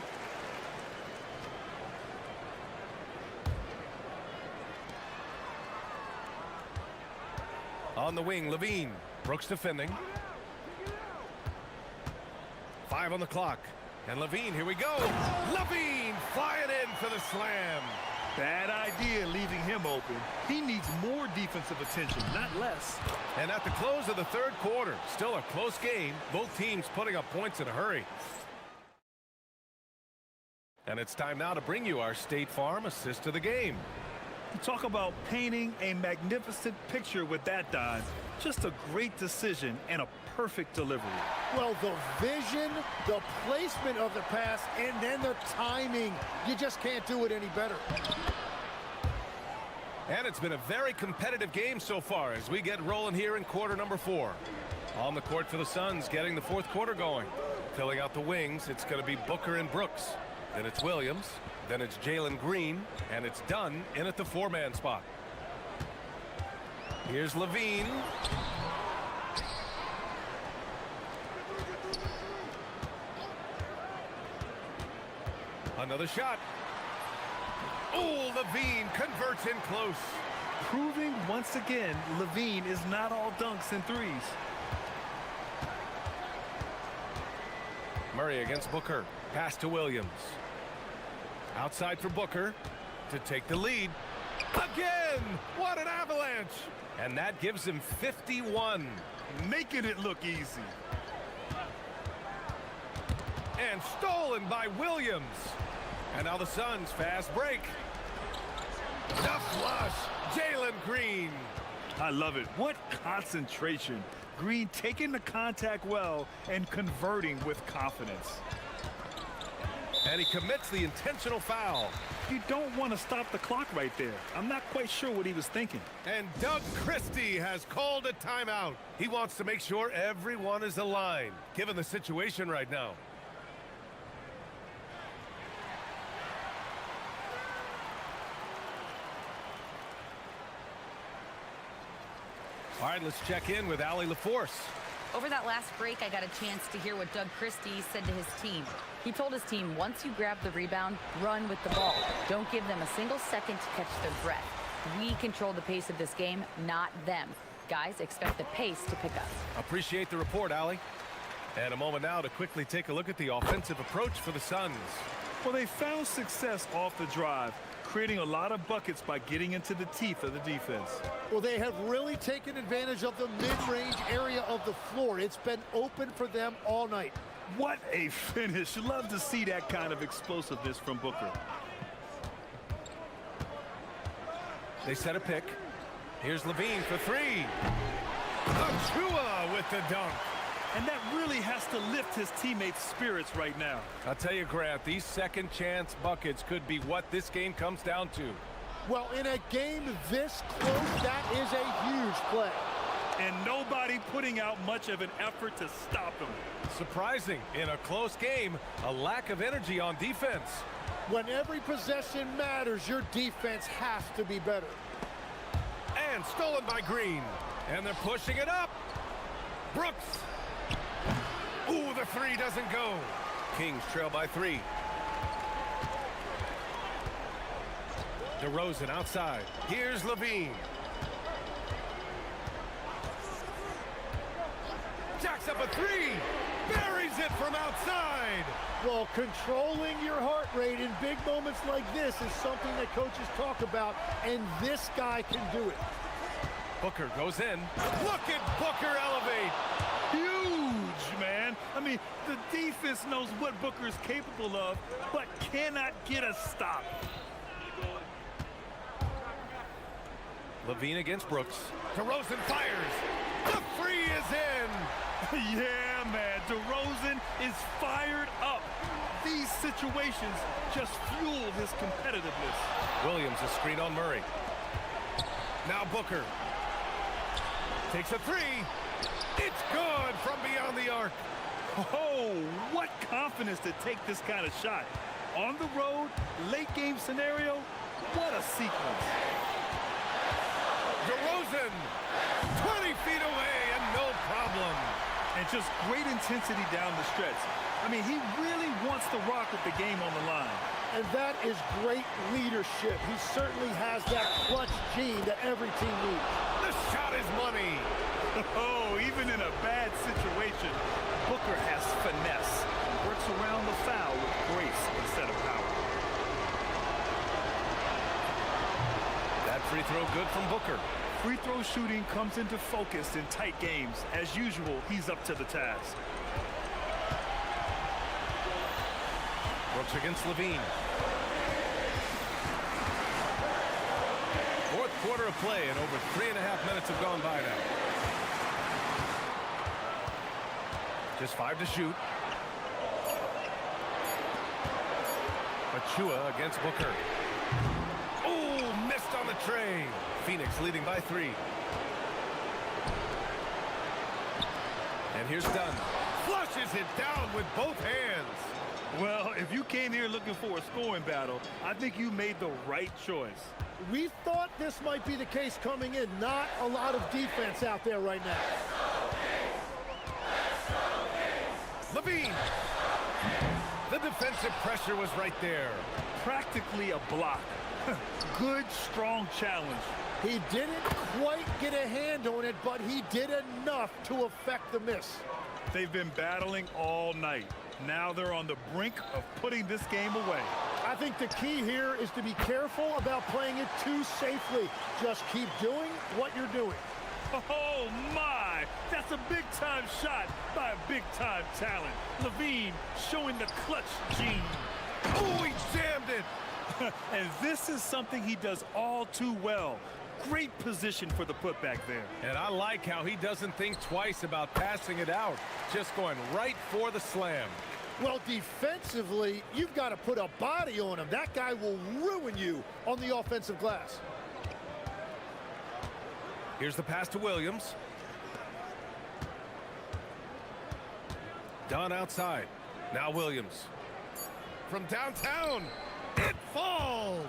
On the wing, Levine. Brooks defending. 5 on the clock. And Levine, here we go. Levine flying in for the slam. Bad idea leaving him open. He needs more defensive attention, not less. And at the close of the third quarter, still a close game. Both teams putting up points in a hurry. And it's time now to bring you our State Farm assist of the game. You talk about painting a magnificent picture with that dime. Just a great decision and a perfect delivery. Well, the vision, the placement of the pass, and then the timing. You just can't do it any better. And it's been a very competitive game so far as we get rolling here in quarter number 4. On the court for the Suns, getting the fourth quarter going. Filling out the wings, it's going to be Booker and Brooks. Then it's Williams. Then it's Jalen Green. And it's Dunn in at the 4-man spot. Here's Levine. Another shot. Oh, Levine converts in close. Proving once again, Levine is not all dunks and threes. Murray against Booker. Pass to Williams. Outside for Booker to take the lead. Again! What an avalanche! And that gives him 51. Making it look easy. And stolen by Williams. And now the Suns fast break. The flush. Jalen Green. I love it. What concentration. Green taking the contact well and converting with confidence. And he commits the intentional foul. You don't want to stop the clock right there. I'm not quite sure what he was thinking. And Doug Christie has called a timeout. He wants to make sure everyone is aligned, given the situation right now. All right, let's check in with Allie LaForce. Over that last break, I got a chance to hear what Doug Christie said to his team. He told his team, once you grab the rebound, run with the ball. Don't give them a single second to catch their breath. We control the pace of this game, not them. Guys, expect the pace to pick up. Appreciate the report, Allie. And a moment now to quickly take a look at the offensive approach for the Suns. Well, they found success off the drive, creating a lot of buckets by getting into the teeth of the defense. Well, they have really taken advantage of the mid-range area of the floor. It's been open for them all night. What a finish. Love to see that kind of explosiveness from Booker. They set a pick. Here's Levine for 3. Achua with the dunk. And that really has to lift his teammates' spirits right now. I'll tell you, Grant, these second chance buckets could be what this game comes down to. Well, in a game this close, that is a huge play. And nobody putting out much of an effort to stop him. Surprising, in a close game, a lack of energy on defense. When every possession matters, your defense has to be better. And stolen by Green. And they're pushing it up. Brooks. Ooh, the 3 doesn't go. Kings trail by 3. DeRozan outside. Here's Levine. Jacks up a 3. Buries it from outside. Well, controlling your heart rate in big moments like this is something that coaches talk about, and this guy can do it. Booker goes in. Look at Booker elevate. Huge, man. I mean, the defense knows what Booker is capable of, but cannot get a stop. Levine against Brooks. DeRozan fires. The 3 is in. Yeah, man. DeRozan is fired up. These situations just fuel his competitiveness. Williams a screen on Murray. Now Booker. Takes a three. It's good from beyond the arc. Oh, what confidence to take this kind of shot. On the road, late game scenario, what a sequence. DeRozan, 20 feet away and no problem. And just great intensity down the stretch. I mean, he really wants to rock with the game on the line. And that is great leadership. He certainly has that clutch gene that every team needs. The shot is money. Oh, even in a bad situation, Booker has finesse. Works around the foul with grace instead of power. That free throw good from Booker. Free throw shooting comes into focus in tight games. As usual, he's up to the task. Brooks against Levine. Fourth quarter of play and over 3.5 minutes have gone by now. Just 5 to shoot. Achua against Booker. Oh, missed on the tray. Phoenix leading by 3. And here's Dunn. Flushes it down with both hands. Well, if you came here looking for a scoring battle, I think you made the right choice. We thought this might be the case coming in. Not a lot of defense out there right now. Levine. The defensive pressure was right there. Practically a block. Good, strong challenge. He didn't quite get a hand on it, but he did enough to affect the miss. They've been battling all night. Now they're on the brink of putting this game away. I think the key here is to be careful about playing it too safely. Just keep doing what you're doing. Oh, my! That's a big-time shot by a big-time talent. Levine showing the clutch gene. Oh, he jammed it! And this is something he does all too well. Great position for the putback there. And I like how he doesn't think twice about passing it out. Just going right for the slam. Well, defensively, you've got to put a body on him. That guy will ruin you on the offensive glass. Here's the pass to Williams. Dunn outside. Now Williams. From downtown, it falls!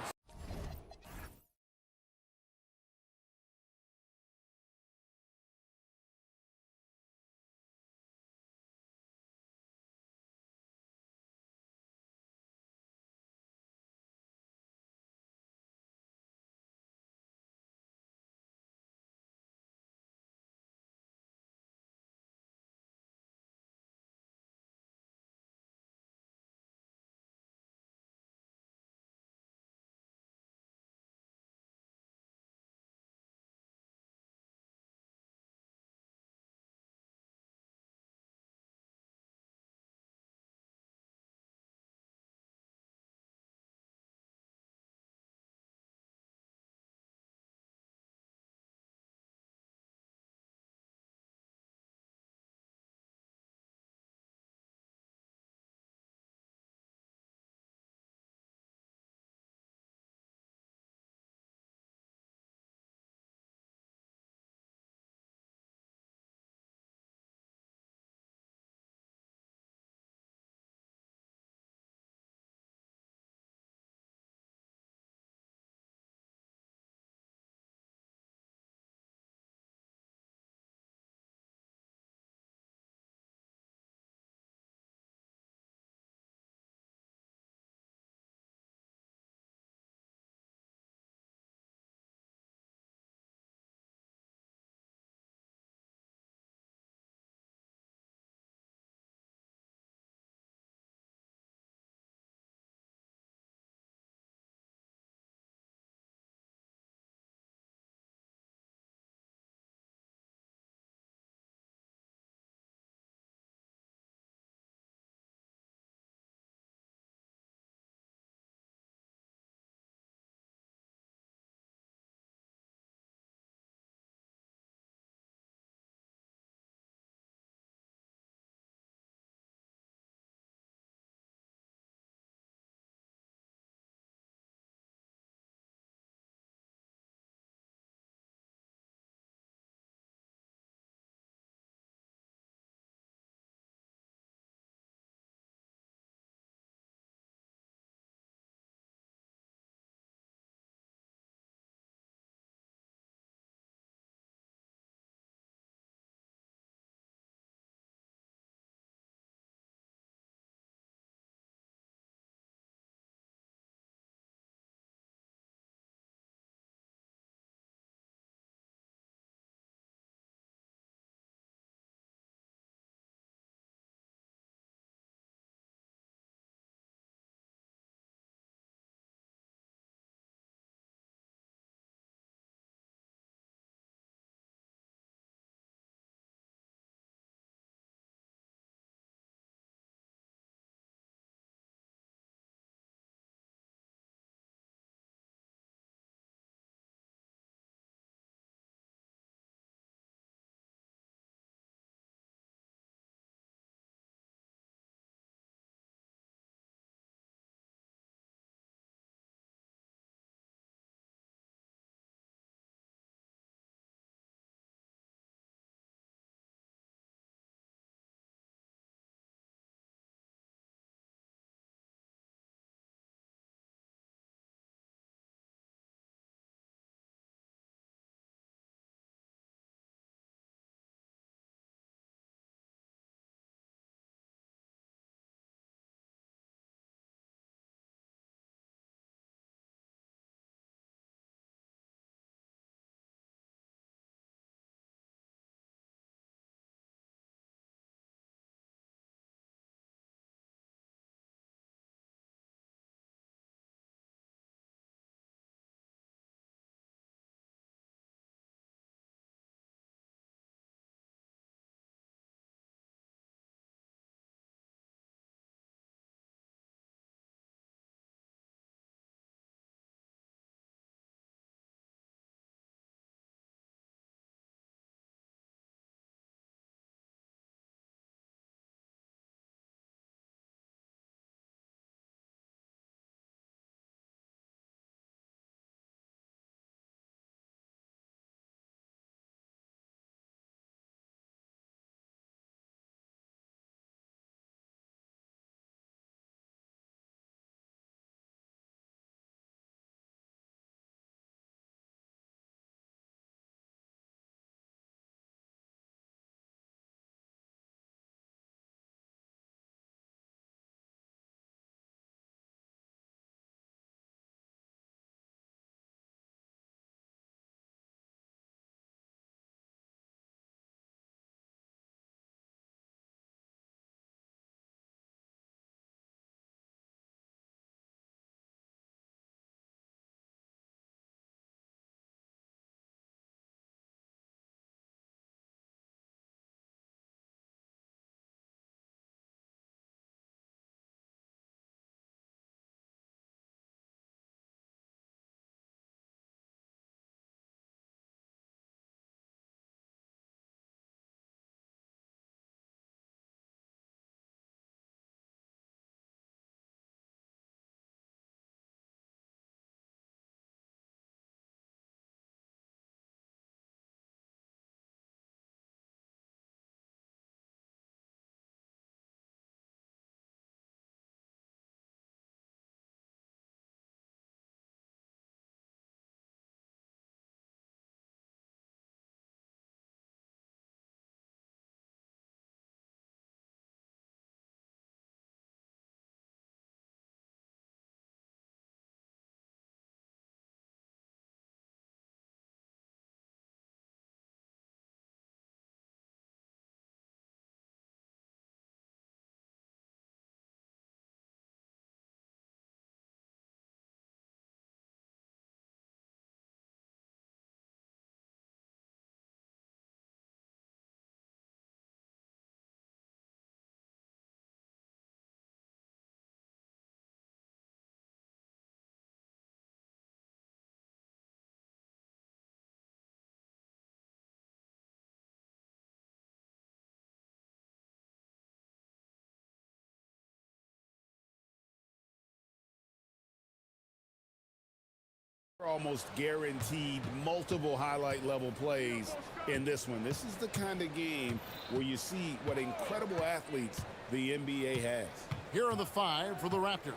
Almost guaranteed multiple highlight level plays in this one. This is the kind of game where you see what incredible athletes the NBA has. Here are the 5 for the Raptors.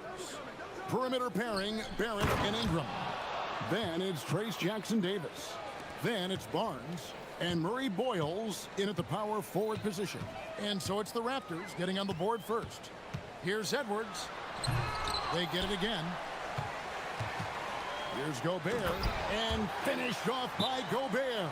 Perimeter pairing, Barrett and Ingram. Then it's Trace Jackson-Davis. Then it's Barnes and Murray Boyles in at the power forward position. And so it's the Raptors getting on the board first. Here's Edwards. They get it again. Here's Gobert, and finished off by Gobert.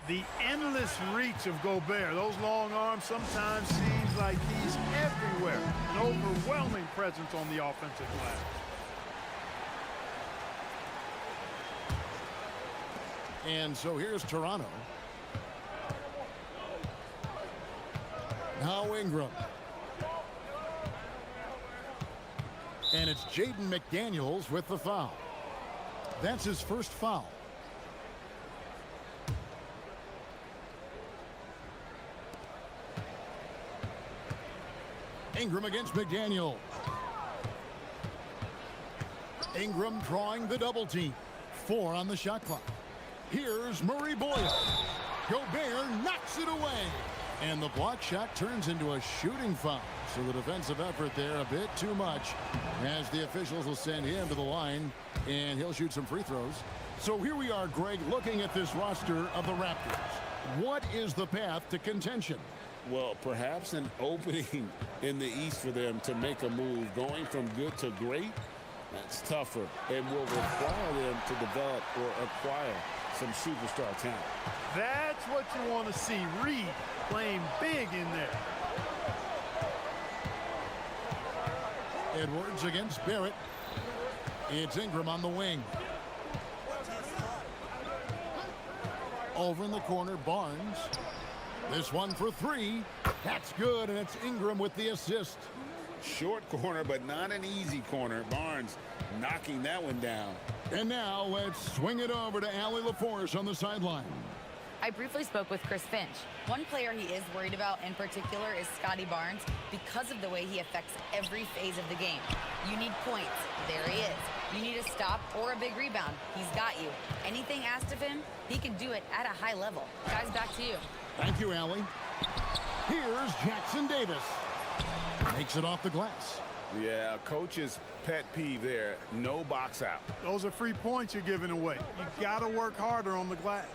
The endless reach of Gobert. Those long arms sometimes seems like he's everywhere. An overwhelming presence on the offensive glass. And so here's Toronto. Now Ingram. And it's Jaden McDaniels with the foul. That's his first foul. Ingram against McDaniel. Ingram drawing the double team. 4 on the shot clock. Here's Murray Boyle. Gobert knocks it away. And the block shot turns into a shooting foul. So the defensive effort there a bit too much, as the officials will send him to the line, and he'll shoot some free throws. So here we are, Greg, looking at this roster of the Raptors. What is the path to contention? Well, perhaps an opening in the East for them to make a move. Going from good to great, that's tougher and will require them to develop or acquire some superstar talent. That's what you want to see. Reed playing big in there. Edwards against Barrett. It's Ingram on the wing. Over in the corner, Barnes. This one for 3. That's good, and it's Ingram with the assist. Short corner, but not an easy corner. Barnes knocking that one down. And now let's swing it over to Allie LaForce on the sideline. I briefly spoke with Chris Finch. One player he is worried about in particular is Scotty Barnes because of the way he affects every phase of the game. You need points. There he is. You need a stop or a big rebound. He's got you. Anything asked of him, he can do it at a high level. Guys, back to you. Thank you, Allie. Here's Jackson Davis. Makes it off the glass. Yeah, coach's pet peeve there. No box out. Those are free points you're giving away. You got to work harder on the glass.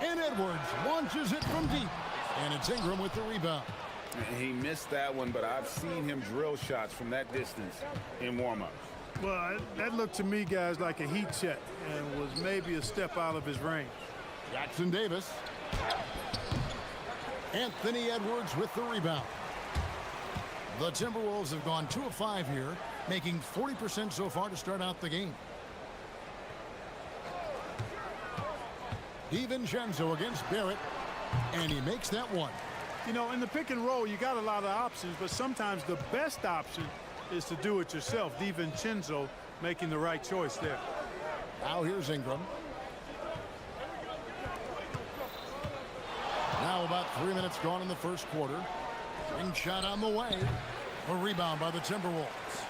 And Edwards launches it from deep. And it's Ingram with the rebound. He missed that one, but I've seen him drill shots from that distance in warm-up. Well, that looked to me, guys, like a heat check and was maybe a step out of his range. Jackson Davis. Anthony Edwards with the rebound. The Timberwolves have gone 2 of 5 here, making 40% so far to start out the game. DiVincenzo against Barrett, and he makes that one. You know, in the pick and roll, you got a lot of options, but sometimes the best option is to do it yourself. DiVincenzo making the right choice there. Now here's Ingram. Now about 3 minutes gone in the first quarter. Ring shot on the way. A rebound by the Timberwolves.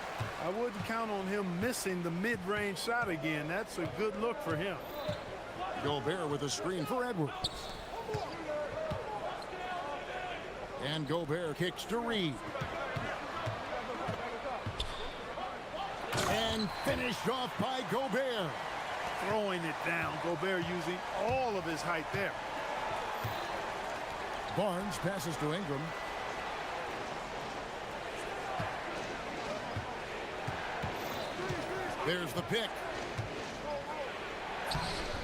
I wouldn't count on him missing the mid-range shot again. That's a good look for him. Gobert with a screen for Edwards. And Gobert kicks to Reed. And finished off by Gobert. Throwing it down. Gobert using all of his height there. Barnes passes to Ingram. There's the pick.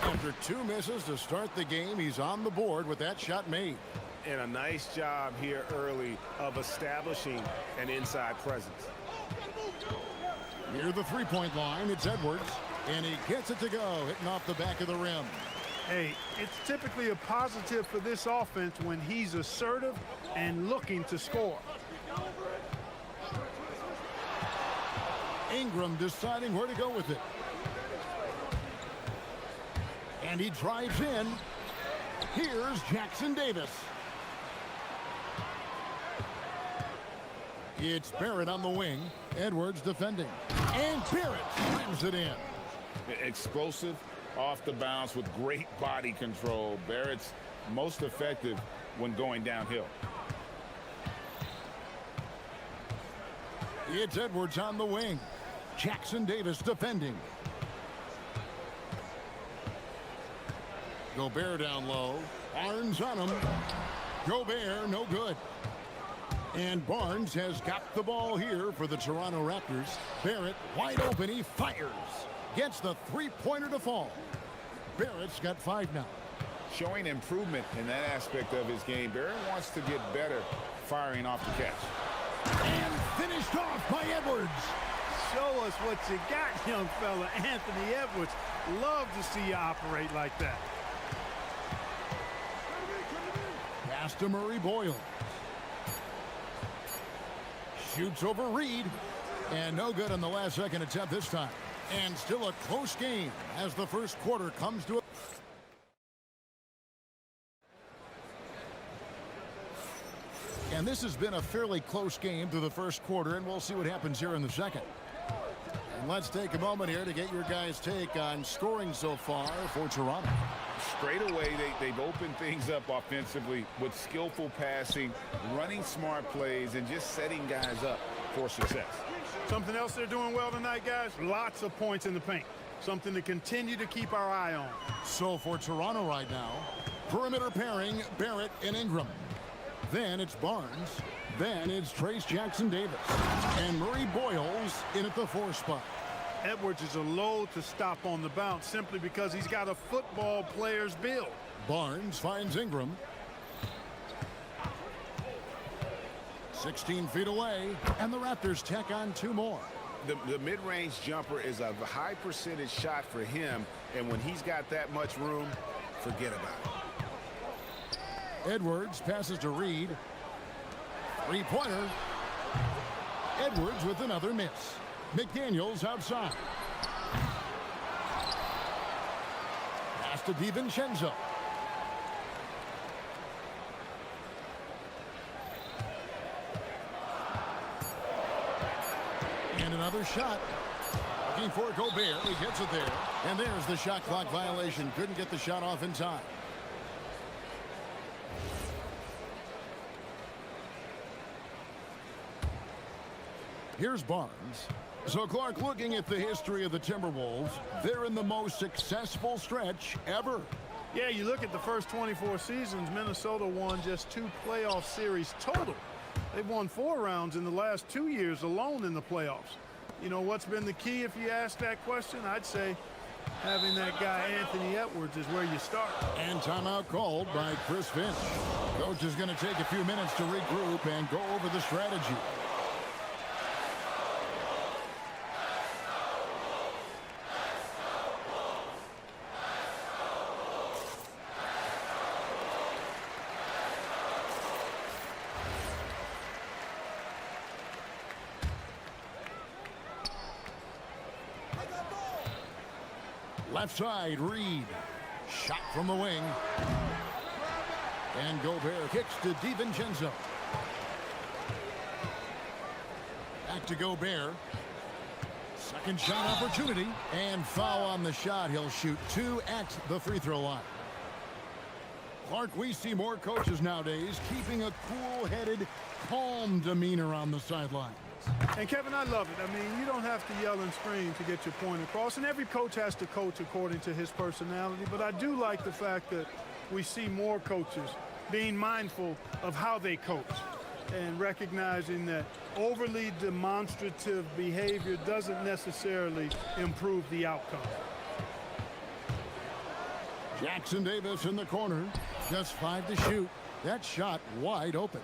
After 2 misses to start the game, he's on the board with that shot made. And a nice job here early of establishing an inside presence. Near the three-point line, it's Edwards, and he gets it to go, hitting off the back of the rim. Hey, it's typically a positive for this offense when he's assertive and looking to score. Ingram deciding where to go with it. And he drives in. Here's Jackson Davis. It's Barrett on the wing. Edwards defending. And Barrett slams it in. Explosive off the bounce with great body control. Barrett's most effective when going downhill. It's Edwards on the wing. Jackson Davis defending. Gobert down low. Barnes on him. Gobert, no good. And Barnes has got the ball here for the Toronto Raptors. Barrett wide open. He fires. Gets the three-pointer to fall. Barrett's got 5 now. Showing improvement in that aspect of his game. Barrett wants to get better firing off the catch. And finished off by Edwards. Show us what you got, young fella. Anthony Edwards. Love to see you operate like that. Pass to Murray Boyle. Shoots over Reed. And no good on the last second attempt this time. And still a close game as the first quarter comes to a... And this has been a fairly close game through the first quarter, and we'll see what happens here in the second. And let's take a moment here to get your guys' take on scoring so far for Toronto. Straight away, they've opened things up offensively with skillful passing, running smart plays, and just setting guys up for success. Something else they're doing well tonight, guys, lots of points in the paint. Something to continue to keep our eye on. So for Toronto right now, perimeter pairing, Barrett and Ingram. Then it's Barnes. Then it's Trace Jackson Davis. And Murray Boyle's in at the 4 spot. Edwards is a load to stop on the bounce simply because he's got a football player's build. Barnes finds Ingram. 16 feet away, and the Raptors tack on 2 more. The mid-range jumper is a high percentage shot for him, and when he's got that much room, forget about it. Edwards passes to Reed. 3-pointer. Edwards with another miss. McDaniels outside. Pass to DiVincenzo. And another shot. Looking for Gobert. He gets it there. And there's the shot clock violation. Couldn't get the shot off in time. Here's Barnes. So, Clark, looking at the history of the Timberwolves, they're in the most successful stretch ever. Yeah, you look at the first 24 seasons, Minnesota won just 2 playoff series total. They've won 4 rounds in the last 2 years alone in the playoffs. You know what's been the key if you ask that question? I'd say having that guy Anthony Edwards is where you start. And timeout called by Chris Finch. Coach is going to take a few minutes to regroup and go over the strategy. Left side, Reed. Shot from the wing. And Gobert kicks to DiVincenzo. Back to Gobert. Second shot opportunity. And foul on the shot. He'll shoot 2 at the free throw line. Clark, we see more coaches nowadays keeping a cool-headed, calm demeanor on the sidelines. And, Kevin, I love it. I mean, you don't have to yell and scream to get your point across. And every coach has to coach according to his personality. But I do like the fact that we see more coaches being mindful of how they coach and recognizing that overly demonstrative behavior doesn't necessarily improve the outcome. Jackson Davis in the corner. Just 5 to shoot. That shot wide open.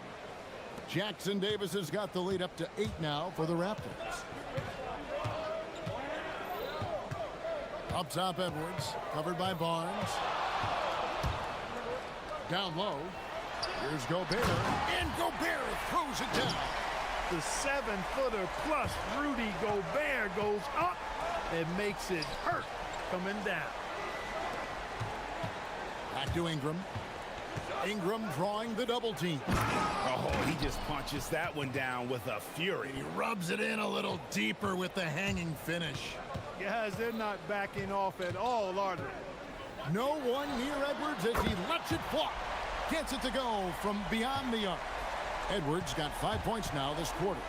Jackson Davis has got the lead up to 8 now for the Raptors. Up top, Edwards, covered by Barnes. Down low. Here's Gobert. And Gobert throws it down. The 7-footer plus Rudy Gobert goes up and makes it hurt coming down. Back to Ingram. Ingram drawing the double team. Oh, he just punches that one down with a fury. He rubs it in a little deeper with the hanging finish. Guys, they're not backing off at all, are they? No one near Edwards as he lets it fly. Gets it to go from beyond the arc. Edwards got 5 points now this quarter.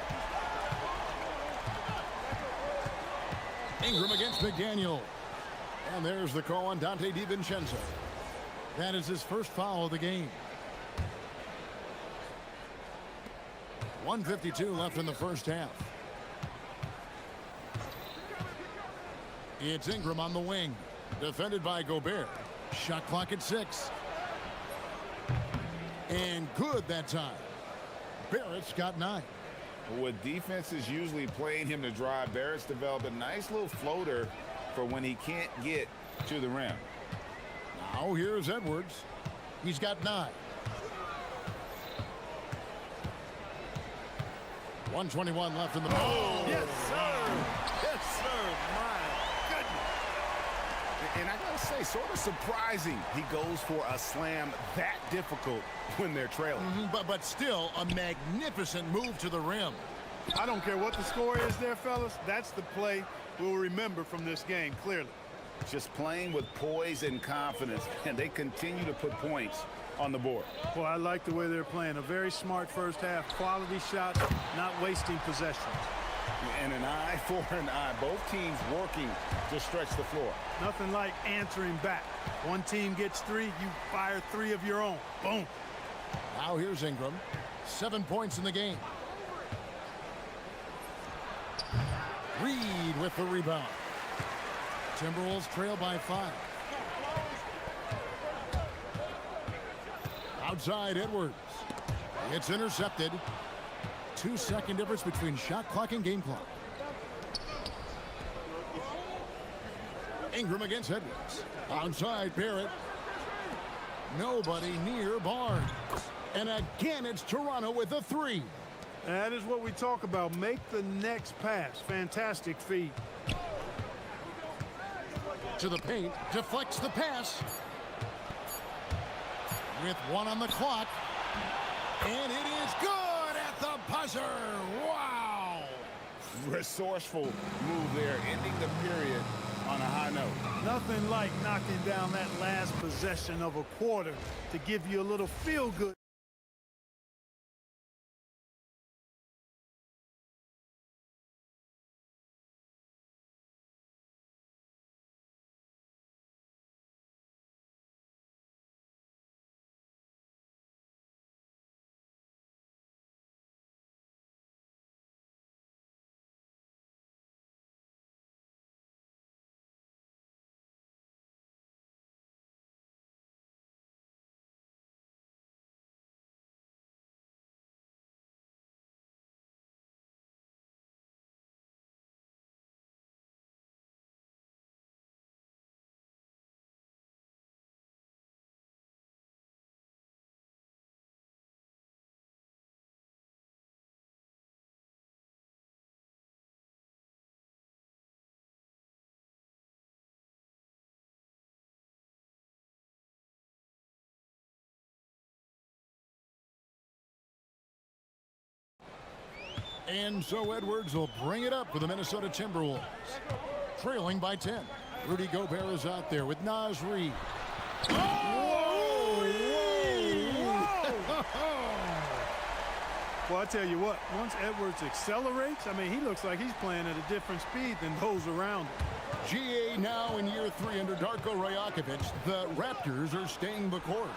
Ingram against McDaniel. And there's the call on Dante DiVincenzo. That is his first foul of the game. 1:52 left in the first half. It's Ingram on the wing. Defended by Gobert. Shot clock at 6. And good that time. Barrett's got 9. With defenses usually playing him to drive, Barrett's developed a nice little floater for when he can't get to the rim. Now here's Edwards. He's got 9. 1:21 left in the ball. Oh, yes, sir. Yes, sir. My goodness. And I gotta say, sort of surprising he goes for a slam that difficult when they're trailing. But still a magnificent move to the rim. I don't care what the score is there, fellas. That's the play we'll remember from this game, clearly. Just playing with poise and confidence, and they continue to put points on the board. Well, I like the way they're playing. A very smart first half. Quality shots, not wasting possessions. And an eye for an eye. Both teams working to stretch the floor. Nothing like answering back. One team gets 3, you fire 3 of your own. Boom. Now here's Ingram. 7 points in the game. Reed with the rebound. Timberwolves trail by 5. Outside Edwards. It's intercepted. 2-second difference between shot clock and game clock. Ingram against Edwards. Outside Barrett. Nobody near Barnes. And again it's Toronto with a 3. That is what we talk about. Make the next pass. Fantastic feed. To the paint, deflects the pass. With 1 on the clock. And it is good at the buzzer. Wow! Resourceful move there, ending the period on a high note. Nothing like knocking down that last possession of a quarter to give you a little feel-good. And so Edwards will bring it up for the Minnesota Timberwolves. Trailing by 10. Rudy Gobert is out there with Naz Reid. Whoa! Well, I tell you what, once Edwards accelerates, I mean, he looks like he's playing at a different speed than those around him. GA now in year 3 under Darko Rajakovic. The Raptors are staying the course.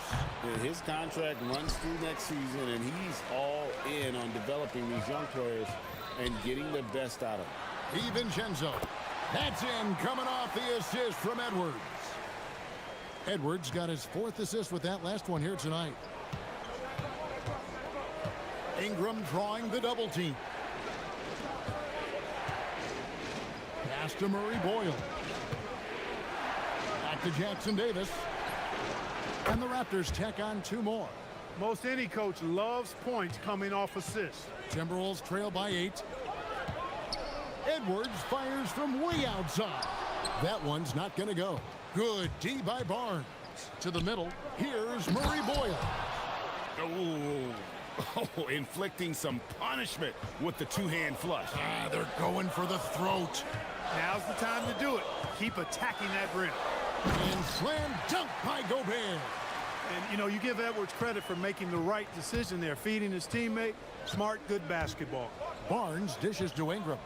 And his contract runs through next season, and he's all in on developing these young players and getting the best out of them. DiVincenzo. That's in, coming off the assist from Edwards. Edwards got his 4th assist with that last one here tonight. Ingram drawing the double team. Pass to Murray Boyle. Back to Jackson Davis. And the Raptors tack on 2 more. Most any coach loves points coming off assists. Timberwolves trail by 8. Edwards fires from way outside. That one's not going to go. Good D by Barnes. To the middle. Here's Murray Boyle. Oh, inflicting some punishment with the two-hand flush. They're going for the throat. Now's the time to do it. Keep attacking that rim. And slam dunk by Gobert. And, you know, you give Edwards credit for making the right decision there, feeding his teammate. Smart, good basketball. Barnes dishes to Ingram.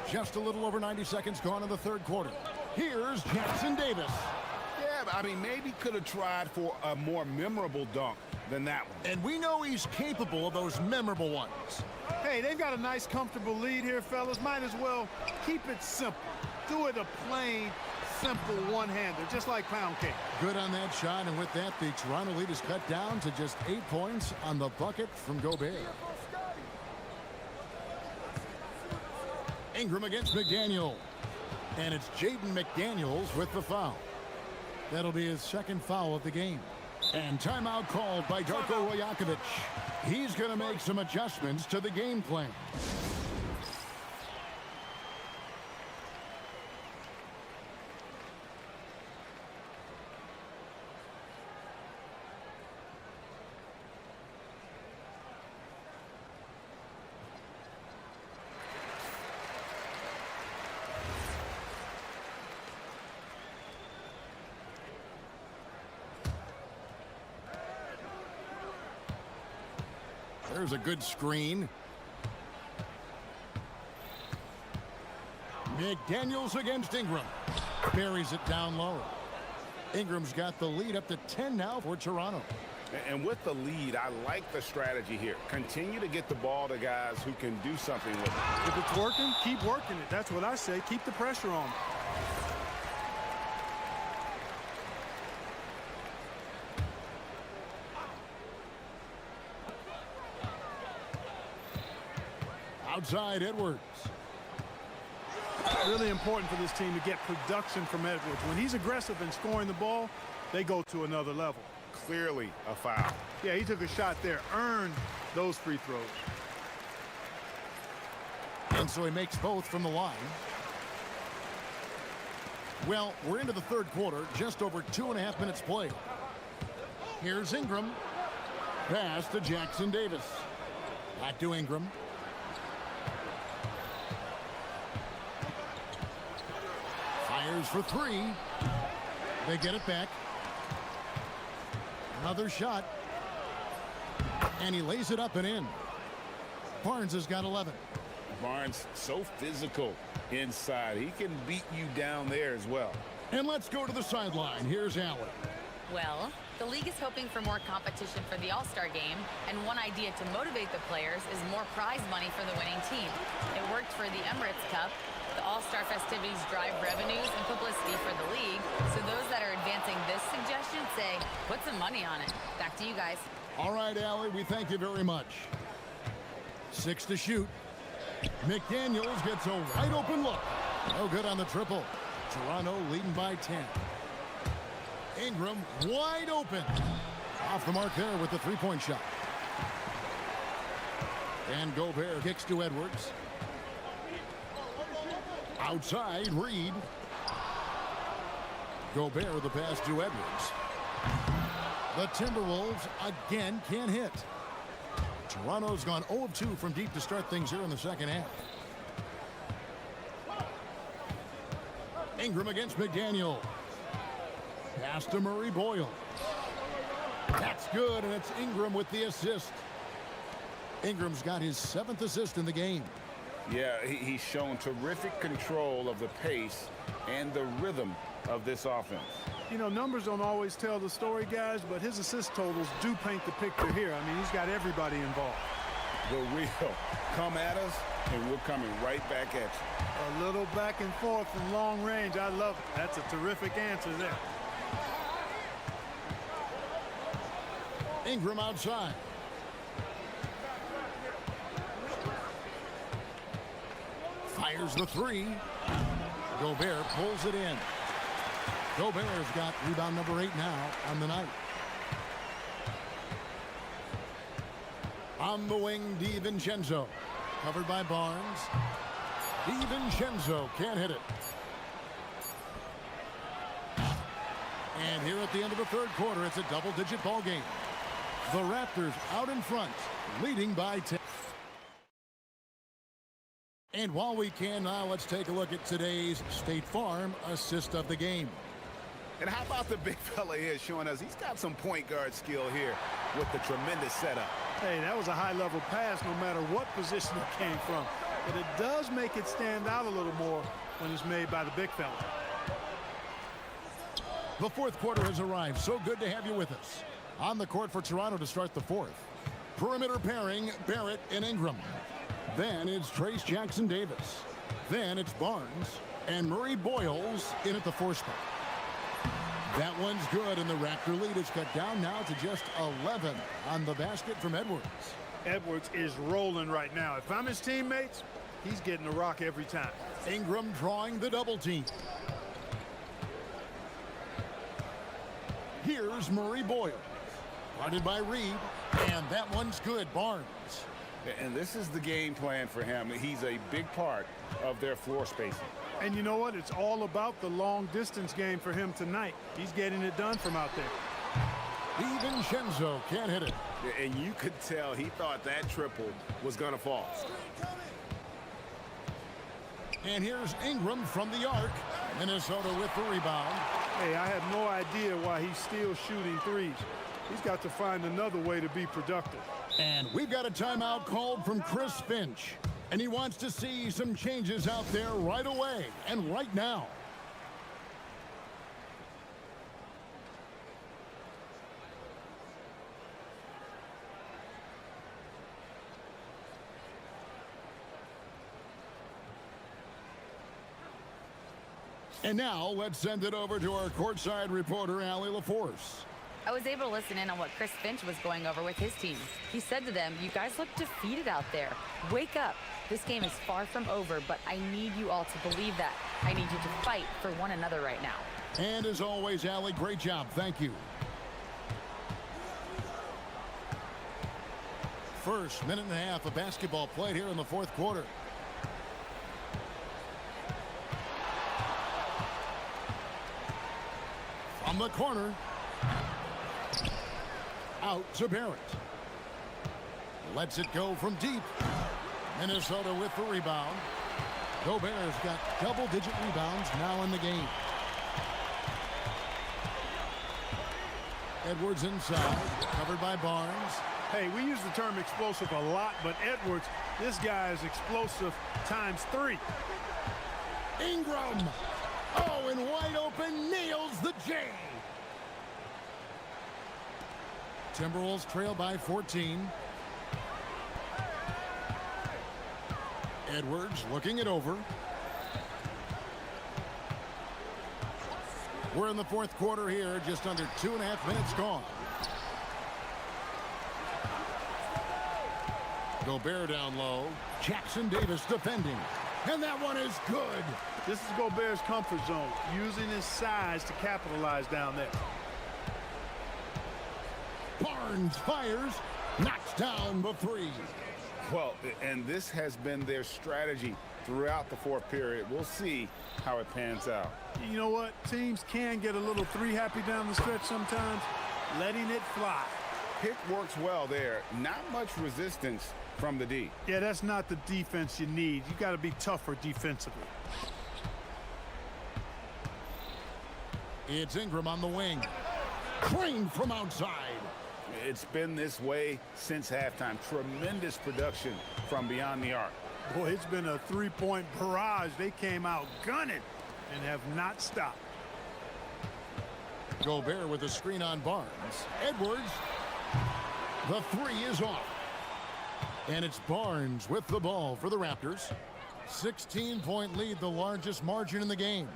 Just a little over 90 seconds gone in the 3rd quarter. Here's Jackson Davis. Yeah, I mean, maybe could have tried for a more memorable dunk than that one. And we know he's capable of those memorable ones. Hey, they've got a nice, comfortable lead here, fellas. Might as well keep it simple. Do it a plain, simple one-hander, just like pound cake. Good on that shot, and with that, the Toronto lead is cut down to just 8 points on the bucket from Gobert. Ingram against McDaniel. And it's Jaden McDaniels with the foul. That'll be his 2nd foul of the game. And timeout called by Darko Rajakovic. He's going to make some adjustments to the game plan. There's a good screen. McDaniels against Ingram. Buries it down low. Ingram's got the lead up to 10 now for Toronto. And with the lead, I like the strategy here. Continue to get the ball to guys who can do something with it. If it's working, keep working it. That's what I say. Keep the pressure on. Outside Edwards. Really important for this team to get production from Edwards. When he's aggressive and scoring the ball, they go to another level. Clearly a foul. Yeah, he took a shot there, earned those free throws. And so he makes both from the line. Well, we're into the 3rd quarter, just over 2.5 minutes played. Here's Ingram. Pass to Jackson Davis. Back to Ingram. Fires for 3. They get it back. Another shot. And he lays it up and in. Barnes has got 11. Barnes so physical inside. He can beat you down there as well. And let's go to the sideline. Here's Allen. Well, the league is hoping for more competition for the All-Star game, and one idea to motivate the players is more prize money for the winning team. It worked for the Emirates Cup. The All-Star festivities drive revenues and publicity for the league, so those that are advancing this suggestion say, put some money on it. Back to you guys. All right, Allie, we thank you very much. 6 to shoot. McDaniels gets a wide open look. No good on the triple. Toronto leading by 10. Ingram wide open. Off the mark there with the 3-point shot. And Gobert kicks to Edwards. Outside, Reed. Gobert the pass to Edwards. The Timberwolves again can't hit. Toronto's gone 0 of 2 from deep to start things here in the 2nd half. Ingram against McDaniel. Pass to Murray Boyle. That's good, and it's Ingram with the assist. Ingram's got his 7th assist in the game. Yeah, he's shown terrific control of the pace and the rhythm of this offense. You know, numbers don't always tell the story, guys, but his assist totals do paint the picture here. I mean, he's got everybody involved. The real come at us, and we're coming right back at you. A little back and forth from long range. I love it. That's a terrific answer there. Ingram outside. Fires the 3. Gobert pulls it in. Gobert's got rebound number 8 now on the night. On the wing, DiVincenzo. Covered by Barnes. DiVincenzo can't hit it. And here at the end of the third quarter, it's a double-digit ball game. The Raptors out in front, leading by 10. And while we can now, let's take a look at today's State Farm assist of the game. And how about the big fella here showing us he's got some point guard skill here with the tremendous setup. Hey, that was a high-level pass no matter what position it came from. But it does make it stand out a little more when it's made by the big fella. The fourth quarter has arrived. So good to have you with us. On the court for Toronto to start the fourth. Perimeter pairing, Barrett and Ingram. Then it's Trace Jackson-Davis. Then it's Barnes and Murray Boyles in at the 4 spot. That one's good, and the Raptor lead is cut down now to just 11 on the basket from Edwards. Edwards is rolling right now. If I'm his teammates, he's getting the rock every time. Ingram drawing the double team. Here's Murray Boyles. Guarded by Reed, and that one's good. Barnes. And this is the game plan for him. He's a big part of their floor spacing. And you know what? It's all about the long distance game for him tonight. He's getting it done from out there. DiVincenzo can't hit it. And you could tell he thought that triple was going to fall. And here's Ingram from the arc. Minnesota with the rebound. Hey, I have no idea why he's still shooting threes. He's got to find another way to be productive. And we've got a timeout called from Chris Finch. And he wants to see some changes out there right away and right now. And now let's send it over to our courtside reporter, Allie LaForce. I was able to listen in on what Chris Finch was going over with his team. He said to them, "You guys look defeated out there. Wake up. This game is far from over, but I need you all to believe that. I need you to fight for one another right now." And as always, Allie, great job. Thank you. First minute and a half of basketball played here in the fourth quarter. From the corner. Out to Barrett. Lets it go from deep. Minnesota with the rebound. Gobert's got double-digit rebounds now in the game. Edwards inside, covered by Barnes. Hey, we use the term explosive a lot, but Edwards, this guy is explosive times 3. Ingram. Oh, and wide open, nails the J. Timberwolves trail by 14. Edwards looking it over. We're in the fourth quarter here, just under 2.5 minutes gone. Gobert down low. Jackson-Davis defending. And that one is good. This is Gobert's comfort zone, using his size to capitalize down there. Barnes fires, knocks down the 3. Well, and this has been their strategy throughout the fourth period. We'll see how it pans out. You know what? Teams can get a little 3-happy down the stretch sometimes, letting it fly. Pick works well there. Not much resistance from the D. Yeah, that's not the defense you need. You got to be tougher defensively. It's Ingram on the wing. Crane from outside. It's been this way since halftime. Tremendous production from beyond the arc. Boy, it's been a 3-point barrage. They came out gunning and have not stopped. Gobert with a screen on Barnes. Edwards. The 3 is off. And it's Barnes with the ball for the Raptors. 16-point lead, the largest margin in the game.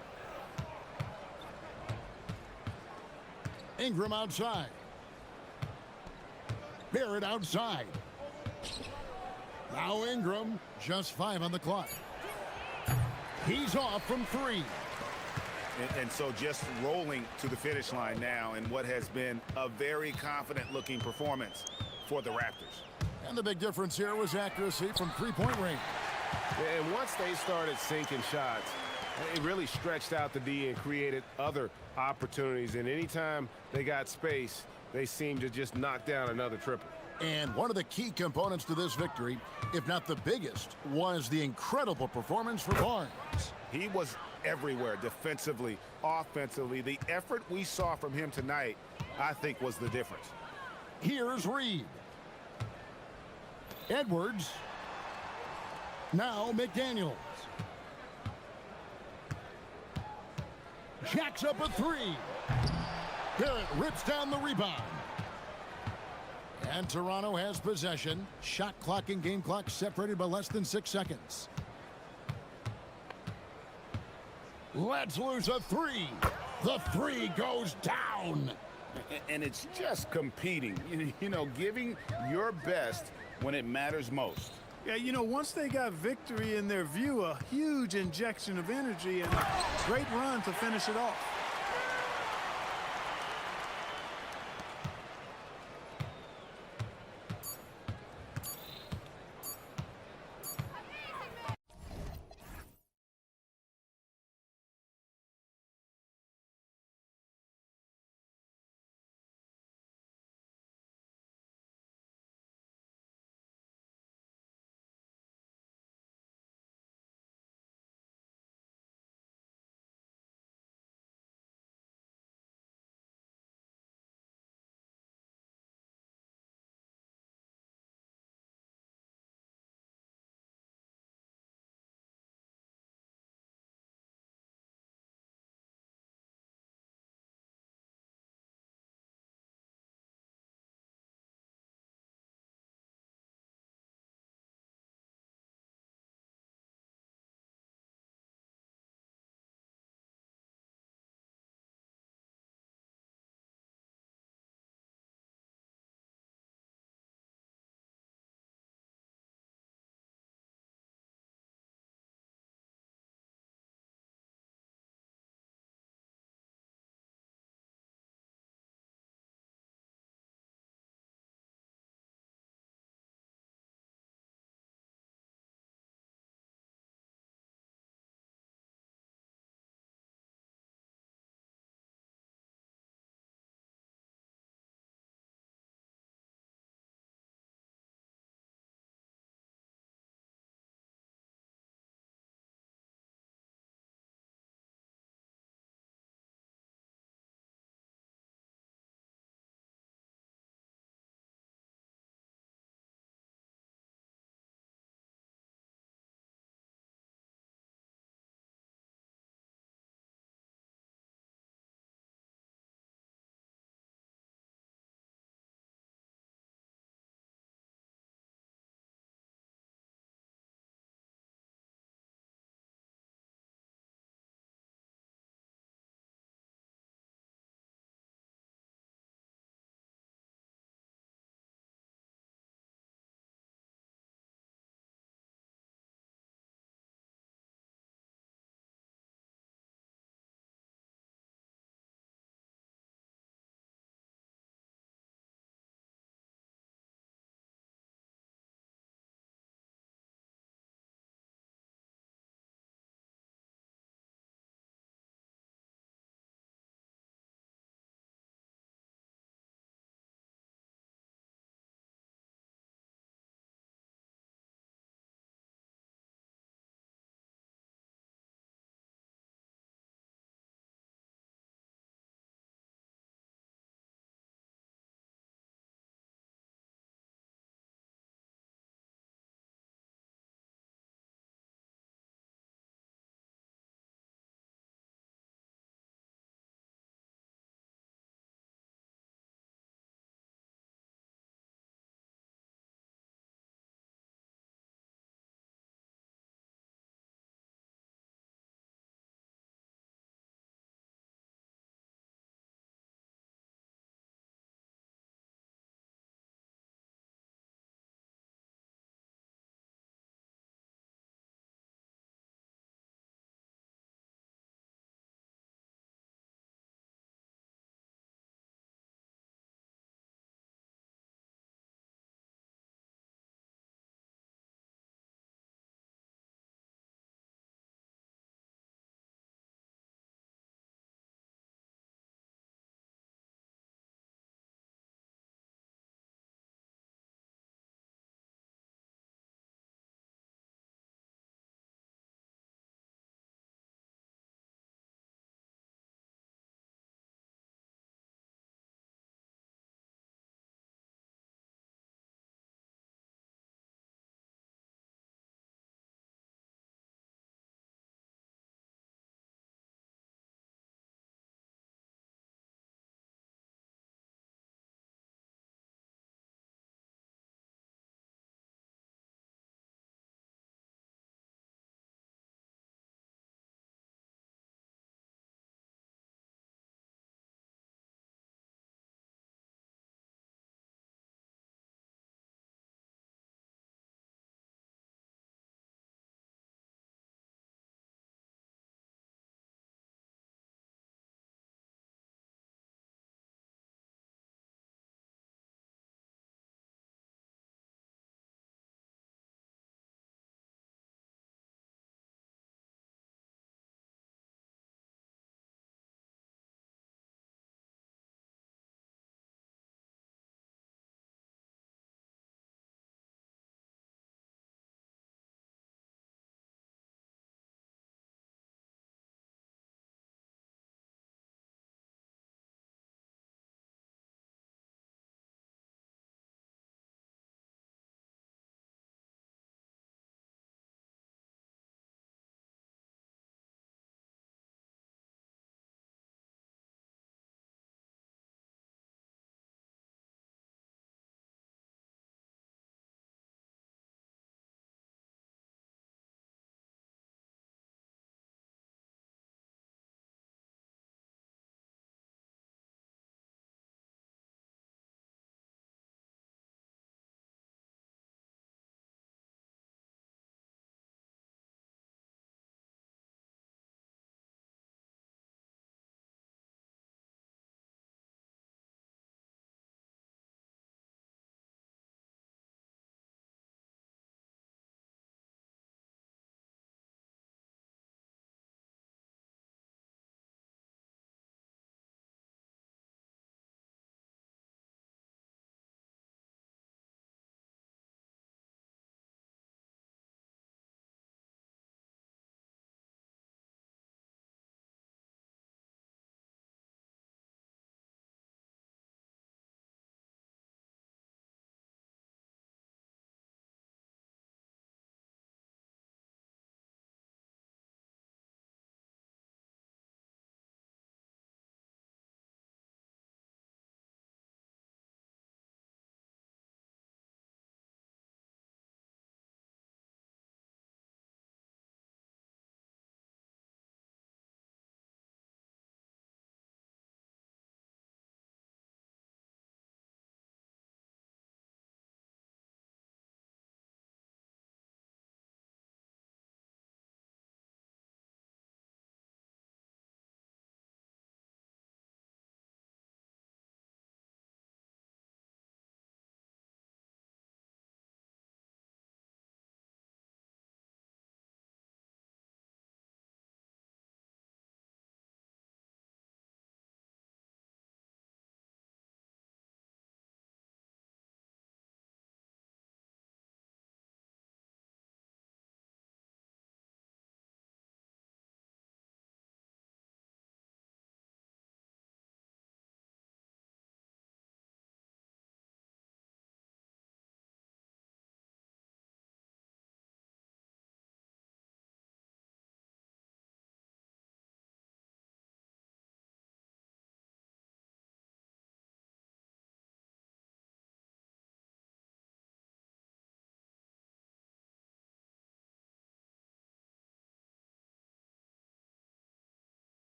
Ingram outside. Barrett outside. Now Ingram, just 5 on the clock. He's off from 3. And so just rolling to the finish line now in what has been a very confident-looking performance for the Raptors. And the big difference here was accuracy from three-point range. And once they started sinking shots, it really stretched out the D and created other opportunities. And anytime they got space, they seemed to just knock down another triple. And one of the key components to this victory, if not the biggest, was the incredible performance for Barnes. He was everywhere, defensively, offensively. The effort we saw from him tonight, I think, was the difference. Here's Reed. Edwards. Now McDaniels. Jacks up a 3. Garrett rips down the rebound. And Toronto has possession. Shot clock and game clock separated by less than 6 seconds. Let's lose a 3. The 3 goes down. And it's just competing, you know, giving your best when it matters most. Yeah, you know, once they got victory in their view, a huge injection of energy and a great run to finish it off.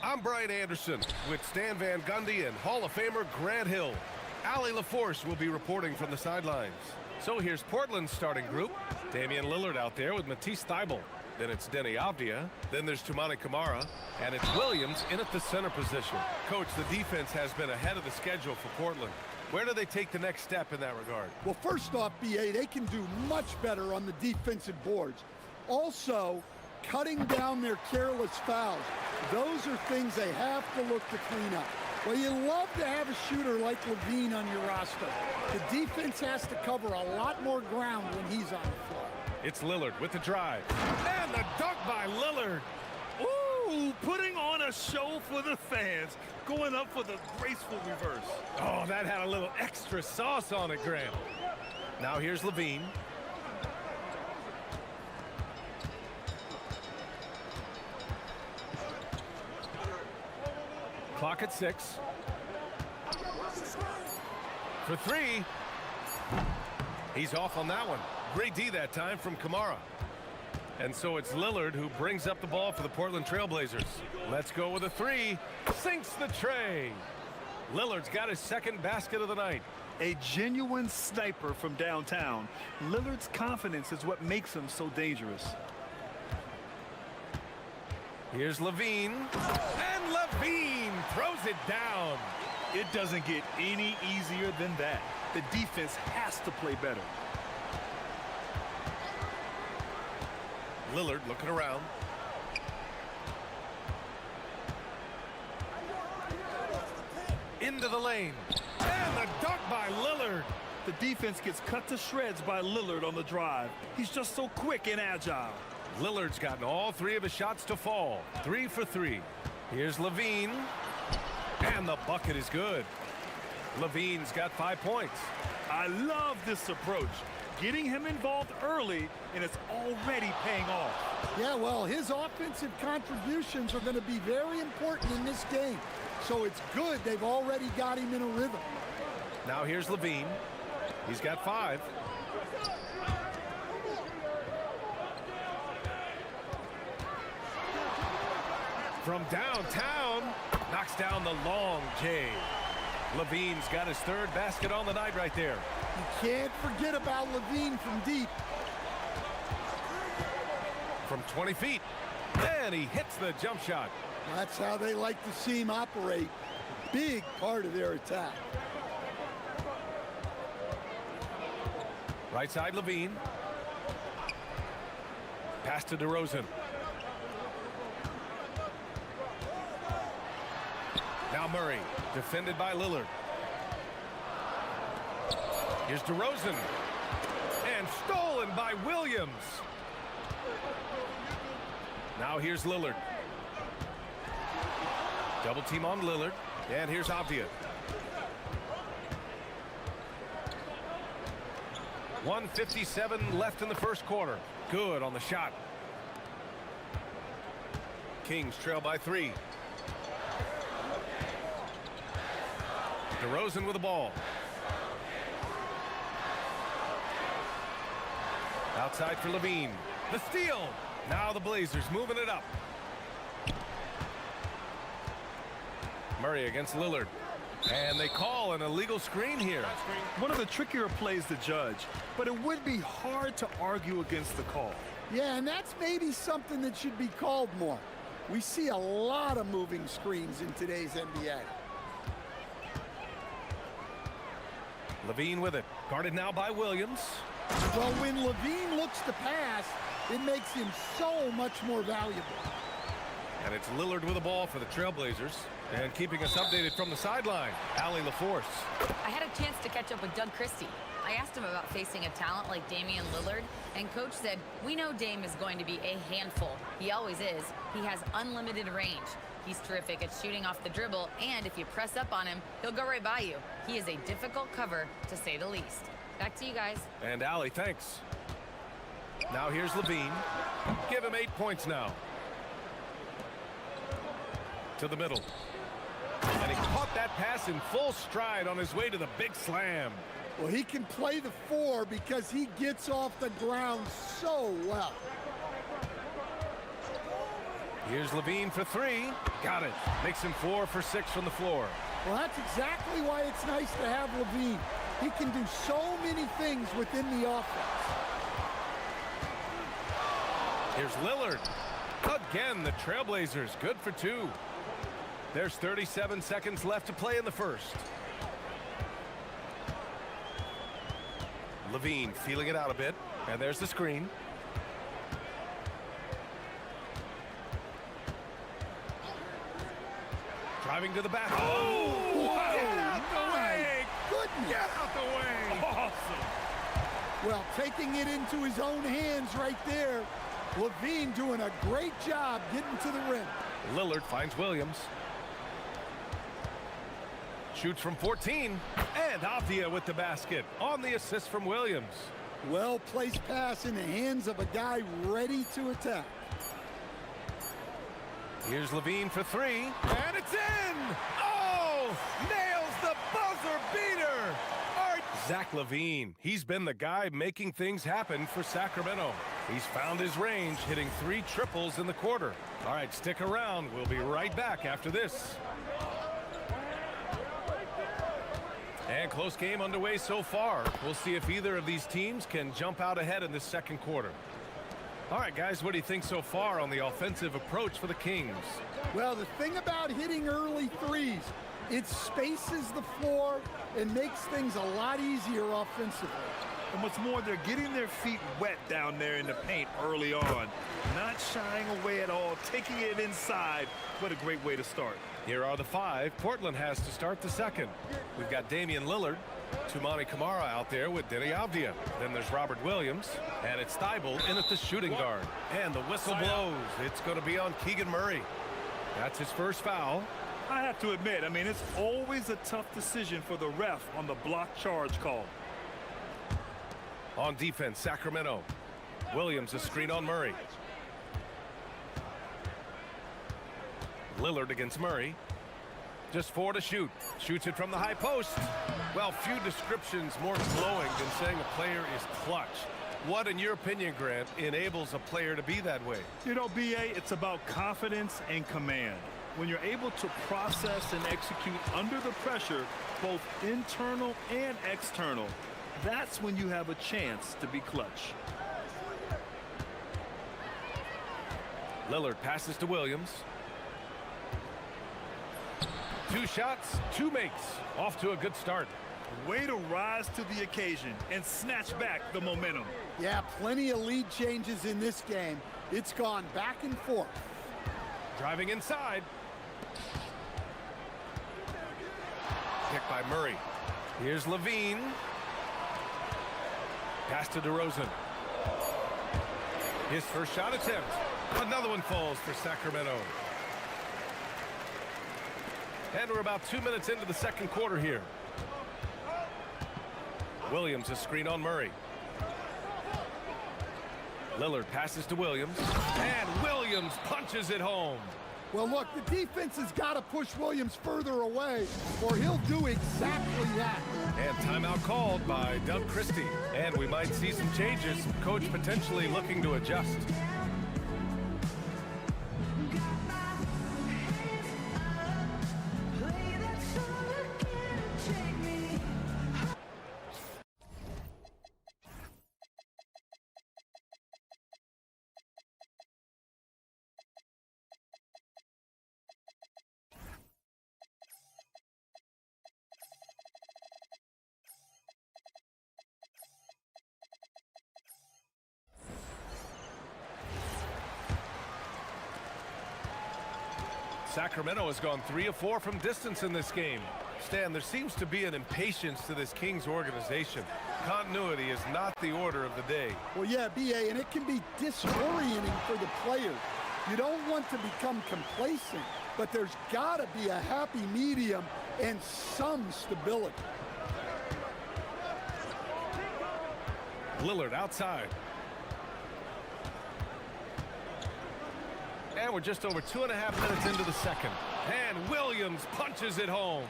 I'm Brian Anderson with Stan Van Gundy and Hall of Famer Grant Hill. Allie LaForce will be reporting from the sidelines. So here's Portland's starting group. Damian Lillard out there with Matisse Thybulle. Then it's Denny Avdia. Then there's Toumani Camara. And it's Williams in at the center position. Coach, the defense has been ahead of the schedule for Portland. Where do they take the next step in that regard? Well, first off, BA, they can do much better on the defensive boards. Also, cutting down their careless fouls. Those are things they have to look to clean up. Well, you love to have a shooter like Levine on your roster. The defense has to cover a lot more ground when he's on the floor. It's Lillard with the drive. And the dunk by Lillard. Ooh, putting on a show for the fans, going up for the graceful reverse. Oh, that had a little extra sauce on it, Graham. Now here's Levine. Clock at 6. For 3. He's off on that one. Great D that time from Camara. And so it's Lillard who brings up the ball for the Portland Trailblazers. Let's go with a 3. Sinks the tray. Lillard's got his second basket of the night. A genuine sniper from downtown. Lillard's confidence is what makes him so dangerous. Here's Levine. And Levine throws it down. It doesn't get any easier than that. The defense has to play better. Lillard looking around. Into the lane. And the dunk by Lillard. The defense gets cut to shreds by Lillard on the drive. He's just so quick and agile. Lillard's gotten all 3 of his shots to fall. 3 for 3. Here's Levine. And the bucket is good. Levine's got 5 points. I love this approach. Getting him involved early, and it's already paying off. Yeah, well, his offensive contributions are going to be very important in this game. So it's good they've already got him in a rhythm. Now here's Levine. He's got 5. From downtown, knocks down the long J. Levine's got his 3rd basket on the night right there. You can't forget about Levine from deep. From 20 feet. And he hits the jump shot. That's how they like to see him operate. Big part of their attack. Right side Levine. Pass to DeRozan. Now Murray, defended by Lillard. Here's DeRozan. And stolen by Williams. Now here's Lillard. Double team on Lillard. And here's Avdia. 1:57 left in the first quarter. Good on the shot. Kings trail by 3. DeRozan with the ball. Outside for Levine. The steal. Now the Blazers moving it up. Murray against Lillard. And they call an illegal screen here. One of the trickier plays to judge, but it would be hard to argue against the call. Yeah, and that's maybe something that should be called more. We see a lot of moving screens in today's NBA. Levine with it. Guarded now by Williams. Well, when Levine looks to pass, it makes him so much more valuable. And it's Lillard with the ball for the Trailblazers. And keeping us updated from the sideline, Allie LaForce. I had a chance to catch up with Doug Christie. I asked him about facing a talent like Damian Lillard, and Coach said, we know Dame is going to be a handful. He always is. He has unlimited range. He's terrific at shooting off the dribble, and if you press up on him, he'll go right by you. He is a difficult cover, to say the least. Back to you guys. And Allie, thanks. Now here's Levine. Give him 8 points now. To the middle. And he caught that pass in full stride on his way to the big slam. Well, he can play the 4 because he gets off the ground so well. Here's Levine for three. Got it. Makes him 4 for 6 from the floor. Well, that's exactly why it's nice to have Levine. He can do so many things within the offense. Here's Lillard. Again, the Trailblazers good for 2. There's 37 seconds left to play in the first. Levine feeling it out a bit. And there's the screen. Driving to the back. Oh! Get out the way! Goodness! Get out the way! Awesome. Well, taking it into his own hands right there. Levine doing a great job getting to the rim. Lillard finds Williams. Shoots from 14. And Avdia with the basket on the assist from Williams. Well-placed pass in the hands of a guy ready to attack. Here's Levine for three. And it's in! Oh! Nails the buzzer beater! Zach Levine. He's been the guy making things happen for Sacramento. He's found his range, hitting 3 triples in the quarter. All right, stick around. We'll be right back after this. And close game underway so far. We'll see if either of these teams can jump out ahead in the second quarter. All right, guys, what do you think so far on the offensive approach for the Kings? Well, the thing about hitting early threes, it spaces the floor and makes things a lot easier offensively. And what's more, they're getting their feet wet down there in the paint early on. Not shying away at all, taking it inside. What a great way to start. Here are the 5 Portland has to start the second. We've got Damian Lillard, Toumani Camara out there with Denny Avdia. Then there's Robert Williams, and it's Thibault in at the shooting guard. And the whistle blows. It's going to be on Keegan Murray. That's his first foul. I have to admit, I mean, it's always a tough decision for the ref on the block charge call. On defense, Sacramento. Williams a screen on Murray. Lillard against Murray. Just 4 to shoot. Shoots it from the high post. Well, few descriptions more glowing than saying a player is clutch. What, in your opinion, Grant, enables a player to be that way? You know, B.A., it's about confidence and command. When you're able to process and execute under the pressure, both internal and external, that's when you have a chance to be clutch. Lillard passes to Williams. 2 shots, 2 makes. Off to a good start. Way to rise to the occasion and snatch back the momentum. Yeah, plenty of lead changes in this game. It's gone back and forth. Driving inside. Picked by Murray. Here's Levine. Pass to DeRozan. His first shot attempt. Another one falls for Sacramento. And we're about 2 minutes into the second quarter here. Williams a screen on Murray. Lillard passes to Williams. And Williams punches it home. Well, look, the defense has got to push Williams further away, or he'll do exactly that. And timeout called by Doug Christie. And we might see some changes. Coach potentially looking to adjust. Sacramento has gone 3 of 4 from distance in this game. Stan, there seems to be an impatience to this Kings organization. Continuity is not the order of the day. Well, yeah, B.A., and it can be disorienting for the players. You don't want to become complacent, but there's got to be a happy medium and some stability. Lillard outside. And we're just over 2.5 minutes into the second. And Williams punches it home.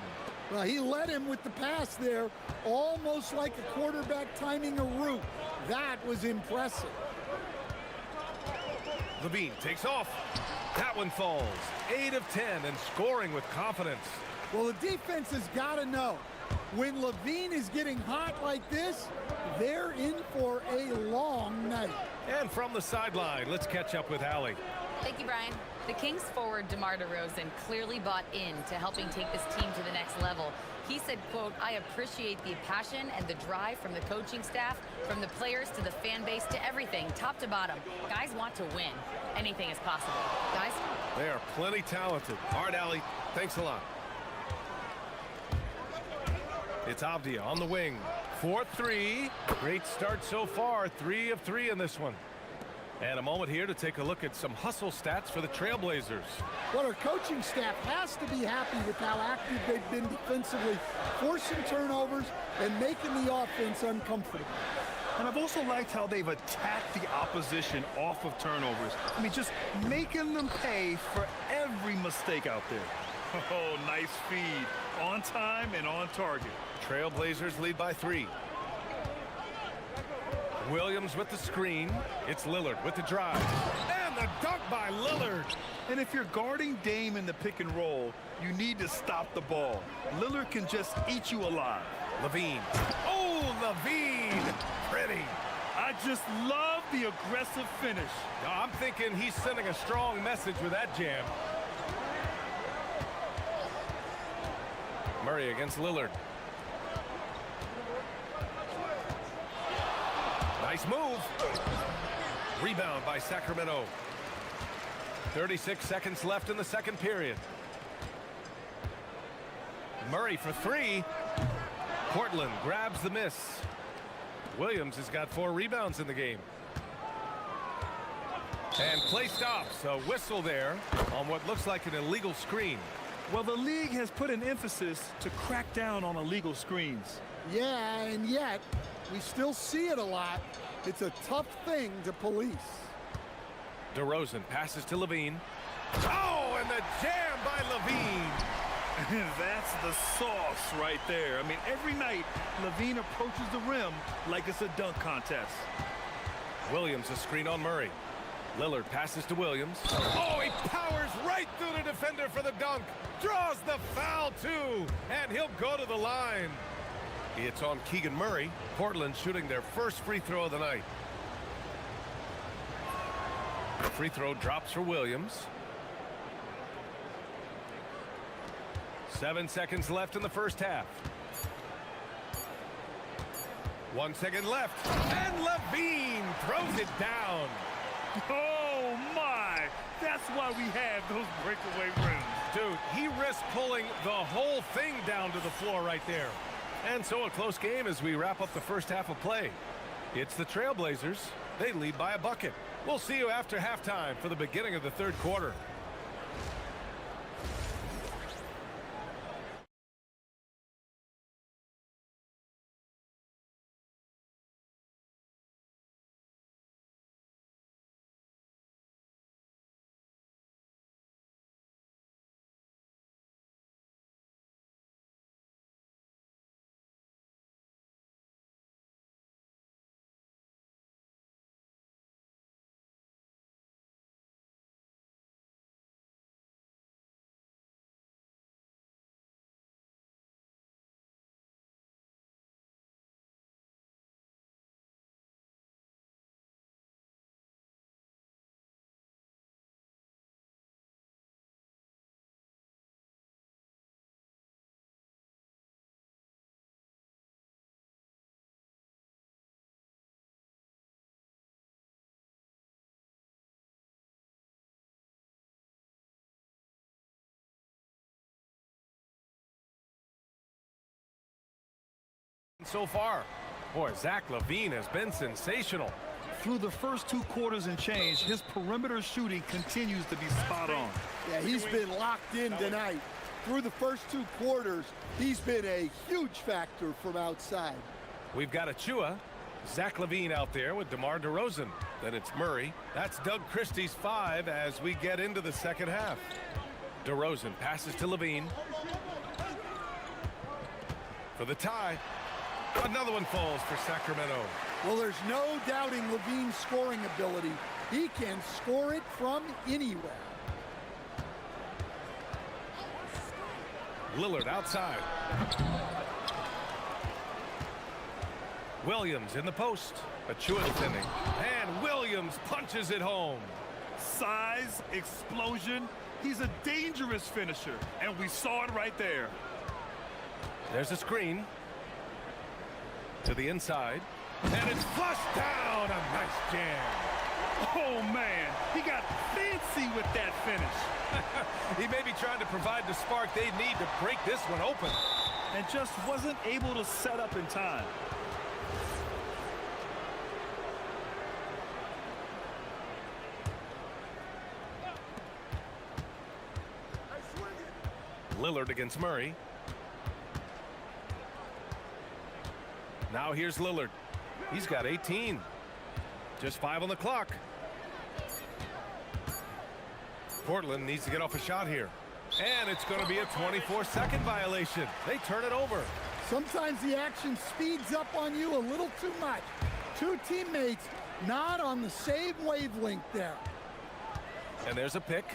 Well, he led him with the pass there, almost like a quarterback timing a route. That was impressive. Levine takes off. That one falls. 8 of 10 and scoring with confidence. Well, the defense has got to know, when Levine is getting hot like this, they're in for a long night. And from the sideline, let's catch up with Allie. Thank you, Brian. The Kings forward DeMar DeRozan clearly bought in to helping take this team to the next level. He said, quote, "I appreciate the passion and the drive from the coaching staff, from the players to the fan base to everything, top to bottom. Guys want to win. Anything is possible." Guys? They are plenty talented. All right, Allie, thanks a lot. It's Avdia on the wing. 4-3. Great start so far. 3 of 3 in this one. And a moment here to take a look at some hustle stats for the Trailblazers. Well, our coaching staff has to be happy with how active they've been defensively, forcing turnovers and making the offense uncomfortable. And I've also liked how they've attacked the opposition off of turnovers. I mean, just making them pay for every mistake out there. Oh, nice feed. On time and on target. Trailblazers lead by 3. Williams with the screen. It's Lillard with the drive. And the dunk by Lillard. And if you're guarding Dame in the pick and roll, you need to stop the ball. Lillard can just eat you alive. Levine. Oh, Levine. Pretty. I just love the aggressive finish. I'm thinking he's sending a strong message with that jam. Murray against Lillard. Nice move. Rebound by Sacramento. 36 seconds left in the second period. Murray for 3. Portland grabs the miss. Williams has got 4 rebounds in the game. And play stops. A whistle there on what looks like an illegal screen. Well, the league has put an emphasis to crack down on illegal screens. Yeah, and yet we still see it a lot. It's a tough thing to police. DeRozan passes to Levine. Oh, and the jam by Levine. That's the sauce right there. I mean, every night, Levine approaches the rim like it's a dunk contest. Williams a screen on Murray. Lillard passes to Williams. Oh, he powers right through the defender for the dunk. Draws the foul, too. And he'll go to the line. It's on Keegan Murray. Portland shooting their first free throw of the night. The free throw drops for Williams. 7 seconds left in the first half. 1 second left. And Levine throws it down. Oh, my. That's why we have those breakaway rims. Dude, he risked pulling the whole thing down to the floor right there. And so a close game as we wrap up the first half of play. It's the Trailblazers. They lead by a bucket. We'll see you after halftime for the beginning of the third quarter. So far, boy, Zach LaVine has been sensational. Through the first 2 quarters and change, his perimeter shooting continues to be spot on. Yeah, he's been locked in tonight. Through the first 2 quarters, he's been a huge factor from outside. We've got Achua, Zach LaVine out there with DeMar DeRozan. Then it's Murray. That's Doug Christie's 5 as we get into the second half. DeRozan passes to LaVine. For the tie. Another one falls for Sacramento. Well, there's no doubting Levine's scoring ability. He can score it from anywhere. Lillard outside. Williams in the post. Achua defending. And Williams punches it home. Size, explosion. He's a dangerous finisher, and we saw it right there. There's a screen. To the inside. And it's flushed down. A nice jam. Oh, man. He got fancy with that finish. He may be trying to provide the spark they need to break this one open. And just wasn't able to set up in time. Lillard against Murray. Now here's Lillard. He's got 18. Just 5 on the clock. Portland needs to get off a shot here. And it's going to be a 24-second violation. They turn it over. Sometimes the action speeds up on you a little too much. Two teammates not on the same wavelength there. And there's a pick.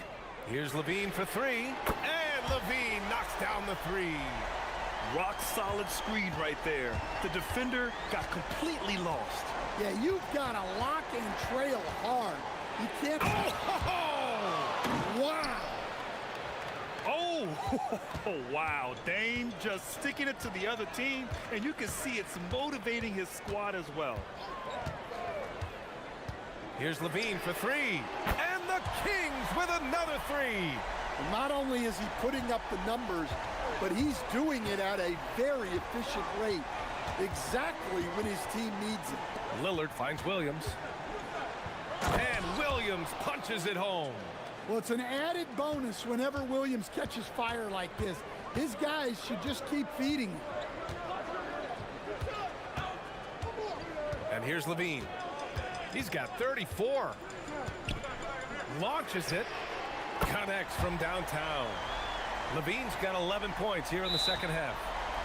Here's Levine for three. And Levine knocks down the three. Rock solid screen right there. The defender got completely lost. Yeah, you've got to lock and trail hard. You can't... Oh! Wow! Oh, wow. Dame just sticking it to the other team, and you can see it's motivating his squad as well. Here's Levine for three. And the Kings with another three. And not only is he putting up the numbers, but he's doing it at a very efficient rate, exactly when his team needs it. Lillard finds Williams. And Williams punches it home. Well, it's an added bonus whenever Williams catches fire like this. His guys should just keep feeding him. And here's Levine. He's got 34. Launches it. Connects from downtown. Levine's got 11 points here in the second half.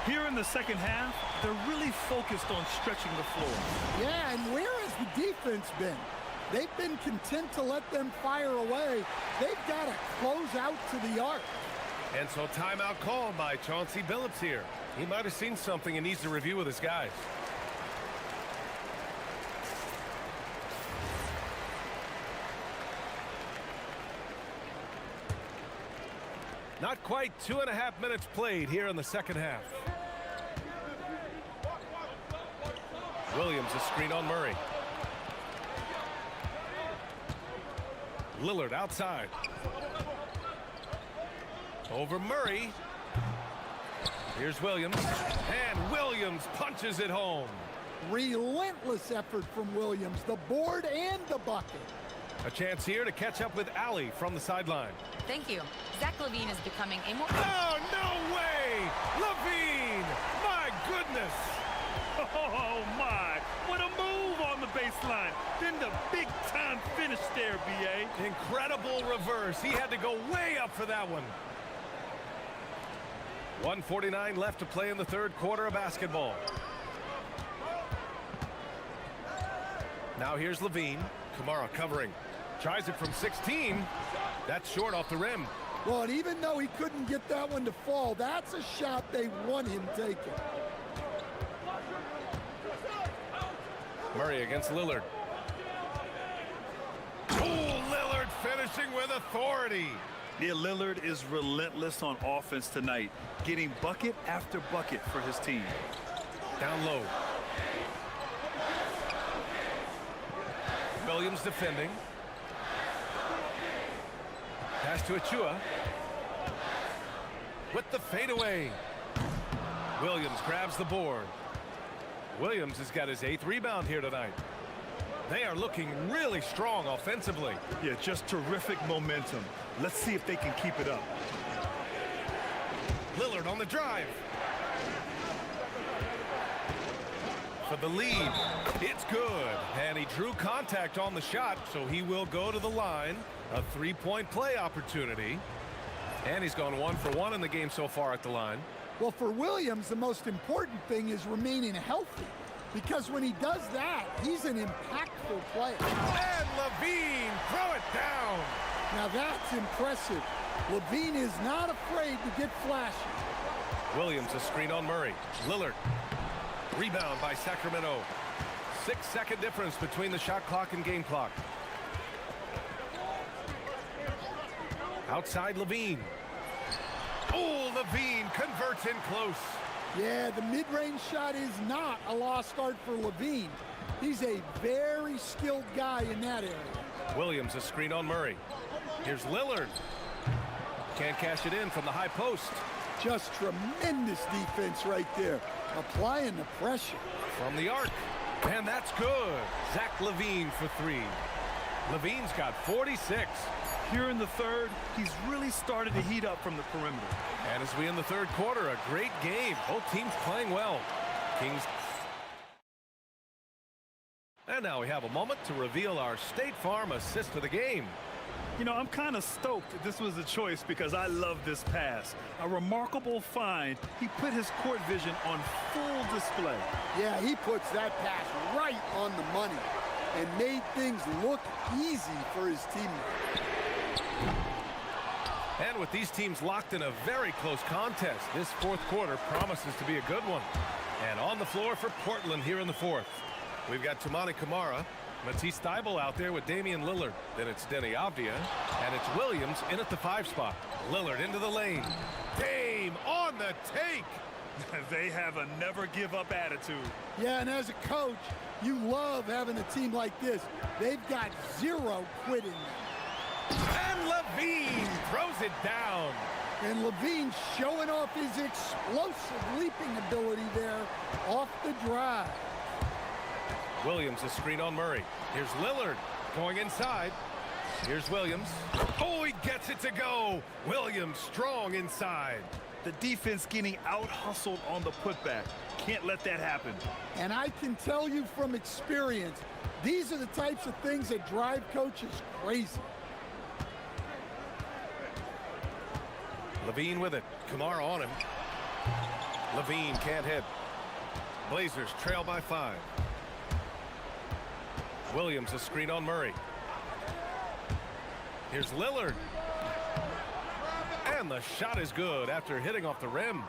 Here in the second half, they're really focused on stretching the floor. Yeah, and where has the defense been? They've been content to let them fire away. They've got to close out to the arc. And so timeout called by Chauncey Billups here. He might have seen something and needs to review with his guys. Not quite 2.5 minutes played here in the second half. Williams a screen on Murray. Lillard outside. Over Murray. Here's Williams. And Williams punches it home. Relentless effort from Williams, the board and the bucket. A chance here to catch up with Allie from the sideline. Thank you. Zach LaVine is becoming a more... Oh, no way! LaVine! My goodness! Oh, my. What a move on the baseline. Then the big-time finish there, B.A. Incredible reverse. He had to go way up for that one. 1:49 left to play in the third quarter of basketball. Now here's Levine. Kamara covering. Tries it from 16. That's short off the rim. Well, and even though he couldn't get that one to fall, that's a shot they want him taking. Murray against Lillard. Oh, Lillard finishing with authority. Yeah, Lillard is relentless on offense tonight, getting bucket after bucket for his team. Down low. Williams defending. Pass to Achua. With the fadeaway. Williams grabs the board. Williams has got his 8th rebound here tonight. They are looking really strong offensively. Yeah, just terrific momentum. Let's see if they can keep it up. Lillard on the drive. For the lead. It's good. And he drew contact on the shot, so he will go to the line. A 3-point play opportunity. And he's gone 1 for 1 in the game so far at the line. Well, for Williams, the most important thing is remaining healthy. Because when he does that, he's an impactful player. And Levine, throw it down. Now that's impressive. Levine is not afraid to get flashy. Williams, a screen on Murray. Lillard. Rebound by Sacramento. 6-second difference between the shot clock and game clock. Outside Levine. Oh, Levine converts in close. Yeah, the mid-range shot is not a lost art for Levine. He's a very skilled guy in that area. Williams, a screen on Murray. Here's Lillard. Can't cash it in from the high post. Just tremendous defense right there, applying the pressure. From the arc, and that's good. Zach LaVine for three. LaVine's got 46. Here in the third, he's really started to heat up from the perimeter. And as we in the third quarter, a great game. Both teams playing well. Kings. And now we have a moment to reveal our State Farm assist of the game. You know, I'm kind of stoked that this was a choice because I love this pass. A remarkable find. He put his court vision on full display. Yeah, he puts that pass right on the money and made things look easy for his teammates. And with these teams locked in a very close contest, this fourth quarter promises to be a good one. And on the floor for Portland here in the fourth, we've got Toumani Camara, Matisse Thybulle out there with Damian Lillard. Then it's Denny Avdia, and it's Williams in at the 5 spot. Lillard into the lane. Dame on the take. They have a never-give-up attitude. Yeah, and as a coach, you love having a team like this. They've got zero quitting. And Levine throws it down. And Levine showing off his explosive leaping ability there off the drive. Williams, a screen on Murray. Here's Lillard going inside. Here's Williams. Oh, he gets it to go. Williams strong inside. The defense getting out-hustled on the putback. Can't let that happen. And I can tell you from experience, these are the types of things that drive coaches crazy. Levine with it. Kamara on him. Levine can't hit. Blazers trail by 5. Williams, a screen on Murray. Here's Lillard. And the shot is good after hitting off the rim.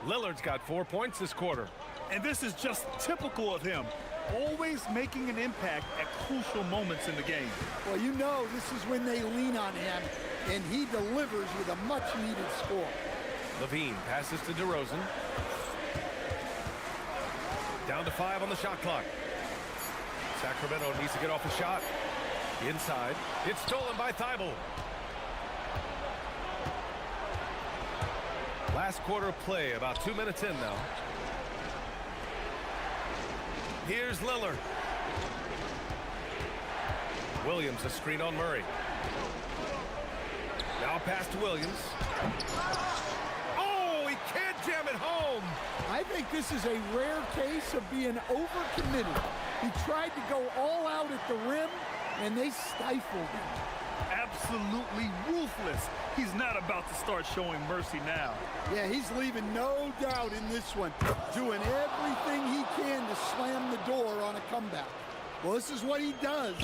Lillard's got 4 points this quarter. And this is just typical of him. Always making an impact at crucial moments in the game. Well, you know this is when they lean on him, and he delivers with a much-needed score. Levine passes to DeRozan. Down to 5 on the shot clock. Sacramento needs to get off a shot. Inside. It's stolen by Thybulle. Last quarter of play, about 2 minutes in now. Here's Lillard. Williams, a screen on Murray. Now pass to Williams. Oh, he can't jam it home. I think this is a rare case of being overcommitted. He tried to go all out at the rim, and they stifled him. Absolutely ruthless. He's not about to start showing mercy now. Yeah, he's leaving no doubt in this one, doing everything he can to slam the door on a comeback. Well, this is what he does,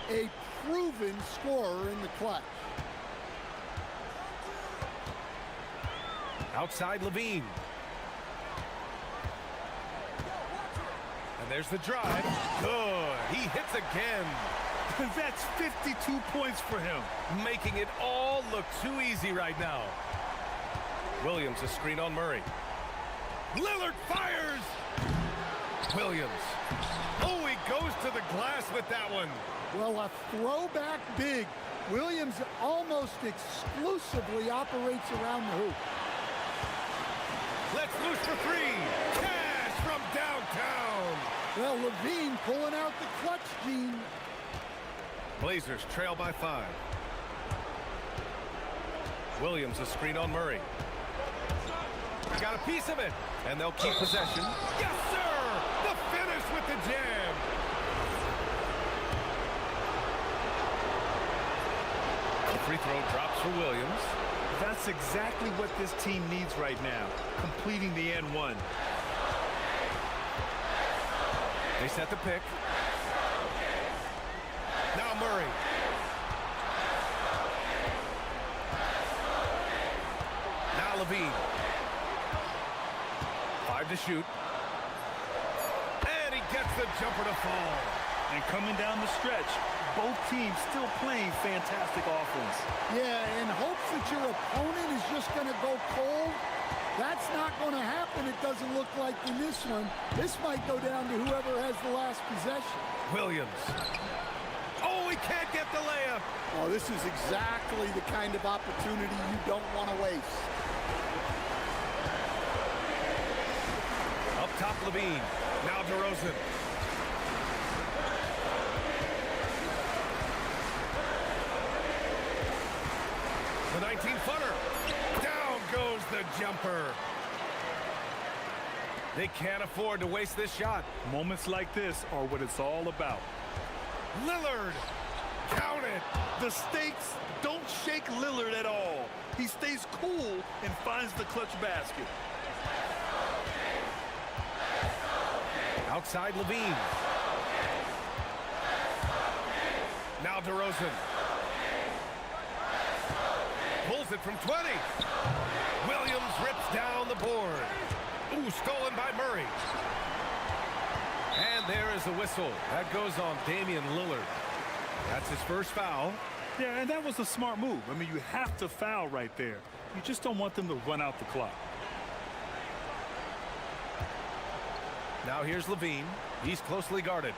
a proven scorer in the clutch. Outside Levine. And there's the drive. Good. He hits again. That's 52 points for him. Making it all look too easy right now. Williams, a screen on Murray. Lillard fires! Williams. Oh, he goes to the glass with that one. Well, a throwback big. Williams almost exclusively operates around the hoop. Let's loose for 3. Cash from downtown. Well, Levine pulling out the clutch gene. Blazers trail by 5. Williams, a screen on Murray. Got a piece of it, and they'll keep possession. Yes, sir! The finish with the jam. The free throw drops for Williams. That's exactly what this team needs right now, completing the N1. They set the pick. Now Murray. Now Levine. 5 to shoot. And he gets the jumper to fall. And coming down the stretch, both teams still playing fantastic offense. Yeah, in hopes that your opponent is just going to go cold. That's not going to happen, it doesn't look like in this one. This might go down to whoever has the last possession. Williams. Oh, he can't get the layup. Oh, this is exactly the kind of opportunity you don't want to waste. Up top, Levine. Now DeRozan. The 19-footer. Down goes the jumper. They can't afford to waste this shot. Moments like this are what it's all about. Lillard. Count it. The stakes don't shake Lillard at all. He stays cool and finds the clutch basket. Outside Levine. Now DeRozan. Pulls it from 20. Williams rips down the board. Ooh, stolen by Murray. And there is a whistle. That goes on Damian Lillard. That's his first foul. Yeah, and that was a smart move. I mean, you have to foul right there. You just don't want them to run out the clock. Now here's Levine. He's closely guarded.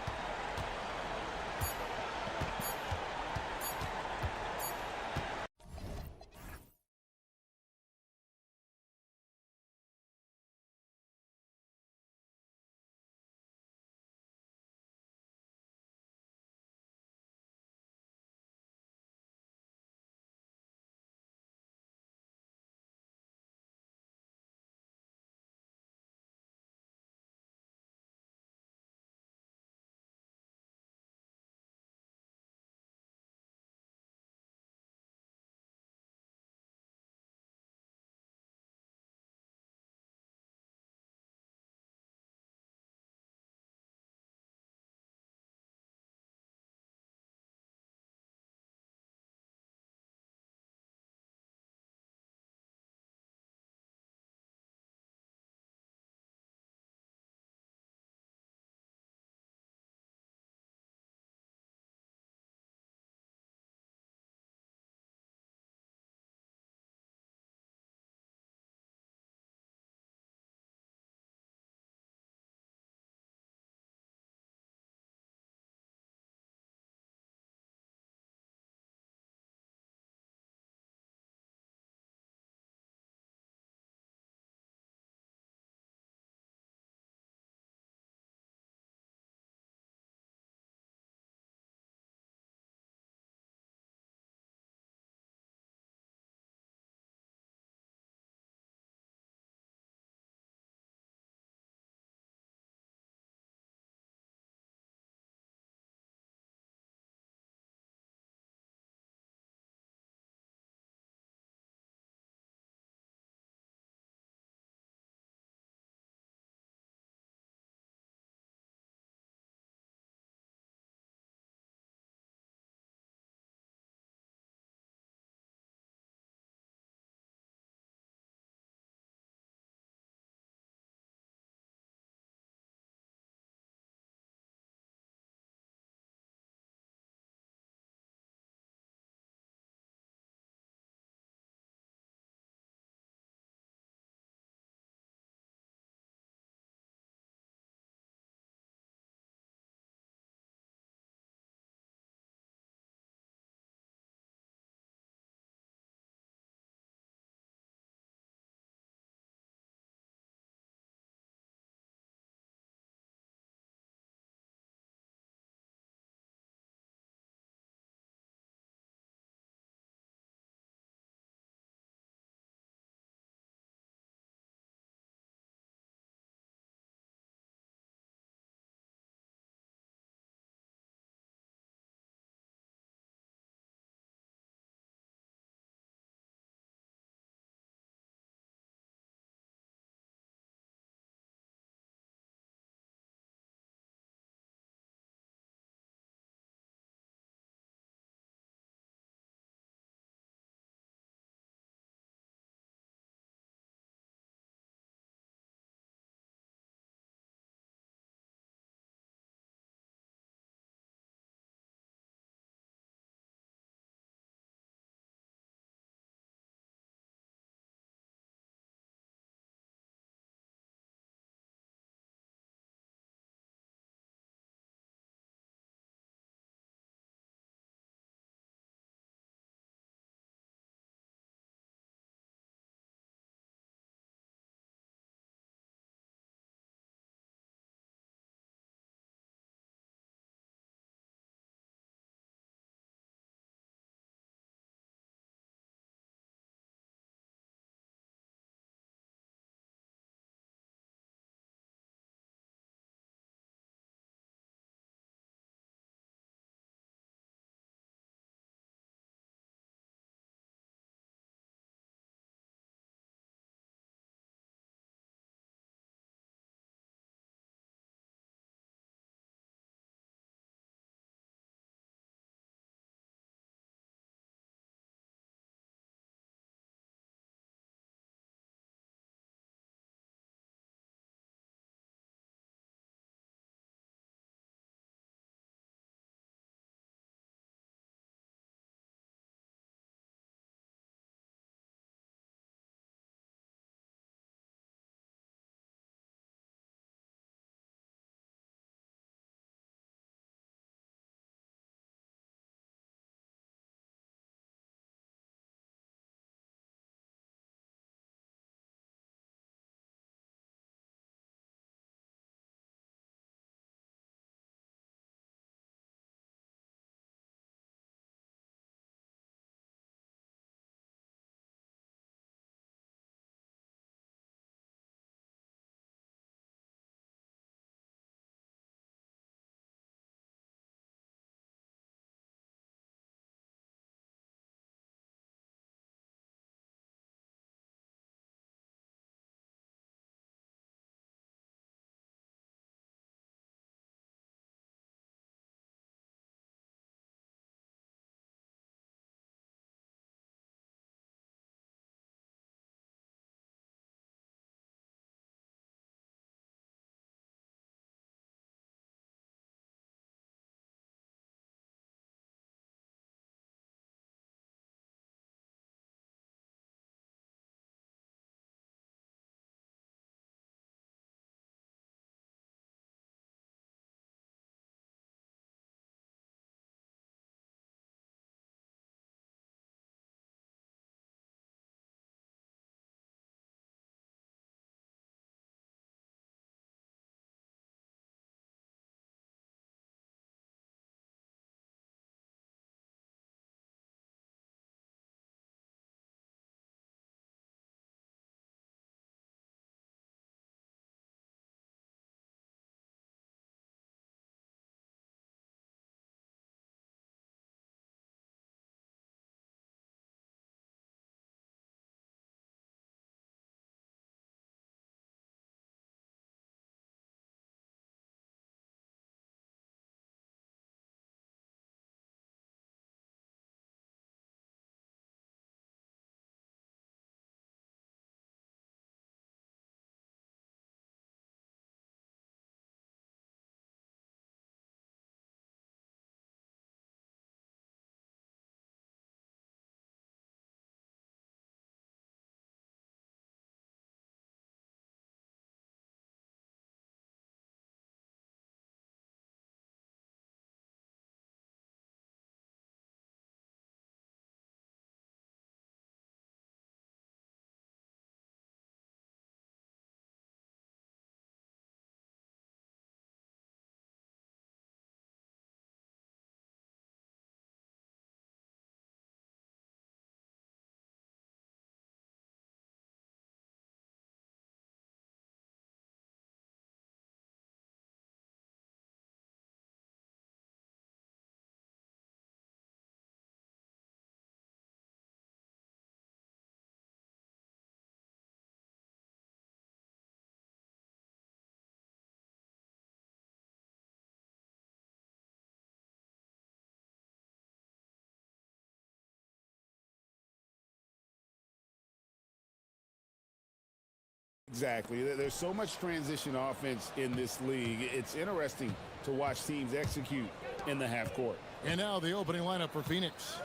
Exactly. There's so much transition offense in this league. It's interesting to watch teams execute in the half court. And now the opening lineup for Phoenix.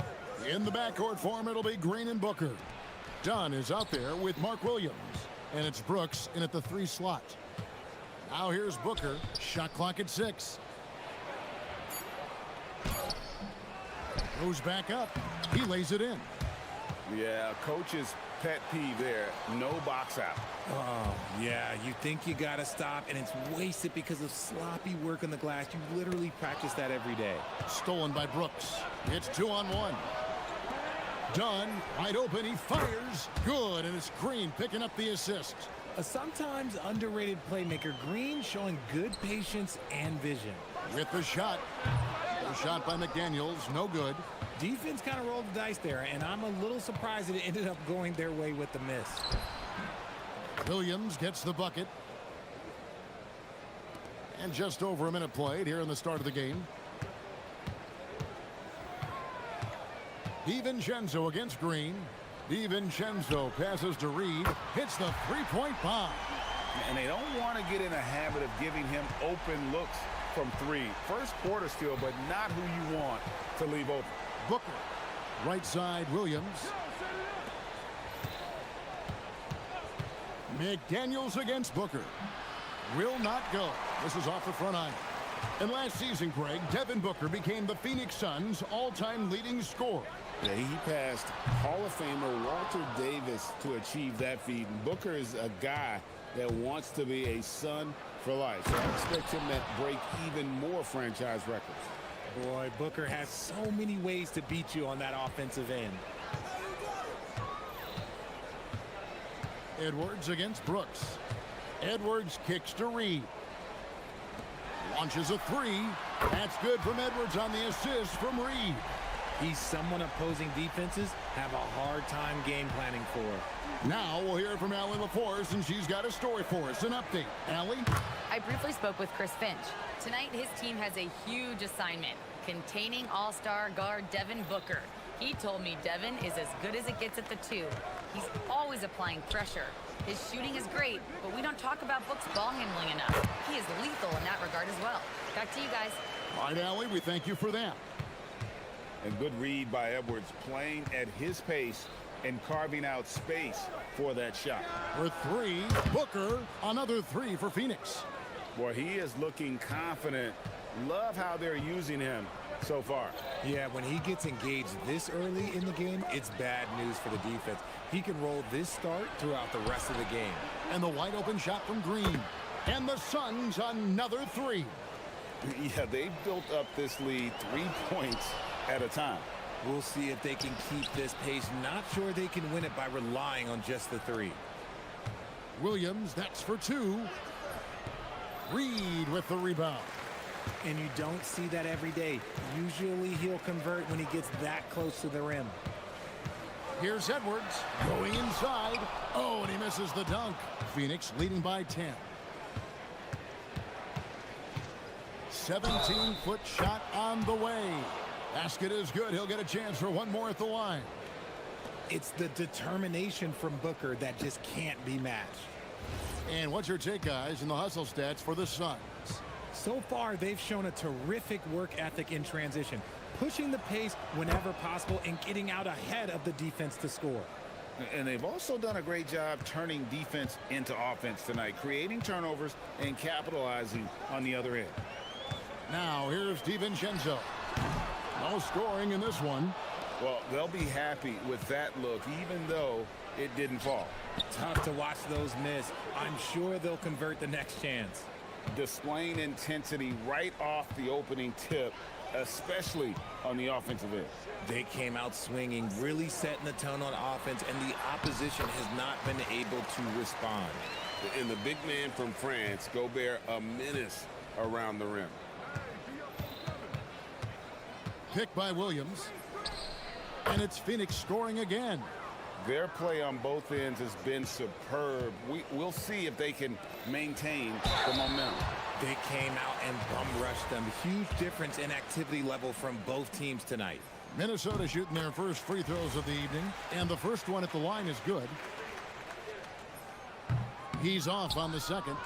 In the backcourt form, it'll be Green and Booker. Dunn is out there with Mark Williams. And it's Brooks in at the 3 slot. Now here's Booker. Shot clock at 6. Goes back up. He lays it in. Yeah, coach's pet peeve there. No box out. Oh, yeah, you think you got to stop, and it's wasted because of sloppy work on the glass. You literally practice that every day. Stolen by Brooks. It's 2-on-1. Dunn, wide open, he fires. Good, and it's Green picking up the assist. A sometimes underrated playmaker, Green showing good patience and vision. With the shot. The shot by McDaniels, no good. Defense kind of rolled the dice there, and I'm a little surprised that it ended up going their way with the miss. Williams gets the bucket. And just over a minute played here in the start of the game. DiVincenzo against Green. DiVincenzo passes to Reed. Hits the three-point bomb. And they don't want to get in a habit of giving him open looks from 3. First quarter still, but not who you want to leave open. Booker. Right side, Williams. McDaniels against Booker. Will not go. This is off the front iron. And last season, Greg, Devin Booker became the Phoenix Suns' all-time leading scorer. Yeah, he passed Hall of Famer Walter Davis to achieve that feat. And Booker is a guy that wants to be a Sun for life. So I expect him to break even more franchise records. Boy, Booker has so many ways to beat you on that offensive end. Edwards against Brooks. Edwards kicks to Reed. Launches a 3. That's good from Edwards on the assist from Reed. He's someone opposing defenses have a hard time game planning for. Now we'll hear from Allie LaForce, and she's got a story for us. An update. Allie? I briefly spoke with Chris Finch. Tonight, his team has a huge assignment, containing all-star guard Devin Booker. He told me Devin is as good as it gets at the 2. He's always applying pressure. His shooting is great, but we don't talk about Book's ball handling enough. He is lethal in that regard as well. Back to you guys. All right, Allie, we thank you for that. And good read by Edwards, playing at his pace and carving out space for that shot. For 3, Booker, another 3 for Phoenix. Boy, he is looking confident. Love how they're using him so far. Yeah, when he gets engaged this early in the game, it's bad news for the defense. He can roll this start throughout the rest of the game. And the wide open shot from Green. And the Suns another 3. Yeah, they've built up this lead 3 points at a time. We'll see if they can keep this pace. Not sure they can win it by relying on just the 3. Williams, that's for 2. Reed with the rebound. And you don't see that every day. Usually he'll convert when he gets that close to the rim. Here's Edwards going inside. Oh, and he misses the dunk. Phoenix leading by 10. 17-foot shot on the way. Basket is good. He'll get a chance for one more at the line. It's the determination from Booker that just can't be matched. And what's your take, guys, in the hustle stats for the Suns? So far, they've shown a terrific work ethic in transition, pushing the pace whenever possible and getting out ahead of the defense to score. And they've also done a great job turning defense into offense tonight, creating turnovers and capitalizing on the other end. Now, here's DiVincenzo. No scoring in this one. Well, they'll be happy with that look, even though it didn't fall. Tough to watch those miss. I'm sure they'll convert the next chance. Displaying intensity right off the opening tip, especially on the offensive end. They came out swinging, really setting the tone on offense, and the opposition has not been able to respond. And the big man from France, Gobert, a menace around the rim. Pick by Williams. And it's Phoenix scoring again. Their play on both ends has been superb. We'll see if they can maintain the momentum. They came out and bum rushed them. Huge difference in activity level from both teams tonight. Minnesota shooting their first free throws of the evening. And the first one at the line is good. He's off on the second.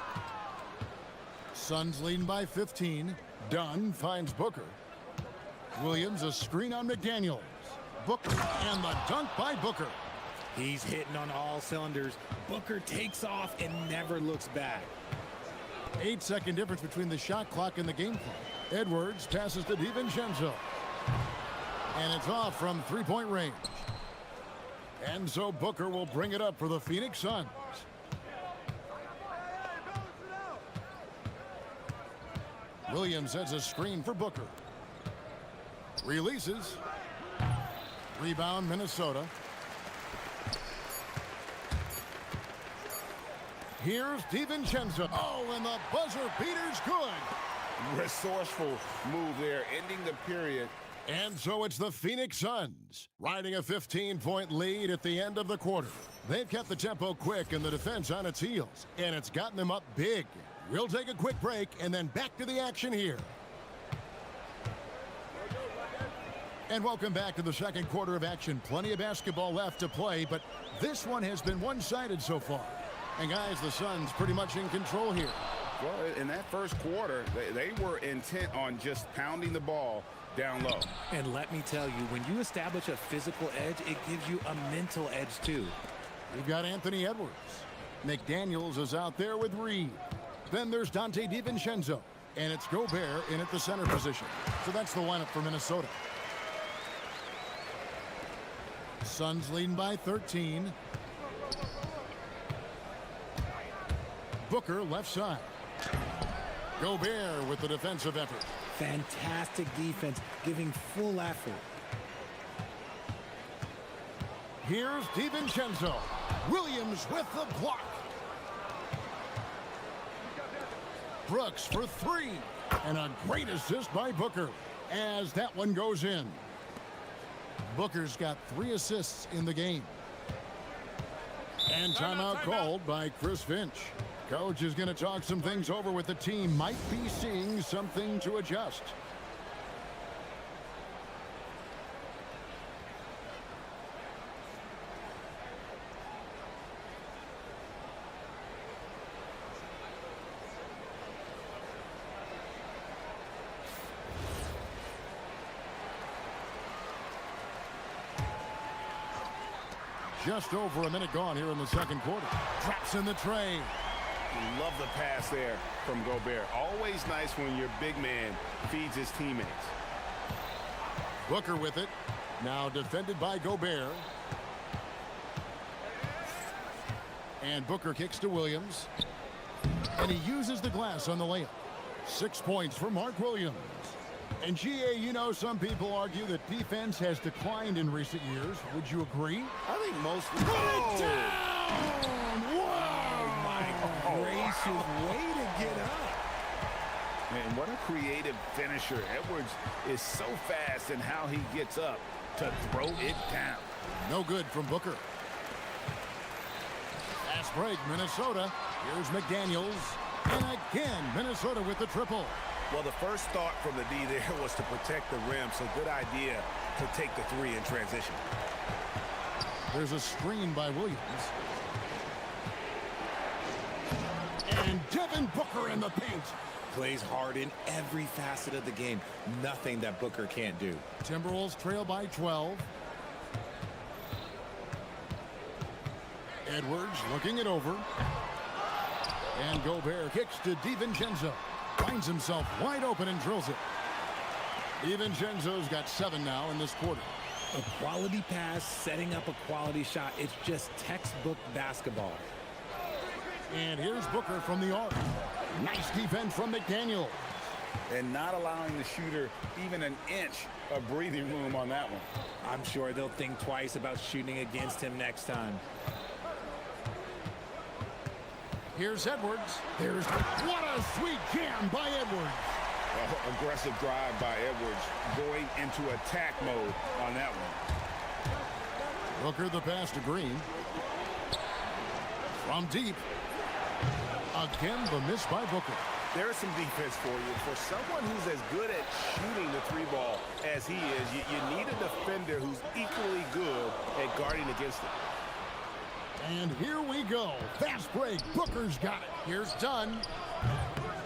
Suns leading by 15. Dunn finds Booker. Williams a screen on McDaniels. Booker and the dunk by Booker. He's hitting on all cylinders. Booker takes off and never looks back. 8-second difference between the shot clock and the game clock. Edwards passes to DiVincenzo. And it's off from three-point range. And so Booker will bring it up for the Phoenix Suns. Williams sets a screen for Booker. Releases. Rebound, Minnesota. Here's DiVincenzo. Oh, and the buzzer beater's good. Resourceful move there, ending the period. And so it's the Phoenix Suns riding a 15-point lead at the end of the quarter. They've kept the tempo quick and the defense on its heels, and it's gotten them up big. We'll take a quick break and then back to the action here. And welcome back to the second quarter of action. Plenty of basketball left to play, but this one has been one-sided so far. And guys, the Suns pretty much in control here. Well, in that first quarter, they were intent on just pounding the ball down low. And let me tell you, when you establish a physical edge, it gives you a mental edge too. We've got Anthony Edwards. McDaniels is out there with Reed. Then there's Dante DiVincenzo. And it's Gobert in at the center position. So that's the lineup for Minnesota. Suns leading by 13. Booker left side. Gobert with the defensive effort. Fantastic defense, giving full effort. Here's DiVincenzo. Williams with the block. Brooks for three. And a great assist by Booker as that one goes in. Booker's got 3 assists in the game. And timeout called by Chris Finch. Coach is going to talk some things over with the team. Might be seeing something to adjust. Just over a minute gone here in the second quarter. Traps in the tray. Love the pass there from Gobert. Always nice when your big man feeds his teammates. Booker with it. Now defended by Gobert. And Booker kicks to Williams. And he uses the glass on the layup. 6 points for Mark Williams. And GA, you know, some people argue that defense has declined in recent years. Would you agree? I think most. Put it down! Oh, my gracious, way to get up. Man, what a creative finisher. Edwards is so fast in how he gets up to throw it down. No good from Booker. Fast break, Minnesota. Here's McDaniels. And again, Minnesota with the triple. Well, the first thought from the D there was to protect the rim, so good idea to take the three in transition. There's a screen by Williams. And Devin Booker in the paint. Plays hard in every facet of the game. Nothing that Booker can't do. Timberwolves trail by 12. Edwards looking it over. And Gobert kicks to DiVincenzo. Finds himself wide open and drills it. DiVincenzo's got 7 now in this quarter. A quality pass, setting up a quality shot. It's just textbook basketball. And here's Booker from the arc. Nice defense from McDaniels. And not allowing the shooter even an inch of breathing room on that one. I'm sure they'll think twice about shooting against him next time. Here's Edwards. What a sweet jam by Edwards. Aggressive drive by Edwards, going into attack mode on that one. Booker the pass to Green. From deep. Again, the miss by Booker. There's some defense for you. For someone who's as good at shooting the three ball as he is, you need a defender who's equally good at guarding against it. And here we go. Fast break. Booker's got it. Here's Dunn.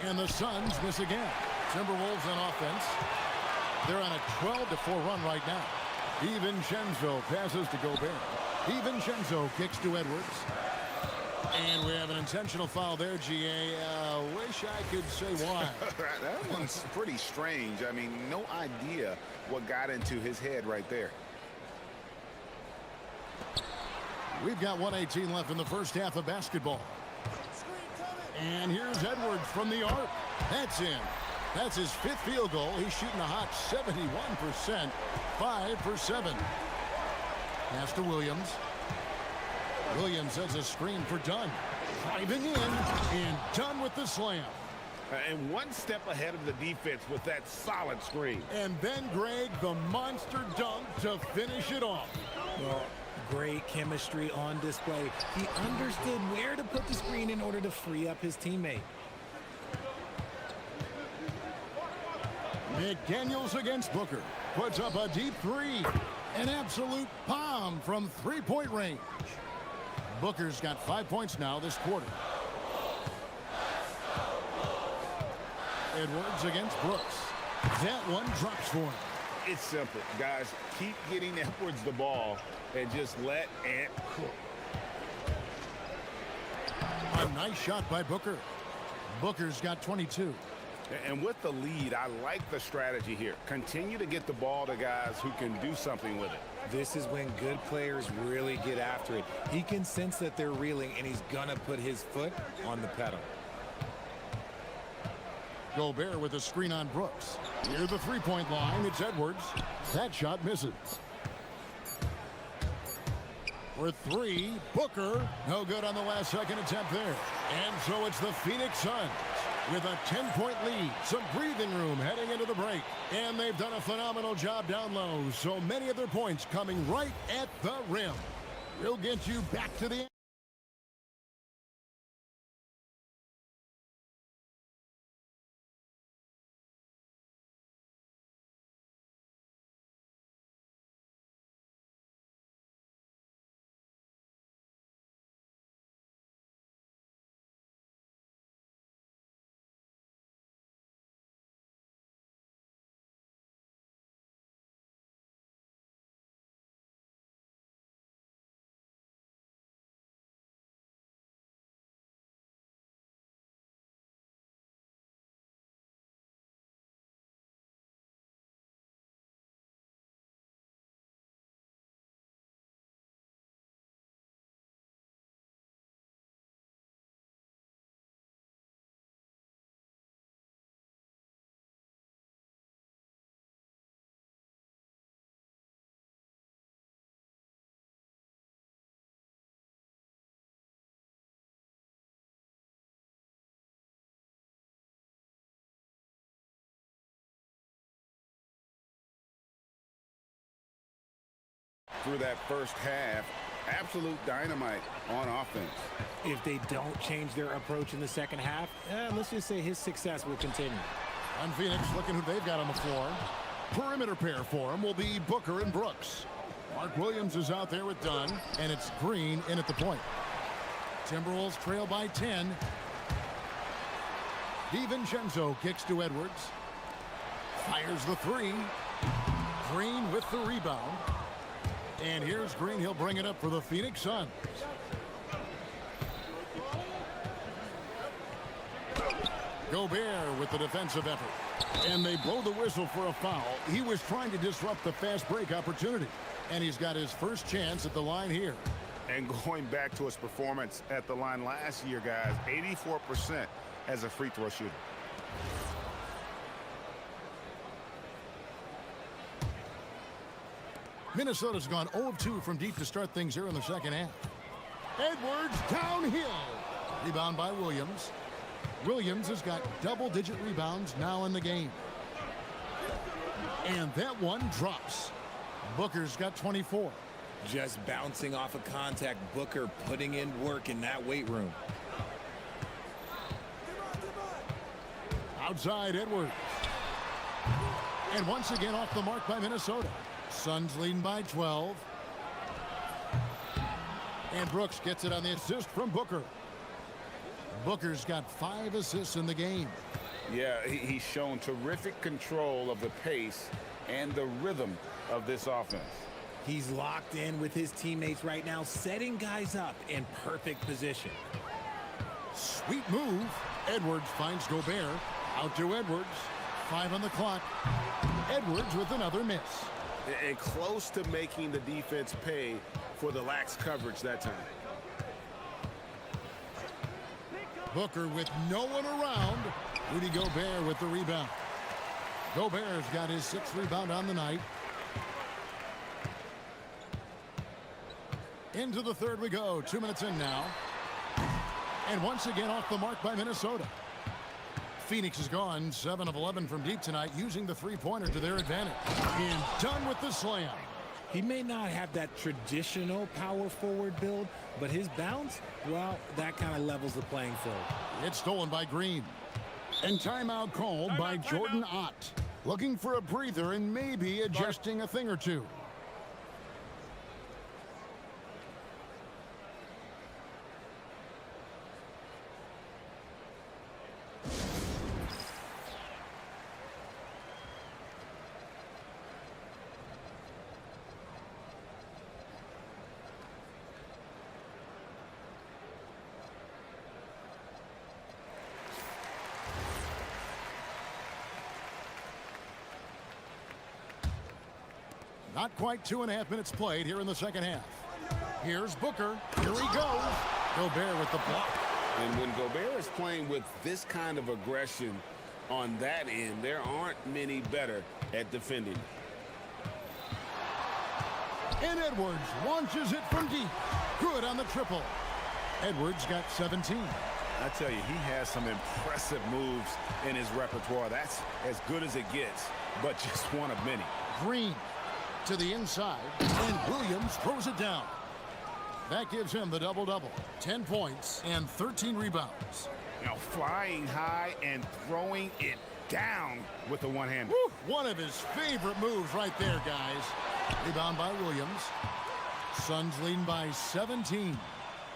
And the Suns miss again. Timberwolves on offense. They're on a 12-4 run right now. DiVincenzo passes to Gobert. DiVincenzo kicks to Edwards. And we have an intentional foul there, GA. Wish I could say why. That one's pretty strange. I mean, no idea what got into his head right there. We've got 1:18 left in the first half of basketball. And here's Edwards from the arc. That's in. That's his 5th field goal. He's shooting a hot 71%. 5 for 7. Pass to Williams. Williams has a screen for Dunn. Driving in, and Dunn with the slam. And one step ahead of the defense with that solid screen. And then, Greg, the monster dunk to finish it off. Well, great chemistry on display. He understood where to put the screen in order to free up his teammate. McDaniels against Booker. Puts up a deep 3. An absolute bomb from 3-point range. Booker's got 5 points now this quarter. Edwards against Brooks. That one drops for him. It's simple, guys. Keep getting Edwards the ball and just let Ant cook. A nice shot by Booker. Booker's got 22. And with the lead, I like the strategy here. Continue to get the ball to guys who can do something with it. This is when good players really get after it. He can sense that they're reeling, and he's going to put his foot on the pedal. Gobert with a screen on Brooks. Near the 3-point line, it's Edwards. That shot misses. For 3, Booker. No good on the last second attempt there. And so it's the Phoenix Suns with a 10-point lead. Some breathing room heading into the break. And they've done a phenomenal job down low. So many of their points coming right at the rim. We'll get you back to the through that first half. Absolute dynamite on offense. If they don't change their approach in the second half, let's just say his success will continue. On Phoenix, looking who they've got on the floor. Perimeter pair for him will be Booker and Brooks. Mark Williams is out there with Dunn, and it's Green in at the point. Timberwolves trail by 10. DiVincenzo kicks to Edwards. Fires the 3. Green with the rebound. And here's Green. He'll bring it up for the Phoenix Suns. Gobert with the defensive effort. And they blow the whistle for a foul. He was trying to disrupt the fast break opportunity. And he's got his first chance at the line here. And going back to his performance at the line last year, guys, 84% as a free throw shooter. Minnesota's gone 0 of 2 from deep to start things here in the second half. Edwards downhill. Rebound by Williams. Williams has got double-digit rebounds now in the game. And that one drops. Booker's got 24. Just bouncing off of contact. Booker putting in work in that weight room. Outside Edwards. And once again off the mark by Minnesota. Suns leading by 12. And Brooks gets it on the assist from Booker. Booker's got 5 assists in the game. Yeah, he's shown terrific control of the pace and the rhythm of this offense. He's locked in with his teammates right now, setting guys up in perfect position. Sweet move. Edwards finds Gobert. Out to Edwards. 5 on the clock. Edwards with another miss. And close to making the defense pay for the lax coverage that time. Booker with no one around. Rudy Gobert with the rebound. Gobert's got his 6th rebound on the night. Into the third we go. 2 minutes in now. And once again off the mark by Minnesota. Phoenix is gone 7 of 11 from deep tonight, using the three-pointer to their advantage. And done with the slam. He may not have that traditional power forward build, but his bounce, well, that kind of levels the playing field. It's stolen by Green. And timeout called by Jordan Ott. Looking for a breather and maybe adjusting a thing or two. Not quite 2.5 minutes played here in the second half. Here's Booker. Here he goes. Gobert with the block. And when Gobert is playing with this kind of aggression on that end, there aren't many better at defending. And Edwards launches it from deep. Good on the triple. Edwards got 17. I tell you, he has some impressive moves in his repertoire. That's as good as it gets, but just one of many. Green to the inside, and Williams throws it down. That gives him the double-double. 10 points and 13 rebounds. Now flying high and throwing it down with the one-hander. One of his favorite moves right there, guys. Rebound by Williams. Suns leading by 17.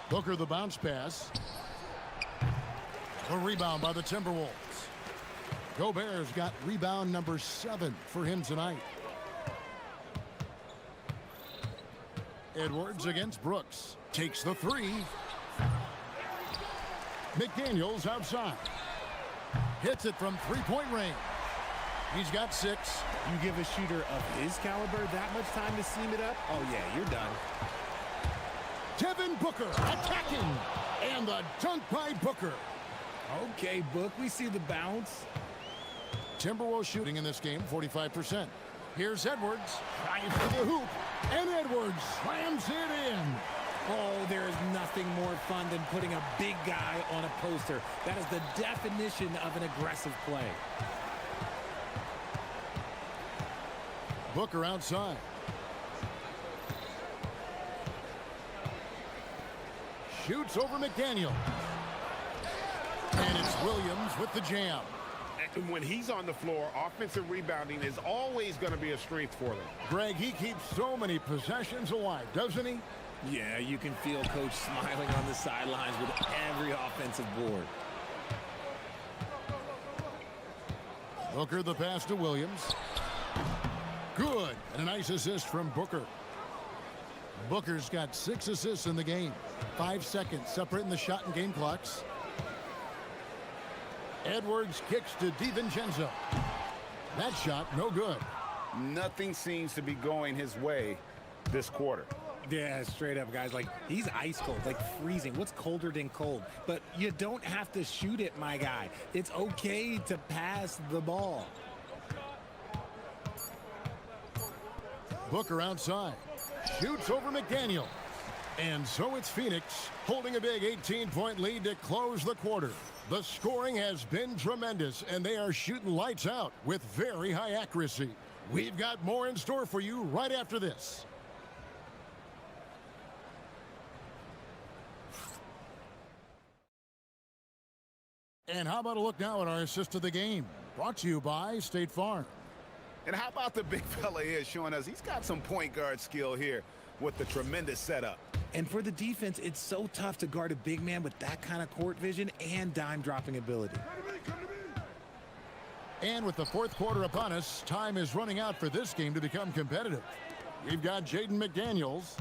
Booker the bounce pass. A rebound by the Timberwolves. Gobert's got rebound number 7 for him tonight. Edwards against Brooks. Takes the 3. McDaniels outside. Hits it from three-point range. He's got 6. You give a shooter of his caliber that much time to seam it up? Oh, yeah, you're done. Devin Booker attacking. And the dunk by Booker. Okay, Book, we see the bounce. Timberwolves shooting in this game, 45%. Here's Edwards, trying for the hoop, and Edwards slams it in. Oh, there is nothing more fun than putting a big guy on a poster. That is the definition of an aggressive play. Booker outside. Shoots over McDaniel. And it's Williams with the jam. And when he's on the floor, offensive rebounding is always going to be a strength for them. Greg, he keeps so many possessions alive, doesn't he? Yeah, you can feel Coach smiling on the sidelines with every offensive board. Booker the pass to Williams. Good. And a nice assist from Booker. Booker's got 6 assists in the game. 5 seconds separating the shot and game clocks. Edwards kicks to DiVincenzo. That shot, no good. Nothing seems to be going his way this quarter. Yeah, straight up, guys. Like, he's ice cold, like freezing. What's colder than cold? But you don't have to shoot it, my guy. It's okay to pass the ball. Booker outside. Shoots over McDaniel. And so it's Phoenix holding a big 18-point lead to close the quarter. The scoring has been tremendous, and they are shooting lights out with very high accuracy. We've got more in store for you right after this. And how about a look now at our assist of the game? Brought to you by State Farm. And how about the big fella here showing us he's got some point guard skill here with the tremendous setup. And for the defense, it's so tough to guard a big man with that kind of court vision and dime-dropping ability. And with the fourth quarter upon us, time is running out for this game to become competitive. We've got Jaden McDaniels,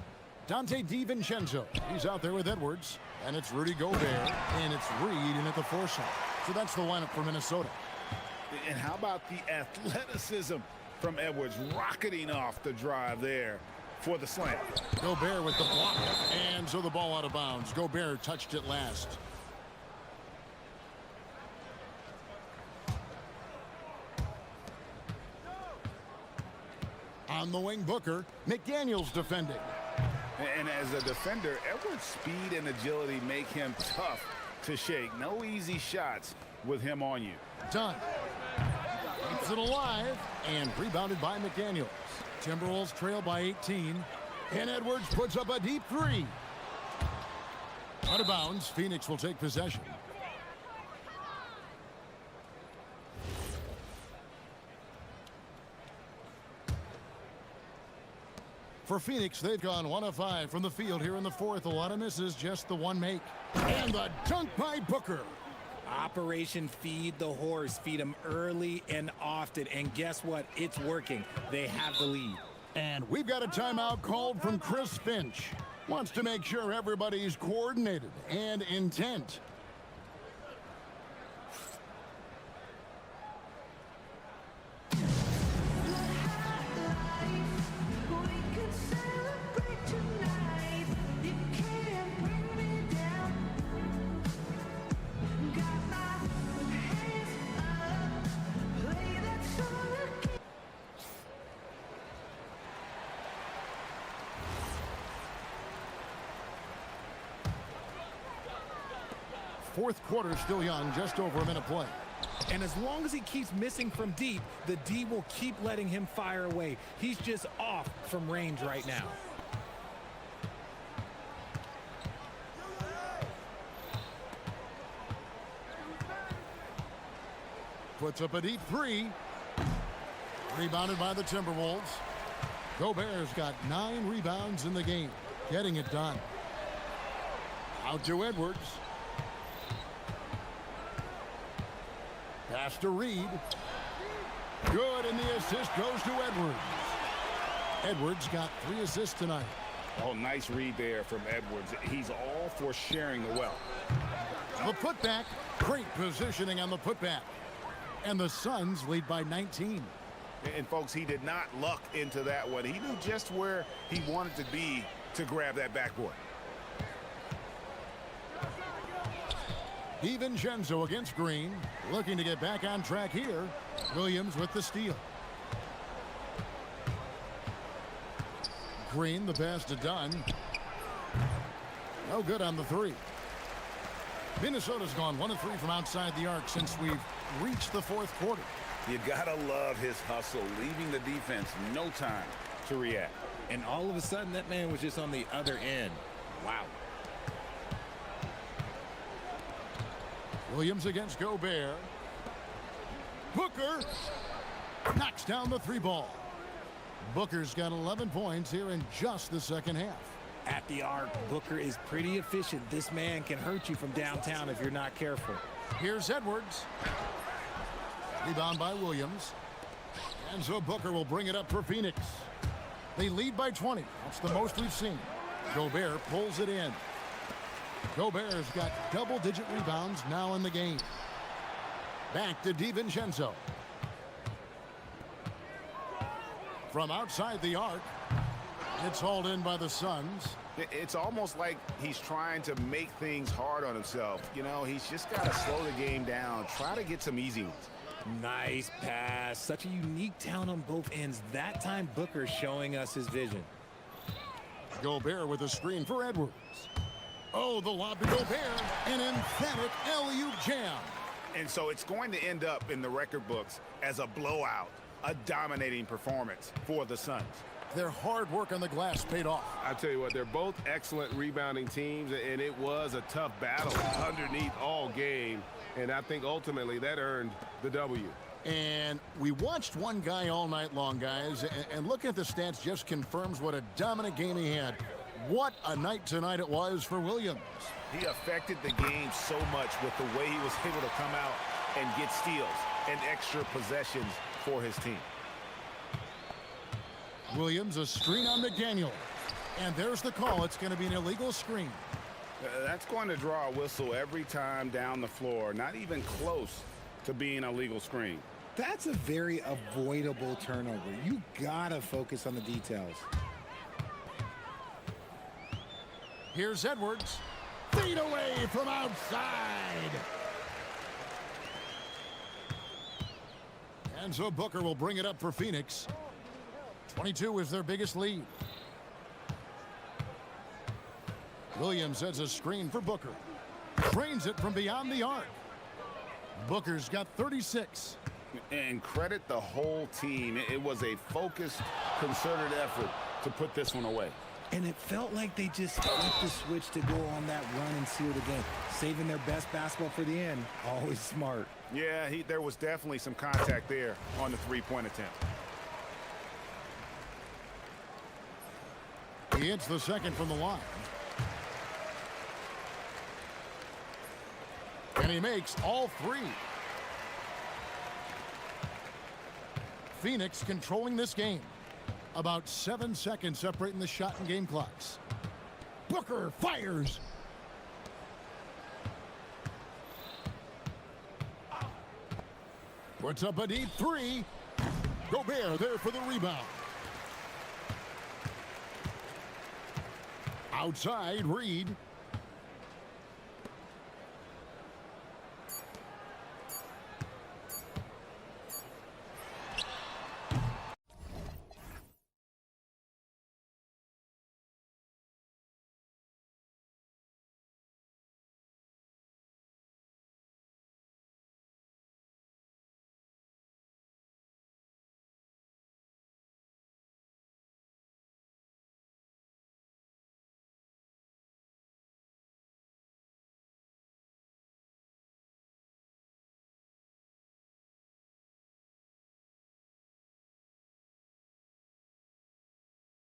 Dante DiVincenzo. He's out there with Edwards. And it's Rudy Gobert. And it's Reed in at the 4 side. So that's the lineup for Minnesota. And how about the athleticism from Edwards rocketing off the drive there for the slam. Gobert with the block. And so the ball out of bounds. Gobert touched it last. On the wing, Booker. McDaniels defending. And as a defender, Edwards' speed and agility make him tough to shake. No easy shots with him on you. Done. Keeps it alive. And rebounded by McDaniels. Timberwolves trail by 18. And Edwards puts up a deep 3. Out of bounds. Phoenix will take possession. For Phoenix, they've gone 1 of 5 from the field here in the fourth. A lot of misses, just the one make. And the dunk by Booker. Operation Feed the Horse. Feed him early and often. And guess what? It's working. They have the lead. And we've got a timeout called from Chris Finch. Wants to make sure everybody's coordinated and intent. Fourth quarter still young, just over a minute play. And as long as he keeps missing from deep, the D will keep letting him fire away. He's just off from range right now. Puts up a deep 3. Rebounded by the Timberwolves. Gobert's got 9 rebounds in the game. Getting it done. Out to Edwards. Pass to Reed. Good, and the assist goes to Edwards. Edwards got 3 assists tonight. Oh, nice read there from Edwards. He's all for sharing the wealth. The putback. Great positioning on the putback. And the Suns lead by 19. And folks, he did not luck into that one. He knew just where he wanted to be to grab that backboard. DiVincenzo against Green. Looking to get back on track here. Williams with the steal. Green, the pass to Dunn. No good on the 3. Minnesota's gone 1 of 3 from outside the arc since we've reached the fourth quarter. You gotta love his hustle, leaving the defense no time to react. And all of a sudden, that man was just on the other end. Wow. Williams against Gobert. Booker knocks down the 3 ball. Booker's got 11 points here in just the second half. At the arc, Booker is pretty efficient. This man can hurt you from downtown if you're not careful. Here's Edwards. Rebound by Williams. And so Booker will bring it up for Phoenix. They lead by 20. That's the most we've seen. Gobert pulls it in. Gobert's got double-digit rebounds now in the game. Back to DiVincenzo. From outside the arc, it's hauled in by the Suns. It's almost like he's trying to make things hard on himself. You know, he's just got to slow the game down, try to get some easy ones. Nice pass. Such a unique talent on both ends. That time, Booker showing us his vision. Gobert with a screen for Edwards. Oh, the lob to Gobert. An emphatic LU jam. And so it's going to end up in the record books as a blowout, a dominating performance for the Suns. Their hard work on the glass paid off. I tell you what, they're both excellent rebounding teams, and it was a tough battle underneath all game. And I think ultimately that earned the W. And we watched one guy all night long, guys, and looking at the stats just confirms what a dominant game he had. What a night tonight it was for Williams. He affected the game so much with the way he was able to come out and get steals and extra possessions for his team. Williams, a screen on McDaniel. And there's the call. It's going to be an illegal screen. That's going to draw a whistle every time down the floor. Not even close to being a legal screen. That's a very avoidable turnover. You gotta focus on the details. Here's Edwards. Feed away from outside. And so Booker will bring it up for Phoenix. 22 is their biggest lead. Williams has a screen for Booker. Drains it from beyond the arc. Booker's got 36. And credit the whole team. It was a focused, concerted effort to put this one away. And it felt like they just flipped the switch to go on that run and seal the game. Saving their best basketball for the end. Always smart. Yeah, there was definitely some contact there on the three-point attempt. He hits the second from the line. And he makes all three. Phoenix controlling this game. About 7 seconds separating the shot and game clocks. Booker fires. Puts up a deep three. Gobert there for the rebound. Outside, Reed.